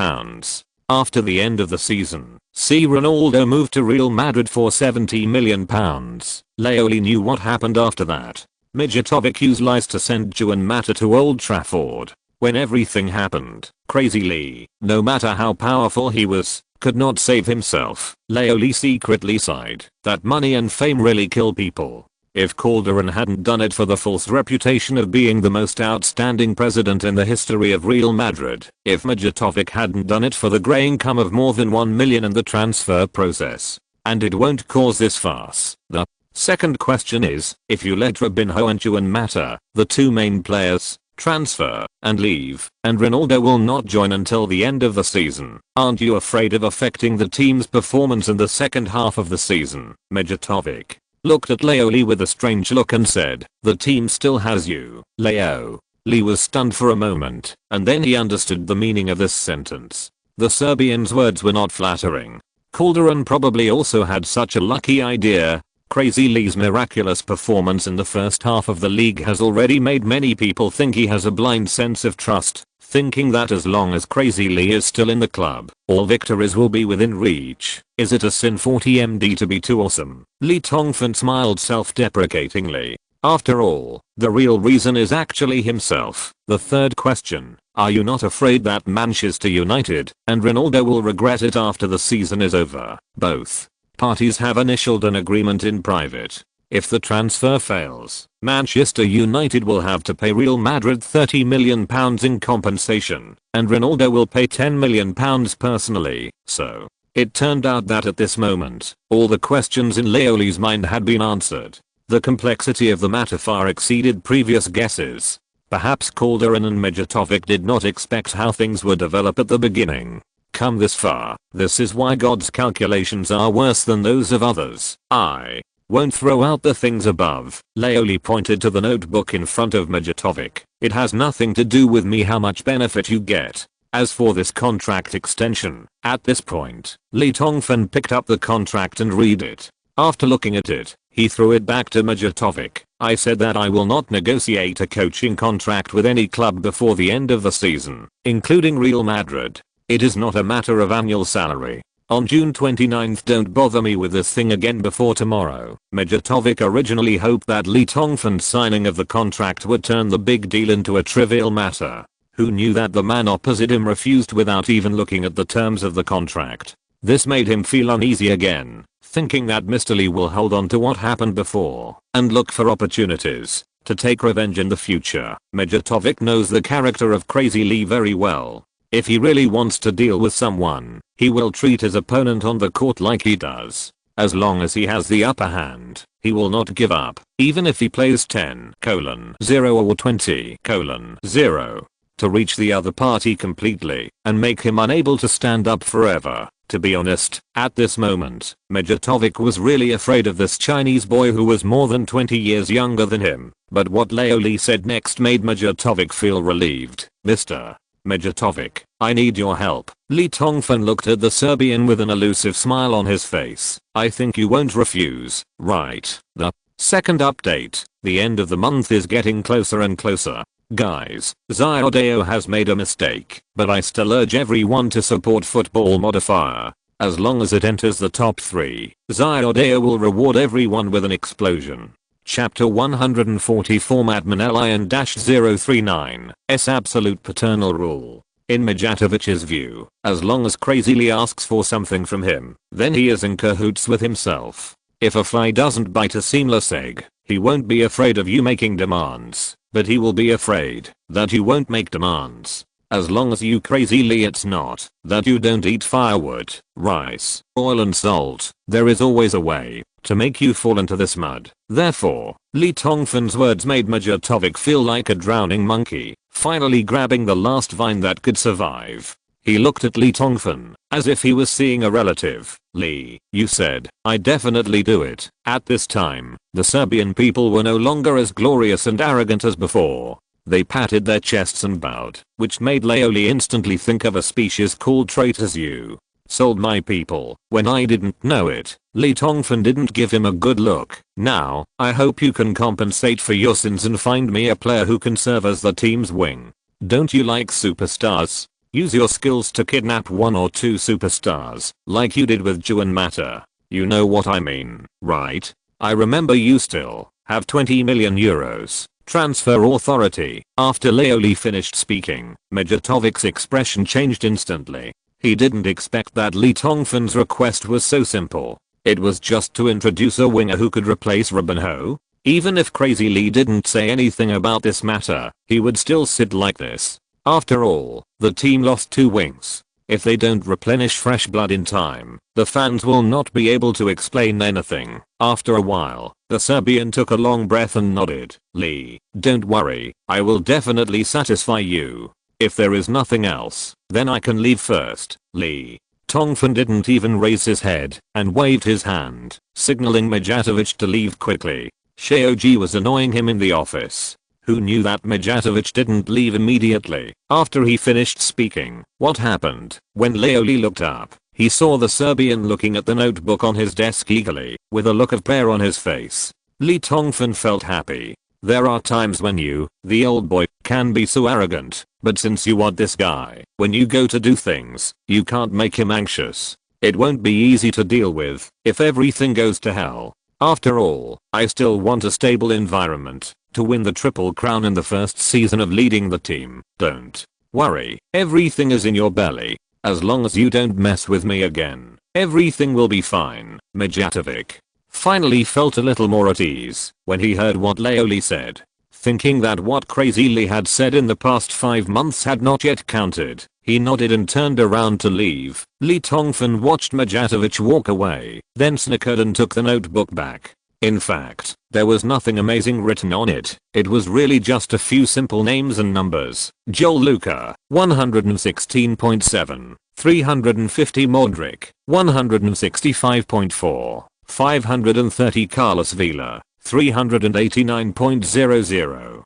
S1: After the end of the season, Ronaldo moved to Real Madrid for £70 million. Leoli knew what happened after that. Mijatovic used lies to send Juan Mata to Old Trafford. When everything happened, Crazy Lee, no matter how powerful he was, could not save himself. Leo Lee secretly sighed that money and fame really kill people. If Calderon hadn't done it for the false reputation of being the most outstanding president in the history of Real Madrid, if Mijatovic hadn't done it for the grey income of more than 1 million in the transfer process, and it won't cause this farce. The second question is, if you let Robinho and Juan Mata, the two main players, transfer and leave, and Ronaldo will not join until the end of the season, aren't you afraid of affecting the team's performance in the second half of the season? Mijatovic looked at Leo Lee with a strange look and said, the team still has you, Leo. Lee was stunned for a moment, and then he understood the meaning of this sentence. The Serbian's words were not flattering. Calderon probably also had such a lucky idea. Crazy Lee's miraculous performance in the first half of the league has already made many people think he has a blind sense of trust, thinking that as long as Crazy Lee is still in the club, all victories will be within reach. Is it a sin for TMD to be too awesome? Lee Tongfan smiled self-deprecatingly. After all, the real reason is actually himself. The third question, are you not afraid that Manchester United and Ronaldo will regret it after the season is over? Both parties have initialed an agreement in private. If the transfer fails, Manchester United will have to pay Real Madrid £30 million in compensation, and Ronaldo will pay £10 million personally. So, it turned out that at this moment, all the questions in Leo Lee's mind had been answered. The complexity of the matter far exceeded previous guesses. Perhaps Calderon and Mijatovic did not expect how things would develop at the beginning. Come this far, this is why God's calculations are worse than those of others. I won't throw out the things above. Leo Lee pointed to the notebook in front of Mijatovic. It has nothing to do with me how much benefit you get. As for this contract extension, at this point, Lee Tongfan picked up the contract and read it. After looking at it, he threw it back to Mijatovic. I said that I will not negotiate a coaching contract with any club before the end of the season, including Real Madrid. It is not a matter of annual salary. On June 29th, don't bother me with this thing again before tomorrow. Mijatovic originally hoped that Lee Tongfan's signing of the contract would turn the big deal into a trivial matter. Who knew that the man opposite him refused without even looking at the terms of the contract? This made him feel uneasy again, thinking that Mr. Lee will hold on to what happened before and look for opportunities to take revenge in the future. Mijatovic knows the character of Crazy Lee very well. If he really wants to deal with someone, he will treat his opponent on the court like he does. As long as he has the upper hand, he will not give up, even if he plays 10:0 or 20:0 to reach the other party completely and make him unable to stand up forever. To be honest, at this moment, Mijatovic was really afraid of this Chinese boy who was more than 20 years younger than him. But what Leo Lee said next made Mijatovic feel relieved. Mr. Mijatovic, I need your help. Lee Tongfan looked at the Serbian with an elusive smile on his face. I think you won't refuse, right? The second update, the end of the month is getting closer and closer. Guys, Zyodeo has made a mistake, but I still urge everyone to support Football Modifier. As long as it enters the top 3, Zyodeo will reward everyone with an explosion. Chapter 144 Madman-Lion-039, S absolute paternal rule. In Mijatovic's view, as long as Crazy Lee asks for something from him, then he is in cahoots with himself. If a fly doesn't bite a seamless egg, he won't be afraid of you making demands, but he will be afraid that you won't make demands. As long as you Crazy Lee it's not that you don't eat firewood, rice, oil and salt, there is always a way to make you fall into this mud. Therefore, Lee Tongfan's words made Mijatovic feel like a drowning monkey, finally grabbing the last vine that could survive. He looked at Lee Tongfan, as if he was seeing a relative. Lee, you said, I definitely do it. At this time, the Serbian people were no longer as glorious and arrogant as before. They patted their chests and bowed, which made Leo Lee instantly think of a species called traitors. You sold my people when I didn't know it. Lee Tongfan didn't give him a good look. Now, I hope you can compensate for your sins and find me a player who can serve as the team's wing. Don't you like superstars? Use your skills to kidnap 1 or 2 superstars, like you did with Juan Mata. You know what I mean, right? I remember you still have 20 million euros. Transfer authority. After Leo Lee finished speaking, Mijatovic's expression changed instantly. He didn't expect that Lee Tongfan's request was so simple. It was just to introduce a winger who could replace Robinho. Even if Crazy Lee didn't say anything about this matter, he would still sit like this. After all, the team lost 2 wings. If they don't replenish fresh blood in time, the fans will not be able to explain anything. After a while, the Serbian took a long breath and nodded. Lee, don't worry, I will definitely satisfy you. If there is nothing else, then I can leave first. Lee. Tongfan didn't even raise his head and waved his hand, signaling Mijatovic to leave quickly. Shoji was annoying him in the office. Who knew that Mijatovic didn't leave immediately after he finished speaking? What happened? When Leoli looked up, he saw the Serbian looking at the notebook on his desk eagerly, with a look of prayer on his face. Lee Tongfan felt happy. There are times when you, the old boy, can be so arrogant, but since you want this guy, when you go to do things, you can't make him anxious. It won't be easy to deal with if everything goes to hell. After all, I still want a stable environment to win the Triple Crown in the first season of leading the team. Don't worry, everything is in your belly. As long as you don't mess with me again, everything will be fine. Mijatovic finally felt a little more at ease when he heard what Leoli said. Thinking that what Crazy Lee had said in the past 5 months had not yet counted, he nodded and turned around to leave. Lee Tongfan watched Mijatovic walk away, then snickered and took the notebook back. In fact, there was nothing amazing written on it. It was really just a few simple names and numbers. Joel Luca, 116.7. 350 Modric, 165.4. 530 Carlos Vela, 389.00.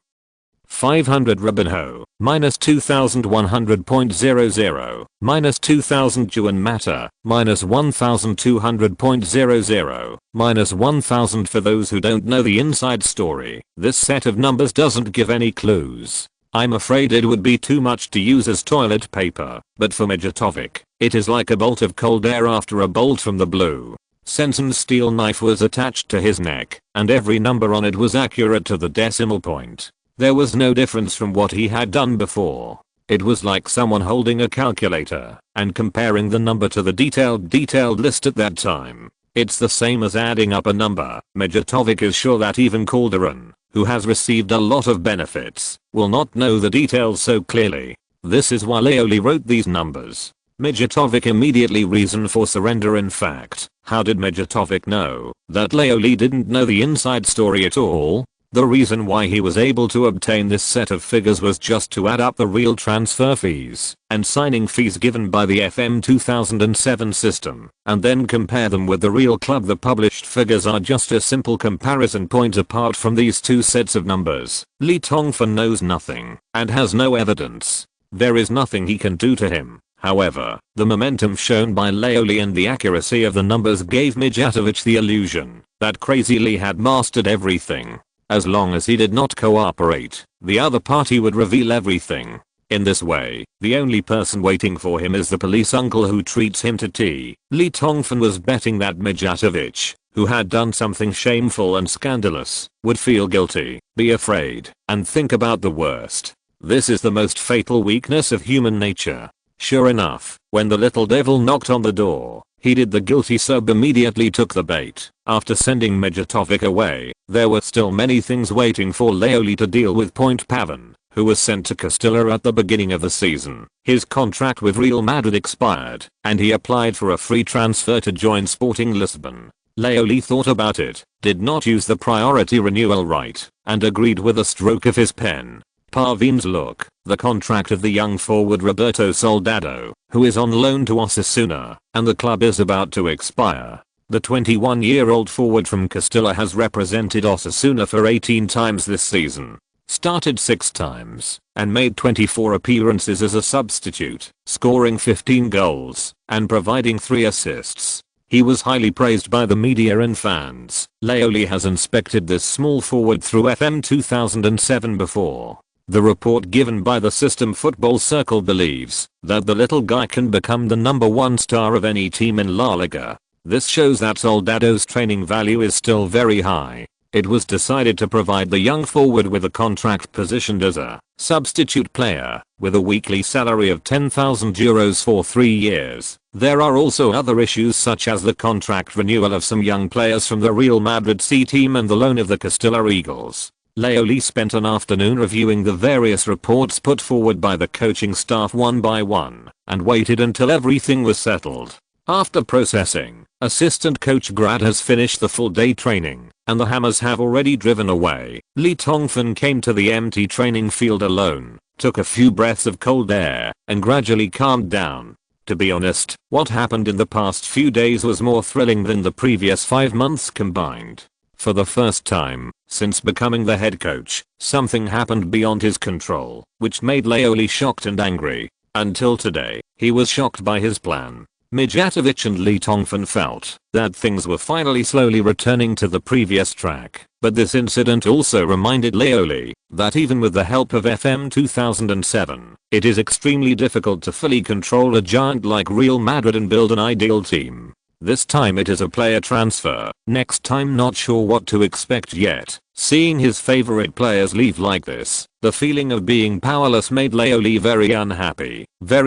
S1: 500 Robinho, minus 2100.00, minus 2000 Juan Mata, minus 1200.00, minus 1000. For those who don't know the inside story, this set of numbers doesn't give any clues. I'm afraid it would be too much to use as toilet paper, but for Mijatovic, it is like a bolt of cold air after a bolt from the blue. Senson's steel knife was attached to his neck, and every number on it was accurate to the decimal point. There was no difference from what he had done before. It was like someone holding a calculator and comparing the number to the detailed list at that time. It's the same as adding up a number. Mijatovic is sure that even Calderon, who has received a lot of benefits, will not know the details so clearly. This is why Leoli wrote these numbers. Mijatovic immediately reasoned for surrender. In fact, how did Mijatovic know that Leoli didn't know the inside story at all? The reason why he was able to obtain this set of figures was just to add up the real transfer fees and signing fees given by the FM 2007 system, and then compare them with the real club. The published figures are just a simple comparison point apart from these two sets of numbers. Lee Tongfan knows nothing and has no evidence. There is nothing he can do to him. However, the momentum shown by Leoli and the accuracy of the numbers gave Mijatovic the illusion that Crazy Lee had mastered everything. As long as he did not cooperate, the other party would reveal everything. In this way, the only person waiting for him is the police uncle who treats him to tea. Lee Tongfan was betting that Mijatovic, who had done something shameful and scandalous, would feel guilty, be afraid, and think about the worst. This is the most fatal weakness of human nature. Sure enough, when the little devil knocked on the door, he did. The guilty Serb immediately took the bait. After sending Mijatovic away, there were still many things waiting for Leoli to deal with. Point Pavan, who was sent to Castilla at the beginning of the season. His contract with Real Madrid expired, and he applied for a free transfer to join Sporting Lisbon. Leoli thought about it, did not use the priority renewal right, and agreed with a stroke of his pen. Pavim's look, the contract of the young forward Roberto Soldado, who is on loan to Osasuna, and the club is about to expire. The 21-year-old forward from Castilla has represented Osasuna for 18 times this season, started 6 times, and made 24 appearances as a substitute, scoring 15 goals, and providing 3 assists. He was highly praised by the media and fans. Leoli has inspected this small forward through FM 2007 before. The report given by the System Football Circle believes that the little guy can become the #1 star of any team in La Liga. This shows that Soldado's training value is still very high. it was decided to provide the young forward with a contract positioned as a substitute player with a weekly salary of €10,000 for 3 years. There are also other issues such as the contract renewal of some young players from the Real Madrid C team and the loan of the Castilla Eagles. Leoli spent an afternoon reviewing the various reports put forward by the coaching staff one by one and waited until everything was settled. After processing, assistant coach Grad has finished the full day training and the Hammers have already driven away. Lee Tongfan came to the empty training field alone, took a few breaths of cold air and gradually calmed down. To be honest, what happened in the past few days was more thrilling than the previous 5 months combined. For the first time since becoming the head coach, something happened beyond his control, which made Leoli shocked and angry. Until today, he was shocked by his plan. Mijatovic and Lee Tongfan felt that things were finally slowly returning to the previous track, but this incident also reminded Leoli that even with the help of FM 2007, it is extremely difficult to fully control a giant like Real Madrid and build an ideal team. This time it is a player transfer, next time not sure what to expect yet. Seeing his favorite players leave like this, the feeling of being powerless made Leoli very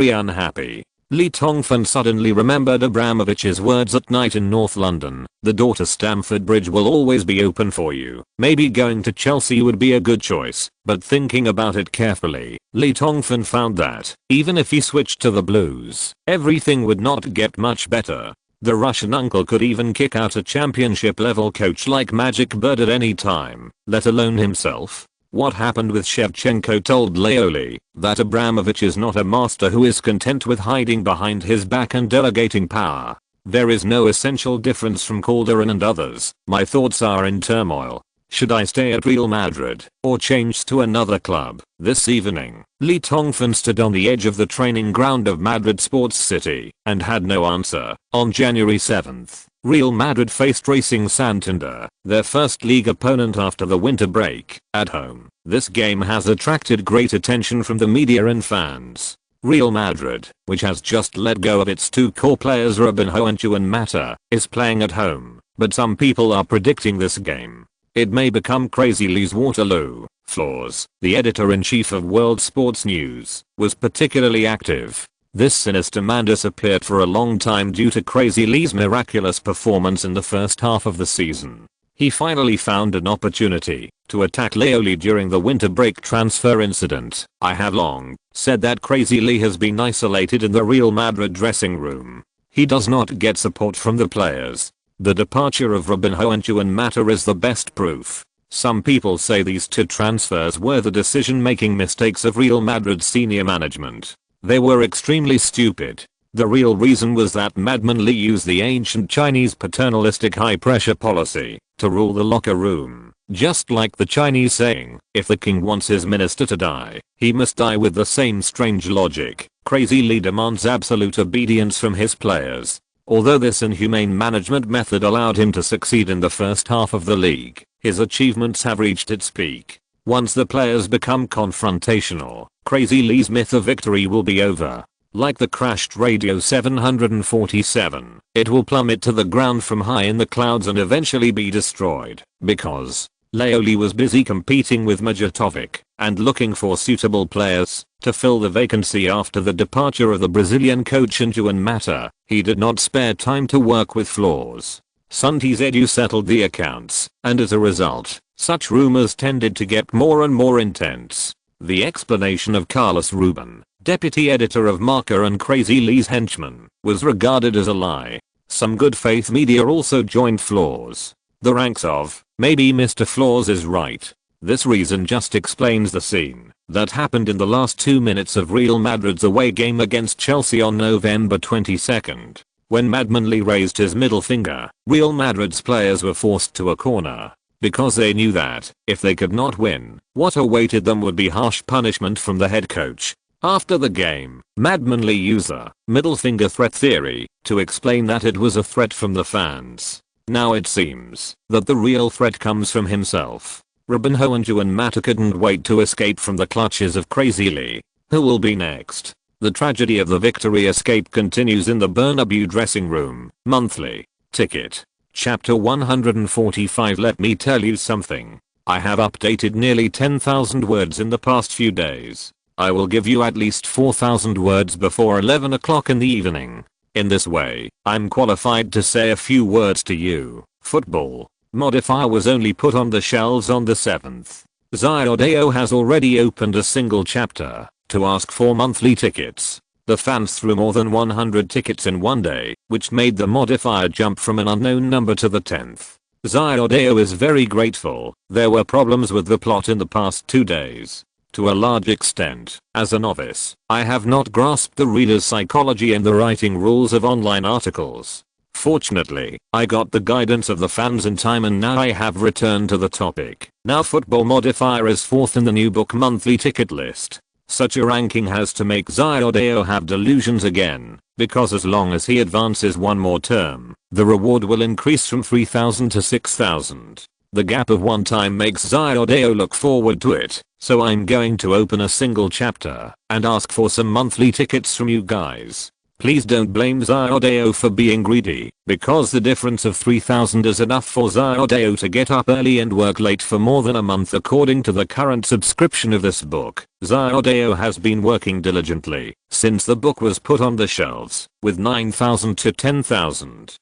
S1: unhappy. Lee Tongfan suddenly remembered Abramovich's words at night in North London. The door to Stamford Bridge will always be open for you. Maybe going to Chelsea would be a good choice, but thinking about it carefully, Lee Tongfan found that, even if he switched to the Blues, everything would not get much better. The Russian uncle could even kick out a championship level coach like Magic Bird at any time, let alone himself. What happened with Shevchenko told Leoli that Abramovich is not a master who is content with hiding behind his back and delegating power. There is no essential difference from Calderon and others. My thoughts are in turmoil. Should I stay at Real Madrid or change to another club? This evening, Lee Tongfan stood on the edge of the training ground of Madrid Sports City and had no answer. On January 7th, Real Madrid faced Racing Santander, their first league opponent after the winter break, at home. This game has attracted great attention from the media and fans. Real Madrid, which has just let go of its 2 core players Robinho and Juan Mata, is playing at home, but some people are predicting this game. It may become Crazy Lee's Waterloo. Flaws, the editor-in-chief of World Sports News, was particularly active. This sinister man disappeared for a long time due to Crazy Lee's miraculous performance in the first half of the season. He finally found an opportunity to attack Leoli during the winter break transfer incident. I have long said that Crazy Lee has been isolated in the Real Madrid dressing room. He does not get support from the players. The departure of Robinho and Juan Mata is the best proof. Some people say these 2 transfers were the decision-making mistakes of Real Madrid's senior management. They were extremely stupid. The real reason was that Madman Lee used the ancient Chinese paternalistic high-pressure policy to rule the locker room. Just like the Chinese saying, if the king wants his minister to die, he must die. With the same strange logic, Crazy Lee demands absolute obedience from his players. Although this inhumane management method allowed him to succeed in the first half of the league, his achievements have reached its peak. Once the players become confrontational, Crazy Lee's myth of victory will be over. Like the crashed Radio 747, it will plummet to the ground from high in the clouds and eventually be destroyed, because Leoli was busy competing with Mijatovic and looking for suitable players to fill the vacancy after the departure of the Brazilian coach and Juan Mata. He did not spare time to work with flaws. Suntis Edu settled the accounts, and as a result, such rumors tended to get more and more intense. The explanation of Carlos Ruben, deputy editor of Marca and Crazy Lee's henchman, was regarded as a lie. Some good faith media also joined flaws. The ranks of, maybe Mr. Flaws is right. This reason just explains the scene that happened in the last 2 minutes of Real Madrid's away game against Chelsea on November 22nd. When Madman Lee raised his middle finger, Real Madrid's players were forced to a corner, because they knew that, if they could not win, what awaited them would be harsh punishment from the head coach. After the game, Madman Lee used the middle finger threat theory to explain that it was a threat from the fans. Now it seems that the real threat comes from himself. Robinho and Juan Mata couldn't wait to escape from the clutches of Crazy Lee. Who will be next? The tragedy of the victory escape continues in the Bernabeu dressing room. Monthly. Ticket. Chapter 145. Let me tell you something. I have updated nearly 10,000 words in the past few days. I will give you at least 4,000 words before 11 o'clock in the evening. In this way, I'm qualified to say a few words to you. Football. Modifier was only put on the shelves on the 7th. Xiodao has already opened a single chapter to ask for monthly tickets. The fans threw more than 100 tickets in one day, which made the modifier jump from an unknown number to the 10th. Xiodao is very grateful. There were problems with the plot in the past 2 days. To a large extent, as a novice, I have not grasped the reader's psychology and the writing rules of online articles. Fortunately, I got the guidance of the fans in time and now I have returned to the topic. Now football modifier is 4th in the new book monthly ticket list. Such a ranking has to make Xiodao have delusions again, because as long as he advances one more term, the reward will increase from 3,000 to 6,000. The gap of one time makes Xiodao look forward to it, so I'm going to open a single chapter and ask for some monthly tickets from you guys. Please don't blame Xiodao for being greedy, because the difference of 3,000 is enough for Xiodao to get up early and work late for more than a month according to the current subscription of this book. Xiodao has been working diligently since the book was put on the shelves, with 9,000 to 10,000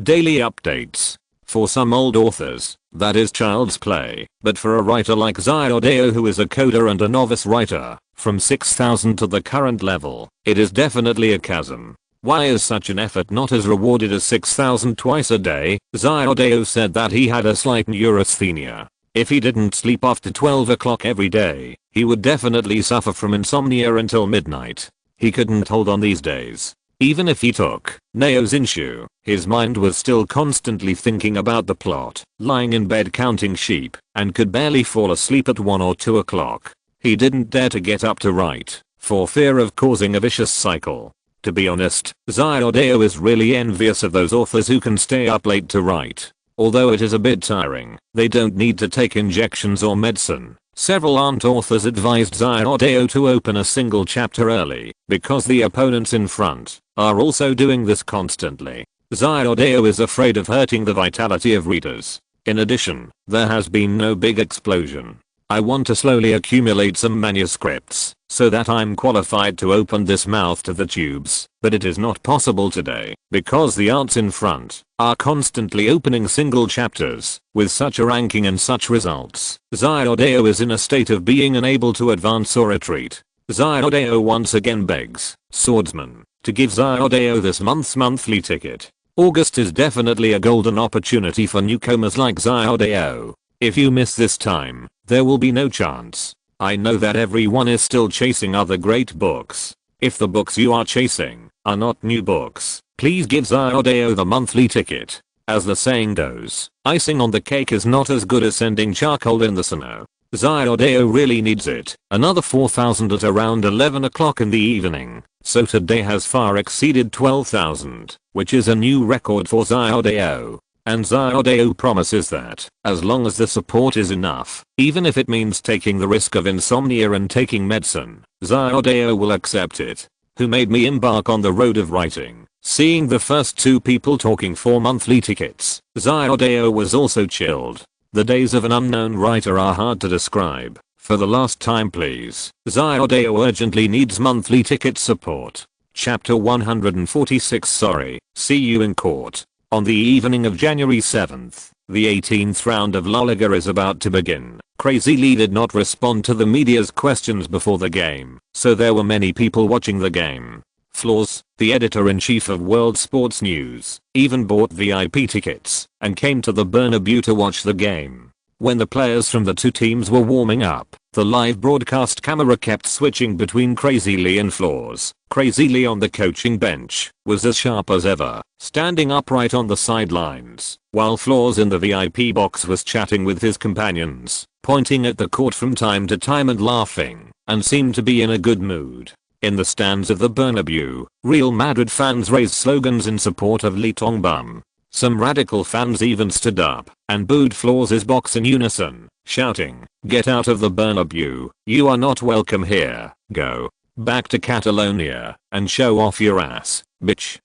S1: daily updates. For some old authors, that is child's play, but for a writer like Xiodao who is a coder and a novice writer, from 6,000 to the current level, it is definitely a chasm. Why is such an effort not as rewarded as 6,000 twice a day? Xiodao said that he had a slight neurasthenia. If he didn't sleep after 12 o'clock every day, he would definitely suffer from insomnia until midnight. He couldn't hold on these days. Even if he took Neo's inshu, his mind was still constantly thinking about the plot, lying in bed counting sheep, and could barely fall asleep at 1 or 2 o'clock. He didn't dare to get up to write, for fear of causing a vicious cycle. To be honest, Xiodao is really envious of those authors who can stay up late to write. Although it is a bit tiring, they don't need to take injections or medicine. Several authors advised Xiodao to open a single chapter early, because the opponents in front are also doing this constantly. Xiodao is afraid of hurting the vitality of readers. In addition, there has been no big explosion. I want to slowly accumulate some manuscripts, so that I'm qualified to open this mouth to the tubes, but it is not possible today, because the arts in front are constantly opening single chapters, with such a ranking and such results. Xiodao is in a state of being unable to advance or retreat. Xiodao once again begs Swordsman to give Xiodao this month's monthly ticket. August is definitely a golden opportunity for newcomers like Xiodao. If you miss this time, there will be no chance. I know that everyone is still chasing other great books. If the books you are chasing are not new books, please give Xiodao the monthly ticket. As the saying goes, icing on the cake is not as good as sending charcoal in the snow. Xiodao really needs it. Another 4,000 at around 11 o'clock in the evening. So today has far exceeded 12,000, which is a new record for Xiodao. And Xiodao promises that, as long as the support is enough, even if it means taking the risk of insomnia and taking medicine, Xiodao will accept it. Who made me embark on the road of writing? Seeing the first 2 people talking for monthly tickets, Xiodao was also chilled. The days of an unknown writer are hard to describe. For the last time please, Xiodao urgently needs monthly ticket support. Chapter 146. Sorry, see you in court. On the evening of January 7th, the 18th round of La Liga is about to begin. Crazy Lee did not respond to the media's questions before the game, so there were many people watching the game. Flaws, the editor-in-chief of World Sports News, even bought VIP tickets and came to the Bernabeu to watch the game. When the players from the 2 teams were warming up, the live broadcast camera kept switching between Crazy Lee and Flaws. Crazy Lee on the coaching bench was as sharp as ever, standing upright on the sidelines, while Flaws in the VIP box was chatting with his companions, pointing at the court from time to time and laughing, and seemed to be in a good mood. In the stands of the Bernabeu, Real Madrid fans raised slogans in support of Lee Tongfan. Some radical fans even stood up and booed Flaws' box in unison, shouting, "Get out of the Bernabeu, you are not welcome here, go back to Catalonia and show off your ass, bitch."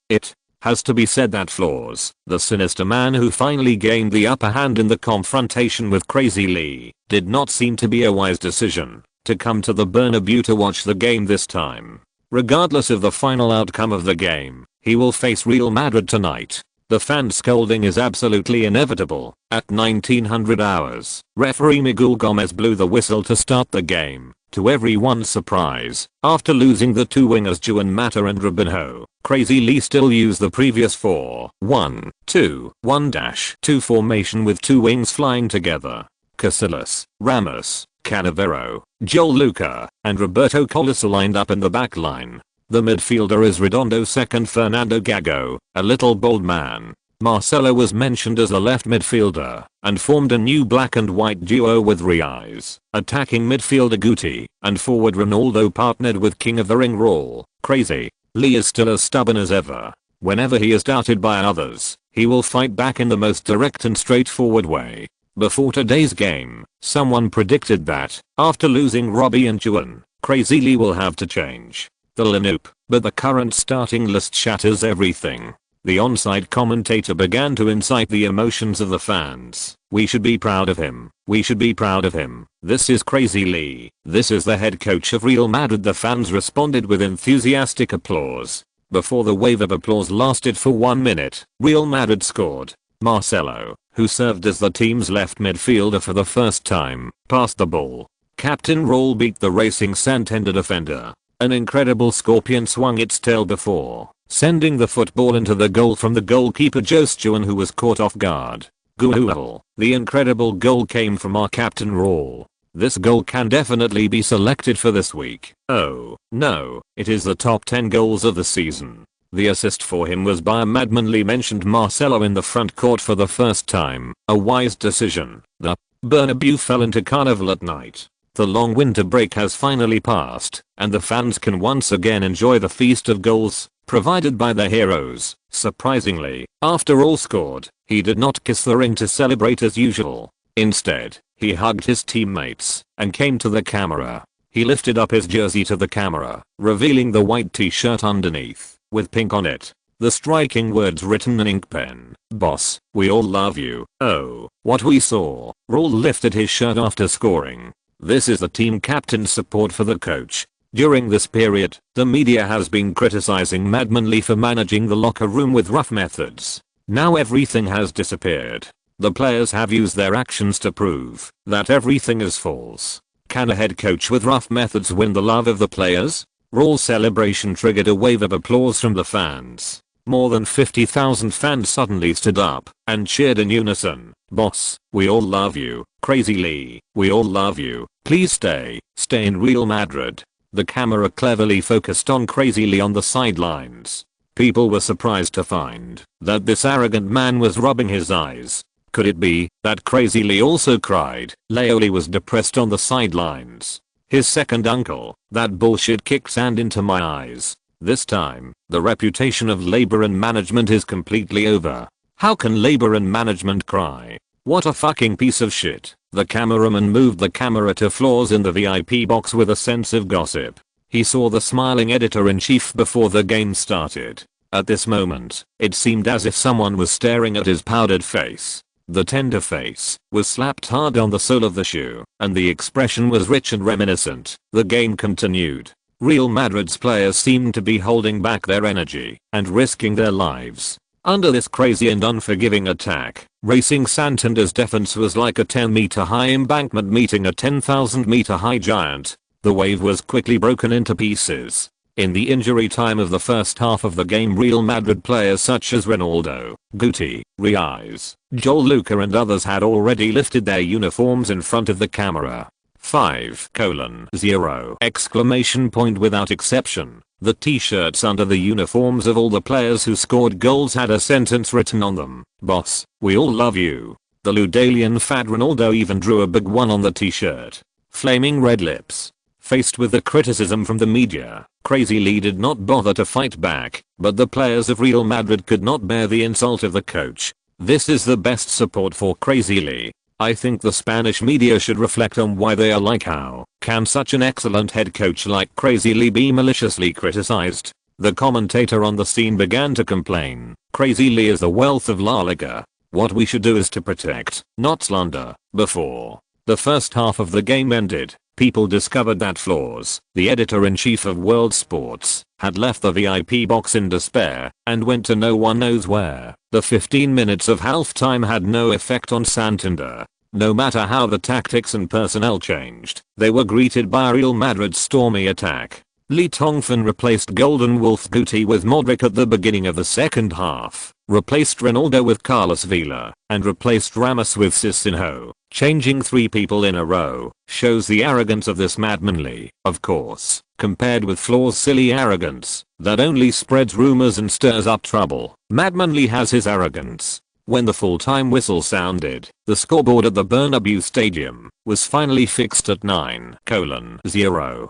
S1: Has to be said that Flaws, the sinister man who finally gained the upper hand in the confrontation with Crazy Lee, did not seem to be a wise decision to come to the Bernabeu to watch the game this time. Regardless of the final outcome of the game, he will face Real Madrid tonight. The fan scolding is absolutely inevitable. At 1900 hours, referee Miguel Gomez blew the whistle to start the game. To everyone's surprise, after losing the two wingers Juan Mata and Robinho, Crazy Lee still used the previous 4-1-2-1-2 formation with two wings flying together. Casillas, Ramos, Cannavaro, Joel Luca, and Roberto Carlos lined up in the back line. The midfielder is Redondo's second Fernando Gago, a little bald man. Marcelo was mentioned as the left midfielder and formed a new black and white duo with Realize. Attacking midfielder Guti and forward Ronaldo partnered with King of the Ring Raul. Crazy Lee is still as stubborn as ever. Whenever he is doubted by others, he will fight back in the most direct and straightforward way. Before today's game, someone predicted that, after losing Robbie and Juan, Crazy Lee will have to change the lineup, but the current starting list shatters everything. The onside commentator began to incite the emotions of the fans. We should be proud of him. We should be proud of him. This is Crazy Lee. This is the head coach of Real Madrid. The fans responded with enthusiastic applause. Before the wave of applause lasted for 1 minute, Real Madrid scored. Marcelo, who served as the team's left midfielder for the first time, passed the ball. Captain Raul beat the racing Santander defender. An incredible scorpion swung its tail before sending the football into the goal from the goalkeeper Jose Juan, who was caught off guard. Google. The incredible goal came from our Captain Raul. This goal can definitely be selected for this week. Oh, no, it is the top 10 goals of the season. The assist for him was by a madmanly mentioned Marcelo in the front court for the first time. A wise decision. The Bernabeu fell into carnival at night. The long winter break has finally passed, and the fans can once again enjoy the feast of goals provided by their heroes. Surprisingly, after Raul scored, he did not kiss the ring to celebrate as usual. Instead, he hugged his teammates and came to the camera. He lifted up his jersey to the camera, revealing the white t-shirt underneath, with pink on it. The striking words written in ink pen. Boss, we all love you. Oh, what we saw. Raul lifted his shirt after scoring. This is the team captain's support for the coach. During this period, the media has been criticizing Madmanly for managing the locker room with rough methods. Now everything has disappeared. The players have used their actions to prove that everything is false. Can a head coach with rough methods win the love of the players? Raul's celebration triggered a wave of applause from the fans. More than 50,000 fans suddenly stood up and cheered in unison. Boss, we all love you. Crazy Lee, we all love you. Please stay in Real Madrid. The camera cleverly focused on Crazy Lee on the sidelines. People were surprised to find that this arrogant man was rubbing his eyes. Could it be that Crazy Lee also cried? Leoli was depressed on the sidelines. His second uncle, that bullshit kicked sand into my eyes. This time, the reputation of labor and management is completely over. How can labor and management cry? What a fucking piece of shit. The cameraman moved the camera to Flaws in the VIP box with a sense of gossip. He saw the smiling editor-in-chief before the game started. At this moment, it seemed as if someone was staring at his powdered face. The tender face was slapped hard on the sole of the shoe, and the expression was rich and reminiscent. The game continued. Real Madrid's players seemed to be holding back their energy and risking their lives. Under this crazy and unforgiving attack, Racing Santander's defense was like a 10-meter high embankment meeting a 10,000-meter high giant. The wave was quickly broken into pieces. In the injury time of the first half of the game, Real Madrid players such as Ronaldo, Guti, Realize, Joel Luca and others had already lifted their uniforms in front of the camera. 5:0 exclamation point without exception. The t-shirts under the uniforms of all the players who scored goals had a sentence written on them. Boss, we all love you. The Ludalian fad Ronaldo even drew a big one on the t-shirt. Flaming red lips. Faced with the criticism from the media, Crazy Lee did not bother to fight back, but the players of Real Madrid could not bear the insult of the coach. This is the best support for Crazy Lee. I think the Spanish media should reflect on why they are like. How can such an excellent head coach like Crazy Lee be maliciously criticized? The commentator on the scene began to complain. Crazy Lee is the wealth of La Liga. What we should do is to protect, not slander. Before the first half of the game ended, people discovered that Flaws, the editor-in-chief of World Sports, had left the VIP box in despair and went to no one knows where. The 15 minutes of halftime had no effect on Santander. No matter how the tactics and personnel changed, they were greeted by Real Madrid's stormy attack. Lee Tongfan replaced Golden Wolf Guti with Modric at the beginning of the second half, replaced Ronaldo with Carlos Vela, and replaced Ramos with Cicinho. Changing 3 people in a row shows the arrogance of this madman Lee, of course, compared with Flaws' silly arrogance that only spreads rumors and stirs up trouble. Madman Lee has his arrogance. When the full-time whistle sounded, the scoreboard at the Bernabeu Stadium was finally fixed at 9:0.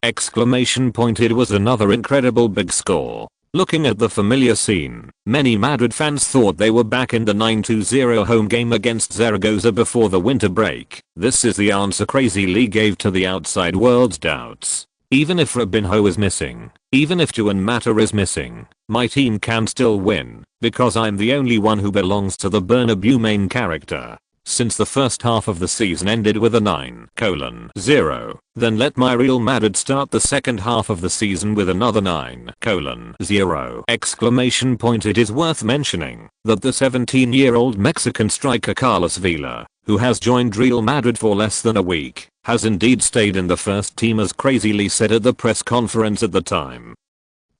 S1: It was another incredible big score. Looking at the familiar scene, many Madrid fans thought they were back in the 9-0 home game against Zaragoza before the winter break. This is the answer Crazy Lee gave to the outside world's doubts. Even if Robinho is missing, even if Juan Mata is missing, my team can still win, because I'm the only one who belongs to the Bernabeu main character. Since the first half of the season ended with a 9:0, then let my Real Madrid start the second half of the season with another 9:0! It is worth mentioning that the 17-year-old Mexican striker Carlos Vela, who has joined Real Madrid for less than a week, has indeed stayed in the first team as Crazy Lee said at the press conference at the time.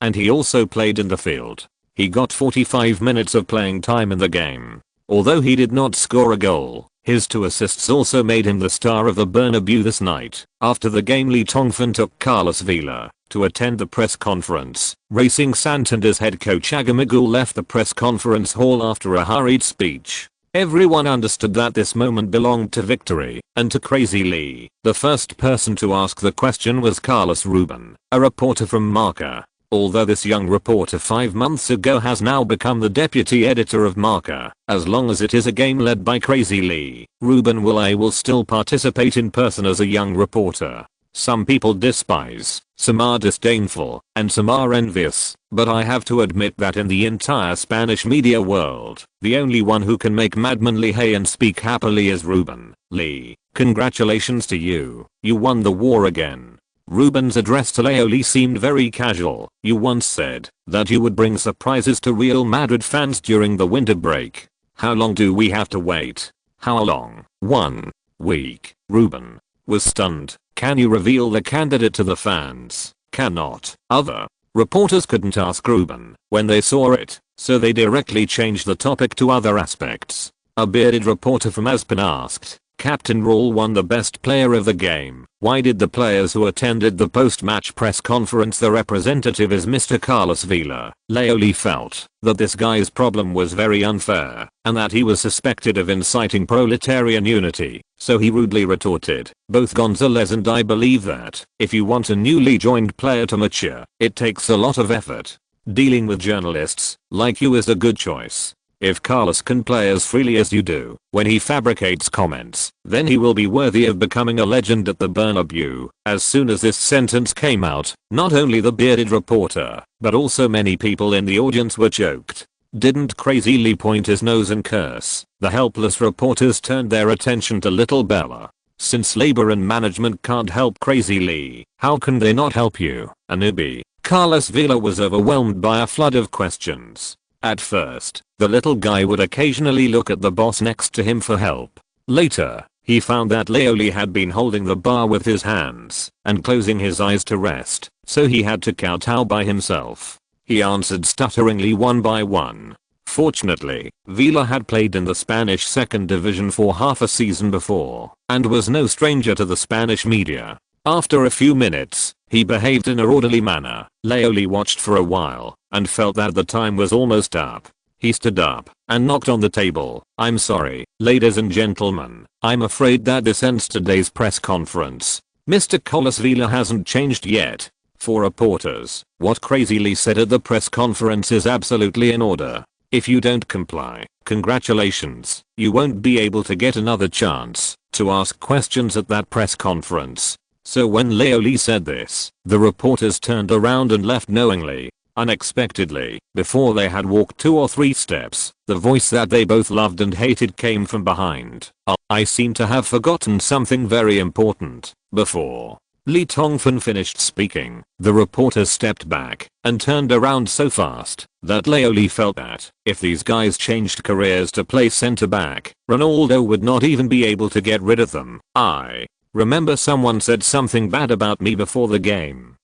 S1: And he also played in the field. He got 45 minutes of playing time in the game. Although he did not score a goal, his 2 assists also made him the star of the Bernabeu this night. After the game, Lee Tongfan took Carlos Vela to attend the press conference. Racing Santander's head coach Agamagul left the press conference hall after a hurried speech. Everyone understood that this moment belonged to victory and to Crazy Lee. The first person to ask the question was Carlos Ruben, a reporter from Marca. Although this young reporter 5 months ago has now become the deputy editor of Marca, as long as it is a game led by Crazy Lee, Ruben will still participate in person as a young reporter. Some people despise, some are disdainful, and some are envious, but I have to admit that in the entire Spanish media world, the only one who can make Madman Lee hay and speak happily is Ruben. Lee, congratulations to you, you won the war again. Ruben's address to Leo Lee seemed very casual. You once said that you would bring surprises to Real Madrid fans during the winter break. How long do we have to wait? How long? 1 week. Ruben was stunned. Can you reveal the candidate to the fans? Cannot. Other reporters couldn't ask Ruben when they saw it, so they directly changed the topic to other aspects. A bearded reporter from Aspen asked, Captain Raul won the best player of the game. Why did the players who attended the post-match press conference the representative is Mr. Carlos Vela? Leo Lee felt that this guy's problem was very unfair and that he was suspected of inciting proletarian unity, so he rudely retorted, both Gonzalez and I believe that if you want a newly joined player to mature, it takes a lot of effort. Dealing with journalists like you is a good choice. If Carlos can play as freely as you do, when he fabricates comments, then he will be worthy of becoming a legend at the Bernabeu. As soon as this sentence came out, not only the bearded reporter, but also many people in the audience were choked. Didn't Crazy Lee point his nose and curse? The helpless reporters turned their attention to little Bella. Since labor and management can't help Crazy Lee, how can they not help you, a newbie? Carlos Vela was overwhelmed by a flood of questions. At first, the little guy would occasionally look at the boss next to him for help. Later, he found that Leo Lee had been holding the bar with his hands and closing his eyes to rest, so he had to kowtow by himself. He answered stutteringly one by one. Fortunately, Vela had played in the Spanish second division for half a season before and was no stranger to the Spanish media. After a few minutes, he behaved in an orderly manner. Leo Lee watched for a while and felt that the time was almost up. He stood up and knocked on the table. I'm sorry, ladies and gentlemen, I'm afraid that this ends today's press conference. Mr. Carlos Vela hasn't changed yet. For reporters, what Crazy Lee said at the press conference is absolutely in order. If you don't comply, congratulations, you won't be able to get another chance to ask questions at that press conference. So when Leo Lee said this, the reporters turned around and left knowingly. Unexpectedly, before they had walked 2 or 3 steps, the voice that they both loved and hated came from behind. I seem to have forgotten something very important. Before Lee Tongfan finished speaking, the reporter stepped back and turned around so fast that Leo Lee felt that if these guys changed careers to play center back, Ronaldo would not even be able to get rid of them. I remember someone said something bad about me before the game.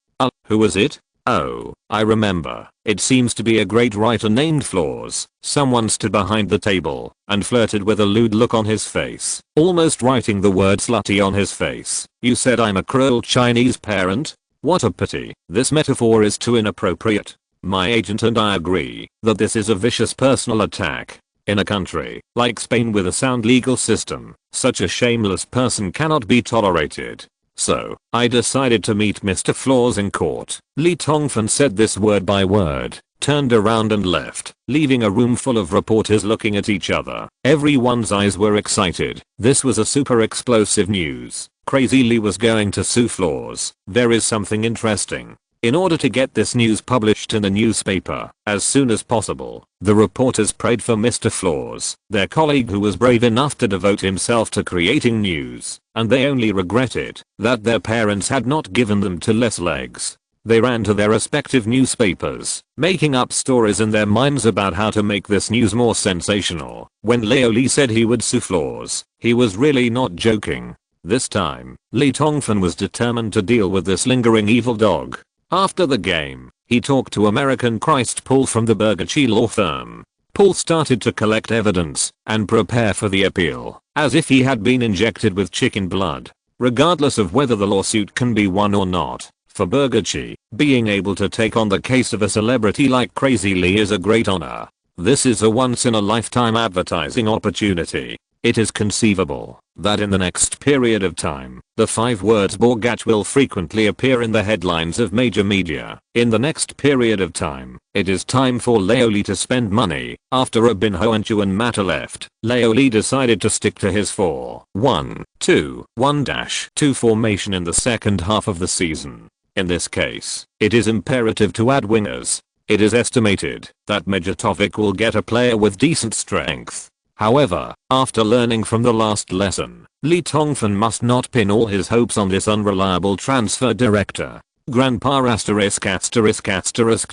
S1: Who was it? Oh, I remember. It seems to be a great writer named Flaws. Someone stood behind the table and flirted with a lewd look on his face, almost writing the word slutty on his face. You said I'm a cruel Chinese parent? What a pity. This metaphor is too inappropriate. My agent and I agree that this is a vicious personal attack. In a country like Spain with a sound legal system, such a shameless person cannot be tolerated. So, I decided to meet Mr. Flaws in court. Lee Tongfan said this word by word, turned around and left, leaving a room full of reporters looking at each other. Everyone's eyes were excited. This was a super explosive news. Crazy Lee was going to sue Flaws. There is something interesting. In order to get this news published in the newspaper as soon as possible, the reporters prayed for Mr. Flaws, their colleague who was brave enough to devote himself to creating news, and they only regretted that their parents had not given them 2 less legs. They ran to their respective newspapers, making up stories in their minds about how to make this news more sensational. When Leo Lee said he would sue Flaws, he was really not joking. This time, Lee Tongfan was determined to deal with this lingering evil dog. After the game, he talked to American Christ Paul from the Burgachi law firm. Paul started to collect evidence and prepare for the appeal, as if he had been injected with chicken blood. Regardless of whether the lawsuit can be won or not, for Burgachi, being able to take on the case of a celebrity like Crazy Lee is a great honor. This is a once-in-a-lifetime advertising opportunity. It is conceivable that in the next period of time, the 5 words Burgach will frequently appear in the headlines of major media. In the next period of time, it is time for Leo Lee to spend money. After Robinho and Mata left, Leo Lee decided to stick to his 4-1-2-1-2 formation in the second half of the season. In this case, it is imperative to add wingers. It is estimated that Mijatovic will get a player with decent strength. However, after learning from the last lesson, Lee Tongfan must not pin all his hopes on this unreliable transfer director. Grandpa ****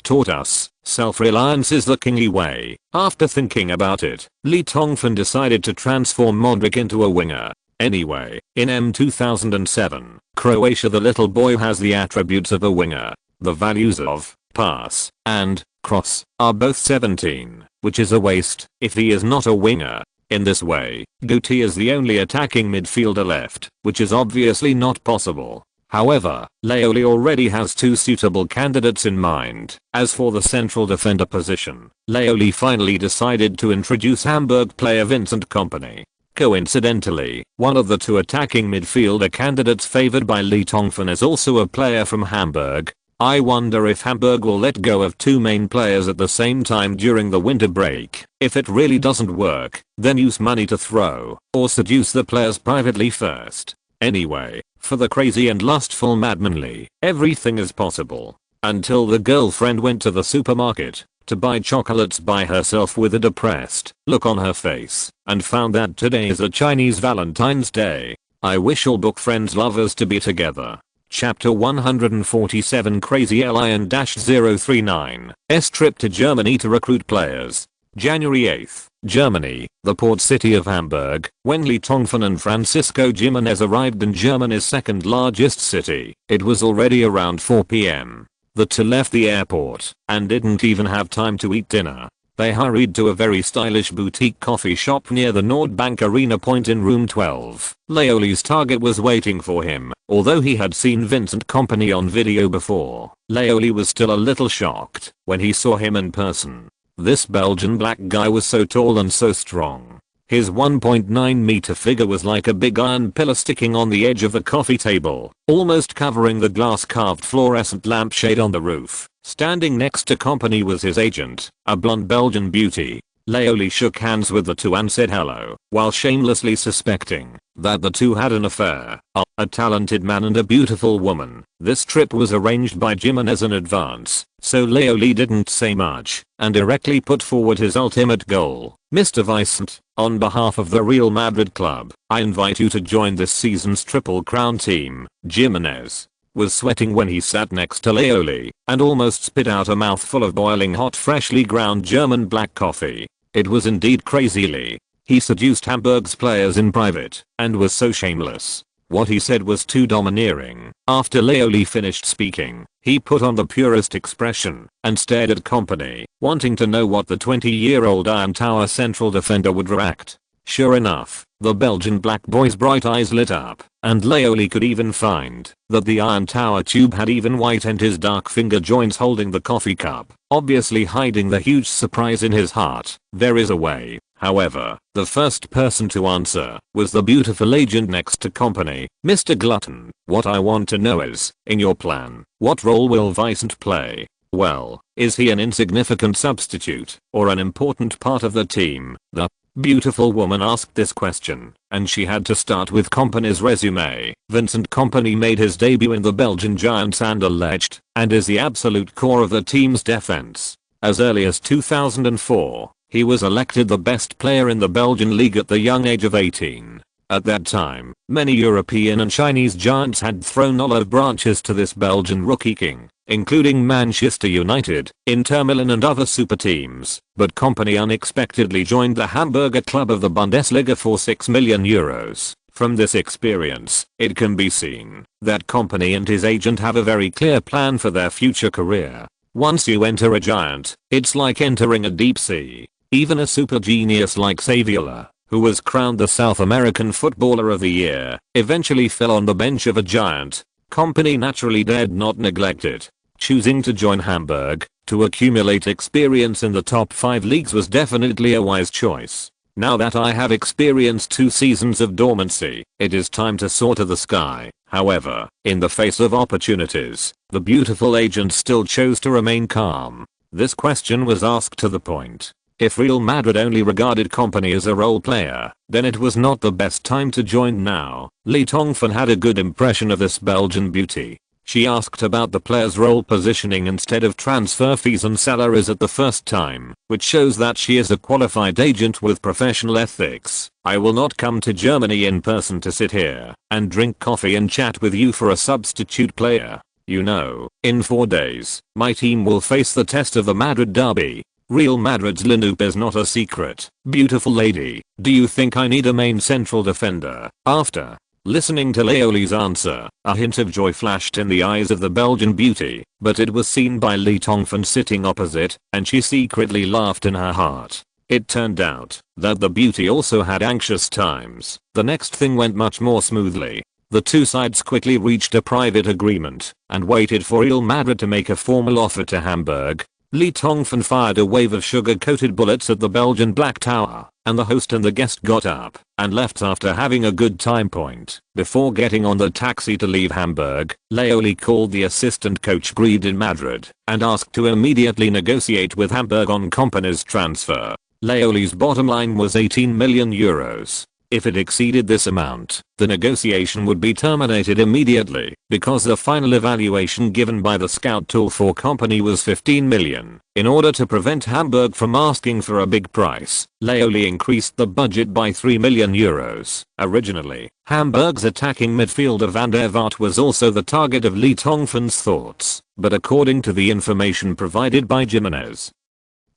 S1: taught us, self-reliance is the kingly way. After thinking about it, Lee Tongfan decided to transform Modric into a winger. Anyway, in 2007, Croatia the little boy has the attributes of a winger. The values of pass and cross are both 17, which is a waste if he is not a winger. In this way, Guti is the only attacking midfielder left, which is obviously not possible. However, Leo Lee already has 2 suitable candidates in mind. As for the central defender position, Leo Lee finally decided to introduce Hamburg player Vincent Kompany. Coincidentally, one of the 2 attacking midfielder candidates favored by Lee Tongfan is also a player from Hamburg. I wonder if Hamburg will let go of 2 main players at the same time during the winter break. If it really doesn't work, then use money to throw, or seduce the players privately first. Anyway, for the crazy and lustful madman Lee, everything is possible. Until the girlfriend went to the supermarket to buy chocolates by herself with a depressed look on her face, and found that today is a Chinese Valentine's Day. I wish all book friends lovers to be together. Chapter 147 Crazy Lion-039 S trip to Germany to recruit players. January 8th, Germany, the port city of Hamburg, when Lee Tongfan and Francisco Jimenez arrived in Germany's second largest city. It was already around 4 p.m. The 2 left the airport and didn't even have time to eat dinner. They hurried to a very stylish boutique coffee shop near the Nordbank Arena Point in room 12. Leo Lee's target was waiting for him. Although he had seen Vincent Kompany on video before, Leo Lee was still a little shocked when he saw him in person. This Belgian black guy was so tall and so strong. His 1.9 meter figure was like a big iron pillar sticking on the edge of the coffee table, almost covering the glass carved fluorescent lampshade on the roof. Standing next to Kompany was his agent, a blonde Belgian beauty. Leoli shook hands with the two and said hello, while shamelessly suspecting that the two had an affair. A talented man and a beautiful woman. This trip was arranged by Jimenez in advance, so Leoli didn't say much and directly put forward his ultimate goal. Mr. Vicent, on behalf of the Real Madrid club, I invite you to join this season's Triple Crown team. Jimenez was sweating when he sat next to Leoli and almost spit out a mouthful of boiling hot freshly ground German black coffee. It was indeed crazily. He seduced Hamburg's players in private and was so shameless. What he said was too domineering. After Leoli finished speaking, he put on the purest expression and stared at company, wanting to know what the 20-year-old Iron Tower central defender would react. Sure enough, the Belgian black boy's bright eyes lit up, and Leoli could even find that the Iron Tower tube had even whitened his dark finger joints holding the coffee cup, obviously hiding the huge surprise in his heart. There is a way, however. The first person to answer was the beautiful agent next to company. Mr. Glutton, what I want to know is, in your plan, what role will Vicent play? Well, is he an insignificant substitute or an important part of the team? The beautiful woman asked this question, and she had to start with Kompany's resume. Vincent Kompany made his debut in the Belgian Giants and alleged, and is the absolute core of the team's defense. As early as 2004, he was elected the best player in the Belgian league at the young age of 18. At that time, many European and Chinese giants had thrown olive branches to this Belgian rookie king, including Manchester United, Inter Milan and other super teams, but Kompany unexpectedly joined the Hamburger club of the Bundesliga for €6 million. From this experience, it can be seen that Kompany and his agent have a very clear plan for their future career. Once you enter a giant, it's like entering a deep sea. Even a super genius like Saviola, who was crowned the South American Footballer of the Year, eventually fell on the bench of a giant. Kompany naturally dared not neglect it. Choosing to join Hamburg to accumulate experience in the top 5 leagues was definitely a wise choice. Now that I have experienced 2 seasons of dormancy, it is time to soar to the sky. However, in the face of opportunities, the beautiful agent still chose to remain calm. This question was asked to the point. If Real Madrid only regarded Kompany as a role player, then it was not the best time to join now. Lee Tongfan had a good impression of this Belgian beauty. She asked about the player's role positioning instead of transfer fees and salaries at the first time, which shows that she is a qualified agent with professional ethics. I will not come to Germany in person to sit here and drink coffee and chat with you for a substitute player. You know, in 4 days, my team will face the test of the Madrid derby. Real Madrid's lineup is not a secret. Beautiful lady, do you think I need a main central defender? After listening to Leoli's answer, a hint of joy flashed in the eyes of the Belgian beauty, but it was seen by Lee Tongfan sitting opposite, and she secretly laughed in her heart. It turned out that the beauty also had anxious times. The next thing went much more smoothly. The two sides quickly reached a private agreement and waited for Real Madrid to make a formal offer to Hamburg. Lee Tongfan fired a wave of sugar-coated bullets at the Belgian Black Tower, and the host and the guest got up and left after having a good time point. Before getting on the taxi to leave Hamburg, Leoli called the assistant coach Greed in Madrid and asked to immediately negotiate with Hamburg on Kompany's transfer. Leoli's bottom line was €18 million. If it exceeded this amount, the negotiation would be terminated immediately because the final evaluation given by the scout tool for Kompany was 15 million. In order to prevent Hamburg from asking for a big price, Leoli increased the budget by €3 million. Originally, Hamburg's attacking midfielder Van der Vaart was also the target of Lee Tongfan's thoughts, but according to the information provided by Jimenez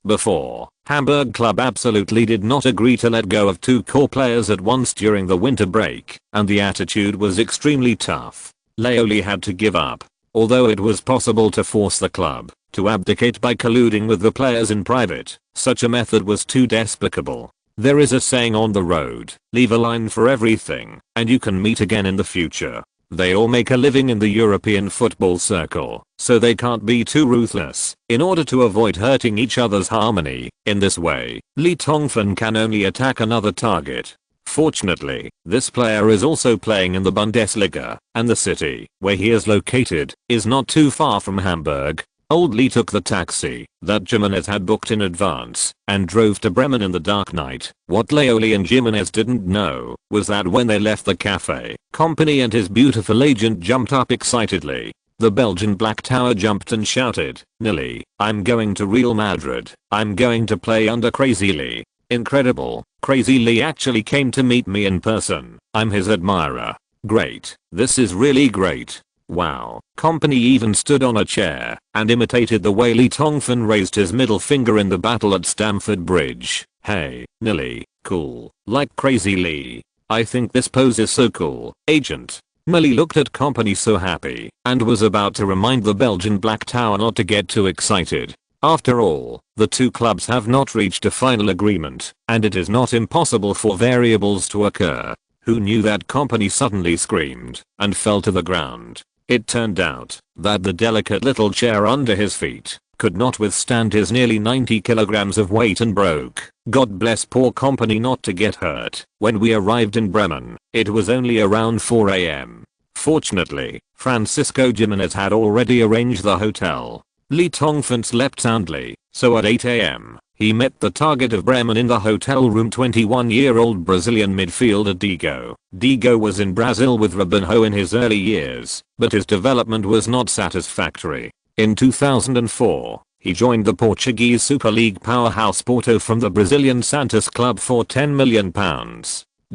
S1: before, Hamburg club absolutely did not agree to let go of 2 core players at once during the winter break, and the attitude was extremely tough. Leoli had to give up, although it was possible to force the club to abdicate by colluding with the players in private. Such a method was too despicable. There is a saying on the road, leave a line for everything, and you can meet again in the future. They all make a living in the European football circle, so they can't be too ruthless in order to avoid hurting each other's harmony. In this way, Lee Tongfan can only attack another target. Fortunately, this player is also playing in the Bundesliga, and the city where he is located is not too far from Hamburg. Old Lee took the taxi that Jimenez had booked in advance and drove to Bremen in the dark night. What Leoli and Jimenez didn't know was that when they left the cafe, Company and his beautiful agent jumped up excitedly. The Belgian Black Tower jumped and shouted, "Nilly, I'm going to Real Madrid. I'm going to play under Crazy Lee." Incredible, Crazy Lee actually came to meet me in person. I'm his admirer. Great, this is really great. Wow. Company even stood on a chair and imitated the way Lee Tongfan raised his middle finger in the battle at Stamford Bridge. Hey, Nilly, cool, like Crazy Lee. I think this pose is so cool, agent. Millie looked at Company so happy and was about to remind the Belgian Black Tower not to get too excited. After all, the two clubs have not reached a final agreement and it is not impossible for variables to occur. Who knew that Company suddenly screamed and fell to the ground. It turned out that the delicate little chair under his feet could not withstand his nearly 90 kilograms of weight and broke. God bless poor Company not to get hurt. When we arrived in Bremen, it was only around 4 AM. Fortunately, Francisco Jimenez had already arranged the hotel. Lee Tongfan slept soundly, so at 8 AM, he met the target of Bremen in the hotel room, 21-year-old Brazilian midfielder Diego. Diego was in Brazil with Robinho in his early years, but his development was not satisfactory. In 2004, he joined the Portuguese Super League powerhouse Porto from the Brazilian Santos club for £10 million.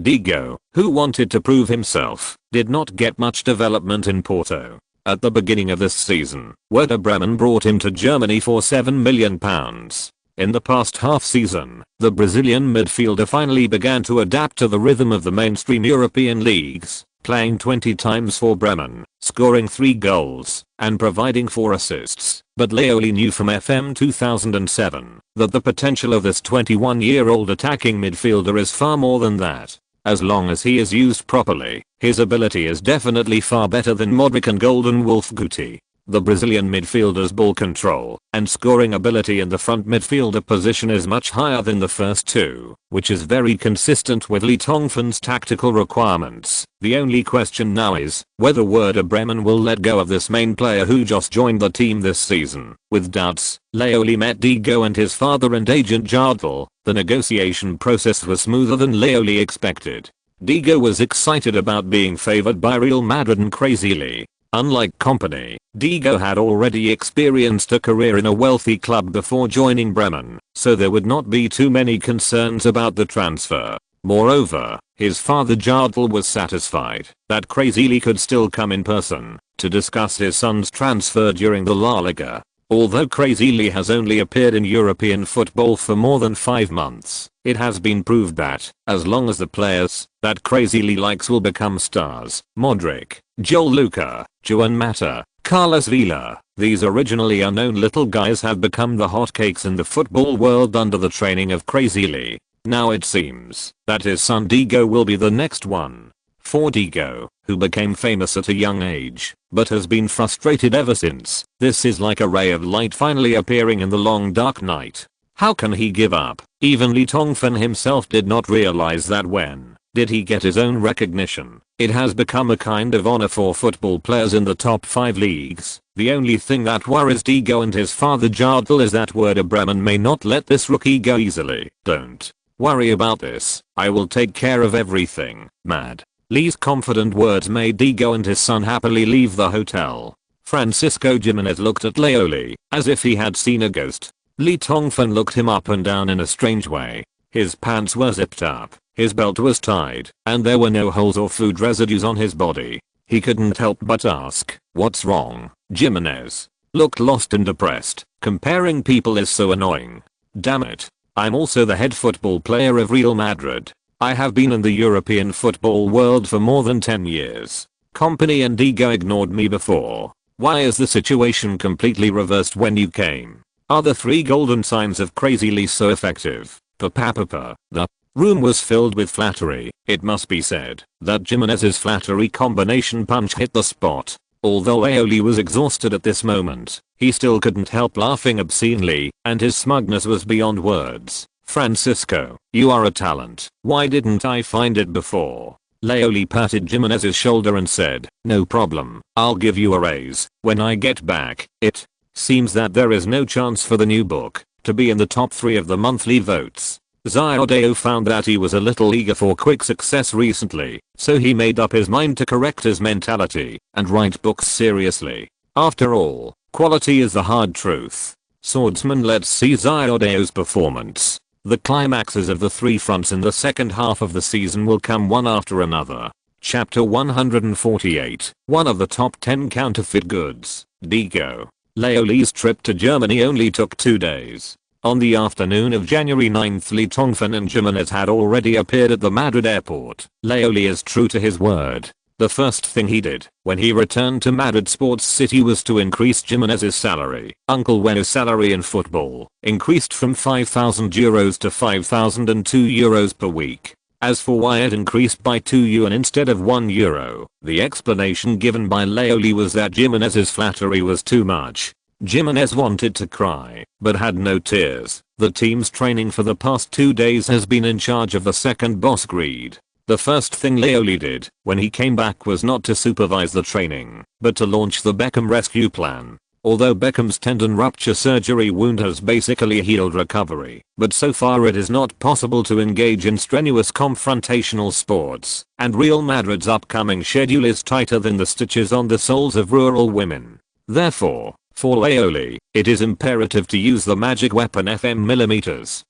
S1: Diego, who wanted to prove himself, did not get much development in Porto. At the beginning of this season, Werder Bremen brought him to Germany for £7 million. In the past half season, the Brazilian midfielder finally began to adapt to the rhythm of the mainstream European leagues, playing 20 times for Bremen, scoring 3 goals, and providing 4 assists. But Leoli knew from FM 2007 that the potential of this 21-year-old attacking midfielder is far more than that. As long as he is used properly, his ability is definitely far better than Modric and Golden Wolf Guti. The Brazilian midfielder's ball control and scoring ability in the front midfielder position is much higher than the first two, which is very consistent with Lee Tongfan's tactical requirements. The only question now is whether Werder Bremen will let go of this main player who just joined the team this season. With doubts, Leoli met Diego and his father and agent Jardel. The negotiation process was smoother than Leoli expected. Diego was excited about being favored by Real Madrid and Crazy Lee. Unlike Company, Diego had already experienced a career in a wealthy club before joining Bremen, so there would not be too many concerns about the transfer. Moreover, his father Jardel was satisfied that Crazy Lee could still come in person to discuss his son's transfer during the La Liga. Although Crazy Lee has only appeared in European football for more than 5 months, it has been proved that, as long as the players that Crazy Lee likes will become stars, Modric, Joel Luca, Juan Mata, Carlos Vela, these originally unknown little guys have become the hotcakes in the football world under the training of Crazy Lee. Now it seems that his son Diego will be the next one. For Diego, who became famous at a young age, but has been frustrated ever since, this is like a ray of light finally appearing in the long dark night. How can he give up? Even Lee Tongfan himself did not realize that. When did he get his own recognition? It has become a kind of honor for football players in the top 5 leagues. The only thing that worries Diego and his father Jardel is that Werder Bremen may not let this rookie go easily. Don't worry about this. I will take care of everything, Mad. Lee's confident words made Diego and his son happily leave the hotel. Francisco Jimenez looked at Leoli as if he had seen a ghost. Lee Tongfan looked him up and down in a strange way. His pants were zipped up, his belt was tied, and there were no holes or food residues on his body. He couldn't help but ask, "What's wrong?" Jimenez looked lost and depressed. Comparing people is so annoying. Damn it. I'm also the head football player of Real Madrid. I have been in the European football world for more than 10 years. Company and Diego ignored me before. Why is the situation completely reversed when you came? Are the 3 golden signs of Crazy Lee so effective? Papa. The room was filled with flattery. It must be said that Jimenez's flattery combination punch hit the spot. Although Leoli was exhausted at this moment, he still couldn't help laughing obscenely, and his smugness was beyond words. Francisco, you are a talent. Why didn't I find it before? Leoli patted Jimenez's shoulder and said, "No problem. I'll give you a raise when I get back." It Seems that there is no chance for the new book to be in the top 3 of the monthly votes. Xiaodao found that he was a little eager for quick success recently, so he made up his mind to correct his mentality and write books seriously. After all, quality is the hard truth. Swordsman, let's see Xiaodao's performance. The climaxes of the 3 fronts in the second half of the season will come one after another. Chapter 148. One of the top 10 counterfeit goods. Digo. Leo Li's trip to Germany only took 2 days. On the afternoon of January 9th, Li Tongfan and Jimenez had already appeared at the Madrid airport. Leo Li is true to his word. The first thing he did when he returned to Madrid Sports City was to increase Jimenez's salary. Uncle Wen's salary in football increased from €5,000 to €5,002 per week. As for why it increased by €2 instead of €1, the explanation given by Leo Li was that Jimenez's flattery was too much. Jimenez wanted to cry, but had no tears. The team's training for the past 2 days has been in charge of the second boss Greed. The first thing Leo Li did when he came back was not to supervise the training, but to launch the Beckham rescue plan. Although Beckham's tendon rupture surgery wound has basically healed recovery, but so far it is not possible to engage in strenuous confrontational sports, and Real Madrid's upcoming schedule is tighter than the stitches on the soles of rural women. Therefore, for Leo Li, it is imperative to use the magic weapon FM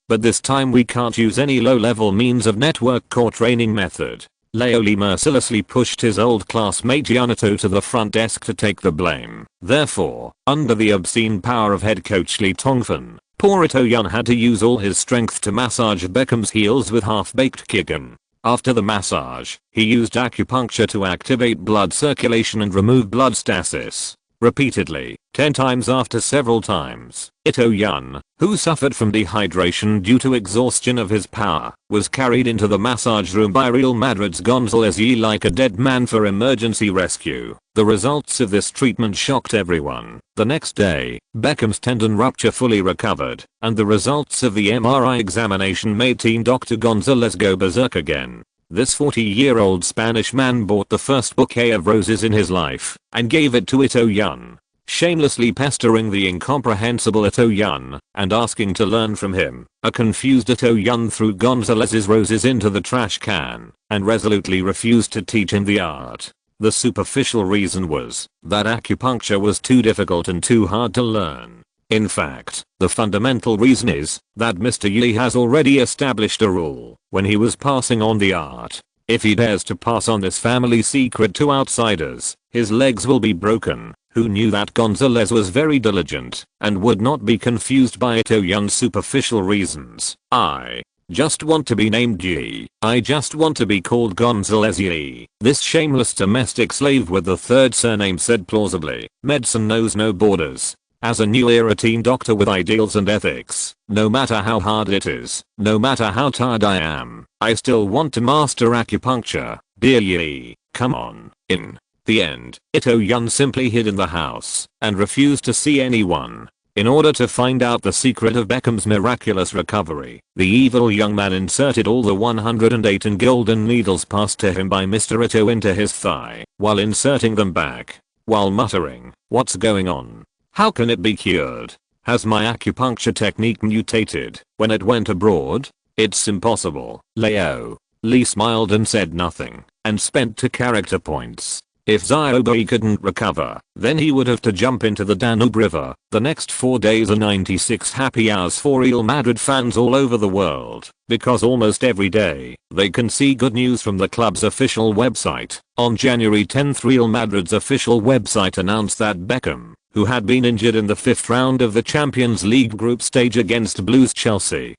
S1: but this time we can't use any low-level means of network core training method. Leo Li mercilessly pushed his old classmate Yanato to the front desk to take the blame. Therefore, under the obscene power of head coach Li Tongfan, poor Ito-Yun had to use all his strength to massage Beckham's heels with half-baked kicking. After the massage, he used acupuncture to activate blood circulation and remove blood stasis. Repeatedly, 10 times after several times, Ito-Yun, who suffered from dehydration due to exhaustion of his power, was carried into the massage room by Real Madrid's Gonzalez like a dead man for emergency rescue. The results of this treatment shocked everyone. The next day, Beckham's tendon rupture fully recovered, and the results of the MRI examination made Team Dr. Gonzalez go berserk again. This 40-year-old Spanish man bought the first bouquet of roses in his life and gave it to Ito-Yun, shamelessly pestering the incomprehensible Ito-Yun and asking to learn from him. A confused Ito-Yun threw Gonzalez's roses into the trash can and resolutely refused to teach him the art. The superficial reason was that acupuncture was too difficult and too hard to learn. In fact, the fundamental reason is that Mr. Yi has already established a rule when he was passing on the art. If he dares to pass on this family secret to outsiders, his legs will be broken. Who knew that Gonzalez was very diligent and would not be confused by Ito-Yun's superficial reasons? I just want to be named Yi. I just want to be called Gonzalez Yi. This shameless domestic slave with the third surname said plausibly, medicine knows no borders. As a new era team doctor with ideals and ethics, no matter how hard it is, no matter how tired I am, I still want to master acupuncture. Dear Yi, come on. In the end, Ito-Yun simply hid in the house and refused to see anyone. In order to find out the secret of Beckham's miraculous recovery, the evil young man inserted all the 108 golden needles passed to him by Mr. Ito into his thigh, while inserting them back, while muttering, "What's going on? How can it be cured? Has my acupuncture technique mutated when it went abroad? It's impossible." Leo Li smiled and said nothing, and spent 2 character points. If Xiaobai couldn't recover, then he would have to jump into the Danube River. The next 4 days are 96 happy hours for Real Madrid fans all over the world, because almost every day, they can see good news from the club's official website. On January 10th, Real Madrid's official website announced that Beckham, who had been injured in the 5th round of the Champions League group stage against Blues Chelsea,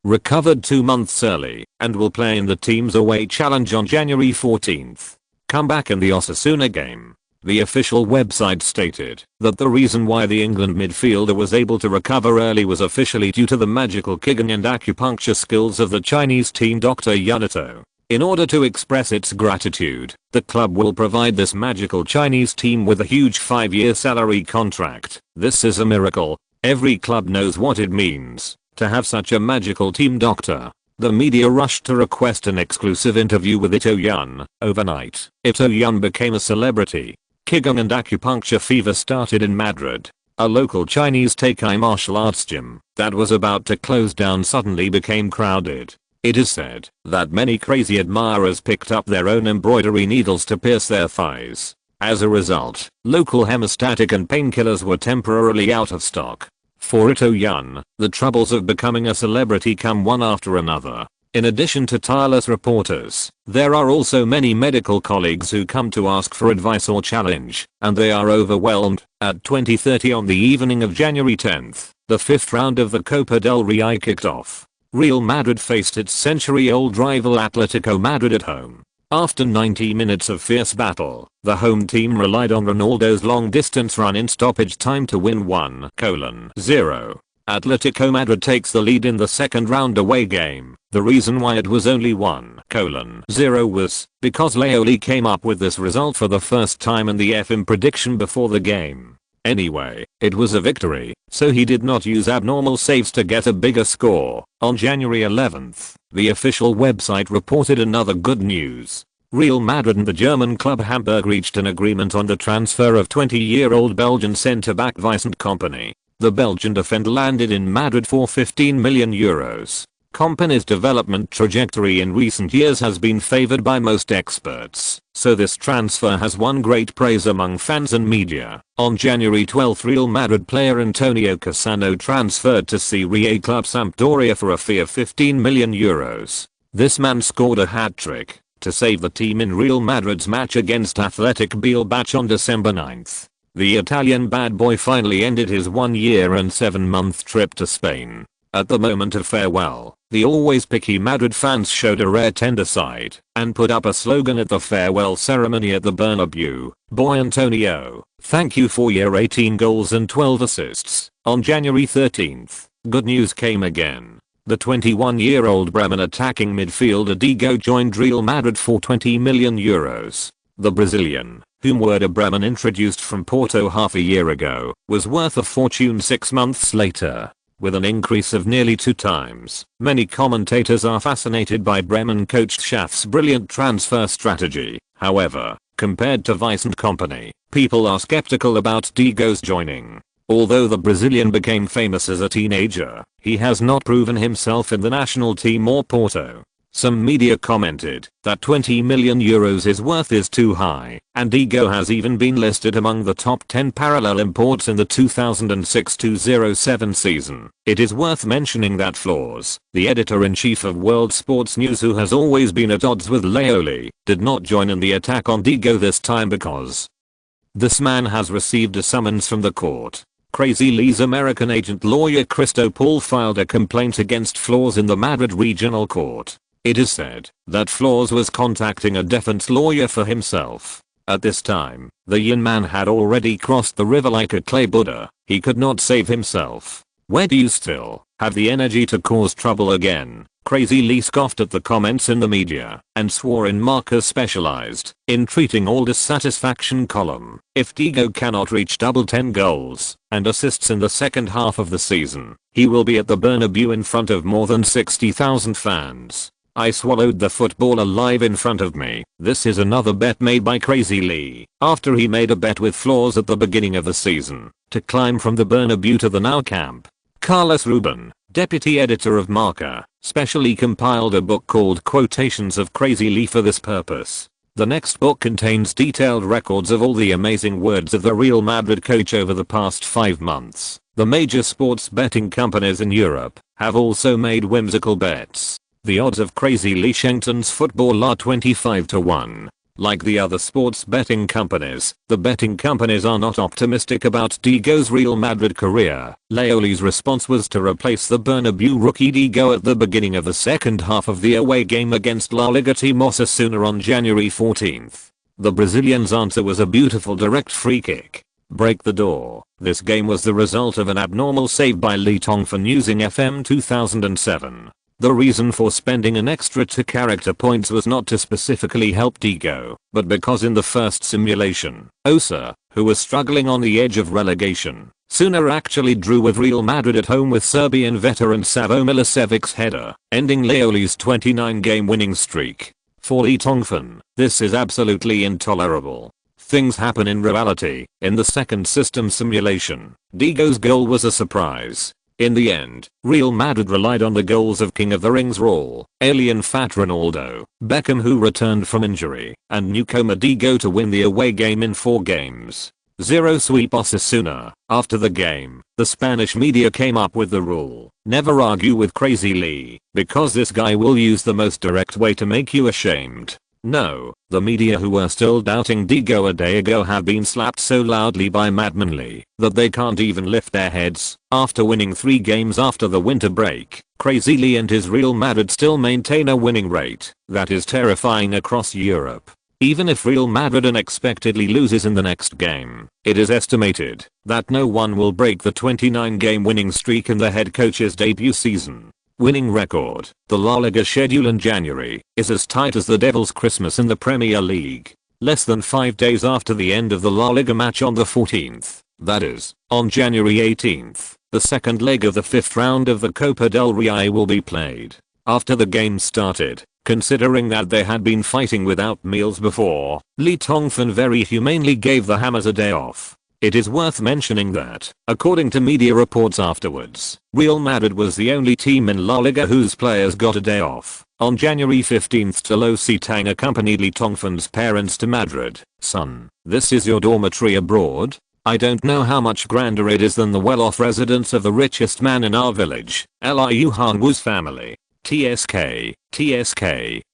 S1: recovered 2 months early and will play in the team's away challenge on January 14th. Come back in the Osasuna game. The official website stated that the reason why the England midfielder was able to recover early was officially due to the magical kicking and acupuncture skills of the Chinese team Dr. Yanato. In order to express its gratitude, the club will provide this magical Chinese team with a huge 5-year salary contract. This is a miracle. Every club knows what it means to have such a magical team doctor. The media rushed to request an exclusive interview with Ito-Yun. Overnight, Ito-Yun became a celebrity. Qigong and acupuncture fever started in Madrid. A local Chinese Takai martial arts gym that was about to close down suddenly became crowded. It is said that many crazy admirers picked up their own embroidery needles to pierce their thighs. As a result, local hemostatic and painkillers were temporarily out of stock. For Ito Yun, the troubles of becoming a celebrity come one after another. In addition to tireless reporters, there are also many medical colleagues who come to ask for advice or challenge, and they are overwhelmed. At 20:30 on the evening of January 10th, the fifth round of the Copa del Rey kicked off. Real Madrid faced its century-old rival Atletico Madrid at home. After 90 minutes of fierce battle, the home team relied on Ronaldo's long-distance run in stoppage time to win 1-0. Atletico Madrid takes the lead in the second round away game. The reason why it was only 1-0 was because Leoli came up with this result for the first time in the FM prediction before the game. Anyway, it was a victory, so he did not use abnormal saves to get a bigger score. On January 11th, the official website reported another good news. Real Madrid and the German club Hamburg reached an agreement on the transfer of 20-year-old Belgian centre-back Vincent Kompany. The Belgian defender landed in Madrid for €15 million. Kompany's development trajectory in recent years has been favoured by most experts, so this transfer has won great praise among fans and media. On January 12, Real Madrid player Antonio Cassano transferred to Serie A club Sampdoria for a fee of €15 million. This man scored a hat-trick to save the team in Real Madrid's match against Athletic Bilbao on December 9th. The Italian bad boy finally ended his 1-year and 7-month trip to Spain. At the moment of farewell, the always picky Madrid fans showed a rare tender side and put up a slogan at the farewell ceremony at the Bernabeu. "Boy Antonio, thank you for your 18 goals and 12 assists." On January 13th, good news came again. The 21-year-old Bremen attacking midfielder Diego joined Real Madrid for €20 million. The Brazilian, whom Werder Bremen introduced from Porto half a year ago, was worth a fortune 6 months later, with an increase of nearly 2 times. Many commentators are fascinated by Bremen coach Schaff's brilliant transfer strategy. However, compared to Vincent Kompany, people are skeptical about Diego's joining. Although the Brazilian became famous as a teenager, he has not proven himself in the national team or Porto. Some media commented that €20 million his worth is too high, and Diego has even been listed among the top 10 parallel imports in the 2006-07 season. It is worth mentioning that Flores, the editor-in-chief of World Sports News who has always been at odds with Leoli, did not join in the attack on Diego this time because this man has received a summons from the court. Crazy Lee's American agent lawyer Cristo Paul filed a complaint against Flores in the Madrid Regional Court. It is said that Flores was contacting a defense lawyer for himself. At this time, the Yin man had already crossed the river like a clay Buddha. He could not save himself. "Where do you still have the energy to cause trouble again?" Crazy Lee scoffed at the comments in the media and swore in Marca specialized in treating all dissatisfaction column. If Diego cannot reach double 10 goals and assists in the second half of the season, he will be at the Bernabeu in front of more than 60,000 fans. I swallowed the football alive in front of me. This is another bet made by Crazy Lee after he made a bet with Flores at the beginning of the season to climb from the Bernabeu to the Nou Camp. Carlos Ruben, deputy editor of Marca, specially compiled a book called Quotations of Crazy Lee for this purpose. The next book contains detailed records of all the amazing words of the Real Madrid coach over the past 5 months. The major sports betting companies in Europe have also made whimsical bets. The odds of Crazy Lee Shengton's football are 25-1. Like the other sports betting companies, the betting companies are not optimistic about Diego's Real Madrid career. Leoli's response was to replace the Bernabeu rookie Diego at the beginning of the second half of the away game against La Liga team Osasuna on January 14th. The Brazilian's answer was a beautiful direct free kick. Break the door. This game was the result of an abnormal save by Lee Tongfan using FM 2007. The reason for spending an extra 2 character points was not to specifically help Diego, but because in the first simulation, Osa, who was struggling on the edge of relegation, sooner actually drew with Real Madrid at home with Serbian veteran Savo Milisevic's header, ending Leoli's 29-game winning streak. For Lee Tongfan, this is absolutely intolerable. things happen in reality. In the second system simulation, Digo's goal was a surprise. In the end, Real Madrid relied on the goals of King of the Rings Raul, alien fat Ronaldo, Beckham who returned from injury, and newcomer Digo to win the away game in 4 games. 0 sweep Osasuna. After the game, the Spanish media came up with the rule, never argue with Crazy Lee, because this guy will use the most direct way to make you ashamed. No, the media who were still doubting Digo a day ago have been slapped so loudly by Madman Lee that they can't even lift their heads. After winning 3 games after the winter break, Crazy Lee and his Real Madrid still maintain a winning rate that is terrifying across Europe. Even if Real Madrid unexpectedly loses in the next game, it is estimated that no one will break the 29-game winning streak in the head coach's debut season. Winning record. The La Liga schedule in January is as tight as the Devil's Christmas in the Premier League. Less than 5 days after the end of the La Liga match on the 14th, that is, on January 18th, the second leg of the 5th round of the Copa del Rey will be played. After the game started, considering that they had been fighting without meals before, Lee Tongfan very humanely gave the Hammers a day off. It is worth mentioning that, according to media reports afterwards, Real Madrid was the only team in La Liga whose players got a day off. On January 15th, Tolo Sitang accompanied Lee Tongfan's parents to Madrid. "Son, this is your dormitory abroad? I don't know how much grander it is than the well-off residence of the richest man in our village, Liu Hangwu's family. TSK,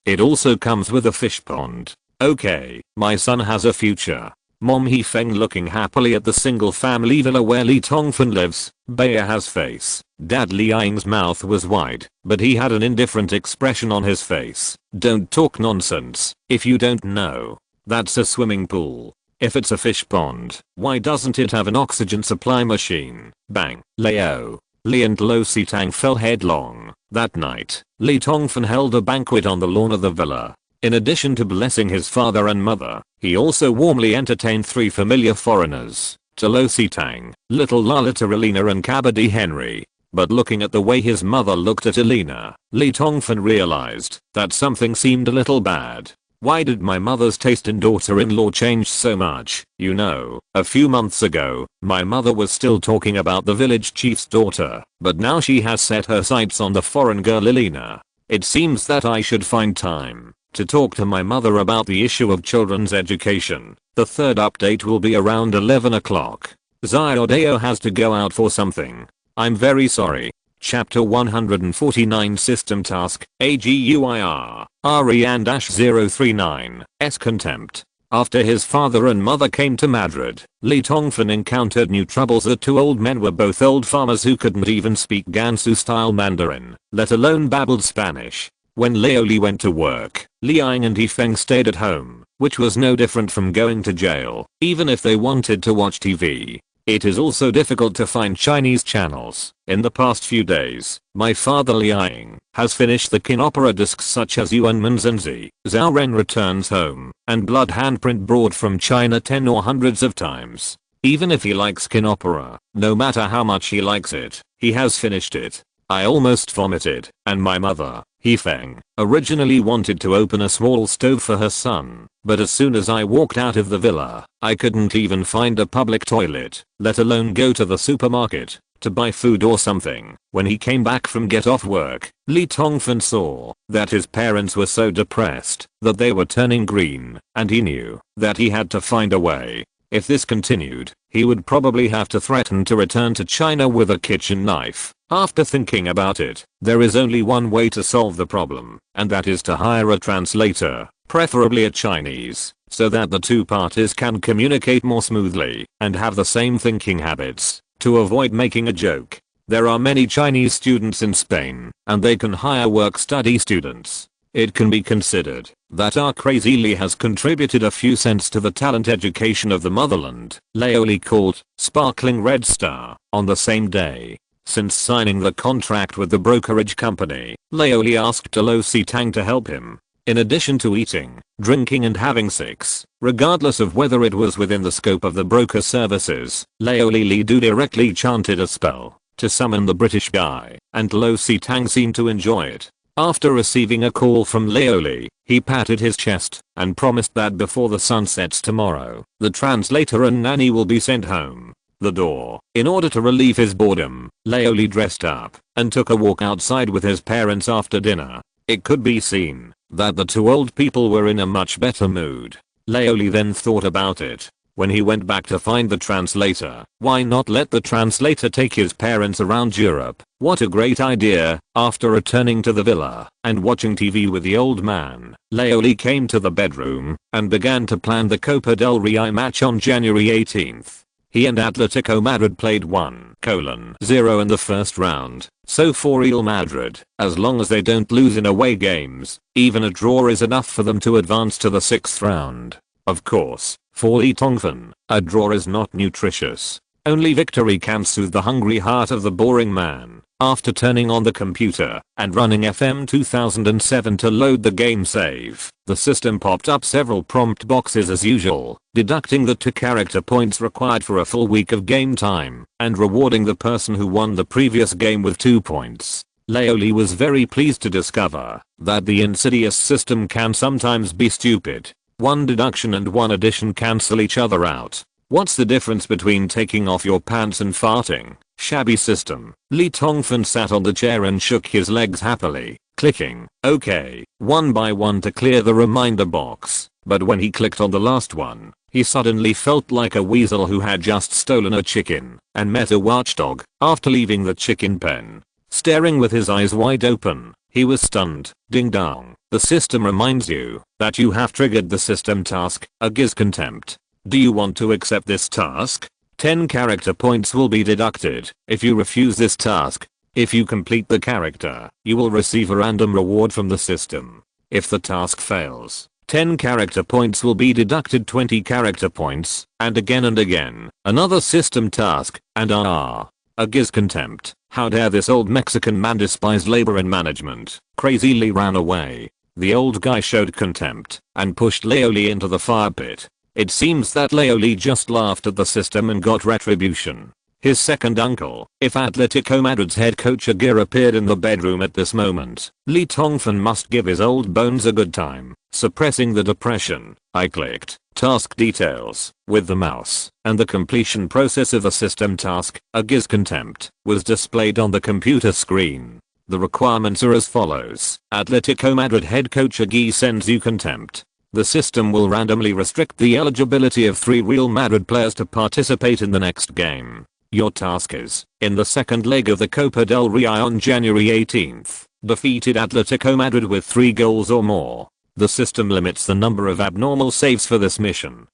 S1: it also comes with a fish pond. Okay, my son has a future." Mom He Feng looking happily at the single family villa where Lee Tongfan lives. Bayer has face. Dad Liang's mouth was wide, but he had an indifferent expression on his face. "Don't talk nonsense, if you don't know. That's a swimming pool. If it's a fish pond, why doesn't it have an oxygen supply machine?" Bang. Leo. Lee and Lo Sitang fell headlong. That night, Lee Tongfan held a banquet on the lawn of the villa. In addition to blessing his father and mother, he also warmly entertained 3 familiar foreigners, Tolo Sitang, little Lalita Elena and Kabaddi Henry. But looking at the way his mother looked at Elena, Lee Tongfan realized that something seemed a little bad. Why did my mother's taste in daughter-in-law change so much? You know, a few months ago, my mother was still talking about the village chief's daughter, but now she has set her sights on the foreign girl Elena. It seems that I should find time to talk to my mother about the issue of children's education. The third update will be around 11 o'clock. Xiaodao has to go out for something. I'm very sorry. Chapter 149 System Task, AGUIR, Ariane-039, S Contempt. After his father and mother came to Madrid, Lee Tongfan encountered new troubles. The 2 old men were both old farmers who couldn't even speak Gansu-style Mandarin, let alone babbled Spanish. When Leo Lee went to work, Liang and He Feng stayed at home, which was no different from going to jail, even if they wanted to watch TV. It is also difficult to find Chinese channels. In the past few days, my father Liang has finished the kin opera discs such as Yuan Menzenzi, Zhao Ren Returns Home, and Blood handprint brought from China 10 or hundreds of times. Even if he likes kin opera, no matter how much he likes it, he has finished it. I almost vomited, and my mother, He Feng, originally wanted to open a small stove for her son, but as soon as I walked out of the villa, I couldn't even find a public toilet, let alone go to the supermarket to buy food or something. When he came back from get off work, Lee Tongfan saw that his parents were so depressed that they were turning green, and he knew that he had to find a way. If this continued, he would probably have to threaten to return to China with a kitchen knife. After thinking about it, there is only one way to solve the problem, and that is to hire a translator, preferably a Chinese, so that the 2 parties can communicate more smoothly and have the same thinking habits. To avoid making a joke, there are many Chinese students in Spain, and they can hire work-study students. It can be considered that our Crazy Lee has contributed a few cents to the talent education of the motherland. Leo Lee called Sparkling Red Star on the same day. Since signing the contract with the brokerage company, Leo Lee asked Lo Sitang to help him. In addition to eating, drinking and having sex, regardless of whether it was within the scope of the broker services, Leo Lee directly chanted a spell to summon the British guy, and Lo Sitang seemed to enjoy it. After receiving a call from Leoli, he patted his chest and promised that before the sun sets tomorrow, the translator and nanny will be sent home. The door. In order to relieve his boredom, Leoli dressed up and took a walk outside with his parents after dinner. It could be seen that the two old people were in a much better mood. Leoli then thought about it. When he went back to find the translator, why not let the translator take his parents around Europe? What a great idea. After returning to the villa and watching TV with the old man, Leoli came to the bedroom and began to plan the Copa del Rey match on January 18th. He and Atletico Madrid played 1-0 in the first round, so for Real Madrid, as long as they don't lose in away games, even a draw is enough for them to advance to the 6th round. Of course, for Tongfan, a draw is not nutritious. Only victory can soothe the hungry heart of the boring man. After turning on the computer and running FM 2007 to load the game save, the system popped up several prompt boxes as usual, deducting the 2 character points required for a full week of game time, and rewarding the person who won the previous game with 2 points. Leoli was very pleased to discover that the insidious system can sometimes be stupid. 1 deduction and 1 addition cancel each other out. What's the difference between taking off your pants and farting? Shabby system. Tongfan sat on the chair and shook his legs happily, clicking OK one by one to clear the reminder box. But when he clicked on the last one, he suddenly felt like a weasel who had just stolen a chicken and met a watchdog after leaving the chicken pen. Staring with his eyes wide open, he was stunned. Ding dong. The system reminds you that you have triggered the system task, a giz contempt. Do you want to accept this task? 10 character points will be deducted if you refuse this task. If you complete the character, you will receive a random reward from the system. If the task fails, 10 character points will be deducted, 20 character points, and again. Another system task, and a giz contempt. How dare this old Mexican man despise labor and management. Crazily ran away. The old guy showed contempt and pushed Leoli into the fire pit. It seems that Leoli just laughed at the system and got retribution. His second uncle, if Atletico Madrid's head coach Aguirre appeared in the bedroom at this moment, Tongfan must give his old bones a good time. Suppressing the depression, I clicked task details with the mouse, and the completion process of a system task, a giz contempt, was displayed on the computer screen. The requirements are as follows. Atletico Madrid head coach Aguirre sends you contempt. The system will randomly restrict the eligibility of 3 Real Madrid players to participate in the next game. Your task is, in the second leg of the Copa del Rey on January 18th, defeated Atletico Madrid with 3 goals or more. The system limits the number of abnormal saves for this mission.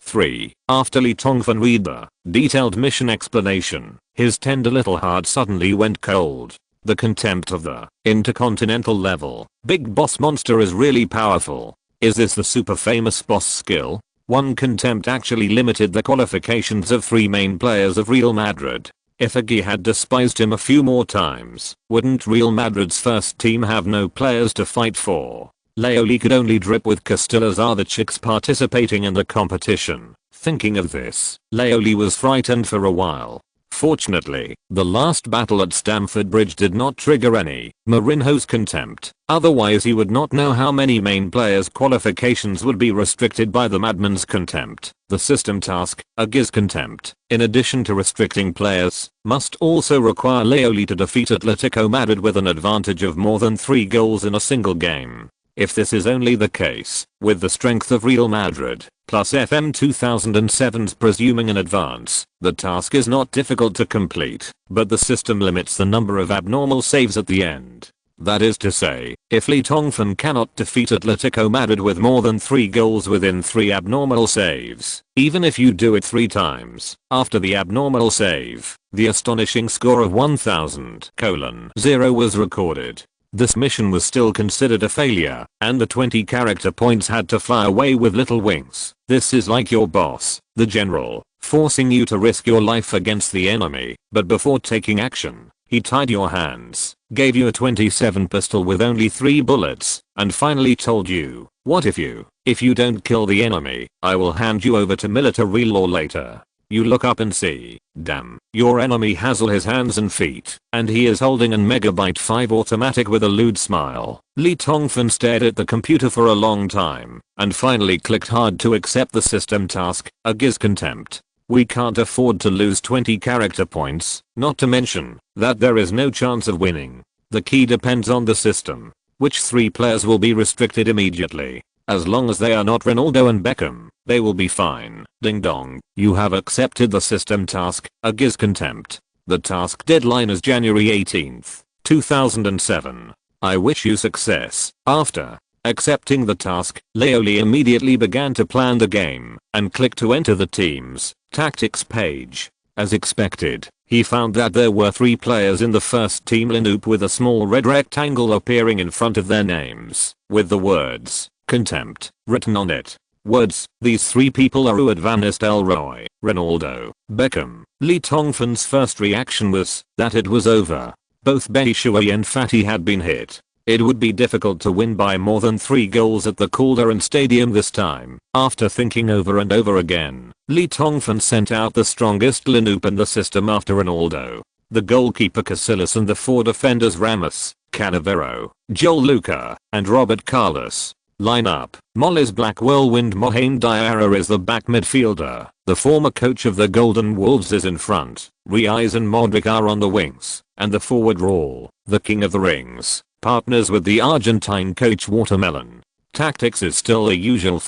S1: 3. After Tongfan read the detailed mission explanation, his tender little heart suddenly went cold. The contempt of the intercontinental level big boss monster is really powerful. Is this the super famous boss skill? 1 contempt actually limited the qualifications of 3 main players of Real Madrid. If Aguirre had despised him a few more times, wouldn't Real Madrid's first team have no players to fight for? Leoli could only drip with Castilla's other chicks participating in the competition. Thinking of this, Leoli was frightened for a while. Fortunately, the last battle at Stamford Bridge did not trigger any Mourinho's contempt, otherwise he would not know how many main players' qualifications would be restricted by the madman's contempt. The system task, a giz contempt, in addition to restricting players, must also require Leoli to defeat Atletico Madrid with an advantage of more than 3 goals in a single game. If this is only the case, with the strength of Real Madrid, plus FM 2007's presuming an advance, the task is not difficult to complete, but the system limits the number of abnormal saves at the end. That is to say, if Tongfan cannot defeat Atletico Madrid with more than 3 goals within 3 abnormal saves, even if you do it 3 times, after the abnormal save, the astonishing score of 1000:0 was recorded. This mission was still considered a failure, and the 20 character points had to fly away with little wings. This is like your boss, the general, forcing you to risk your life against the enemy, but before taking action, he tied your hands, gave you a 27 pistol with only 3 bullets, and finally told you, what if you don't kill the enemy, I will hand you over to military law later. You look up and see, damn, your enemy has all his hands and feet, and he is holding an Megabyte 5 automatic with a lewd smile. Lee Tongfan stared at the computer for a long time, and finally clicked hard to accept the system task, a giz contempt. We can't afford to lose 20 character points, not to mention that there is no chance of winning. The key depends on the system. Which 3 players will be restricted immediately? As long as they are not Ronaldo and Beckham, they will be fine. Ding dong, you have accepted the system task, a giz contempt. The task deadline is January 18th, 2007. I wish you success. After accepting the task, Leoli immediately began to plan the game and clicked to enter the team's tactics page. As expected, he found that there were 3 players in the first team lineup with a small red rectangle appearing in front of their names, with the words, contempt, written on it. Words, these 3 people are Ruud van Nistelrooy, Ronaldo, Beckham. Lee Tongfan's first reaction was that it was over. Both Batshuayi and Fati had been hit. It would be difficult to win by more than 3 goals at the Calderon Stadium this time. After thinking over and over again, Lee Tongfan sent out the strongest lineup in the system after Ronaldo, the goalkeeper Casillas, and the 4 defenders Ramos, Cannavaro, Joel Luca, and Robert Carlos. Lineup: Molly's Black Whirlwind Mohamed Diarra is the back midfielder. The former coach of the Golden Wolves is in front. Reis and Modric are on the wings, and the forward Raul, the King of the Rings, partners with the Argentine coach Watermelon. Tactics is still the usual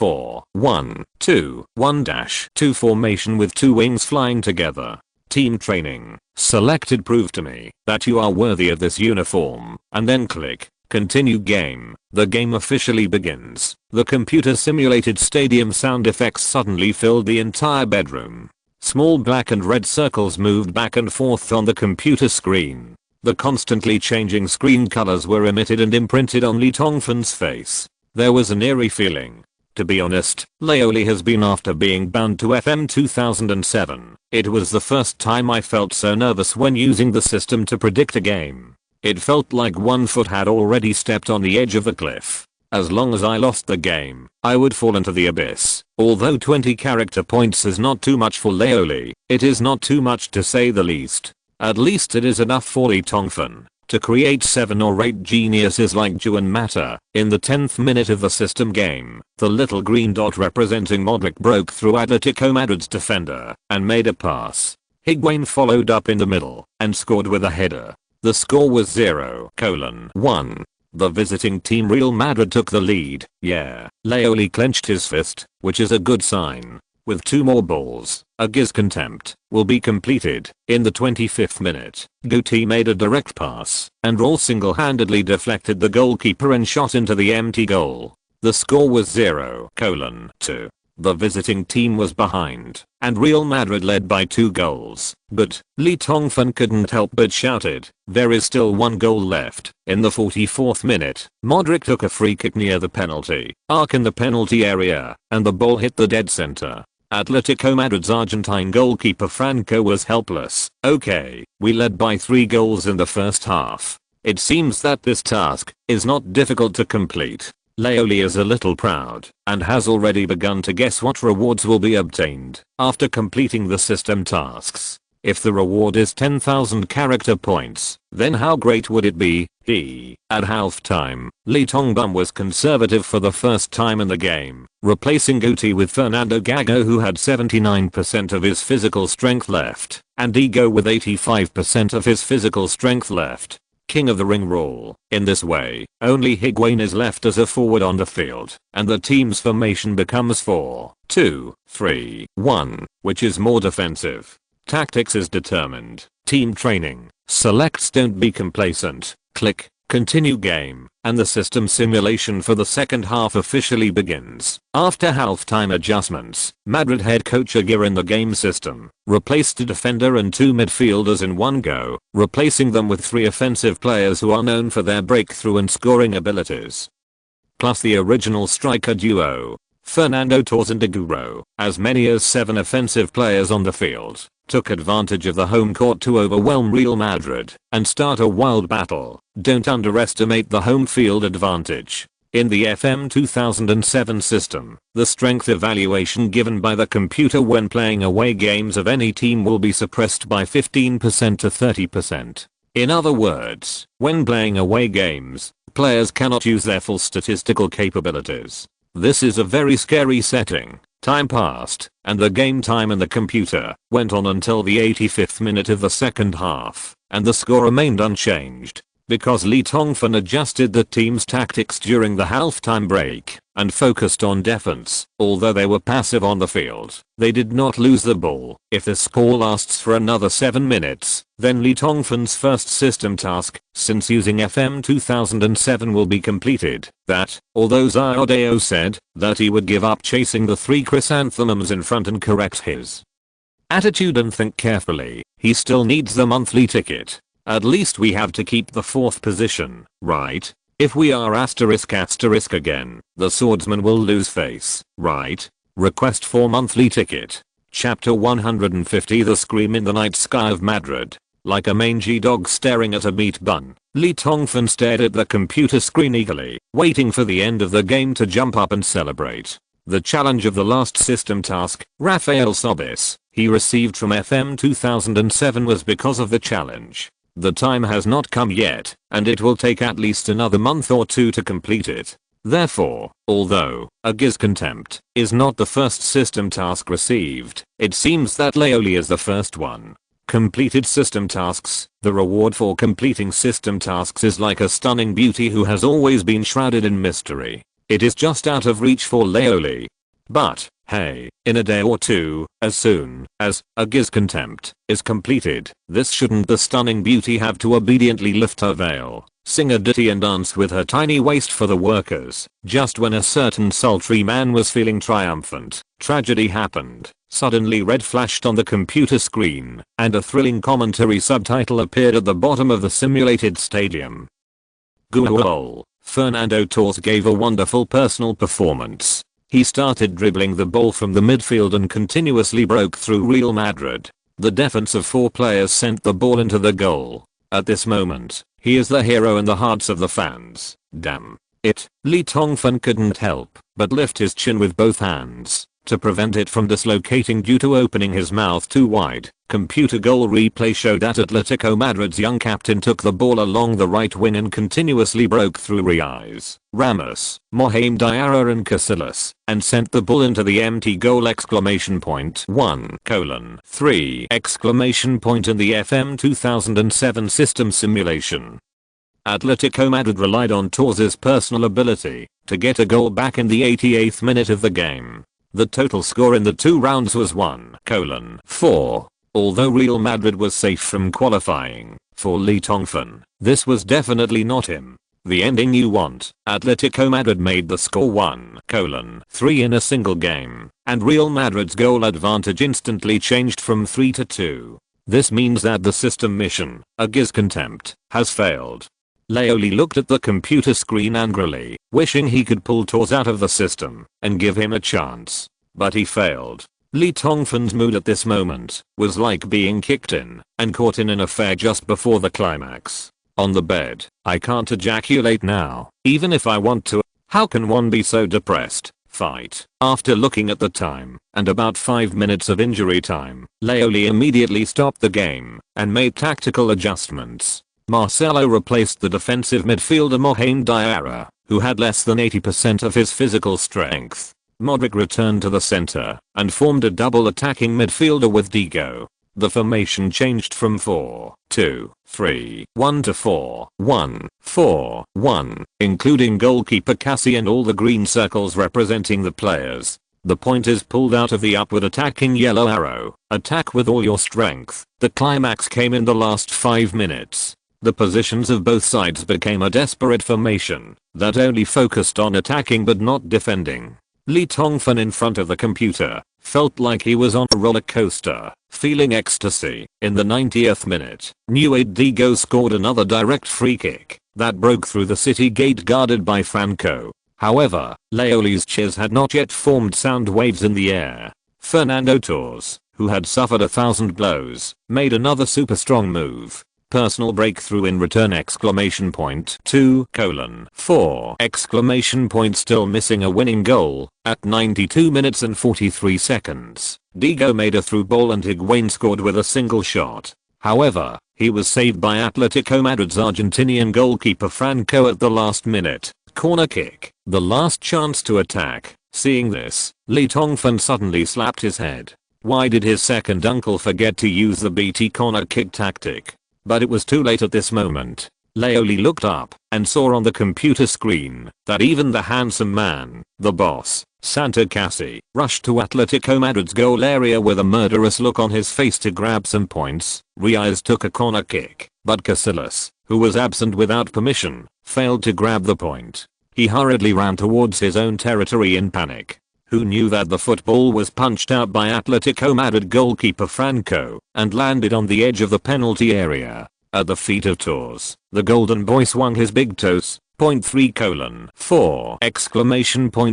S1: 4-1-2-1-2 formation with 2 wings flying together. Team training. Selected: prove to me that you are worthy of this uniform, and then click continue game. The game officially begins. The computer simulated stadium sound effects suddenly filled the entire bedroom. Small black and red circles moved back and forth on the computer screen. The constantly changing screen colors were emitted and imprinted on Lee Tongfan's face. There was an eerie feeling. To be honest, Leoli has been after being bound to FM 2007. It was the first time I felt so nervous when using the system to predict a game. It felt like one foot had already stepped on the edge of a cliff. As long as I lost the game, I would fall into the abyss. Although 20 character points is not too much for Leoli, it is not too much to say the least. At least it is enough for Lee Tongfan to create 7 or 8 geniuses like Juan Mata. In the 10th minute of the system game, the little green dot representing Modric broke through Atletico Madrid's defender and made a pass. Higuain followed up in the middle and scored with a header. The score was 0-1. The visiting team Real Madrid took the lead. Yeah, Leoli clenched his fist, which is a good sign. With 2 more balls, a giz contempt will be completed. In the 25th minute, Guti made a direct pass, and Raul single-handedly deflected the goalkeeper and shot into the empty goal. The score was 0-2. The visiting team was behind, and Real Madrid led by 2 goals. But Lee Tongfan couldn't help but shouted, there is still 1 goal left. In the 44th minute, Modric took a free kick near the penalty arc in the penalty area, and the ball hit the dead center. Atletico Madrid's Argentine goalkeeper Franco was helpless. Okay, we led by 3 goals in the first half. It seems that this task is not difficult to complete. Leoli is a little proud and has already begun to guess what rewards will be obtained after completing the system tasks. If the reward is 10,000 character points, then how great would it be? At halftime, Lee Tongfan was conservative for the first time in the game, replacing Guti with Fernando Gago, who had 79% of his physical strength left, and Ego with 85% of his physical strength left. King of the Ring rule. In this way, only Higuain is left as a forward on the field, and the team's formation becomes 4-2-3-1, which is more defensive. Tactics is determined. Team training. Selects don't be complacent. Click continue game, and the system simulation for the second half officially begins. After halftime adjustments, Madrid head coach Aguirre in the game system replaced a defender and 2 midfielders in one go, replacing them with 3 offensive players who are known for their breakthrough and scoring abilities. Plus the original striker duo, Fernando Torres and Agüero. As many as 7 offensive players on the field took advantage of the home court to overwhelm Real Madrid and start a wild battle. Don't underestimate the home field advantage. In the FM 2007 system, the strength evaluation given by the computer when playing away games of any team will be suppressed by 15% to 30%. In other words, when playing away games, players cannot use their full statistical capabilities. This is a very scary setting. Time passed, and the game time in the computer went on until the 85th minute of the second half, and the score remained unchanged. Because Tongfan adjusted the team's tactics during the halftime break and focused on defense, although they were passive on the field, they did not lose the ball. If the score lasts for another 7 minutes, then Tongfan's first system task, since using FM 2007 will be completed. That, although Xiaodao said that he would give up chasing the 3 chrysanthemums in front and correct his attitude and think carefully, he still needs the monthly ticket. At least we have to keep the 4th position, right? If we are asterisk again, the swordsman will lose face, right? Request for monthly ticket. Chapter 150. The scream in the night sky of Madrid. Like a mangy dog staring at a meat bun, Tongfan stared at the computer screen eagerly, waiting for the end of the game to jump up and celebrate. The challenge of the last system task, Rafael Sobis, he received from FM 2007 was because of the challenge. The time has not come yet, and it will take at least another month or 2 to complete it. Therefore, although Agi's contempt is not the first system task received, it seems that Laoli is the first one. Completed system tasks. The reward for completing system tasks is like a stunning beauty who has always been shrouded in mystery. It is just out of reach for Laoli. But, hey, in a day or 2, as soon as Agi's contempt is completed, this shouldn't the stunning beauty have to obediently lift her veil, sing a ditty and dance with her tiny waist for the workers. Just when a certain sultry man was feeling triumphant, tragedy happened. Suddenly red flashed on the computer screen, and a thrilling commentary subtitle appeared at the bottom of the simulated stadium. Goal. Fernando Torres gave a wonderful personal performance. He started dribbling the ball from the midfield and continuously broke through Real Madrid. The defense of 4 players sent the ball into the goal. At this moment, he is the hero in the hearts of the fans. Damn it. Tongfan couldn't help but lift his chin with both hands to prevent it from dislocating due to opening his mouth too wide. Computer goal replay showed that Atletico Madrid's young captain took the ball along the right wing and continuously broke through Riaz, Ramos, Mohamed Diarra and Casillas, and sent the ball into the empty goal! 1:3! In the FM 2007 system simulation. Atletico Madrid relied on Torres' personal ability to get a goal back in the 88th minute of the game. The total score in the 2 rounds was 1:4. Although Real Madrid was safe from qualifying, for Tongfan, this was definitely not him. The ending you want. Atletico Madrid made the score 1:3 in a single game, and Real Madrid's goal advantage instantly changed from 3 to 2. This means that the system mission, Agi's contempt, has failed. Laoli looked at the computer screen angrily, wishing he could pull Torres out of the system and give him a chance. But he failed. Tongfan's mood at this moment was like being kicked in and caught in an affair just before the climax. On the bed, I can't ejaculate now, even if I want to. How can one be so depressed? Fight. After looking at the time and about 5 minutes of injury time, Laoli immediately stopped the game and made tactical adjustments. Marcelo replaced the defensive midfielder Mohamed Diarra, who had less than 80% of his physical strength. Modric returned to the center and formed a double attacking midfielder with Diego. The formation changed from 4-2-3-1 to 4-1-4-1, including goalkeeper Cassie and all the green circles representing the players. The point is pulled out of the upward attacking yellow arrow. Attack with all your strength. The climax came in the last 5 minutes. The positions of both sides became a desperate formation that only focused on attacking but not defending. Tongfan in front of the computer felt like he was on a roller coaster, feeling ecstasy. In the 90th minute, Newade Diego scored another direct free kick that broke through the city gate guarded by Franco. However, Laoli's cheers had not yet formed sound waves in the air. Fernando Torres, who had suffered 1,000 blows, made another super strong move. personal breakthrough in return ! 2 4 ! Still missing a winning goal. At 92 minutes and 43 seconds, Diego made a through ball and Higuain scored with a single shot. However, he was saved by Atletico Madrid's Argentinian goalkeeper Franco at the last minute. Corner kick, the last chance to attack. Seeing this, Tongfan suddenly slapped his head. Why did his second uncle forget to use the BT corner kick tactic? But it was too late at this moment. Leoli looked up and saw on the computer screen that even the handsome man, the boss, Santa Cassi, rushed to Atletico Madrid's goal area with a murderous look on his face to grab some points. Riaz took a corner kick, but Casillas, who was absent without permission, failed to grab the point. He hurriedly ran towards his own territory in panic. Who knew that the football was punched out by Atletico Madrid goalkeeper Franco and landed on the edge of the penalty area. At the feet of Torres, the golden boy swung his big toes. 3 4 !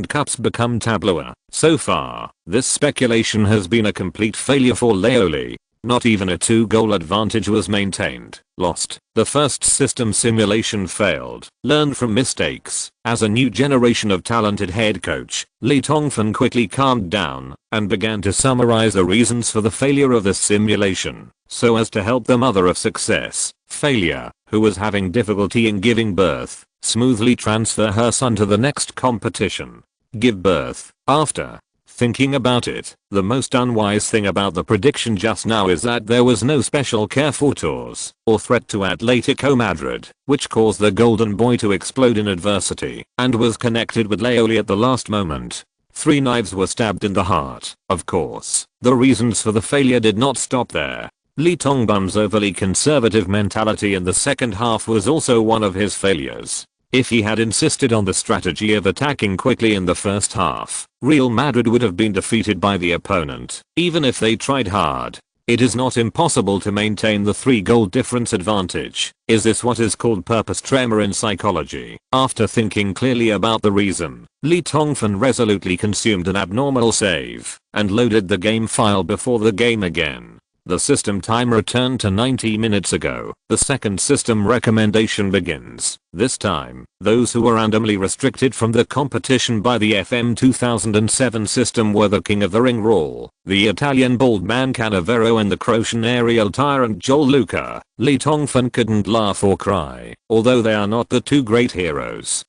S1: Cups become tableau. So far, this speculation has been a complete failure for Leoli. Not even a 2-goal advantage was maintained. Lost. The first system simulation failed. Learn from mistakes. As a new generation of talented head coach, Tongfan quickly calmed down and began to summarize the reasons for the failure of this simulation, so as to help the mother of success, failure, who was having difficulty in giving birth, smoothly transfer her son to the next competition. Give birth. After thinking about it, the most unwise thing about the prediction just now is that there was no special care for Torres or threat to Atletico Madrid, which caused the golden boy to explode in adversity and was connected with Leoli at the last moment. 3 knives were stabbed in the heart. Of course, the reasons for the failure did not stop there. Tongfan's overly conservative mentality in the second half was also one of his failures. If he had insisted on the strategy of attacking quickly in the first half, Real Madrid would have been defeated by the opponent, even if they tried hard. It is not impossible to maintain the 3-goal difference advantage. Is this what is called purpose tremor in psychology? After thinking clearly about the reason, Tongfan resolutely consumed an abnormal save and loaded the game file before the game again. The system time returned to 90 minutes ago. The second system recommendation begins. This time, those who were randomly restricted from the competition by the FM 2007 system were the king of the ring rule, the Italian bald man Cannavaro and the Croatian aerial tyrant Joel Luca. Tongfan couldn't laugh or cry, although they are not the two great heroes.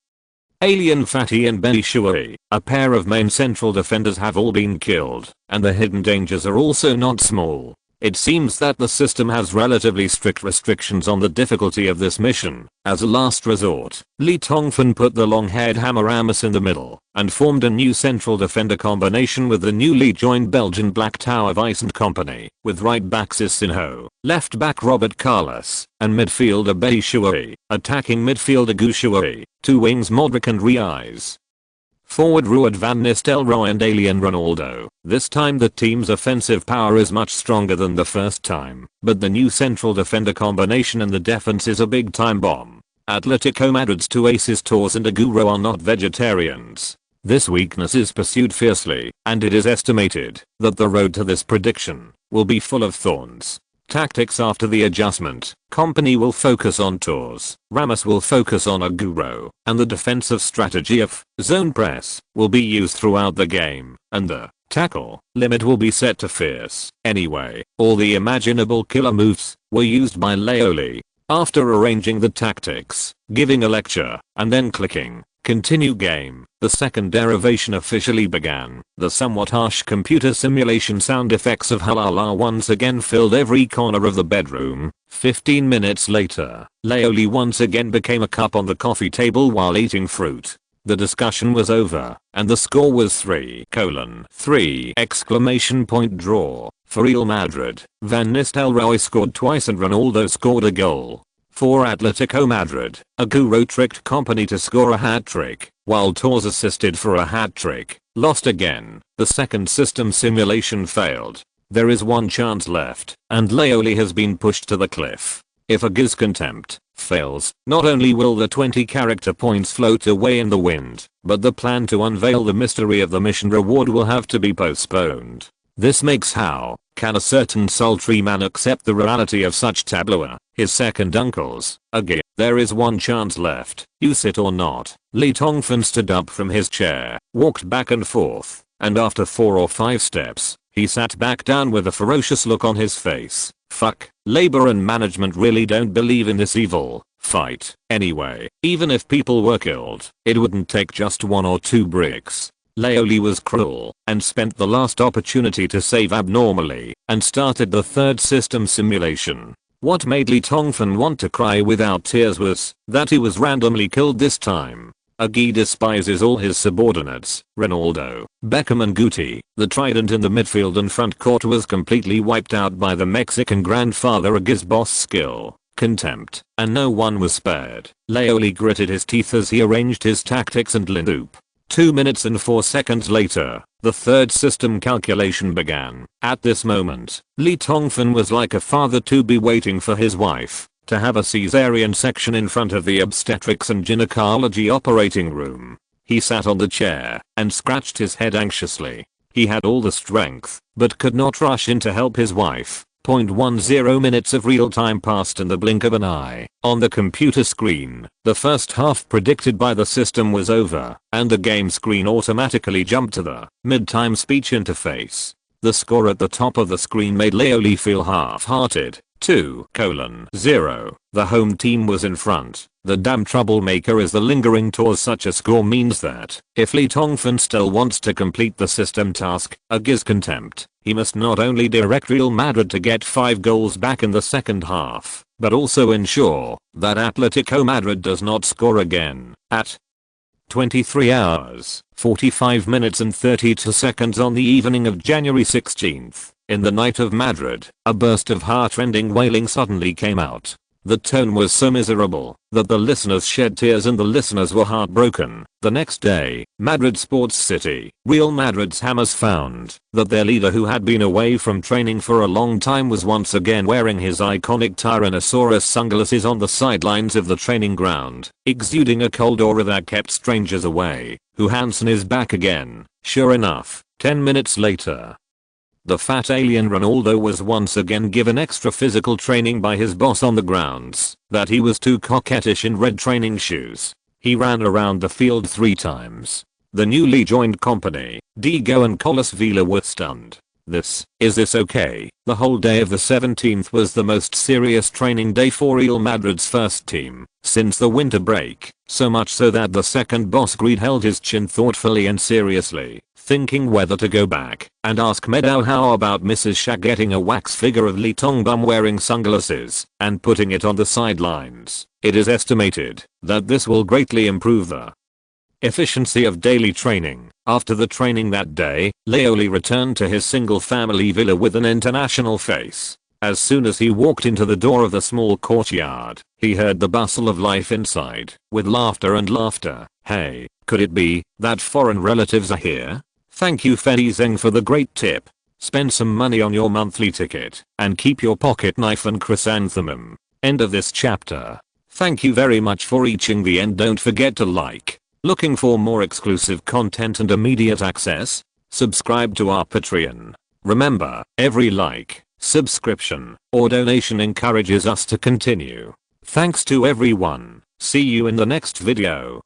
S1: Alien Fatty and Benny Shuey, a pair of main central defenders, have all been killed, and the hidden dangers are also not small. It seems that the system has relatively strict restrictions on the difficulty of this mission. As a last resort, Tongfan put the long-haired Hamaramis in the middle and formed a new central defender combination with the newly joined Belgian Black Tower Vice and Company, with right back Sisinho, left back Robert Carlos, and midfielder Betty Shuey, attacking midfielder Gushuey, 2 wings Modric and Riaz. Forward Ruud van Nistelrooy and Alien Ronaldo. This time the team's offensive power is much stronger than the first time, but the new central defender combination in the defense is a big time bomb. Atletico Madrid's 2 aces Torres and Agüero are not vegetarians. This weakness is pursued fiercely, and it is estimated that the road to this prediction will be full of thorns. Tactics after the adjustment. Company will focus on Torres, Ramos will focus on Agüero, and the defensive strategy of zone press will be used throughout the game, and the tackle limit will be set to fierce. Anyway, all the imaginable killer moves were used by Leoli. After arranging the tactics, giving a lecture, and then clicking continue game, the second derivation officially began. The somewhat harsh computer simulation sound effects of halala once again filled every corner of the bedroom. 15 minutes later, Leoli once again became a cup on the coffee table while eating fruit. The discussion was over, and the score was 3:3 draw for Real Madrid. Van Nistelrooy scored twice and Ronaldo scored a goal. For Atletico Madrid, Agüero tricked Company to score a hat-trick, while Torres assisted for a hat-trick. Lost again. The second system simulation failed. There is one chance left, and Leoli has been pushed to the cliff. If Agüero's contempt fails, not only will the 20 character points float away in the wind, but the plan to unveil the mystery of the mission reward will have to be postponed. This makes how can a certain sultry man accept the reality of such tableau? His second uncles, again, there is one chance left, use it or not. Li Tongfan stood up from his chair, walked back and forth, and after 4 or 5 steps, he sat back down with a ferocious look on his face. Fuck, labor and management really don't believe in this evil fight. Anyway, even if people were killed, it wouldn't take just 1 or 2 bricks. Laoli was cruel and spent the last opportunity to save abnormally and started the third system simulation. What made Li Tongfan want to cry without tears was that he was randomly killed this time. Agi despises all his subordinates. Ronaldo, Beckham and Guti, the trident in the midfield and front court was completely wiped out by the Mexican grandfather Agi's boss skill, contempt, and no one was spared. Laoli gritted his teeth as he arranged his tactics and lined up. 2 minutes and 4 seconds later, the third system calculation began. At this moment, Li Tongfan was like a father-to-be waiting for his wife to have a cesarean section in front of the obstetrics and gynecology operating room. He sat on the chair and scratched his head anxiously. He had all the strength, but could not rush in to help his wife. 0.10 minutes of real time passed in the blink of an eye. On the computer screen, the first half predicted by the system was over, and the game screen automatically jumped to the mid-time speech interface. The score at the top of the screen made Laoli feel half-hearted. 2:0. The home team was in front. The damn troublemaker is the lingering tour. Such a score means that if Li Tongfan still wants to complete the system task, Agi's contempt, he must not only direct Real Madrid to get 5 goals back in the second half, but also ensure that Atletico Madrid does not score again. At 23 hours, 45 minutes and 32 seconds on the evening of January 16th, in the night of Madrid, a burst of heart-rending wailing suddenly came out. The tone was so miserable that the listeners shed tears and the listeners were heartbroken. The next day, Madrid Sports City, Real Madrid's hammers found that their leader, who had been away from training for a long time, was once again wearing his iconic Tyrannosaurus sunglasses on the sidelines of the training ground, exuding a cold aura that kept strangers away. Who Hansen is back again. Sure enough, 10 minutes later, the fat alien Ronaldo was once again given extra physical training by his boss on the grounds that he was too coquettish in red training shoes. He ran around the field 3 times. The newly joined company, Diego and Carlos Vela, were stunned. Is this okay? The whole day of the 17th was the most serious training day for Real Madrid's first team since the winter break, so much so that the second boss Greed held his chin thoughtfully and seriously, thinking whether to go back and ask Meadow how about Mrs. Shaq getting a wax figure of Li Tongfan wearing sunglasses and putting it on the sidelines. It is estimated that this will greatly improve the efficiency of daily training. After the training that day, Laoli returned to his single-family villa with an international face. As soon as he walked into the door of the small courtyard, he heard the bustle of life inside, with laughter and laughter. Hey, could it be that foreign relatives are here? Thank you Fenny Zeng for the great tip. Spend some money on your monthly ticket, and keep your pocket knife and chrysanthemum. End of this chapter. Thank you very much for reaching the end. Don't forget to like. Looking for more exclusive content and immediate access? Subscribe to our Patreon. Remember, every like, subscription, or donation encourages us to continue. Thanks to everyone. See you in the next video.